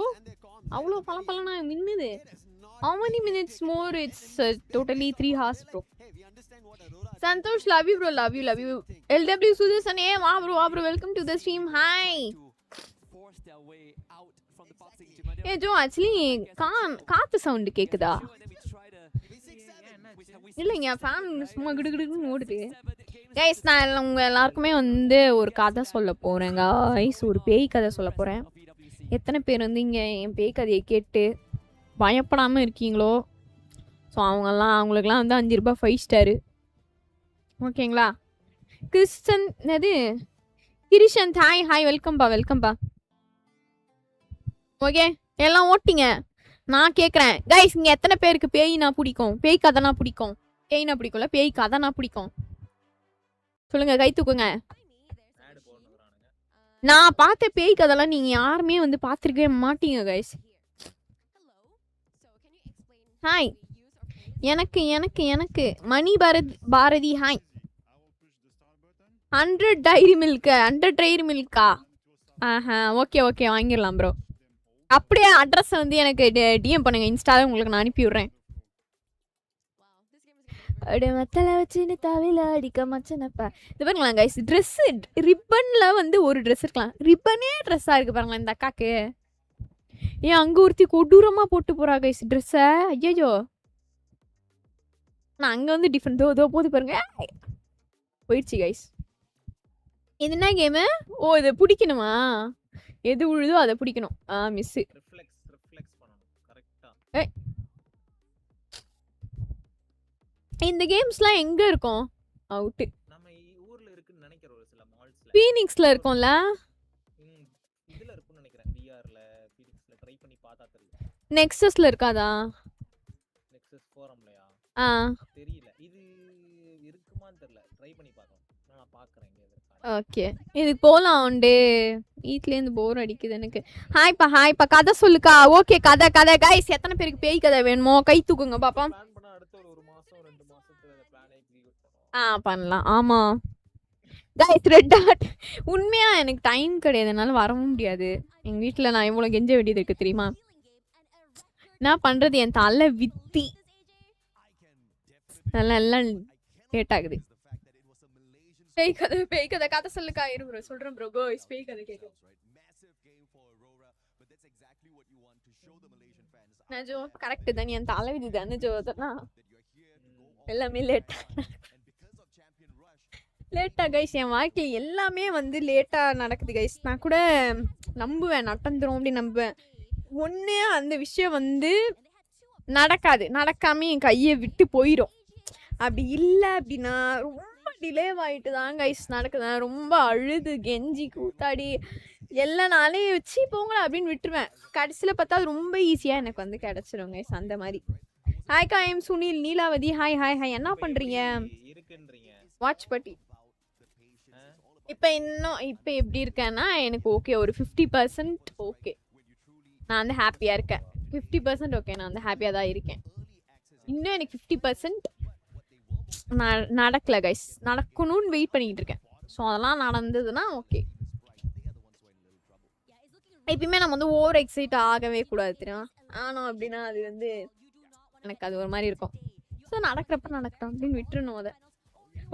Avlo palapalana minnude. How many minutes more? It's totally 3 hours, bro. Santosh, love you, bro. Love you. LW Sudasan, hey, bro. Welcome to the stream. Hi. Hey, Joe, actually, காத்து sound கேக்குதா? இல்லைங்க, fan சும்மா கிடுகிடுன்னு ஓடுது. Guys, நான் உங்க எல்லாருக்குமே வந்து ஒரு கதை சொல்ல போறேன். கைஸ், ஒரு பேய் கதை சொல்ல போறேன். எத்தனை பேர் வந்து இங்க என் பேய் கதையை கேட்டு பயப்படாமல் இருக்கீங்களோ? ஸோ அவங்களுக்குலாம் வந்து 5 ரூபாய் 5 ஸ்டாரு. ஓகேங்களா? கிருஷன் ஹாய் வெல்கம்பா. ஓகே, எல்லாம் ஓட்டிங்க. நான் கேட்குறேன் கைஸ், இங்கே எத்தனை பேருக்கு பேய்னா பிடிக்கும்? பேய் கதைனா பிடிக்கும்? பேய்னா பிடிக்கும்ல, பேய் கதைனா பிடிக்கும்? சொல்லுங்க, கை தூக்குங்க. நான் பார்த்த பேய் கதைலாம் நீங்கள் யாருமே வந்து பார்த்துருக்கவே மாட்டீங்க கைஸ். ஹாய், எனக்கு மணி பாரதி ஹாய். 100 டைரி மில்கா? ஓகே வாங்கிடலாம் ப்ரோ. அப்படியே அட்ரஸ் வந்து எனக்கு டிஎம் பண்ணுங்க இன்ஸ்டால, உங்களுக்கு நான் அனுப்பி விடுறேன். மத்தல வச்சுன்னு தவில அடிக்க மச்சனப்பா. இது பாருங்களா கைஸ், ட்ரெஸ் ரிப்பன்ல வந்து ஒரு ட்ரெஸ் இருக்கலாம். ரிப்பனே ட்ரெஸ்ஸா இருக்கு பாருங்களா இந்த அக்காக்கு. ஏன் அங்க ஒருத்தி கொடூரமா போட்டு போறா கைஸ் ட்ரெஸ்ஸ. ஐயோ, நான் அங்க வந்து டிஃபரெண்ட் தோ போது பாருங்க. போயிடுச்சு கைஸ். இது என்ன கேமு? ஓ, இதை பிடிக்கணுமா? எது உழுதோ அதை பிடிக்கணும். மிஸ். இந்த கேம்ஸ்லாம் எங்க இருக்கும்? அவுட். நம்ம ஊர்ல இருக்குன்னு நினைக்கிறேன். ஒரு சில மால்ஸ்ல ஃபீனிக்ஸ்ல இருக்கும்ல. இதுல இருக்குன்னு நினைக்கிறேன். விஆர்ல ஃபீனிக்ஸ்ல ட்ரை பண்ணி பார்த்தா தெரியும். நெக்ஸஸ்ல இருக்காதா? நெக்ஸஸ் ஃபோரம்லயா? தெரியல. இது இருக்குமான்னு தெரியல. ட்ரை பண்ணி பார்க்கலாம். நான் பார்க்கறேன் இங்க. ஓகே, இது போலாம் உண்டு. வீட்ல இருந்து போர் அடிக்குது எனக்கு. ஹாய்ப்பா கதை சொல்லுக்கா. ஓகே, கதை கைஸ், எத்தனை பேருக்கு பேய் கதை வேணுமோ கை தூக்குங்க பாப்போம். பண்ணலாம். ஆமா கைஸ், ரெட் டாட். உண்மையா எனக்கு டைம் கிடையாது, என்னால வரவும் முடியாது. எங்க வீட்டுல நான் எவ்வளவு கெஞ்ச வேண்டியது இருக்கு தெரியுமா? என்ன பண்றது, என் தலை வித்தி எல்லாம் லேட் ஆகுது. பேய் கதை சொல்லுக்கா. இரு சொல்றேன் ப்ரோ. கோய்ஸ், பேய் கதை கேட்க ஜோ கரெக்ட் தான். என் தலை விதி தானே ஜோ. அதெல்லாம் எல்லாமே லேட்டா கைஸ். என் வாழ்க்கையில் எல்லாமே வந்து லேட்டா நடக்குது கைஸ். நான் கூட நம்புவேன், நடந்துரும் அப்படின்னு நம்புவேன். ஒண்ணு அந்த விஷயம் வந்து நடக்காம என் கையை விட்டு போயிடும். அப்படி இல்லை அப்படின்னா ரொம்ப டிலே ஆகிட்டு தான் கைஸ் நடக்குது. ரொம்ப அழுது கெஞ்சி கூத்தாடி எல்லா நாளையும் வச்சு போங்களா அப்படின்னு விட்டுருவேன். கடைசியில் பார்த்தா அது ரொம்ப ஈஸியாக எனக்கு வந்து கிடச்சிரும் கைஸ். அந்த மாதிரி. ஹாய் காயம் சுனில் நீலாவதி. ஹாய் என்ன பண்ணுறீங்க? வாட்ச் பட்டி இப்போ எப்படி இருக்கேன்னா எனக்கு ஓகே, ஒரு 50% ஓகே. நான் வந்து ஹாப்பியாக இருக்கேன். 50% ஓகே, நான் வந்து ஹாப்பியாக தான் இருக்கேன். இன்னும் எனக்கு 50% நடக்கல கைஸ். நடக்கணும்னு வெயிட் பண்ணிக்கிட்டு இருக்கேன். ஸோ அதெல்லாம் நடந்ததுன்னா ஓகே. எப்பயுமே நம்ம வந்து ஓவர் எக்ஸைட் ஆகவே கூடாது தெரியும். ஆனால் அப்படின்னா அது வந்து எனக்கு அது ஒரு மாதிரி இருக்கும். ஸோ நடக்கிறப்ப நடக்கட்டும் அப்படின்னு விட்டுருணும் அதை.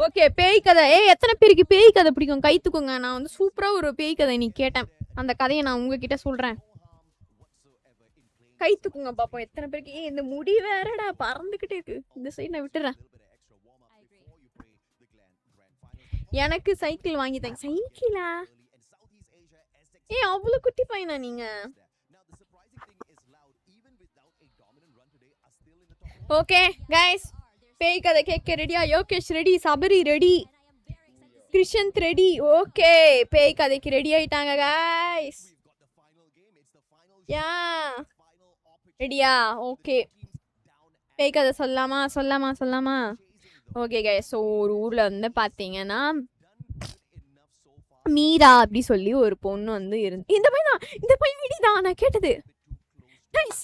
ஓகே, பேய் கதை. எத்தனை பேருக்கு பேய் கதை பிடிக்கும் கை தூக்குங்க. நான் வந்து சூப்பராக ஒரு பேய் கதை நீ கேட்டேன். அந்த கதையை நான் உங்ககிட்ட சொல்கிறேன். கை தூக்குங்க பாப்போம் எத்தனை பேருக்கு. இந்த முடி வேறடா பறந்துகிட்டே இருக்கு. இந்த சைடு நான் விட்டுறேன். எனக்கு சைக்கிள் வாங்கி தாங்க. சைக்கிளா? அவ்வளவு குட்டி பையனா நீங்க? ஓகே கைஸ், பேய் கதை கேட்க ரெடியா? Yogesh ready, Sabari ready, Krishanth ready. Okay, பேய் கதைக்கு ரெடி ஆயிட்டாங்க கைஸ். யா ரெடியா? ஓகே, பேய் கதை சொல்லாமா? ஓகே கைஸ், ஸோ ஒரு ஊரில் வந்து பார்த்தீங்கன்னா மீரா அப்படி சொல்லி ஒரு பொண்ணு வந்து இந்த பையன் ஐடி தான் நான் கேட்டது கைஸ்.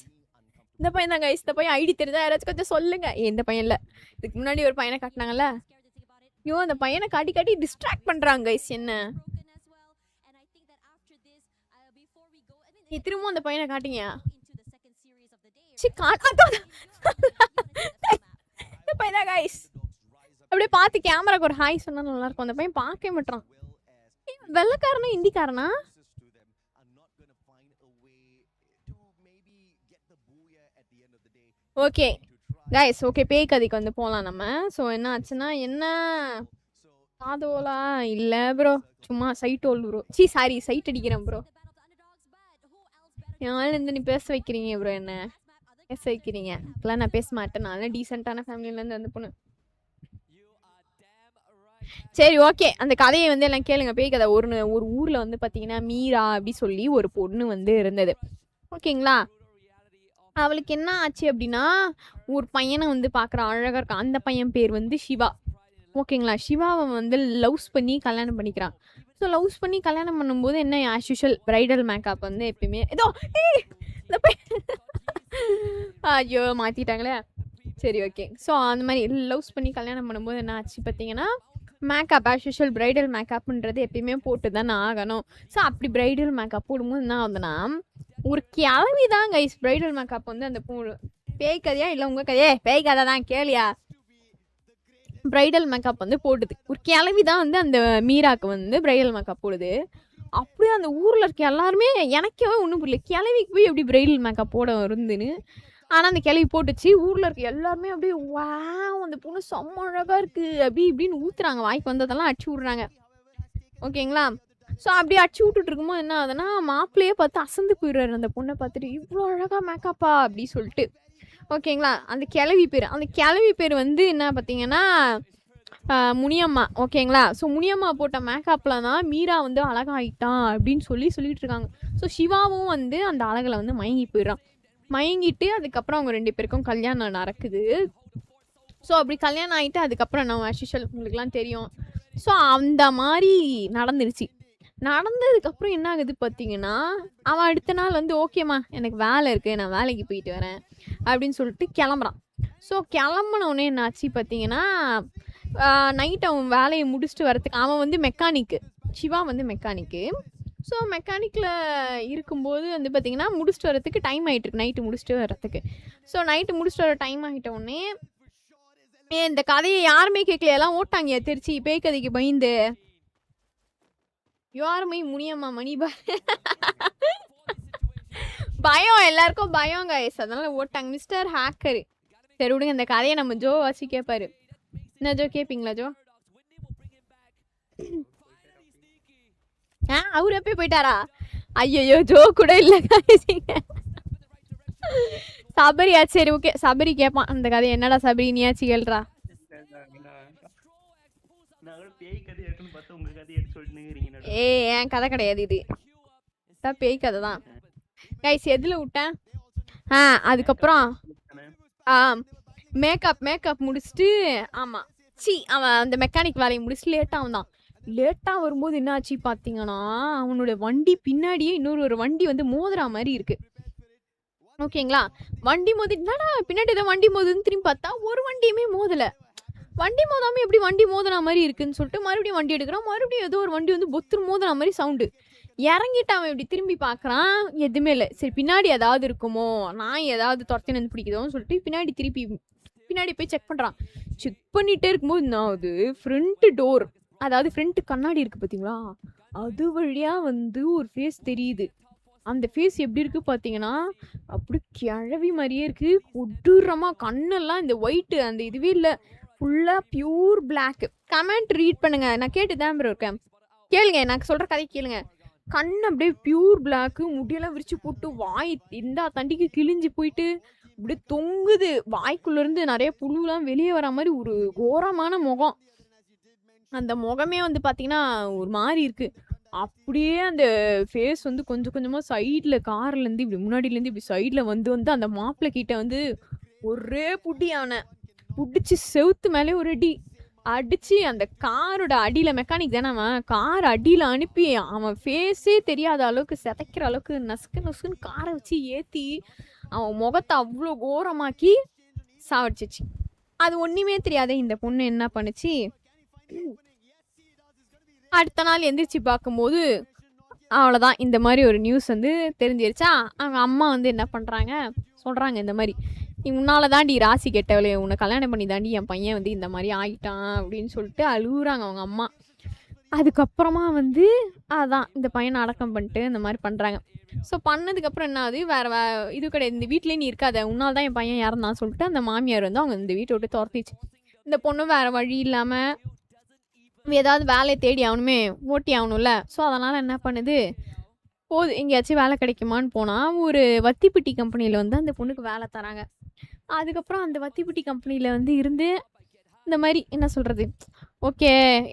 இந்த பையன் தான் கைஸ். இந்த பையன் ஐடி தெரியுதா? யாராச்சும் கொஞ்சம் சொல்லுங்க. இந்த பையன் இல்லை, இதுக்கு முன்னாடி ஒரு பையனை காட்டினாங்கல்ல. ஐயோ, அந்த பையனை காட்டி டிஸ்ட்ராக்ட் பண்றாங்க கைஸ். என்ன திரும்பவும் அந்த பையனை காட்டிங்க. இந்த பையன் தான் கைஸ். அப்படியே பார்த்து கேமராக்கு ஒரு ஹாய் சொன்னா நல்லா இருக்கும். அந்த பையன் பார்க்கவே மாட்டான். வெள்ளைக்காரனா இந்திக்காரனா? ஓகே கைஸ், ஓகே பேய் கதைக்கு வந்து போகலாம் நம்ம. ஸோ என்ன ஆச்சுன்னா, என்ன காதோலா இல்லை ப்ரோ, சும்மா சைட் ஹோல் ப்ரோ. சாரி, சைட் அடிக்கிறேன் ப்ரோ. யாழ்லேருந்து நீ பேச வைக்கிறீங்க ப்ரோ, என்ன பேச வைக்கிறீங்க? இப்பெல்லாம் நான் பேச மாட்டேன். நான் டீசெண்டான ஃபேமிலியிலேருந்து வந்து பொண்ணு. சரி ஓகே, அந்த கதையை வந்து எல்லாம் கேளுங்க. பேய் கதை. ஒரு ஊரில் வந்து பார்த்தீங்கன்னா மீரா அப்படி சொல்லி ஒரு பொண்ணு வந்து இருந்தது. ஓகேங்களா? அவளுக்கு என்ன ஆச்சு அப்படின்னா, ஒரு பையனை வந்து பார்க்குற அழகாக இருக்கான். அந்த பையன் பேர் வந்து சிவா. ஓகேங்களா? சிவாவை வந்து லவ்ஸ் பண்ணி கல்யாணம் பண்ணிக்கிறான். ஸோ லவ்ஸ் பண்ணி கல்யாணம் பண்ணும்போது என்ன, ஆஸ் யூஷுவல் பிரைடல் மேக்கப் வந்து எப்பயுமே இந்த பையன் ஐயோ மாற்றிட்டாங்களே. சரி ஓகே, ஸோ அந்த மாதிரி லவ்ஸ் பண்ணி கல்யாணம் பண்ணும்போது என்ன ஆச்சு பார்த்தீங்கன்னா, மேக்கப் ஆஸ் யூஷுவல் பிரைடல் மேக்கப்ன்றது எப்பயுமே போட்டு தானே ஆகணும். ஸோ அப்படி பிரைடல் மேக்கப் போடும்போது என்ன ஆகுதுன்னா, ஒரு கிளவி தான் கைஸ் பிரைடல் மேக்கப் வந்து அந்த பேய் கதையா இல்லை உங்கள் கதையே? பேய் கதை தான், கேளியா? பிரைடல் மேக்கப் வந்து போடுது. ஒரு கிளவி தான் வந்து அந்த மீராக்கு வந்து பிரைடல் மேக்கப் போடுது. அப்படியே அந்த ஊரில் இருக்க எல்லாருமே, எனக்கே ஒன்றும் புரியல, கிளவிக்கு போய் எப்படி பிரைடல் மேக்கப் போட இருந்துன்னு. ஆனால் அந்த கிளவி போட்டுச்சு. ஊரில் இருக்க எல்லாருமே அப்படியே வா, அந்த பொண்ணு செம்ம அழகாக இருக்குது அப்படி இப்படின்னு ஊற்றுறாங்க. வாய்க்கு வந்ததெல்லாம் அடிச்சு விட்றாங்க. ஓகேங்களா? ஸோ அப்படியே அடிச்சு விட்டுட்டு இருக்கும்போது என்ன ஆகுதுன்னா, மாப்பிள்ளையே பார்த்து அசந்து போயிடுறாரு. அந்த பொண்ணை பார்த்துட்டு, இவ்வளோ அழகாக மேக்கப்பா அப்படி சொல்லிட்டு. ஓகேங்களா? அந்த கிளவி பேர் வந்து என்ன பார்த்தீங்கன்னா முனியம்மா. ஓகேங்களா? ஸோ முனியம்மா போட்ட மேக்கப்பில் தான் மீரா வந்து அழகாயிட்டான் அப்படின்னு சொல்லிட்டு இருக்காங்க. ஸோ சிவாவும் வந்து அந்த அழகில் வந்து மயங்கி போயிடுறான். மயங்கிட்டு அதுக்கப்புறம் அவங்க 2 பேருக்கும் கல்யாணம் நடக்குது. ஸோ அப்படி கல்யாணம் ஆகிட்டு அதுக்கப்புறம் நம்ம ஆஷிஷல் உங்களுக்குலாம் தெரியும். ஸோ அந்த மாதிரி நடந்துருச்சு. நடந்ததுக்கப்புறம் என்ன ஆகுது பார்த்தீங்கன்னா, அவன் அடுத்த நாள் வந்து ஓகேம்மா எனக்கு வேலை இருக்குது, நான் வேலைக்கு போயிட்டு வரேன் அப்படின்னு சொல்லிட்டு கிளம்புறான். ஸோ கிளம்புனோடனே என்ன ஆச்சு பார்த்தீங்கன்னா, நைட் அவன் வேலையை முடிச்சுட்டு வரத்துக்கு, அவன் வந்து மெக்கானிக்கு, சிவா வந்து மெக்கானிக்கு. ஸோ மெக்கானிக்கில் இருக்கும்போது வந்து பார்த்தீங்கன்னா முடிச்சுட்டு வரத்துக்கு டைம் ஆகிட்டுருக்கு. நைட்டு முடிச்சுட்டு வரத்துக்கு. ஸோ நைட்டு முடிச்சுட்டு வர டைம் ஆகிட்டோடனே, இந்த கதையை யாருமே கேட்கல, எல்லாம் ஓட்டாங்க திருச்சி பேய் கதைக்கு பயந்து. யாருமே முனியம்மா மணிபா பயம், எல்லாருக்கும் பயம் கைஸ், அதனால ஓட்டாங்க. Mister hacker. சரி விடுங்க, இந்த கதையை நம்ம ஜோ வச்சு கேட்பாரு. என்ன ஜோ கேட்பீங்களா ஜோ? அவரு எப்பயும் போயிட்டாரா? ஐயோ, ஜோ கூட இல்ல சபரியா? சரி ஓகே, சபரி கேட்பான் அந்த கதையை. என்னடா சபரி நீயாச்சு கேள்றா? என் கதை கிடையாது இது, பேய் கதை தான் கைஸ். எதுல விட்டேன்? அதுக்கப்புறம் மேக்கப் முடிச்சுட்டு, ஆமாம் அவன் அந்த மெக்கானிக் வேலையை முடிச்சுட்டு லேட்டாக வரும்போது என்ன ஆச்சு பார்த்தீங்கன்னா, அவனோட வண்டி பின்னாடியே இன்னொரு வண்டி வந்து மோதுற மாதிரி இருக்கு. ஓகேங்களா? வண்டி மோதி, என்னடா பின்னாடி ஏதோ வண்டி மோதுன்னு திரும்பி பார்த்தா ஒரு வண்டியுமே மோதலை. வண்டி மோதாம எப்படி வண்டி மோதுன மாதிரி இருக்குன்னு சொல்லிட்டு மறுபடியும் வண்டி எடுக்கிறான். மறுபடியும் ஏதோ ஒரு வண்டி வந்து பொத்துரு மோதுன மாதிரி சவுண்டு. இறங்கிட்டு அவன் இப்படி திரும்பி பார்க்குறான், எதுவுமே இல்லை. சரி பின்னாடி ஏதாவது இருக்குமோ, நான் ஏதாவது துரத்தின்னு வந்து பிடிக்குதோன்னு சொல்லிட்டு பின்னாடி போய் செக் பண்ணுறான். செக் பண்ணிகிட்டே இருக்கும்போது என்ன ஆகுது, ஃப்ரண்ட் டோர், அதாவது ஃப்ரண்ட் கண்ணாடி இருக்குது பார்த்தீங்களா, அது வழியாக வந்து ஒரு ஃபேஸ் தெரியுது. அந்த ஃபேஸ் எப்படி இருக்கு பார்த்தீங்கன்னா அப்படி கிழவி மாதிரியே இருக்கு. கொடூரமாக கண்ணெல்லாம் இந்த ஒயிட்டு அந்த இதுவே இல்லை, ஃபுல்லாக பியூர் பிளாக். கமெண்ட் ரீட் பண்ணுங்க, நான் கேட்டு தான் ப்ரோ இருக்கேன். கேளுங்க, நான் சொல்கிற கதை கேளுங்க. கண் அப்படியே பியூர் பிளாக்கு, முடியெல்லாம் விரிச்சு போட்டு வாய் இந்த தண்டிக்கு கிழிஞ்சு போயிட்டு அப்படியே தொங்குது. வாய்க்குள்ளேருந்து நிறைய புழுலாம் வெளியே வர மாதிரி ஒரு கோரமான முகம். அந்த முகமே வந்து பார்த்தீங்கன்னா ஒரு மாதிரி இருக்கு. அப்படியே அந்த ஃபேஸ் வந்து கொஞ்சம் கொஞ்சமாக சைடில் கார்லேருந்து இப்படி முன்னாடியிலேருந்து இப்படி சைடில் வந்து அந்த மாப்பிள்ளை கிட்ட வந்து ஒரே புட்டி அவனை புடிச்சு செவுத்து மேலே ஒரு அடி அடிச்சு அந்த காரோட அடியில் மெக்கானிக் தானே அவன், கார் அடியில் அனுப்பி அவன் ஃபேஸே தெரியாத அளவுக்கு சிதைக்கிற அளவுக்கு நசுக்குன்னு காரை வச்சு ஏற்றி அவன் முகத்தை அவ்வளோ கோரமாக்கி சாவடிச்சிச்சு. அது ஒன்றுமே தெரியாத இந்த பொண்ணு என்ன பண்ணுச்சு, அடுத்த நாள் எந்திரிச்சு பார்க்கும்போது அவ்வளோதான் இந்த மாதிரி ஒரு நியூஸ் வந்து தெரிஞ்சிருச்சா. அவங்க அம்மா வந்து என்ன பண்ணுறாங்க சொல்கிறாங்க, இந்த மாதிரி உன்னால தாண்டி ராசி கெட்டவளே, உன்னை கல்யாணம் பண்ணி தாண்டி என் பையன் வந்து இந்த மாதிரி ஆகிட்டான் அப்படின்னு சொல்லிட்டு அழுகுறாங்க அவங்க அம்மா. அதுக்கப்புறமா வந்து அதான் இந்த பையனை அடக்கம் பண்ணிட்டு இந்த மாதிரி பண்ணுறாங்க. ஸோ பண்ணதுக்கப்புறம் என்ன ஆகுது, வேறு இது கிடையாது, இந்த வீட்லேயே நீ இருக்காத, உன்னால் தான் என் பையன் இறந்தான் சொல்லிட்டு அந்த மாமியார் வந்து அவங்க இந்த வீட்டை விட்டு துரத்திச்சு. இந்த பொண்ணு வேறு வழி இல்லாமல் ஏதாவது வேலையை தேடி ஆகணுமே, ஓட்டி ஆகணும்ல. ஸோ அதனால் என்ன பண்ணுது, போது எங்கேயாச்சும் வேலை கிடைக்குமான்னு போனால் ஒரு வத்திப்பட்டி கம்பெனியில் வந்து அந்த பொண்ணுக்கு வேலை தராங்க. அதுக்கப்புறம் அந்த வத்திப்பட்டி கம்பெனியில் வந்து இருந்து இந்த மாதிரி என்ன சொல்கிறது, ஓகே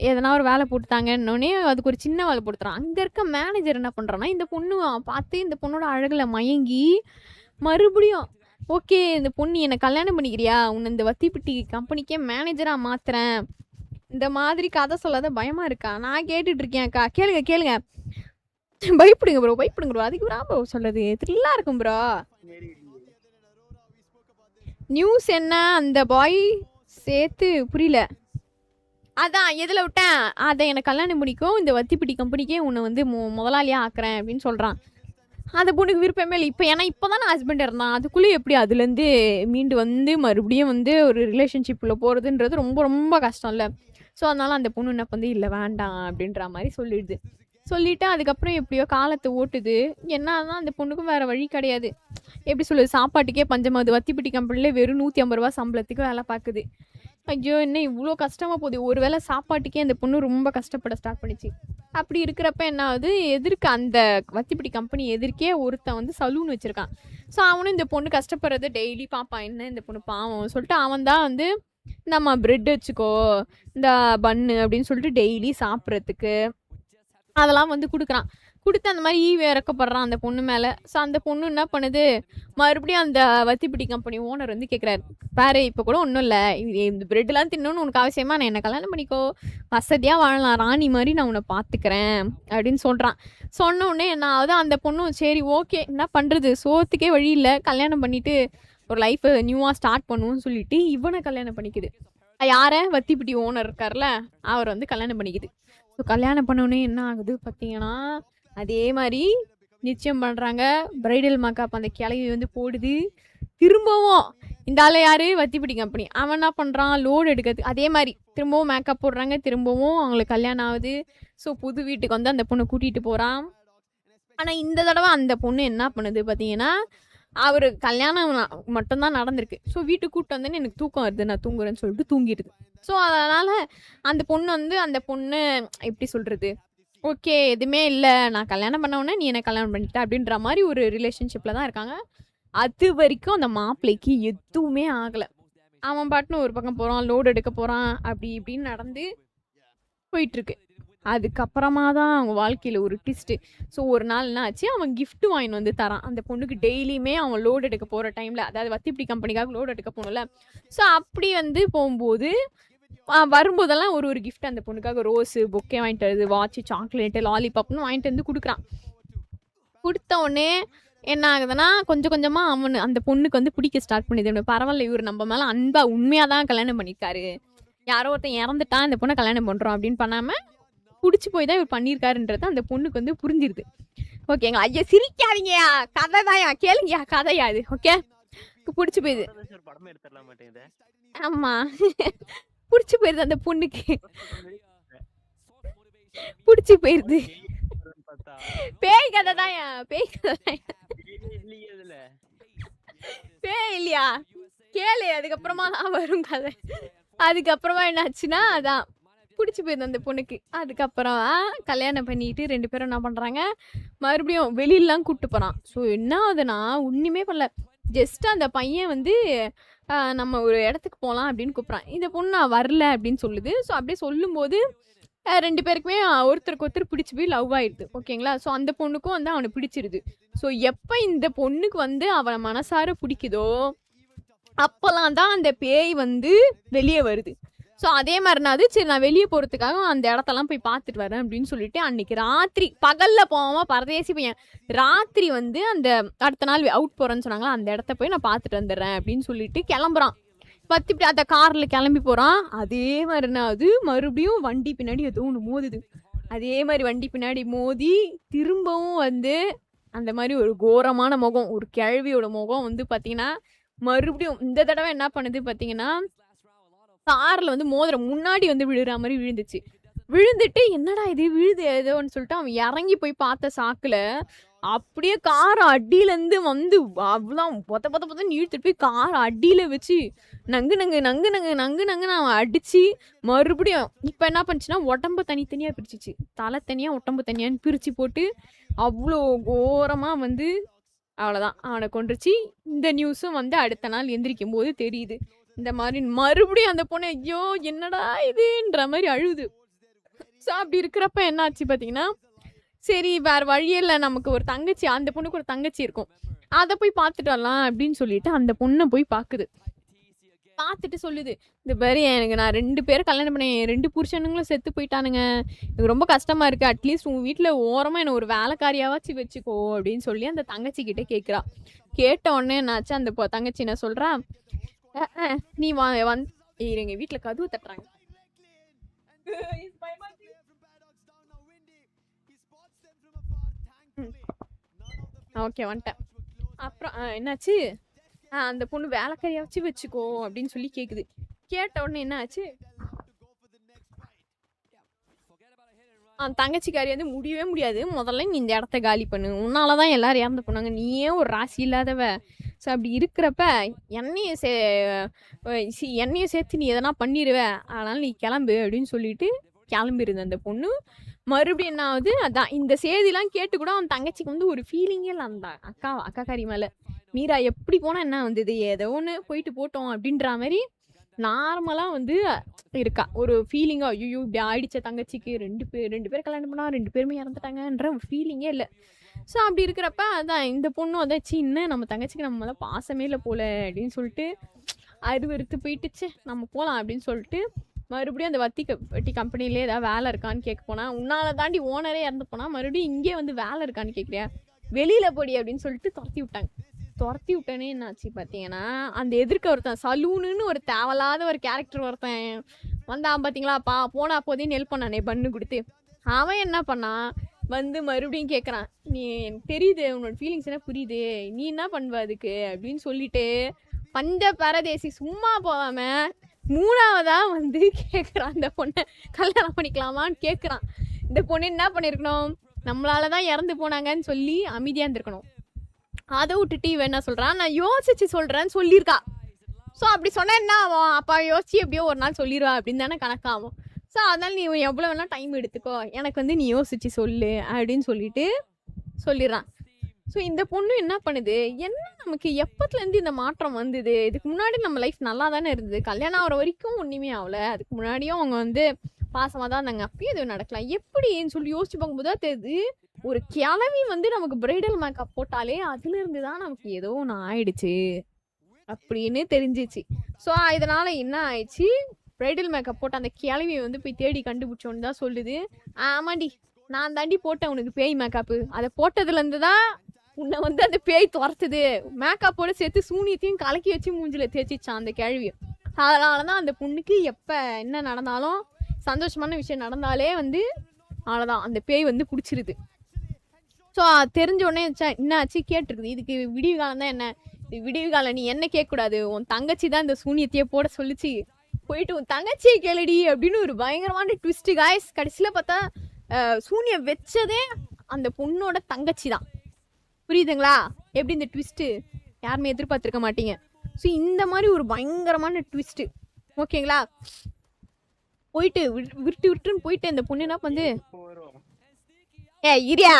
எதனா ஒரு வேலை போட்டுத்தாங்கன்னொடனே அதுக்கு ஒரு சின்ன வேலை போட்டுறான். அங்கே இருக்க மேனேஜர் என்ன பண்ணுறான்னா இந்த பொண்ணு பார்த்து இந்த பொண்ணோட அழகில் மயங்கி மறுபடியும் ஓகே இந்த பொண்ணு என்னை கல்யாணம் பண்ணிக்கிறியா, உன்னை இந்த வத்திப்பட்டி கம்பெனிக்கே மேனேஜராக மாற்றுறேன், இந்த மாதிரி கதை சொல்லாத பயமா இருக்கா, நான் கேட்டுட்டு இருக்கேன்க்கா, கேளுங்க பயப்படுங்க ப்ரோ, அதுக்கு ப்ரோ சொல்றது த்ரில்லா இருக்கும் ப்ரோ. நியூஸ் என்ன, அந்த பாய் சேர்த்து புரியல, அதான் எதில் விட்டேன், அதை எனக்கு கல்யாணம் பண்ணிக்கும், இந்த வத்திப்பட்டி கம்பெனிக்கே உன்னை வந்து முதலாளியாக ஆக்குறேன் அப்படின்னு சொல்கிறான். அந்த பொண்ணுக்கு விருப்பமே இல்லை. இப்போ ஏன்னா இப்போ தானே ஹஸ்பண்ட் இருந்தான், அதுக்குள்ளே எப்படி அதுலேருந்து மீண்டு வந்து மறுபடியும் வந்து ஒரு ரிலேஷன்ஷிப்பில் போகிறதுன்றது ரொம்ப ரொம்ப கஷ்டம் இல்லை. ஸோ அதனால் அந்த பொண்ணு என்ன பண்ணி இல்லை வேண்டாம் அப்படின்ற மாதிரி சொல்லிவிட்டு அதுக்கப்புறம் எப்படியோ காலத்தை ஓட்டுது. என்னன்னா அந்த பொண்ணுக்கும் வேறு வழி கிடையாது, எப்படி சொல்லுது, சாப்பாட்டுக்கே பஞ்சமாகுது. வத்திப்பட்டி கம்பெனியில் வெறும் 150 ரூபா சம்பளத்துக்கு வேலை பார்க்குது. ஐயோ என்ன இவ்வளோ கஷ்டமாக போகுது. ஒரு வேளை சாப்பாட்டுக்கே அந்த பொண்ணு ரொம்ப கஷ்டப்பட ஸ்டார்ட் பண்ணிச்சு. அப்படி இருக்கிறப்ப என்ன ஆகுது, எதிர்க்க அந்த வத்திப்பட்டி கம்பெனி எதிர்க்கே ஒருத்தன் வந்து சலூன் வச்சுருக்கான். ஸோ அவனும் இந்த பொண்ணு கஷ்டப்படுறது டெய்லி பார்ப்பான், என்ன இந்த பொண்ணு பாவம் சொல்லிட்டு அவன் தான் வந்து நம்ம பிரெட் வச்சுக்கோ இந்த பன்னு அப்படின்னு சொல்லிட்டு டெய்லி சாப்பிட்றதுக்கு அதெல்லாம் வந்து கொடுக்குறான். கொடுத்து அந்த மாதிரி இறக்கப்படுறான் அந்த பொண்ணு மேலே. ஸோ அந்த பொண்ணு என்ன பண்ணுது, மறுபடியும் அந்த வத்திப்பட்டி கம்பெனி ஓனர் வந்து கேட்குறாரு, பாரு இப்போ கூட ஒன்றும் இல்லை, இந்த பிரெட்லாம் தின்னணும்னு உனக்கு அவசியமா, நான் என்னை கல்யாணம் பண்ணிக்கோ, வசதியாக வாழலாம், ராணி மாதிரி நான் உன்னை பார்த்துக்கிறேன் அப்படின்னு சொல்கிறான். சொன்ன உடனே என்ன ஆகுது, அந்த பொண்ணும் சரி ஓகே என்ன பண்ணுறது, சோத்துக்கே வழி இல்லை, கல்யாணம் பண்ணிவிட்டு ஒரு லைஃப்பை நியூவாக ஸ்டார்ட் பண்ணுவோன்னு சொல்லிட்டு இவனை கல்யாணம் பண்ணிக்குது. யாரை, வத்திப்பட்டி ஓனர் இருக்கார்ல அவர் வந்து கல்யாணம் பண்ணிக்குது. ஸோ கல்யாணம் பண்ணோடனே என்ன ஆகுது பார்த்தீங்கன்னா, அதே மாதிரி நிச்சயம் பண்ணுறாங்க. பிரைடல் மேக்கப் அந்த கிளவி வந்து போடுது. திரும்பவும் இந்த ஆள் யார், வத்திப்பட்டி கம்பெனி, அவன் என்ன பண்ணுறான், லோடு எடுக்கிறது. அதே மாதிரி திரும்பவும் மேக்கப் போடுறாங்க, திரும்பவும் அவங்களுக்கு கல்யாணம் ஆகுது. ஸோ புது வீட்டுக்கு வந்து அந்த பொண்ணை கூட்டிகிட்டு போகிறான். ஆனால் இந்த தடவை அந்த பொண்ணு என்ன பண்ணுது பார்த்தீங்கன்னா, அவர் கல்யாணம் மட்டும்தான் நடந்திருக்கு. ஸோ வீட்டுக்கு கூப்பிட்டு வந்தேன்னு எனக்கு தூக்கம் வருது, நான் தூங்குறேன்னு சொல்லிட்டு தூங்கிடுது. ஸோ அதனால் அந்த பொண்ணு எப்படி சொல்கிறது, ஓகே எதுவுமே இல்லை, நான் கல்யாணம் பண்ணவுடனே நீ என்னை கல்யாணம் பண்ணிட்ட அப்படின்ற மாதிரி ஒரு ரிலேஷன்ஷிப்பில் தான் இருக்காங்க. அது வரைக்கும் அந்த மாப்பிள்ளைக்கு எதுவுமே ஆகலை. அவன் பாட்டுன்னு ஒரு பக்கம் போகிறான், லோடு எடுக்க போகிறான், அப்படி இப்படின்னு நடந்து போயிட்டுருக்கு. அதுக்கப்புறமா தான் அவங்க வாழ்க்கையில் ஒரு ட்விஸ்ட்டு. ஸோ ஒரு நாள் என்ன ஆச்சு, அவன் கிஃப்ட் வாங்கிட்டு வந்து தரான் அந்த பொண்ணுக்கு. டெய்லியுமே அவன் லோடு எடுக்க போகிற டைமில், அதாவது வத்திப்பட்டி கம்பெனிக்காக லோடு எடுக்க போகணும்ல, ஸோ அப்படி வந்து போகும்போது வரும்போதெல்லாம் ஒரு கிஃப்ட் அந்த பொண்ணுக்காக ரோஸு பொக்கே வாங்கிட்டு வருது, வாட்சு, சாக்லேட்டு, லாலிபாப்னு வாங்கிட்டு வந்து கொடுக்குறான். கொடுத்த உடனே என்ன ஆகுதுன்னா, கொஞ்சம் கொஞ்சமாக அந்த பொண்ணுக்கு வந்து பிடிக்க ஸ்டார்ட் பண்ணிது. பரவாயில்ல இவர் நம்ம மேலே அன்பா உண்மையாக தான் கல்யாணம் பண்ணியிருக்காரு, யாரோ ஒருத்தன் இறந்துட்டான் இந்த பொண்ணை கல்யாணம் பண்ணுறோம் அப்படின்னு பண்ணாமல் பிடிச்சி போய் தான் இவர் பண்ணியிருக்காருன்றது அந்த பொண்ணுக்கு வந்து புரிஞ்சிருது. ஓகேங்களா, ஐயா சிரிக்காதீங்கயா, கதை தான்யா, கேளுங்கயா, கதையா இது. ஓகே பிடிச்சி போயிடுது. ஆமாம் பிடிச்சி போயிடுது அந்த பொண்ணுக்கு, பிடிச்சி போயிடுது. பேய் கதை தான் பேய் கதை தான் பேய் இல்லையா கேளு, அதுக்கப்புறமா தான் வரும் கதை. அதுக்கப்புறமா என்னாச்சுன்னா அதான் பிடிச்சி போயிருந்தேன் அந்த பொண்ணுக்கு. அதுக்கப்புறம் கல்யாணம் பண்ணிட்டு 2 பேரும் என்ன பண்ணுறாங்க, மறுபடியும் வெளியிலலாம் கூப்பிட்டு போகிறான். ஸோ என்ன ஆகுதுன்னா ஒன்றுமே பண்ணல, ஜஸ்ட் அந்த பையன் வந்து நம்ம ஒரு இடத்துக்கு போகலாம் அப்படின்னு கூப்பிட்றான். இந்த பொண்ணு நான் வரல அப்படின்னு சொல்லுது. ஸோ அப்படியே சொல்லும்போது 2 பேருக்குமே ஒருத்தருக்கு ஒருத்தர் பிடிச்சி போய் லவ் ஆயிடுது. ஓகேங்களா? ஸோ அந்த பொண்ணுக்கும் வந்து அவனை பிடிச்சிருது. ஸோ எப்போ இந்த பொண்ணுக்கு வந்து அவனை மனசார பிடிக்குதோ அப்போலாம் தான் அந்த பேய் வந்து வெளியே வருது. ஸோ அதே மாதிரினாது சரி நான் வெளியே போகிறதுக்காக அந்த இடத்தெல்லாம் போய் பார்த்துட்டு வரேன் அப்படின்னு சொல்லிட்டு அன்னைக்கு ராத்திரி, பகலில் போகாமல் பரதேசி பையன் ராத்திரி வந்து அந்த அடுத்த நாள் அவுட் போகிறேன்னு சொன்னாங்களா, அந்த இடத்த போய் நான் பார்த்துட்டு வந்துடுறேன் அப்படின்னு சொல்லிட்டு கிளம்புறான். இப்படி அந்த காரில் கிளம்பி போகிறான். அதே மாதிரினாது மறுபடியும் வண்டி பின்னாடி ஏதோ ஒன்று மோதுது. அதே மாதிரி வண்டி பின்னாடி மோதி திரும்பவும் வந்து அந்த மாதிரி ஒரு கோரமான முகம், ஒரு கிழவியோட முகம் வந்து பார்த்தீங்கன்னா மறுபடியும் இந்த தடவை என்ன பண்ணுது பார்த்தீங்கன்னா காரில் வந்து மோதிர முன்னாடி வந்து விழுற மாதிரி விழுந்துச்சு. விழுந்துட்டு என்னடா இது விழுது ஏதோன்னு சொல்லிட்டு அவன் இறங்கி போய் பார்த்த சாக்கில் அப்படியே காரை அடியிலேருந்து வந்து அவ்வளோ பொத்தன்னு இழுத்துட்டு போய் காரை அடியில் வச்சு நங்கு நங்குன்னு அவன் அடித்து மறுபடியும் இப்போ என்ன பண்ணுச்சுன்னா உடம்பு தனித்தனியாக பிரிச்சிச்சு. தலை தனியாக உடம்பு தனியான்னு பிரித்து போட்டு அவ்வளோ கோரமாக வந்து அவ்வளோதான் அவனை கொண்டுருச்சு. இந்த நியூஸும் வந்து அடுத்த நாள் எந்திரிக்கும் போது தெரியுது. இந்த மாதிரி மறுபடியும் அந்த பொண்ணு ஐயோ என்னடா இதுன்ற மாதிரி அழுது. ஸோ அப்படி இருக்கிறப்ப என்ன ஆச்சு பார்த்தீங்கன்னா, சரி வேறு வழியில் நமக்கு ஒரு தங்கச்சி, அந்த பொண்ணுக்கு ஒரு தங்கச்சி இருக்கும், அதை போய் பார்த்துட்டு வரலாம் அப்படின்னு சொல்லிட்டு அந்த பொண்ணை போய் பார்க்குது. பார்த்துட்டு சொல்லுது, இந்த மாதிரி எனக்கு நான் 2 பேரை கல்யாணம் பண்ணேன், 2 புருஷனுங்களும் செத்து போயிட்டானுங்க, எனக்கு ரொம்ப கஷ்டமாக இருக்குது, அட்லீஸ்ட் உங்கள் வீட்டில் ஓரமாக என்னை ஒரு வேலைக்காரியாவாச்சு வச்சுக்கோ அப்படின்னு சொல்லி அந்த தங்கச்சி கிட்டே கேட்குறா. கேட்ட உடனே என்னாச்சு, அந்த தங்கச்சி என்ன சொல்கிறா, நீ இருங்க வீட்டில் கதவு தட்டுறாங்க. ஓகே வந்துட்டேன். அப்புறம் என்னாச்சு, அந்த பொண்ணு வேலைக்காரியாச்சும் வச்சுக்கோ அப்படின்னு சொல்லி கேட்குது. கேட்ட உடனே என்ன ஆச்சு, தங்கச்சிக்காரி வந்து முடியவே முடியாது, முதல்ல நீ இந்த இடத்த காலி பண்ணு, உன்னால தான் எல்லாரும் இறந்து போனாங்க, நீயே ஒரு ராசி இல்லாதவ. ஸோ அப்படி இருக்கிறப்ப என்னையும் சேர்த்து நீ எதனா பண்ணிடுவ, அதனால் நீ கிளம்பு அப்படின்னு சொல்லிட்டு கிளம்பிருந்த அந்த பொண்ணு. மறுபடியும் என்ன ஆகுது, அதான் இந்த செய்திலாம் கேட்டு கூட அவன் தங்கச்சிக்கு வந்து ஒரு ஃபீலிங்கே இல்லை அந்த அக்காக்காரி மேலே. மீரா எப்படி போனால் என்ன வந்தது, ஏதோ ஒன்று போயிட்டு போட்டோம் அப்படின்ற மாதிரி நார்மலாக வந்து இருக்கா. ஒரு ஃபீலிங்காக ஐயோ இப்படி ஆயிடுச்ச தங்கச்சிக்கு, 2 பேர் கல்யாணம் பண்ணால் 2 பேருமே இறந்துட்டாங்கன்ற ஒரு ஃபீலிங்கே இல்லை. ஸோ அப்படி இருக்கிறப்ப அதான் இந்த பொண்ணும் அதான் சின்ன நம்ம தங்கச்சிக்கு நம்ம மேலே பாசமே இல்லை போல அப்படின்னு சொல்லிட்டு அருவறுத்து போயிட்டுச்சு, நம்ம போகலாம் அப்படின்னு சொல்லிட்டு மறுபடியும் அந்த வட்டி கம்பெனிலே ஏதாவது வேலை இருக்கான்னு கேட்க போனால், உன்னால் தாண்டி ஓனரே இறந்து போனால் மறுபடியும் இங்கே வந்து வேலை இருக்கான்னு கேட்குறியா, வெளியில் போடி அப்படின்னு சொல்லிட்டு துரத்தி விட்டாங்க. துரத்தி விட்டனே என்னாச்சு பார்த்தீங்கன்னா, அந்த எதிர்க்க ஒருத்தன் சலூனுன்னு ஒரு தேவையில்லாத ஒரு கேரக்டர் ஒருத்தன் வந்தான் பார்த்தீங்களா, போனா அப்போதையும் ஹெல்ப் பண்ணானே பண்ணு கொடுத்து, அவன் என்ன பண்ணான் வந்து மறுபடியும் கேட்குறான், நீ எனக்கு தெரியுது உன்னோட ஃபீலிங்ஸ் என்ன புரியுது, நீ என்ன பண்ணுவ அதுக்கு அப்படின்னு சொல்லிட்டு பஞ்ச பரதேசி சும்மா போகாமல் 3ஆவதாக வந்து கேட்குறான், அந்த பொண்ணை கல்யாணம் பண்ணிக்கலாமான்னு கேட்குறான். இந்த பொண்ணு என்ன பண்ணியிருக்கணும், நம்மளால தான் இறந்து போனாங்கன்னு சொல்லி அமைதியாக இருந்திருக்கணும். அதை விட்டுட்டு இவன் என்ன சொல்கிறான், நான் யோசிச்சு சொல்கிறேன்னு சொல்லியிருக்கா. ஸோ அப்படி சொன்னால் என்ன ஆகும், அப்பா யோசிச்சு எப்படியோ ஒரு நாள் சொல்லிடுவா அப்படின்னு தானே கணக்காகும். ஸோ அதனால் நீ எவ்வளோ வேணால் டைம் எடுத்துக்கோ, எனக்கு வந்து நீ யோசிச்சு சொல்லு அப்படின்னு சொல்லிட்டு சொல்லிடுறான். ஸோ இந்த பொண்ணு என்ன பண்ணுது, என்ன நமக்கு எப்போத்துலேருந்து இந்த மாற்றம் வந்தது, இதுக்கு முன்னாடி நம்ம லைஃப் நல்லா தானே இருந்தது, கல்யாணம் ஆகிற வரைக்கும் ஒன்றுமே ஆகலை, அதுக்கு முன்னாடியும் அவங்க வந்து பாசமாக தான் இருந்தாங்க, அப்பயும் எதுவும் நடக்கலாம் எப்படின்னு சொல்லி யோசிச்சு பார்க்கும்போது தான் தெரியுது, ஒரு கிளவி வந்து நமக்கு பிரைடல் மேக்கப் போட்டாலே அதுலேருந்து தான் நமக்கு ஏதோ ஒன்று ஆயிடுச்சு அப்படின்னு தெரிஞ்சிச்சு. ஸோ இதனால் என்ன ஆயிடுச்சு, பிரைடல் மேக்கப் போட்ட அந்த கிளவியை வந்து போய் தேடி கண்டுபிடிச்சோன்னு தான் சொல்லுது. ஆமாண்டி நான் தாண்டி போட்டேன் உனக்கு பேய் மேக்கப்பு, அதை போட்டதுலேருந்து தான் உன்னை வந்து அந்த பேய் துரத்துது, மேக்கப்போட சேர்த்து சூனியத்தையும் கலக்கி வச்சு மூஞ்சில் தேய்ச்சிச்சான் அந்த கிழவியை. அதனால தான் அந்த பொண்ணுக்கு எப்போ என்ன நடந்தாலும் சந்தோஷமான விஷயம் நடந்தாலே வந்து அவ்வளோதான் அந்த பேய் வந்து பிடிச்சிருது. ஸோ தெரிஞ்ச உடனே என்ன ஆச்சு கேட்டுருக்குது, இதுக்கு விடிவு காலம் தான் என்ன, இது விடிவு காலம் நீ என்ன கேட்கக்கூடாது, உன் தங்கச்சி தான் இந்த சூனியத்தையே போட சொல்லிச்சு, போயிட்டு உன் தங்கச்சியை கேளுடி அப்படின்னு ஒரு பயங்கரமான ட்விஸ்ட்டு காய்ஸ். கடைசியில் பார்த்தா சூனியம் வச்சதே அந்த பொண்ணோட தங்கச்சி தான். புரியுதுங்களா? எப்படி இந்த ட்விஸ்ட்டு யாருமே எதிர்பார்த்துருக்க மாட்டீங்க. ஸோ இந்த மாதிரி ஒரு பயங்கரமான ட்விஸ்ட்டு. ஓகேங்களா? போயிட்டு விட்டுன்னு போயிட்டு அந்த பொண்ணு என்ன வந்து இரியா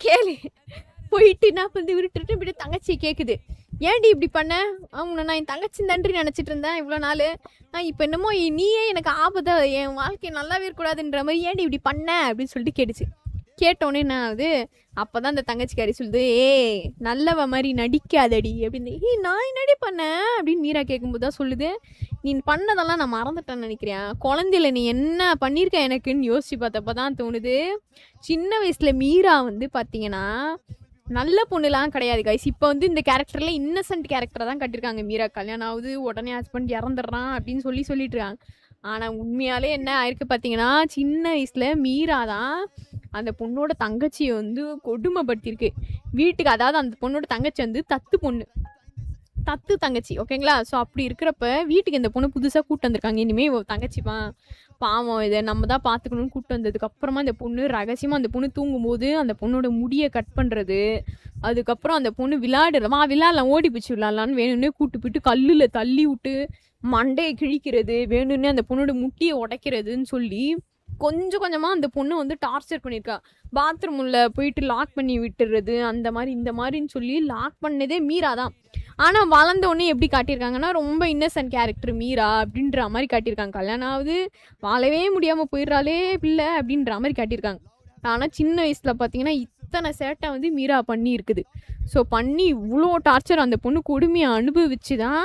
கேளு போயிட்டு என்ன வந்து விட்டுட்டு போயிட்டு தங்கச்சியை கேட்குது, ஏன்டி இப்படி பண்ண? அவனை நான் என் தங்கச்சி தன்றி நினச்சிட்டு இருந்தேன் இவ்வளோ நாள். நான் இப்போ என்னமோ நீயே எனக்கு ஆபத்தை என் வாழ்க்கை நல்லாவே இருக்கக்கூடாதுன்ற மாதிரி ஏன்டி இப்படி பண்ண அப்படின்னு சொல்லிட்டு கேட்டுச்சு. கேட்டோன்னே என்ன ஆகுது, அப்போ தான் அந்த தங்கச்சிக்காரி சொல்லுது, நல்லவ மாதிரி நடிக்காதடி அப்படின்னு. நான் என்னடி பண்ணேன் அப்படின்னு மீரா கேட்கும்போது தான் சொல்லுது, நீ பண்ணதெல்லாம் நான் மறந்துட்டேன்னு நினைக்கிறேன். குழந்தையில நீ என்ன பண்ணியிருக்க எனக்குன்னு யோசிச்சு பார்த்தப்ப தான் தோணுது. சின்ன வயசில் மீரா வந்து பார்த்தீங்கன்னா நல்ல பொண்ணுலாம் கிடையாது கைஸ். இப்போ வந்து இந்த கேரக்டரில் இன்னசென்ட் கேரக்டரை தான் கட்டியிருக்காங்க. மீரா கல்யாணம் ஆகுது, உடனே ஹஸ்பண்ட் இறந்துடுறான் அப்படின்னு சொல்லிட்டு இருக்காங்க. ஆனால் உண்மையாலே என்ன ஆயிருக்கு பார்த்தீங்கன்னா, சின்ன வயசில் மீரா தான் அந்த பொண்ணோட தங்கச்சியை வந்து கொடுமைப்படுத்தியிருக்கு வீட்டுக்கு. அதாவது அந்த பொண்ணோட தங்கச்சி வந்து தத்து தங்கச்சி. ஓகேங்களா? ஸோ அப்படி இருக்கிறப்ப வீட்டுக்கு இந்த பொண்ணு புதுசாக கூப்பிட்டு வந்திருக்காங்க. இனிமேல் தங்கச்சிப்பா பாவம் இதை நம்ம தான் பார்த்துக்கணும்னு கூப்பிட்டு வந்ததுக்கு அப்புறமா அந்த பொண்ணு ரகசியமாக அந்த பொண்ணு தூங்கும்போது அந்த பொண்ணோட முடியை கட் பண்ணுறது, அதுக்கப்புறம் அந்த பொண்ணு விளையாடலாம் ஓடி பிடிச்சி விளையாடலான்னு வேணும்னே கூப்பிட்டு போயிட்டு கல்லில் தள்ளி விட்டு மண்டையை கிழிக்கிறது, வேணும்னே அந்த பொண்ணோட முட்டியை உடைக்கிறதுன்னு சொல்லி கொஞ்சம் கொஞ்சமாக அந்த பொண்ணு வந்து டார்ச்சர் பண்ணியிருக்கா. பாத்ரூமில் போயிட்டு லாக் பண்ணி விட்டுறது, அந்த மாதிரி இந்த மாதிரின்னு சொல்லி லாக் பண்ணதே மீரா தான். ஆனால் வளர்ந்தோடனே எப்படி காட்டியிருக்காங்கன்னா ரொம்ப இன்னசென்ட் கேரக்டர் மீரா அப்படின்ற மாதிரி காட்டியிருக்காங்க. கல்யாணம் ஆகுது, வாழவே முடியாமல் போயிடுறாளே பிள்ளை அப்படின்ற மாதிரி காட்டியிருக்காங்க. ஆனால் சின்ன வயசில் பார்த்தீங்கன்னா இத்தனை சேட்டை வந்து மீரா பண்ணி இருக்குது. ஸோ பண்ணி இவ்வளோ டார்ச்சர் அந்த பொண்ணு கொடுமையை அனுபவிச்சு தான்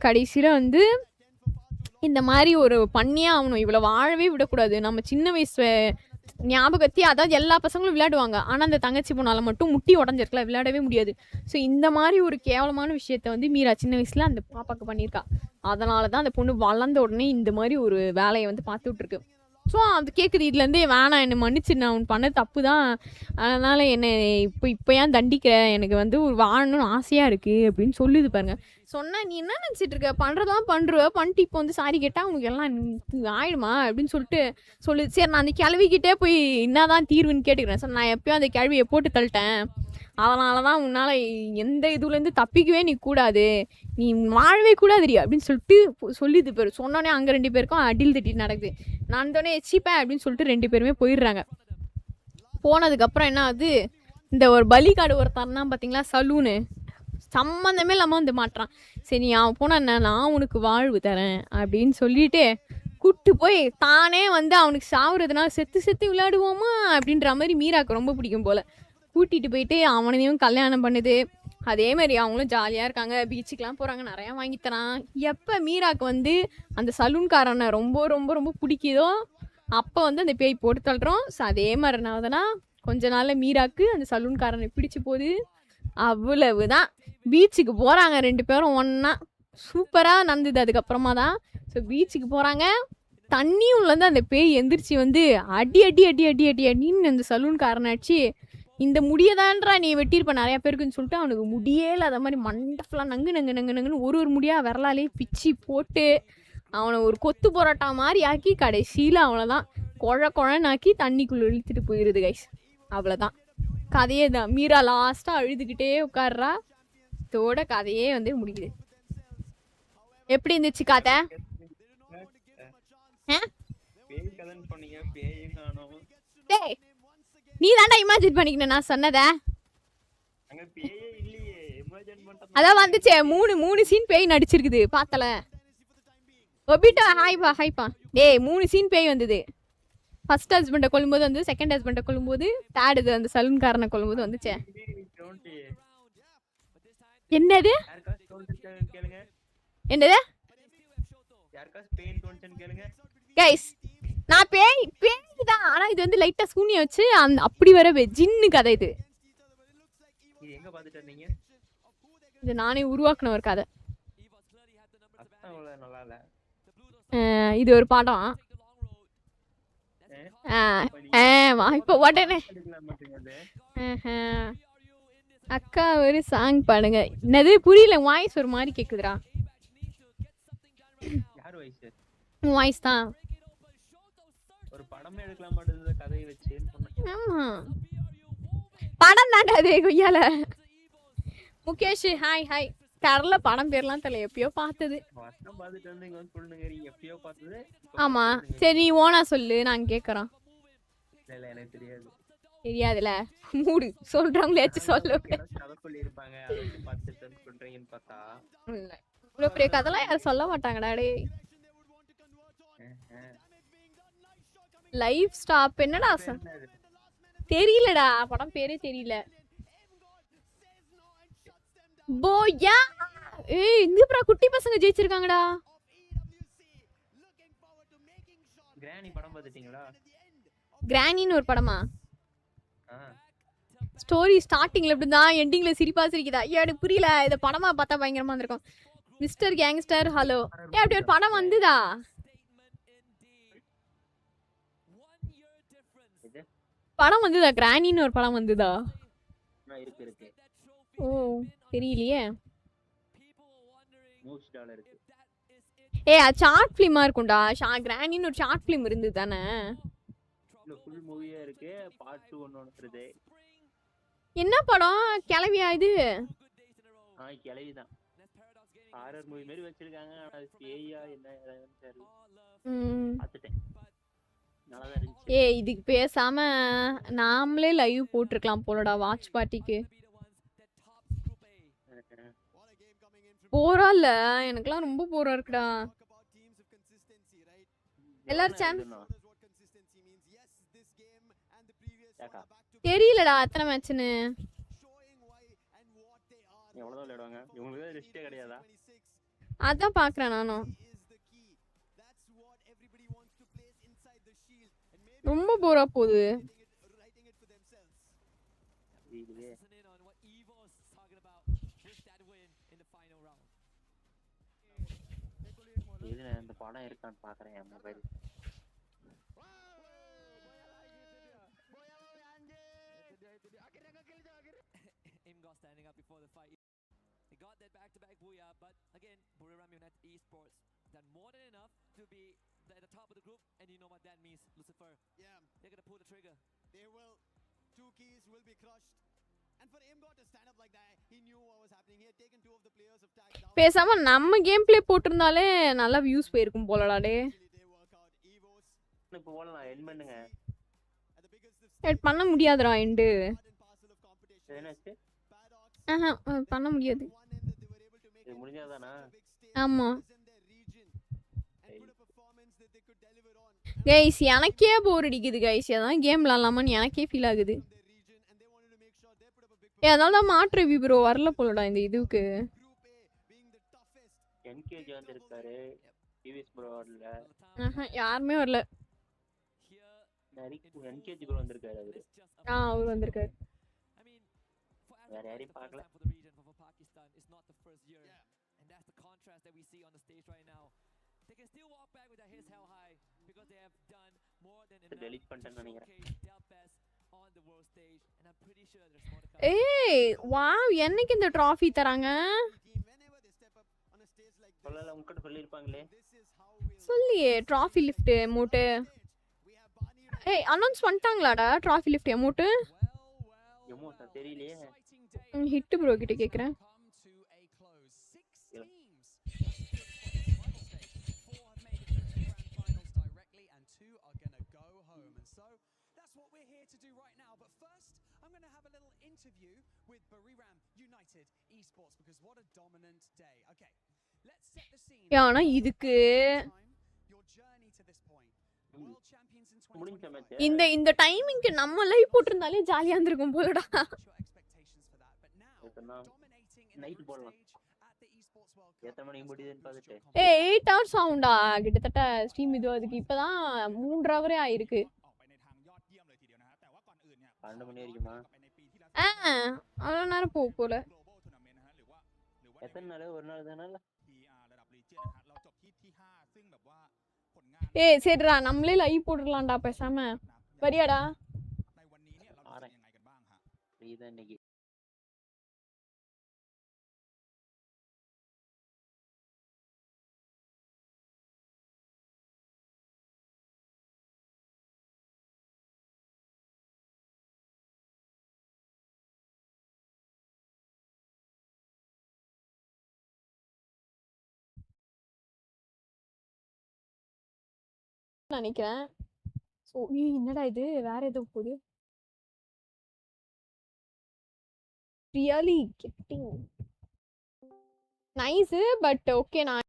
கடைசியில் வந்து இந்த மாதிரி ஒரு பண்ணியே ஆகணும், இவ்வளோ வாழவே விடக்கூடாது. நம்ம சின்ன வயசு ஞாபகத்தி, அதாவது எல்லா பசங்களும் விளையாடுவாங்க, ஆனால் அந்த தங்கச்சி பொண்ணால் மட்டும் முட்டி உடஞ்சிருக்கல, விளையாடவே முடியாது. ஸோ இந்த மாதிரி ஒரு கேவலமான விஷயத்த வந்து மீரா சின்ன வயசில் அந்த பாப்பாவுக்கு பண்ணியிருக்கா. அதனால தான் அந்த பொண்ணு வளர்ந்த உடனே இந்த மாதிரி ஒரு வேலையை வந்து பார்த்து விட்ருக்கு. ஸோ அது கேட்குது, இதுலேருந்தே வேணாம் என்னை மன்னிச்சு, நான் உன் பண்ண தப்பு தான், அதனால் என்னை இப்போ ஏன் தண்டிக்கிற, எனக்கு வந்து ஒரு வாழணும்னு ஆசையாக இருக்குது அப்படின்னு சொல்லுது பாருங்க. சொன்னால் நீ என்ன நினச்சிட்டு இருக்க, பண்ணுறதான் பண்ணிட்டு இப்போ வந்து சாரி கேட்டால் உனக்கு எல்லாம் ஆயிடுமா அப்படின்னு சொல்லிட்டு சொல்லுது. சரி நான் அந்த கிளவிக்கிட்டே போய் என்ன தான் தீர்வுன்னு கேட்டுக்கிறேன். சார் நான் எப்போயும் அந்த கேள்வியை போட்டு தள்ளிட்டேன், அதனால தான் உன்னால் எந்த இதுலேருந்து தப்பிக்கவே நீ கூடாது, நீ வாழவே கூடாதுரி அப்படின்னு சொல்லிட்டு சொல்லிது பேர். சொன்னோன்னே அங்கே 2 பேருக்கும் அடில் தட்டிட்டு நடக்குது. நான் தோனே எச்சிப்பேன் அப்படின்னு சொல்லிட்டு 2 பேருமே போயிடுறாங்க. போனதுக்கப்புறம் என்ன ஆகுது, இந்த ஒரு பலிகாடு ஒருத்தர் தான் பார்த்தீங்களா சலூனு, சம்மந்தமே இல்லாமல் வந்து மாட்டுறான். சரி அவன் போனா நான் உனக்கு வாழ்வு தரேன் அப்படின்னு சொல்லிட்டு கூப்பிட்டு போய் தானே வந்து அவனுக்கு சாவுறதுனால செத்து விளையாடுவோமா அப்படின்ற மாதிரி மீராக்கு ரொம்ப பிடிக்கும் போல் கூட்டிகிட்டு போயிட்டு அவனையும் கல்யாணம் பண்ணுது. அதே மாதிரி அவங்களும் ஜாலியாக இருக்காங்க, பீச்சுக்கெலாம் போகிறாங்க, நிறையா வாங்கி தரான். எப்போ மீராக்கு வந்து அந்த சலூன்காரனை ரொம்ப ரொம்ப ரொம்ப பிடிக்குதோ அப்போ வந்து அந்த பேய் போட்டு தள்ளுறோம். ஸோ அதே மாதிரி என்னாவதுன்னா கொஞ்ச நாளில் மீராக்கு அந்த சலூன்காரனை பிடிச்சி போகுது. அவ்வளவு தான், பீச்சுக்கு போகிறாங்க 2 பேரும் ஒன்றா, சூப்பராக நடந்தது. அதுக்கப்புறமா தான் ஸோ பீச்சுக்கு போகிறாங்க. தண்ணி உள்ளேருந்து அந்த பேய் எந்திரிச்சு வந்து அடி அடி அடி அடி அடி அடின்னு அந்த சலூன்காரனை அடிச்சு, இந்த முடியதான்றா நீ வெட்டியிருப்ப நிறையா பேருக்குன்னு சொல்லிட்டு அவனுக்கு முடியே இல்லாத மாதிரி மண்டஃபுல்லாக நங்குன்னு ஒரு முடியாக விரலாலே பிச்சு போட்டு அவனை ஒரு கொத்து பரோட்டா மாதிரி ஆக்கி கடைசியில் அவனை தான் குழன்னாக்கி தண்ணிக்குள்ளே இழுத்துட்டு போயிடுது கைஸ். அவ்வளோதான் கதையே தான். மீரா லாஸ்ட்டாக அழுதுகிட்டே உட்கார்றா, தோட கதையே வந்து முடிக்குது. எப்படி இருந்துச்சு கதை? நீ தாண்டா இமேஜின் பண்ணிக்கணும் நான் சொன்னத. அதான் வந்துச்சே 3 சீன் பேய் நடிச்சிருக்குது பார்த்தல. ஒபிட்டா ஹாய்ப்பா டேய் 3 சீன் பேய் வந்தது. ஃபர்ஸ்ட் ஹஸ்பண்டை கொல்லும்போது வந்து, செகண்ட் ஹஸ்பண்டை கொல்லும்போது, தேர்ட் இது அந்த சலூன்காரனை கொல்லும்போது வந்துச்சே. என்னது கைஸ், நான் பேய் தான், ஆனா இது வந்து லைட்டா சூனிய வச்சு அந்த அப்படி வர ஜின்னு கதை. இது நானே உருவாக்குன ஒரு கதை. இது ஒரு படம். இப்போ உடனே அக்கா ஒரு சாங் பாடுங்க. என்னது புரியல, வாய்ஸ் ஒரு மாதிரி கேக்குதுடா. வாய்ஸ் தான் ஒரு படமே எடுக்கலாம் மாட்டேங்குது கதையை வச்சு. ஆமா படம் தான்டா அது கொய்யால. Mukesh hi hi. தெரியல படம் பேர்லாம் தெரியல, எப்பயோ பார்த்தது. வருஷம் பார்த்துட்டு வந்து இங்க வந்து சொல்லுங்க எப்பயோ பார்த்தது. ஆமா சரி நீ ஓனா சொல்லு, நான் கேட்குறோம். இல்ல எனக்கு தெரியாது. தெரியாதுல மூடு, சொல்றவங்களேச்சு சொல்லுங்க. கதை சொல்லியிருப்பாங்க, அதை வச்சு பார்த்துட்டு வந்து சொல்றீங்கன்னு பார்த்தா இல்லை இவ்வளோ பெரிய கதைலாம் யாரும் சொல்ல மாட்டாங்கடா. டே லைவ் ஸ்டாப் என்னடா தெரியலடா, படம் பேரே தெரியல. போயா ஏய் இங்க குட்டி பசங்க ஜெயிச்சிருக்காங்கடா. கிரானி படம் பார்த்துட்டீங்களா? கிரானின்னு ஒரு படமா? ஸ்டோரி ஸ்டார்டிங்ல எப்படி தான் எண்டிங்ல சிரிப்பா சிரிக்குதா? ஐயோ எனக்கு புரியல. இத படமா பார்த்தா பயங்கரமா இருந்திருக்கும். மிஸ்டர் கேங்ஸ்டர் ஹலோ ஏ அப்படி ஒரு படம் வந்துதா? படம் வந்துதா? கிரானின்னு ஒரு படம் வந்துதா? இருக்கு இருக்கு. ஓ தெரியலையே. $100 இருக்கு. ஏ ஷார்ட் ஃபிலிமா இருக்கும்டா. கிரானின்னு ஒரு ஷார்ட் ஃபிலிம் இருந்தது தானே? இல்ல ஃபுல் மூவியா இருக்கு. பார்ட் 2 ஒன்னு வருது. என்ன படம்? கிளவியா இது? கிளவிதான். ஹாரர் மூவி மாதிரி வச்சிருக்காங்க. ஆனா அது பேயா என்ன ஏதான்னு தெரியல. பார்த்துட்டேன். நல்லா தான் இருந்துச்சு. ஏ இதுக்கு பேசாம நாமளே லைவ் போட்டுருக்கலாம் போலடா வாட்ச் பார்ட்டிக்கு. போரா இல்ல, எனக்குலாம் ரொம்ப போரா இருக்குடா. எல்லாரும் தெரியலடா எத்தனை மேட்ச்னு. எவ்வளவு விளையாடுவாங்க? இவங்களுக்கு ரெஸ்டே கிடையாதா? அதான் பாக்குறேன் நானும். ரொம்ப போரா போகுது. இந்த படம் இருக்கான்னு பாக்குறேன் என் mobile. Standing up before the fight. They got that back-to-back booyah, but again, Buriram United Esports done more than enough to be at the top of the group, and you know what that means, Lucifer. Yeah. They're gonna pull the trigger. They will. 2 keys will be crushed. And for Imgot to stand up like that, he knew what was happening. He had taken 2 of the players of tag down. பேசாம நம்ம game play போட்டுருந்தாலே நல்லா views போயிருக்கும் போலடா டே. இப்போ போலாம் end பண்ணுங்க. எட் பண்ண முடியாதுடா end. என்னாச்சு? பண்ண முடியாது. இது முடிஞ்சதானா? ஆமா கைஸ் எனக்கே போர் அடிக்குது கைஸ். அதான் கேம் விளாடலாமான்னு எனக்கே ஃபீல் ஆகுது. அதனால தான் மாற்று ப்ரோ வரல போலடா இந்த இதுக்கு. என்கேஜ் வந்திருக்காரு. டிவிஎஸ் ப்ரோ வரல. யாருமே வரல. என்கேஜ் ப்ரோ வந்திருக்காரு அவரு. அவர் வந்திருக்காரு. வேற யாரையும் பார்க்கல. And that's the contrast that we see on the stage right now. They can still walk back with their heads held high because they have done more than enough delete பண்ணிட்டேன்னு நினைக்கிறேன். Their best on the world stage, and I'm pretty sure there's more to come. ஏய் wow என்னைக்கு இந்த trophy தராங்க? சொல்லல உன்கிட்ட சொல்லிருப்பாங்களே. சொல்லியே ட்ராஃபி லிஃப்ட் அமௌண்ட். ஏய் அனௌன்ஸ் பண்ணிட்டாங்களாடா ட்ராஃபி லிஃப்ட் அமௌண்ட்? அமௌண்ட் தெரியலையே. ஹிட் ப்ரோ கிட்ட கேக்குறேன். Interview with BRIO United Esports because what a dominant day. Okay, let's set the scene. ஆனா இதுக்கு இந்த டைமிங்க்கு நம்ம லைவ் போட்டுருந்தாலே ஜாலியா இருந்திருக்கும் போலடா. நைட் போடலாம். எத்தனை மணிக்கு முடியுதுன்னு பார்த்துட்டு. 8 hours ஆகும்டா கிட்டத்தட்ட ஸ்ட்ரீம் இது. அதுக்கு இப்பதான் 3 hours ஆயிருக்கு. 12 மணி வரைக்குமா? அவ்வளோ நேரம் போல. எத்தனை நாள்? ஒரு நாள் தானே? ஏய் சரிடா நம்மளே லைவ் போட்டுடலாம்டா பேசாம. வரியாடா? இன்னைக்கு நினைக்கிறேன். ஸோ என்னடா இது வேற ஏதோ போகுது. Really getting nice but okay நான்